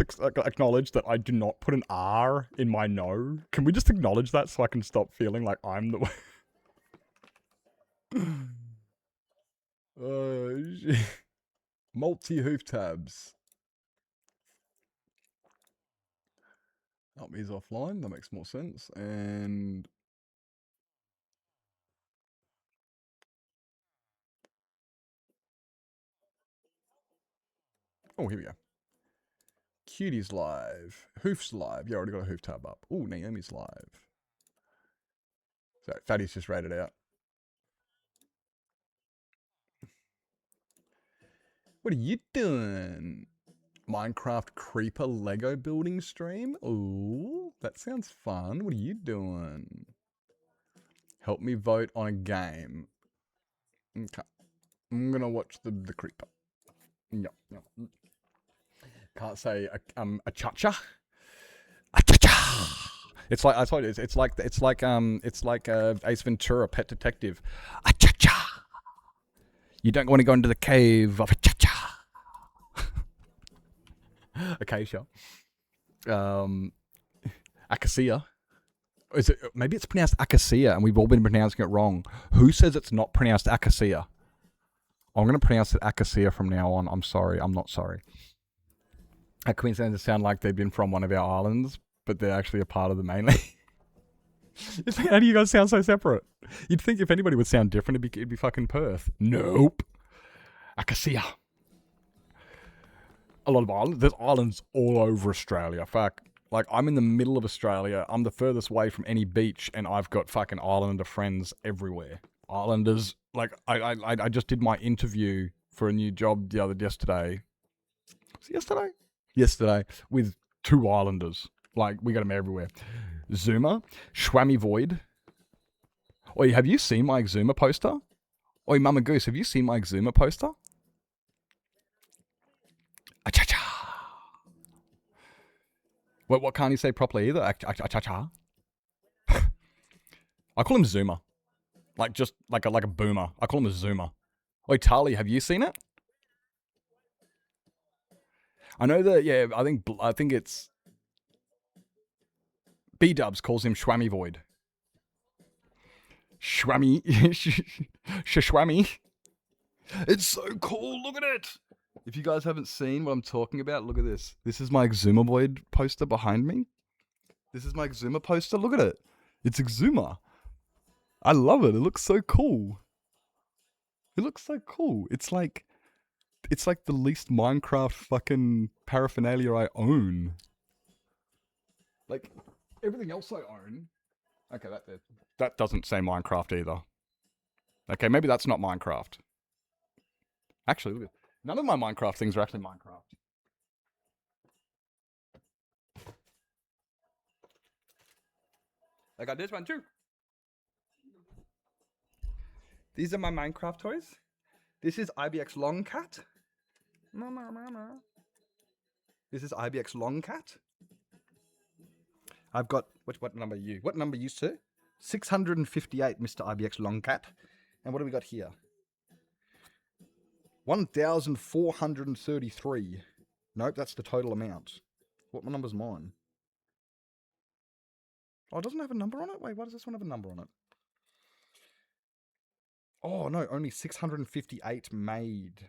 C: acknowledge that I do not put an R in my no? Can we just acknowledge that so I can stop feeling like I'm the shit. Multi-hoof tabs. Help me is offline, that makes more sense. And oh, here we go. Cutie's live. Hoof's live. Yeah, I already got a hoof tab up. Oh, Naomi's live. So Fatty's just rated out. What are you doing? Minecraft Creeper Lego building stream? Ooh, that sounds fun. What are you doing? Help me vote on a game. Okay. I'm gonna watch the Creeper. No. Can't say a cha-cha. A cha-cha. It's like I told you. It's like Ace Ventura, Pet Detective. A cha-cha. You don't want to go into the cave of a cha-cha. Acacia. Acacia. Is it? Maybe it's pronounced Acacia, and we've all been pronouncing it wrong. Who says it's not pronounced Acacia? I'm going to pronounce it Acacia from now on. I'm sorry. I'm not sorry. Queenslanders sound like they've been from one of our islands, but they're actually a part of the mainland. How do you guys sound so separate? You'd think if anybody would sound different, it'd be fucking Perth. Nope. Acacia. A lot of islands. There's islands all over Australia. Fuck. Like, I'm in the middle of Australia. I'm the furthest away from any beach, and I've got fucking islander friends everywhere. Islanders. Like, I just did my interview for a new job yesterday. Was it yesterday? Yesterday. With 2 islanders. Like, we got them everywhere. Zuma. Schwammy Void. Oi, have you seen my Exuma poster? Oi, Mama Goose, have you seen my Exuma poster? Acha-cha. What can't he say properly either? Acha-cha. I call him Zuma. Like, just like a boomer. I call him a Zoomer. Oi, Tali, have you seen it? I know that, yeah, I think it's... B-Dubs calls him Schwammy Void. Schwammy. Shwammy. It's so cool, look at it! If you guys haven't seen what I'm talking about, look at this. This is my Exuma Void poster behind me. This is my Exuma poster, look at it. It's Exuma. I love it, it looks so cool. It looks so cool. It's like the least Minecraft fucking paraphernalia I own. Like, everything else I own... Okay, that doesn't say Minecraft either. Okay, maybe that's not Minecraft. Actually, look at... None of my Minecraft things are actually Minecraft. I got this one too. These are my Minecraft toys. This is IBX Longcat. Mama. This is IBX Longcat. I've got... What number are you? What number are you, sir? 658, Mr. IBX Longcat. And what do we got here? 1,433. Nope, that's the total amount. What number's mine? Oh, it doesn't have a number on it? Wait, why does this one have a number on it? Oh, no, only 658 made.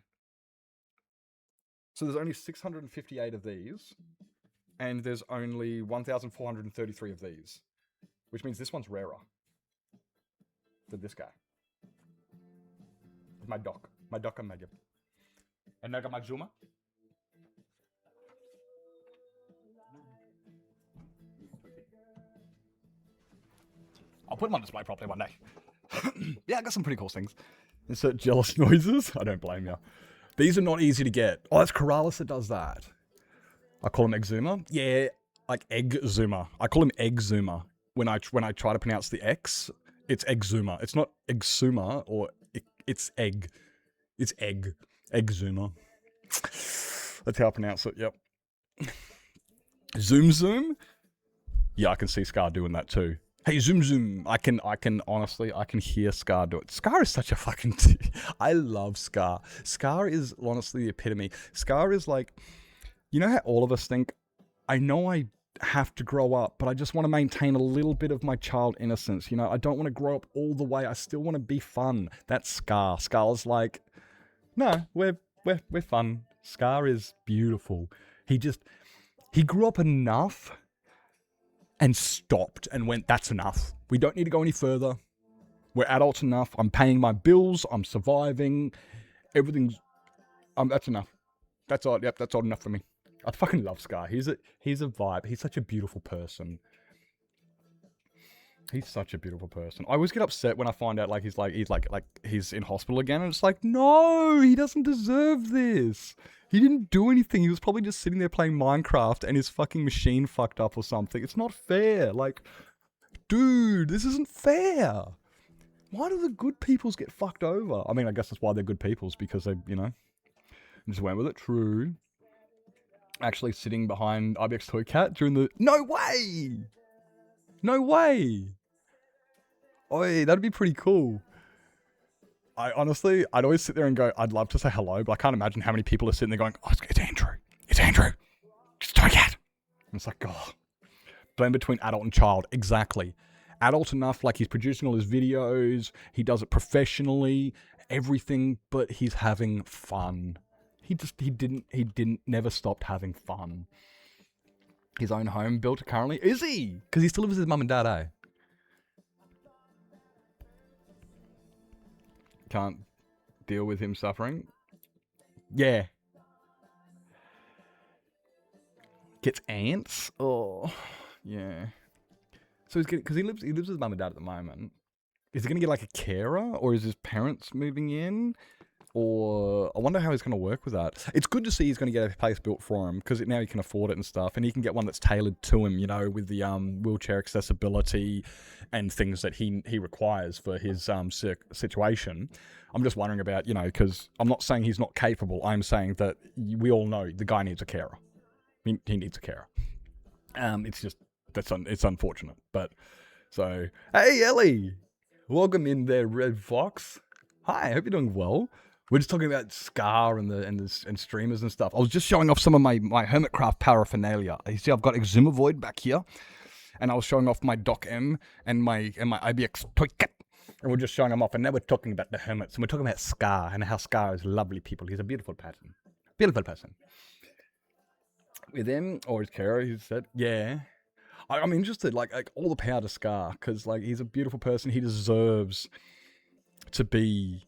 C: So there's only 658 of these. And there's only 1,433 of these. Which means this one's rarer. with this guy. My doc and my dip. And I got my Zuma. I'll put them on display properly one day. Yeah, I got some pretty cool things. Insert jealous noises. I don't blame you. These are not easy to get. Oh, that's Corrales that does that. I call him Exuma. Yeah, like Exuma. I call him Exuma. When I try to pronounce the X, it's Exuma. It's not Exuma or it's egg. It's egg. Exuma. That's how I pronounce it. Yep. Zoom Zoom. Yeah, I can see Scar doing that too. Hey, Zoom Zoom. I can honestly, I can hear Scar do it. Scar is such a fucking... I love Scar. Scar is honestly the epitome. Scar is like... You know how all of us think, I know I have to grow up, but I just want to maintain a little bit of my child innocence. You know, I don't want to grow up all the way. I still want to be fun. That's Scar. Scar's like, no, we're fun. Scar is beautiful. He grew up enough and stopped and went, that's enough. We don't need to go any further. We're adults enough. I'm paying my bills. I'm surviving. Everything's, that's enough. That's all. Yep, that's old enough for me. I fucking love Scar. He's a vibe. He's such a beautiful person. He's such a beautiful person. I always get upset when I find out he's in hospital again, and it's like, no, he doesn't deserve this. He didn't do anything. He was probably just sitting there playing Minecraft and his fucking machine fucked up or something. It's not fair. Like, dude, this isn't fair. Why do the good peoples get fucked over? I mean, I guess that's why they're good peoples, because they, you know, just went with it. True. Actually sitting behind IBX Toy Cat during the... No way! No way! Oi, that'd be pretty cool. I'd always sit there and go, I'd love to say hello, but I can't imagine how many people are sitting there going, oh, it's Andrew. It's Andrew. It's Toy Cat. And it's like, oh. Blend between adult and child. Exactly. Adult enough, like he's producing all his videos, he does it professionally, everything, but he's having fun. He never stopped having fun. His own home built currently. Is he? Because he still lives with his mum and dad, eh? Can't deal with him suffering. Yeah. Gets ants? Oh, yeah. So he's getting, because he lives with his mum and dad at the moment. Is he going to get like a carer? Or is his parents moving in? Or I wonder how he's going to work with that. It's good to see he's going to get a place built for him, because now he can afford it and stuff, and he can get one that's tailored to him, you know, with the wheelchair accessibility and things that he requires for his situation. I'm just wondering about, you know, because I'm not saying he's not capable. I'm saying that we all know the guy needs a carer. He needs a carer. It's just it's unfortunate, but so hey Ellie, welcome in there, Red Fox. Hi, hope you're doing well. We're just talking about Scar and streamers and stuff. I was just showing off some of my Hermitcraft paraphernalia. You see, I've got Exuma Void back here, and I was showing off my Doc M and my IBX Toy Cat, and we're just showing them off. And now we're talking about the Hermits, and we're talking about Scar and how Scar is lovely people. He's a beautiful person, With him or his carer, he said, yeah. I'm interested, like all the power to Scar, because like he's a beautiful person. He deserves to be,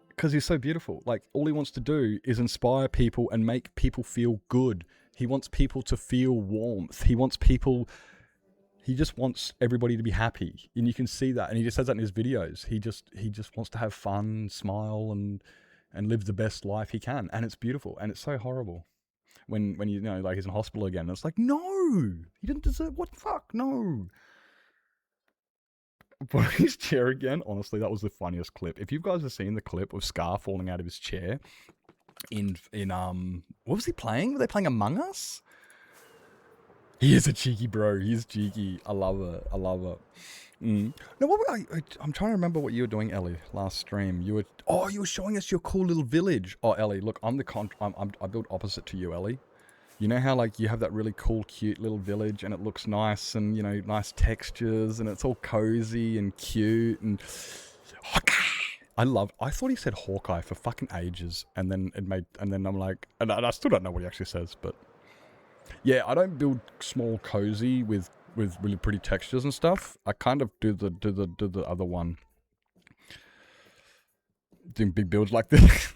C: because he's so beautiful. Like all he wants to do is inspire people and make people feel good. He wants people to feel warmth. He just wants everybody to be happy, and you can see that. And he just says that in his videos. He just wants to have fun, smile, and live the best life he can. And it's beautiful, and it's so horrible when you know, like he's in hospital again. And it's like, no, he didn't deserve. What the fuck? No. But his chair again, honestly, that was the funniest clip. If you guys have seen the clip of Scar falling out of his chair in what was he playing? Were they playing Among Us? He is a cheeky bro. He's cheeky. I love it. No, I'm trying to remember what you were doing, Ellie, last stream. You were showing us your cool little village. Oh, Ellie, look, I built opposite to you, Ellie. You know how, like, you have that really cool, cute little village, and it looks nice, and, you know, nice textures, and it's all cozy and cute, and... I thought he said Hawkeye for fucking ages, and then I'm like... And I still don't know what he actually says, but... Yeah, I don't build small, cozy with with really pretty textures and stuff, I kind of do the other one. Doing big builds like this.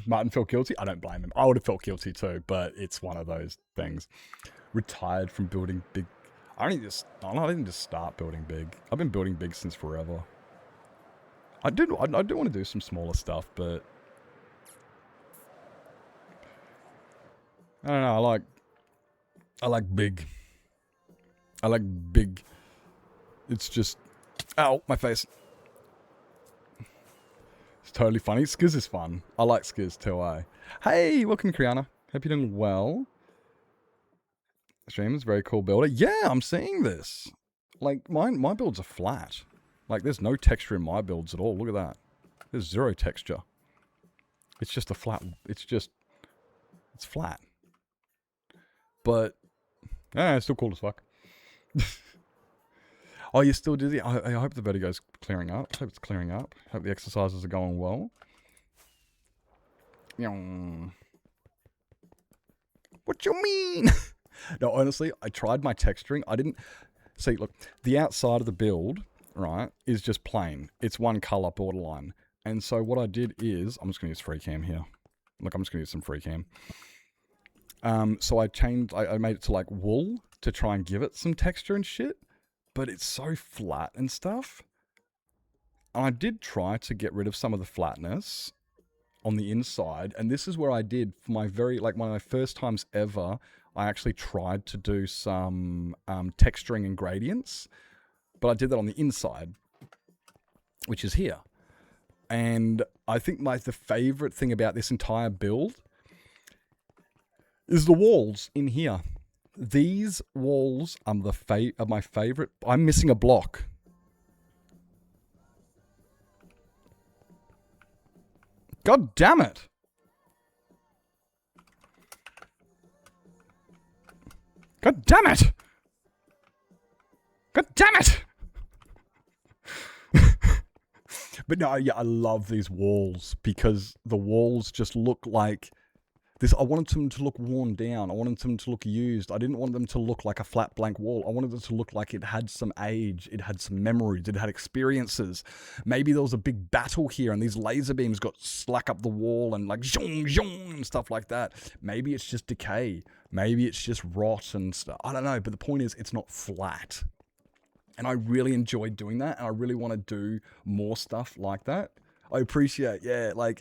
C: Martin felt guilty. I don't blame him. I would have felt guilty too, but it's one of those things. Retired from building big. I didn't just start building big. I've been building big since forever. I do want to do some smaller stuff, but I don't know. I like big. I like big. It's just, ow, my face. It's totally funny. Skiz is fun. I like Skiz too, Hey, welcome, Kriana. Hope you're doing well. Stream is very cool builder. Yeah, I'm seeing this. Like, my builds are flat. Like, there's no texture in my builds at all. Look at that. There's zero texture. It's just a flat... It's flat. But... yeah, it's still cool as fuck. Oh, you still dizzy? I hope the vertigo's clearing up. I hope it's clearing up. I hope the exercises are going well. What you mean? No, honestly, I tried my texturing. I didn't... See, look, the outside of the build, right, is just plain. It's one color borderline. And so what I did is... I'm just going to use free cam here. Look, I'm just going to use some free cam. So I changed... I made it to, like, wool to try and give it some texture and shit. But it's so flat and stuff. And I did try to get rid of some of the flatness on the inside. And this is where I did, for my one of my first times ever, I actually tried to do some texturing and gradients. But I did that on the inside, which is here. And I think the favorite thing about this entire build is the walls in here. These walls are my favorite. I'm missing a block. God damn it. God damn it. God damn it. But no, yeah, I love these walls because the walls just look like this. I wanted them to look worn down. I wanted them to look used. I didn't want them to look like a flat blank wall. I wanted it to look like it had some age. It had some memories. It had experiences. Maybe there was a big battle here and these laser beams got slack up the wall and like zhong, zhong, and stuff like that. Maybe it's just decay. Maybe it's just rot and stuff. I don't know. But the point is, it's not flat. And I really enjoyed doing that. And I really want to do more stuff like that. I appreciate, yeah, like...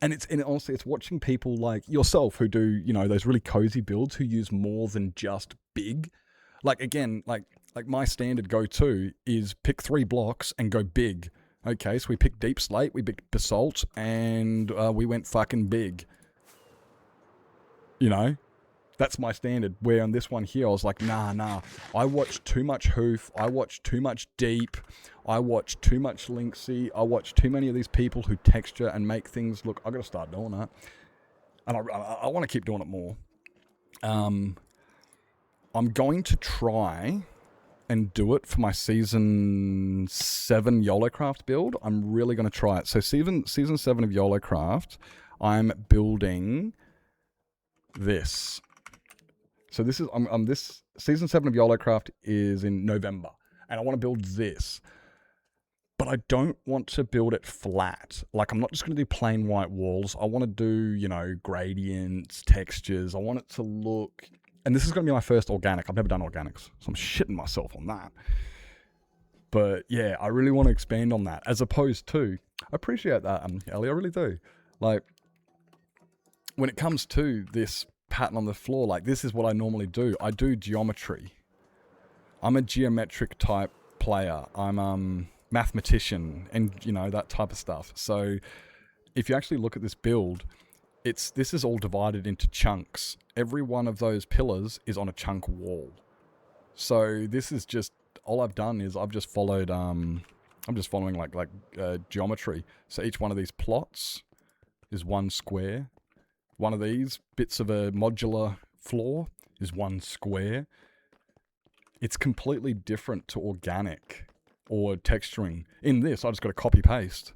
C: And honestly, it's watching people like yourself who do, you know, those really cozy builds who use more than just big. Like, again, like my standard go-to is pick 3 blocks and go big. Okay, so we picked deep slate, we picked basalt, and we went fucking big. You know? That's my standard. Where on this one here, I was like, nah. I watched too much hoof. I watched too much deep. I watched too much Linksy. I watched too many of these people who texture and make things look... I've got to start doing that. And I want to keep doing it more. I'm going to try and do it for my Season 7 YOLOcraft build. I'm really going to try it. So Season 7 of YOLOcraft, I'm building this. So this is this Season 7 of YOLOcraft is in November, and I want to build this. But I don't want to build it flat. Like, I'm not just going to do plain white walls. I want to do, you know, gradients, textures. I want it to look... And this is going to be my first organic. I've never done organics, so I'm shitting myself on that. But yeah, I really want to expand on that, as opposed to... I appreciate that, Ellie, I really do. Like, when it comes to this pattern on the floor, like, this is what I normally do. I do geometry. I'm a geometric type player. I'm mathematician and, you know, that type of stuff. So if you actually look at this build, this is all divided into chunks. Every one of those pillars is on a chunk wall. So this is just, all I've done is I've just followed, I'm just following like geometry. So each one of these plots is one square. One of these bits of a modular floor is one square. It's completely different to organic or texturing. In this, I just got to copy paste.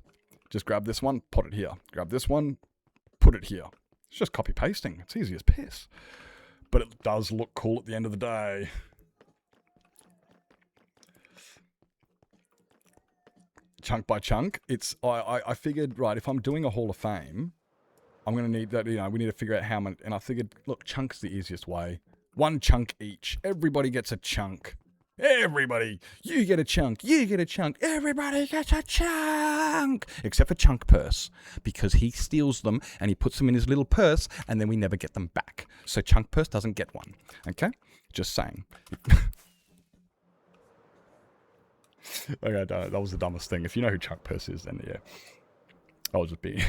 C: Just grab this one, put it here. Grab this one, put it here. It's just copy pasting. It's easy as piss. but it does look cool at the end of the day. Chunk by chunk, it's I figured, right, if I'm doing a Hall of Fame, I'm going to need that, you know, we need to figure out how much, and I figured, look, chunk's the easiest way. 1 chunk each. Everybody gets a chunk. Everybody. You get a chunk. You get a chunk. Everybody gets a chunk. Except for Chunk Purse, because he steals them and he puts them in his little purse and then we never get them back. So Chunk Purse doesn't get one. Okay? Just saying. Okay, that was the dumbest thing. If you know who Chunk Purse is, then yeah. I was just being...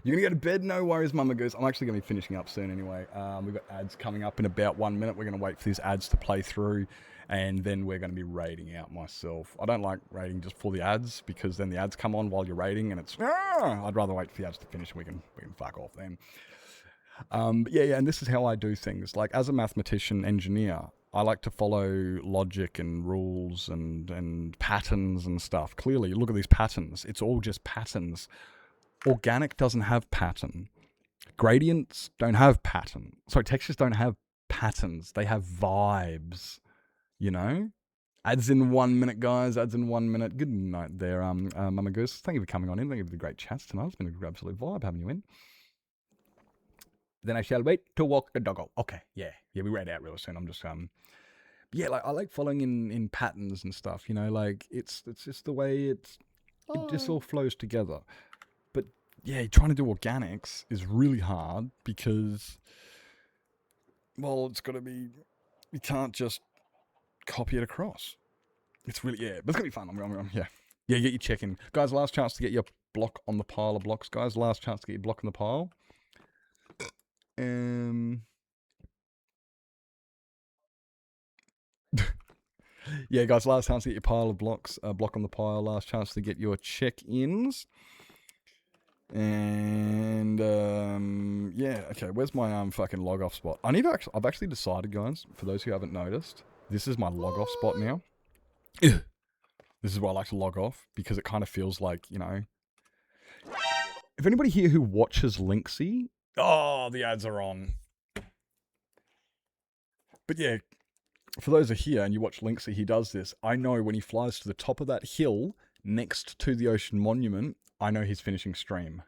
C: You're going to go to bed? No worries, Mama Goose. I'm actually going to be finishing up soon anyway. We've got ads coming up in about 1 minute. We're going to wait for these ads to play through, and then we're going to be raiding out myself. I don't like raiding just for the ads, because then the ads come on while you're raiding, and it's... I'd rather wait for the ads to finish, and we can fuck off then. Yeah, and this is how I do things. Like, as a mathematician engineer, I like to follow logic and rules and patterns and stuff. Clearly, look at these patterns. It's all just patterns. Organic doesn't have pattern. Gradients don't have pattern. Sorry, textures don't have patterns. They have vibes, you know? Ads in 1 minute, guys. Ads in 1 minute. Good night there, Mama Goose. Thank you for coming on in. Thank you for the great chats tonight. It's been an absolute vibe having you in. Then I shall wait to walk the doggo. Okay, yeah, we read out real soon. I'm just yeah, like I like following in patterns and stuff. You know, like it's just the way it just all flows together. But yeah, trying to do organics is really hard because, well, it's got to be. You can't just copy it across. It's really but it's gonna be fun. Yeah, get your check-in, guys. Last chance to get your block on the pile of blocks, guys. Last chance to get your block on the pile. Yeah, guys, last chance to get your pile of blocks, block on the pile, last chance to get your check-ins. And, yeah, okay, where's my, fucking log-off spot? I've actually decided, guys, for those who haven't noticed, this is my log-off spot now. This is where I like to log off, because it kind of feels like, you know... If anybody here who watches Linksy... Oh, the ads are on. But yeah, for those who are here and you watch Linksy, he does this. I know when he flies to the top of that hill next to the Ocean Monument, I know he's finishing stream.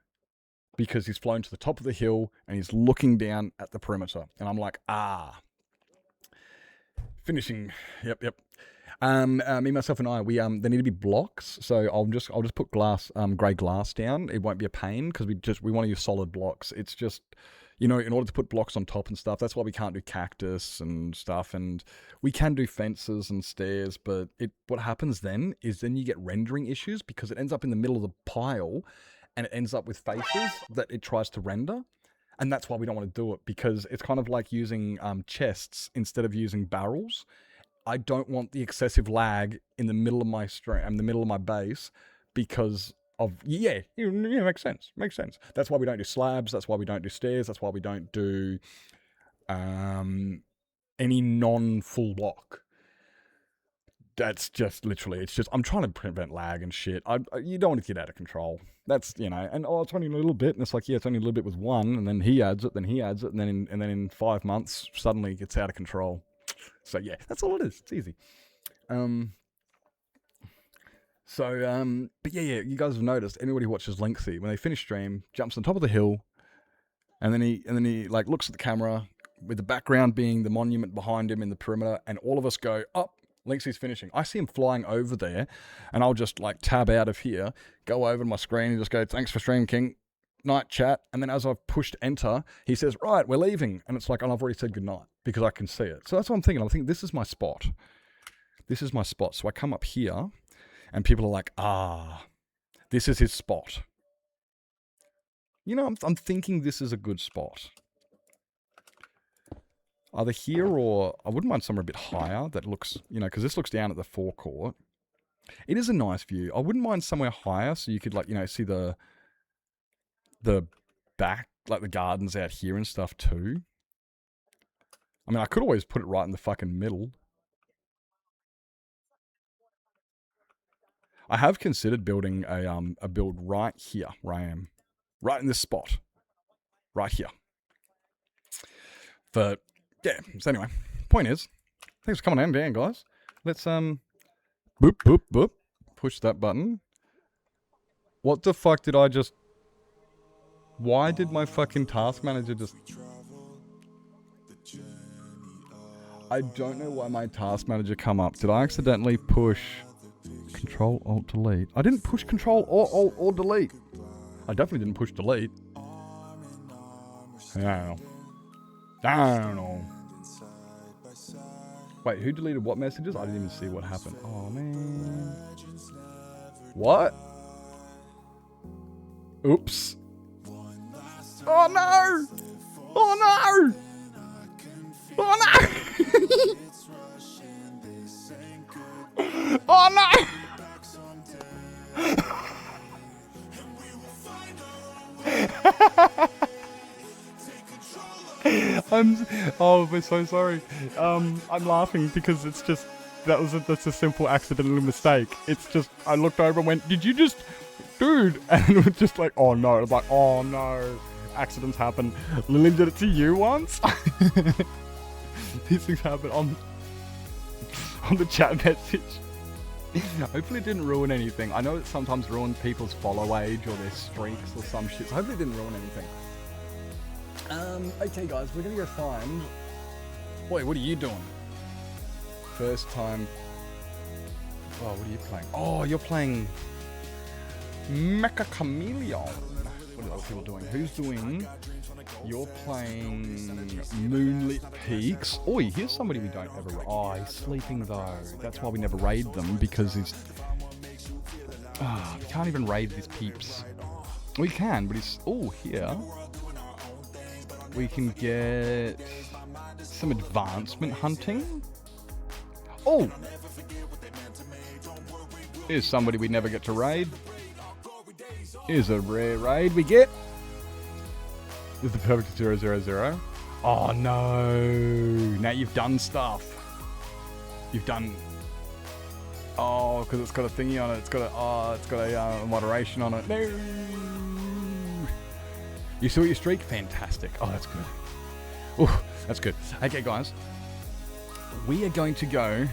C: Because he's flown to the top of the hill and he's looking down at the perimeter. And I'm like, finishing. Yep. Me, myself, and I, we there need to be blocks. So I'll just put glass, grey glass down. It won't be a pain because we want to use solid blocks. It's just, you know, in order to put blocks on top and stuff. That's why we can't do cactus and stuff. And we can do fences and stairs, but what happens then is you get rendering issues because it ends up in the middle of the pile, and it ends up with faces that it tries to render. And that's why we don't want to do it, because it's kind of like using chests instead of using barrels. I don't want the excessive lag in the middle of my stream, the middle of my base, because of, makes sense. That's why we don't do slabs. That's why we don't do stairs. That's why we don't do any non-full block. That's just literally, it's just, I'm trying to prevent lag and shit. You don't want to get out of control. That's, you know, and it's only a little bit, and it's like, yeah, it's only a little bit with one, and then he adds it, and then in 5 months, suddenly it gets out of control. So yeah, that's all it is. It's easy. But yeah, you guys have noticed, anybody who watches Linksy, when they finish stream, jumps on top of the hill, and then he like looks at the camera with the background being the monument behind him in the perimeter, and all of us go, oh, Linksy's finishing. I see him flying over there, and I'll just like tab out of here, go over to my screen and just go, thanks for stream, King. Night, chat. And then as I've pushed enter, he says, right, we're leaving. And it's like, and I've already said goodnight because I can see it. So that's what I'm thinking. I'm thinking, this is my spot. So I come up here and people are like, this is his spot. You know, I'm thinking this is a good spot. Either here or I wouldn't mind somewhere a bit higher that looks, you know, because this looks down at the forecourt. It is a nice view. I wouldn't mind somewhere higher so you could, like, you know, see the back, like the gardens out here and stuff too. I mean, I could always put it right in the fucking middle. I have considered building a build right here, where I am. Right in this spot. Right here. But yeah, so anyway, point is, thanks for coming in, Dan, guys. Let's boop boop boop, push that button. What the fuck did I just? Why did my fucking task manager just? I don't know why my task manager come up. Did I accidentally push Control Alt Delete? I didn't push Control or Alt or Delete. I definitely didn't push Delete. I don't know. Wait, who deleted what messages? I didn't even see what happened. Oh man. What? Oops. Oh no! Oh no! Oh no! Oh no! We're so sorry. I'm laughing because it's just, that's a simple accidental mistake. It's just, I looked over and went, did you just, dude? And it was just like, oh no. I was like, oh no. Accidents happen. Lily did it to you once. These things happen on the chat message. Hopefully it didn't ruin anything. I know it sometimes ruins people's follow age or their streaks or some shit. So hopefully it didn't ruin anything. Okay guys, we're gonna go find... Wait, what are you doing? First time... Oh, what are you playing? Oh, you're playing... Mecha Chameleon. What are those people doing? Who's doing... You're playing Moonlit Peaks. Oi, here's somebody we don't ever... Oh, he's sleeping though. That's why we never raid them, because he's... we can't even raid these peeps. We can, but he's... Oh, here... We can get some advancement hunting. Oh! Here's somebody we never get to raid. Here's a rare raid we get. This is the perfect 000. Oh no! Now you've done stuff. You've done... Oh, because it's got a thingy on it. It's got a moderation on it. No! You saw your streak? Fantastic. Oh, that's good. Oh, that's good. Okay, guys. We are going to go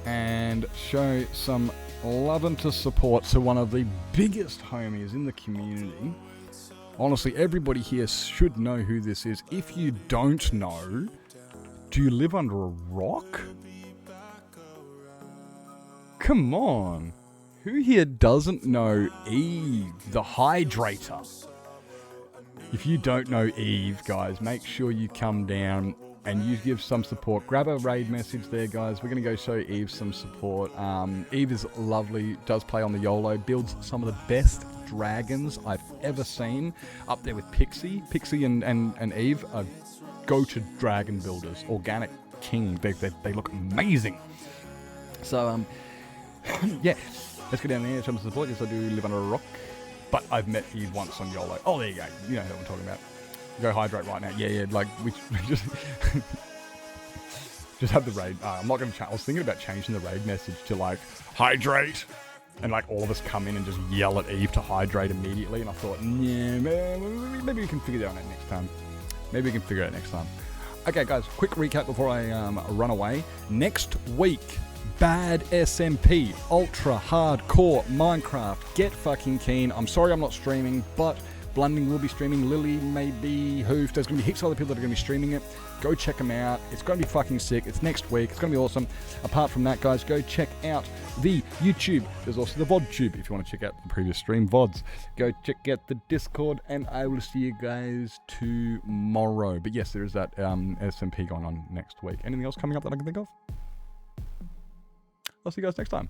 C: and show some love and to support to one of the biggest homies in the community. Honestly, everybody here should know who this is. If you don't know, do you live under a rock? Come on. Who here doesn't know Eve, the Hydrator? If you don't know Eve, guys, make sure you come down and you give some support. Grab a raid message there, guys. We're going to go show Eve some support. Eve is lovely, does play on the YOLO, builds some of the best dragons I've ever seen. Up there with Pixie. Pixie and Eve are go-to dragon builders. Organic king. They look amazing. So, yeah. Let's go down there and show some support. Yes, I do live under a rock. But I've met Eve once on YOLO. Oh, there you go. You know what I'm talking about. Go hydrate right now. Yeah, like, we just... just have the raid. I'm not going to... I was thinking about changing the raid message to, like, hydrate. And, like, all of us come in and just yell at Eve to hydrate immediately. And I thought, yeah, maybe we can figure that out next time. Maybe we can figure it out next time. Okay, guys, quick recap before I run away. Next week... Bad SMP, ultra hardcore Minecraft. Get fucking keen. I'm sorry I'm not streaming, but Blunding will be streaming. Lily, maybe Hoof. There's going to be heaps of other people that are going to be streaming it. Go check them out. It's going to be fucking sick. It's next week. It's going to be awesome. Apart from that, guys, go check out the YouTube. There's also the VODtube if you want to check out the previous stream VODs. Go check out the Discord, and I will see you guys tomorrow. But yes, there is that SMP going on next week. Anything else coming up that I can think of? I'll see you guys next time.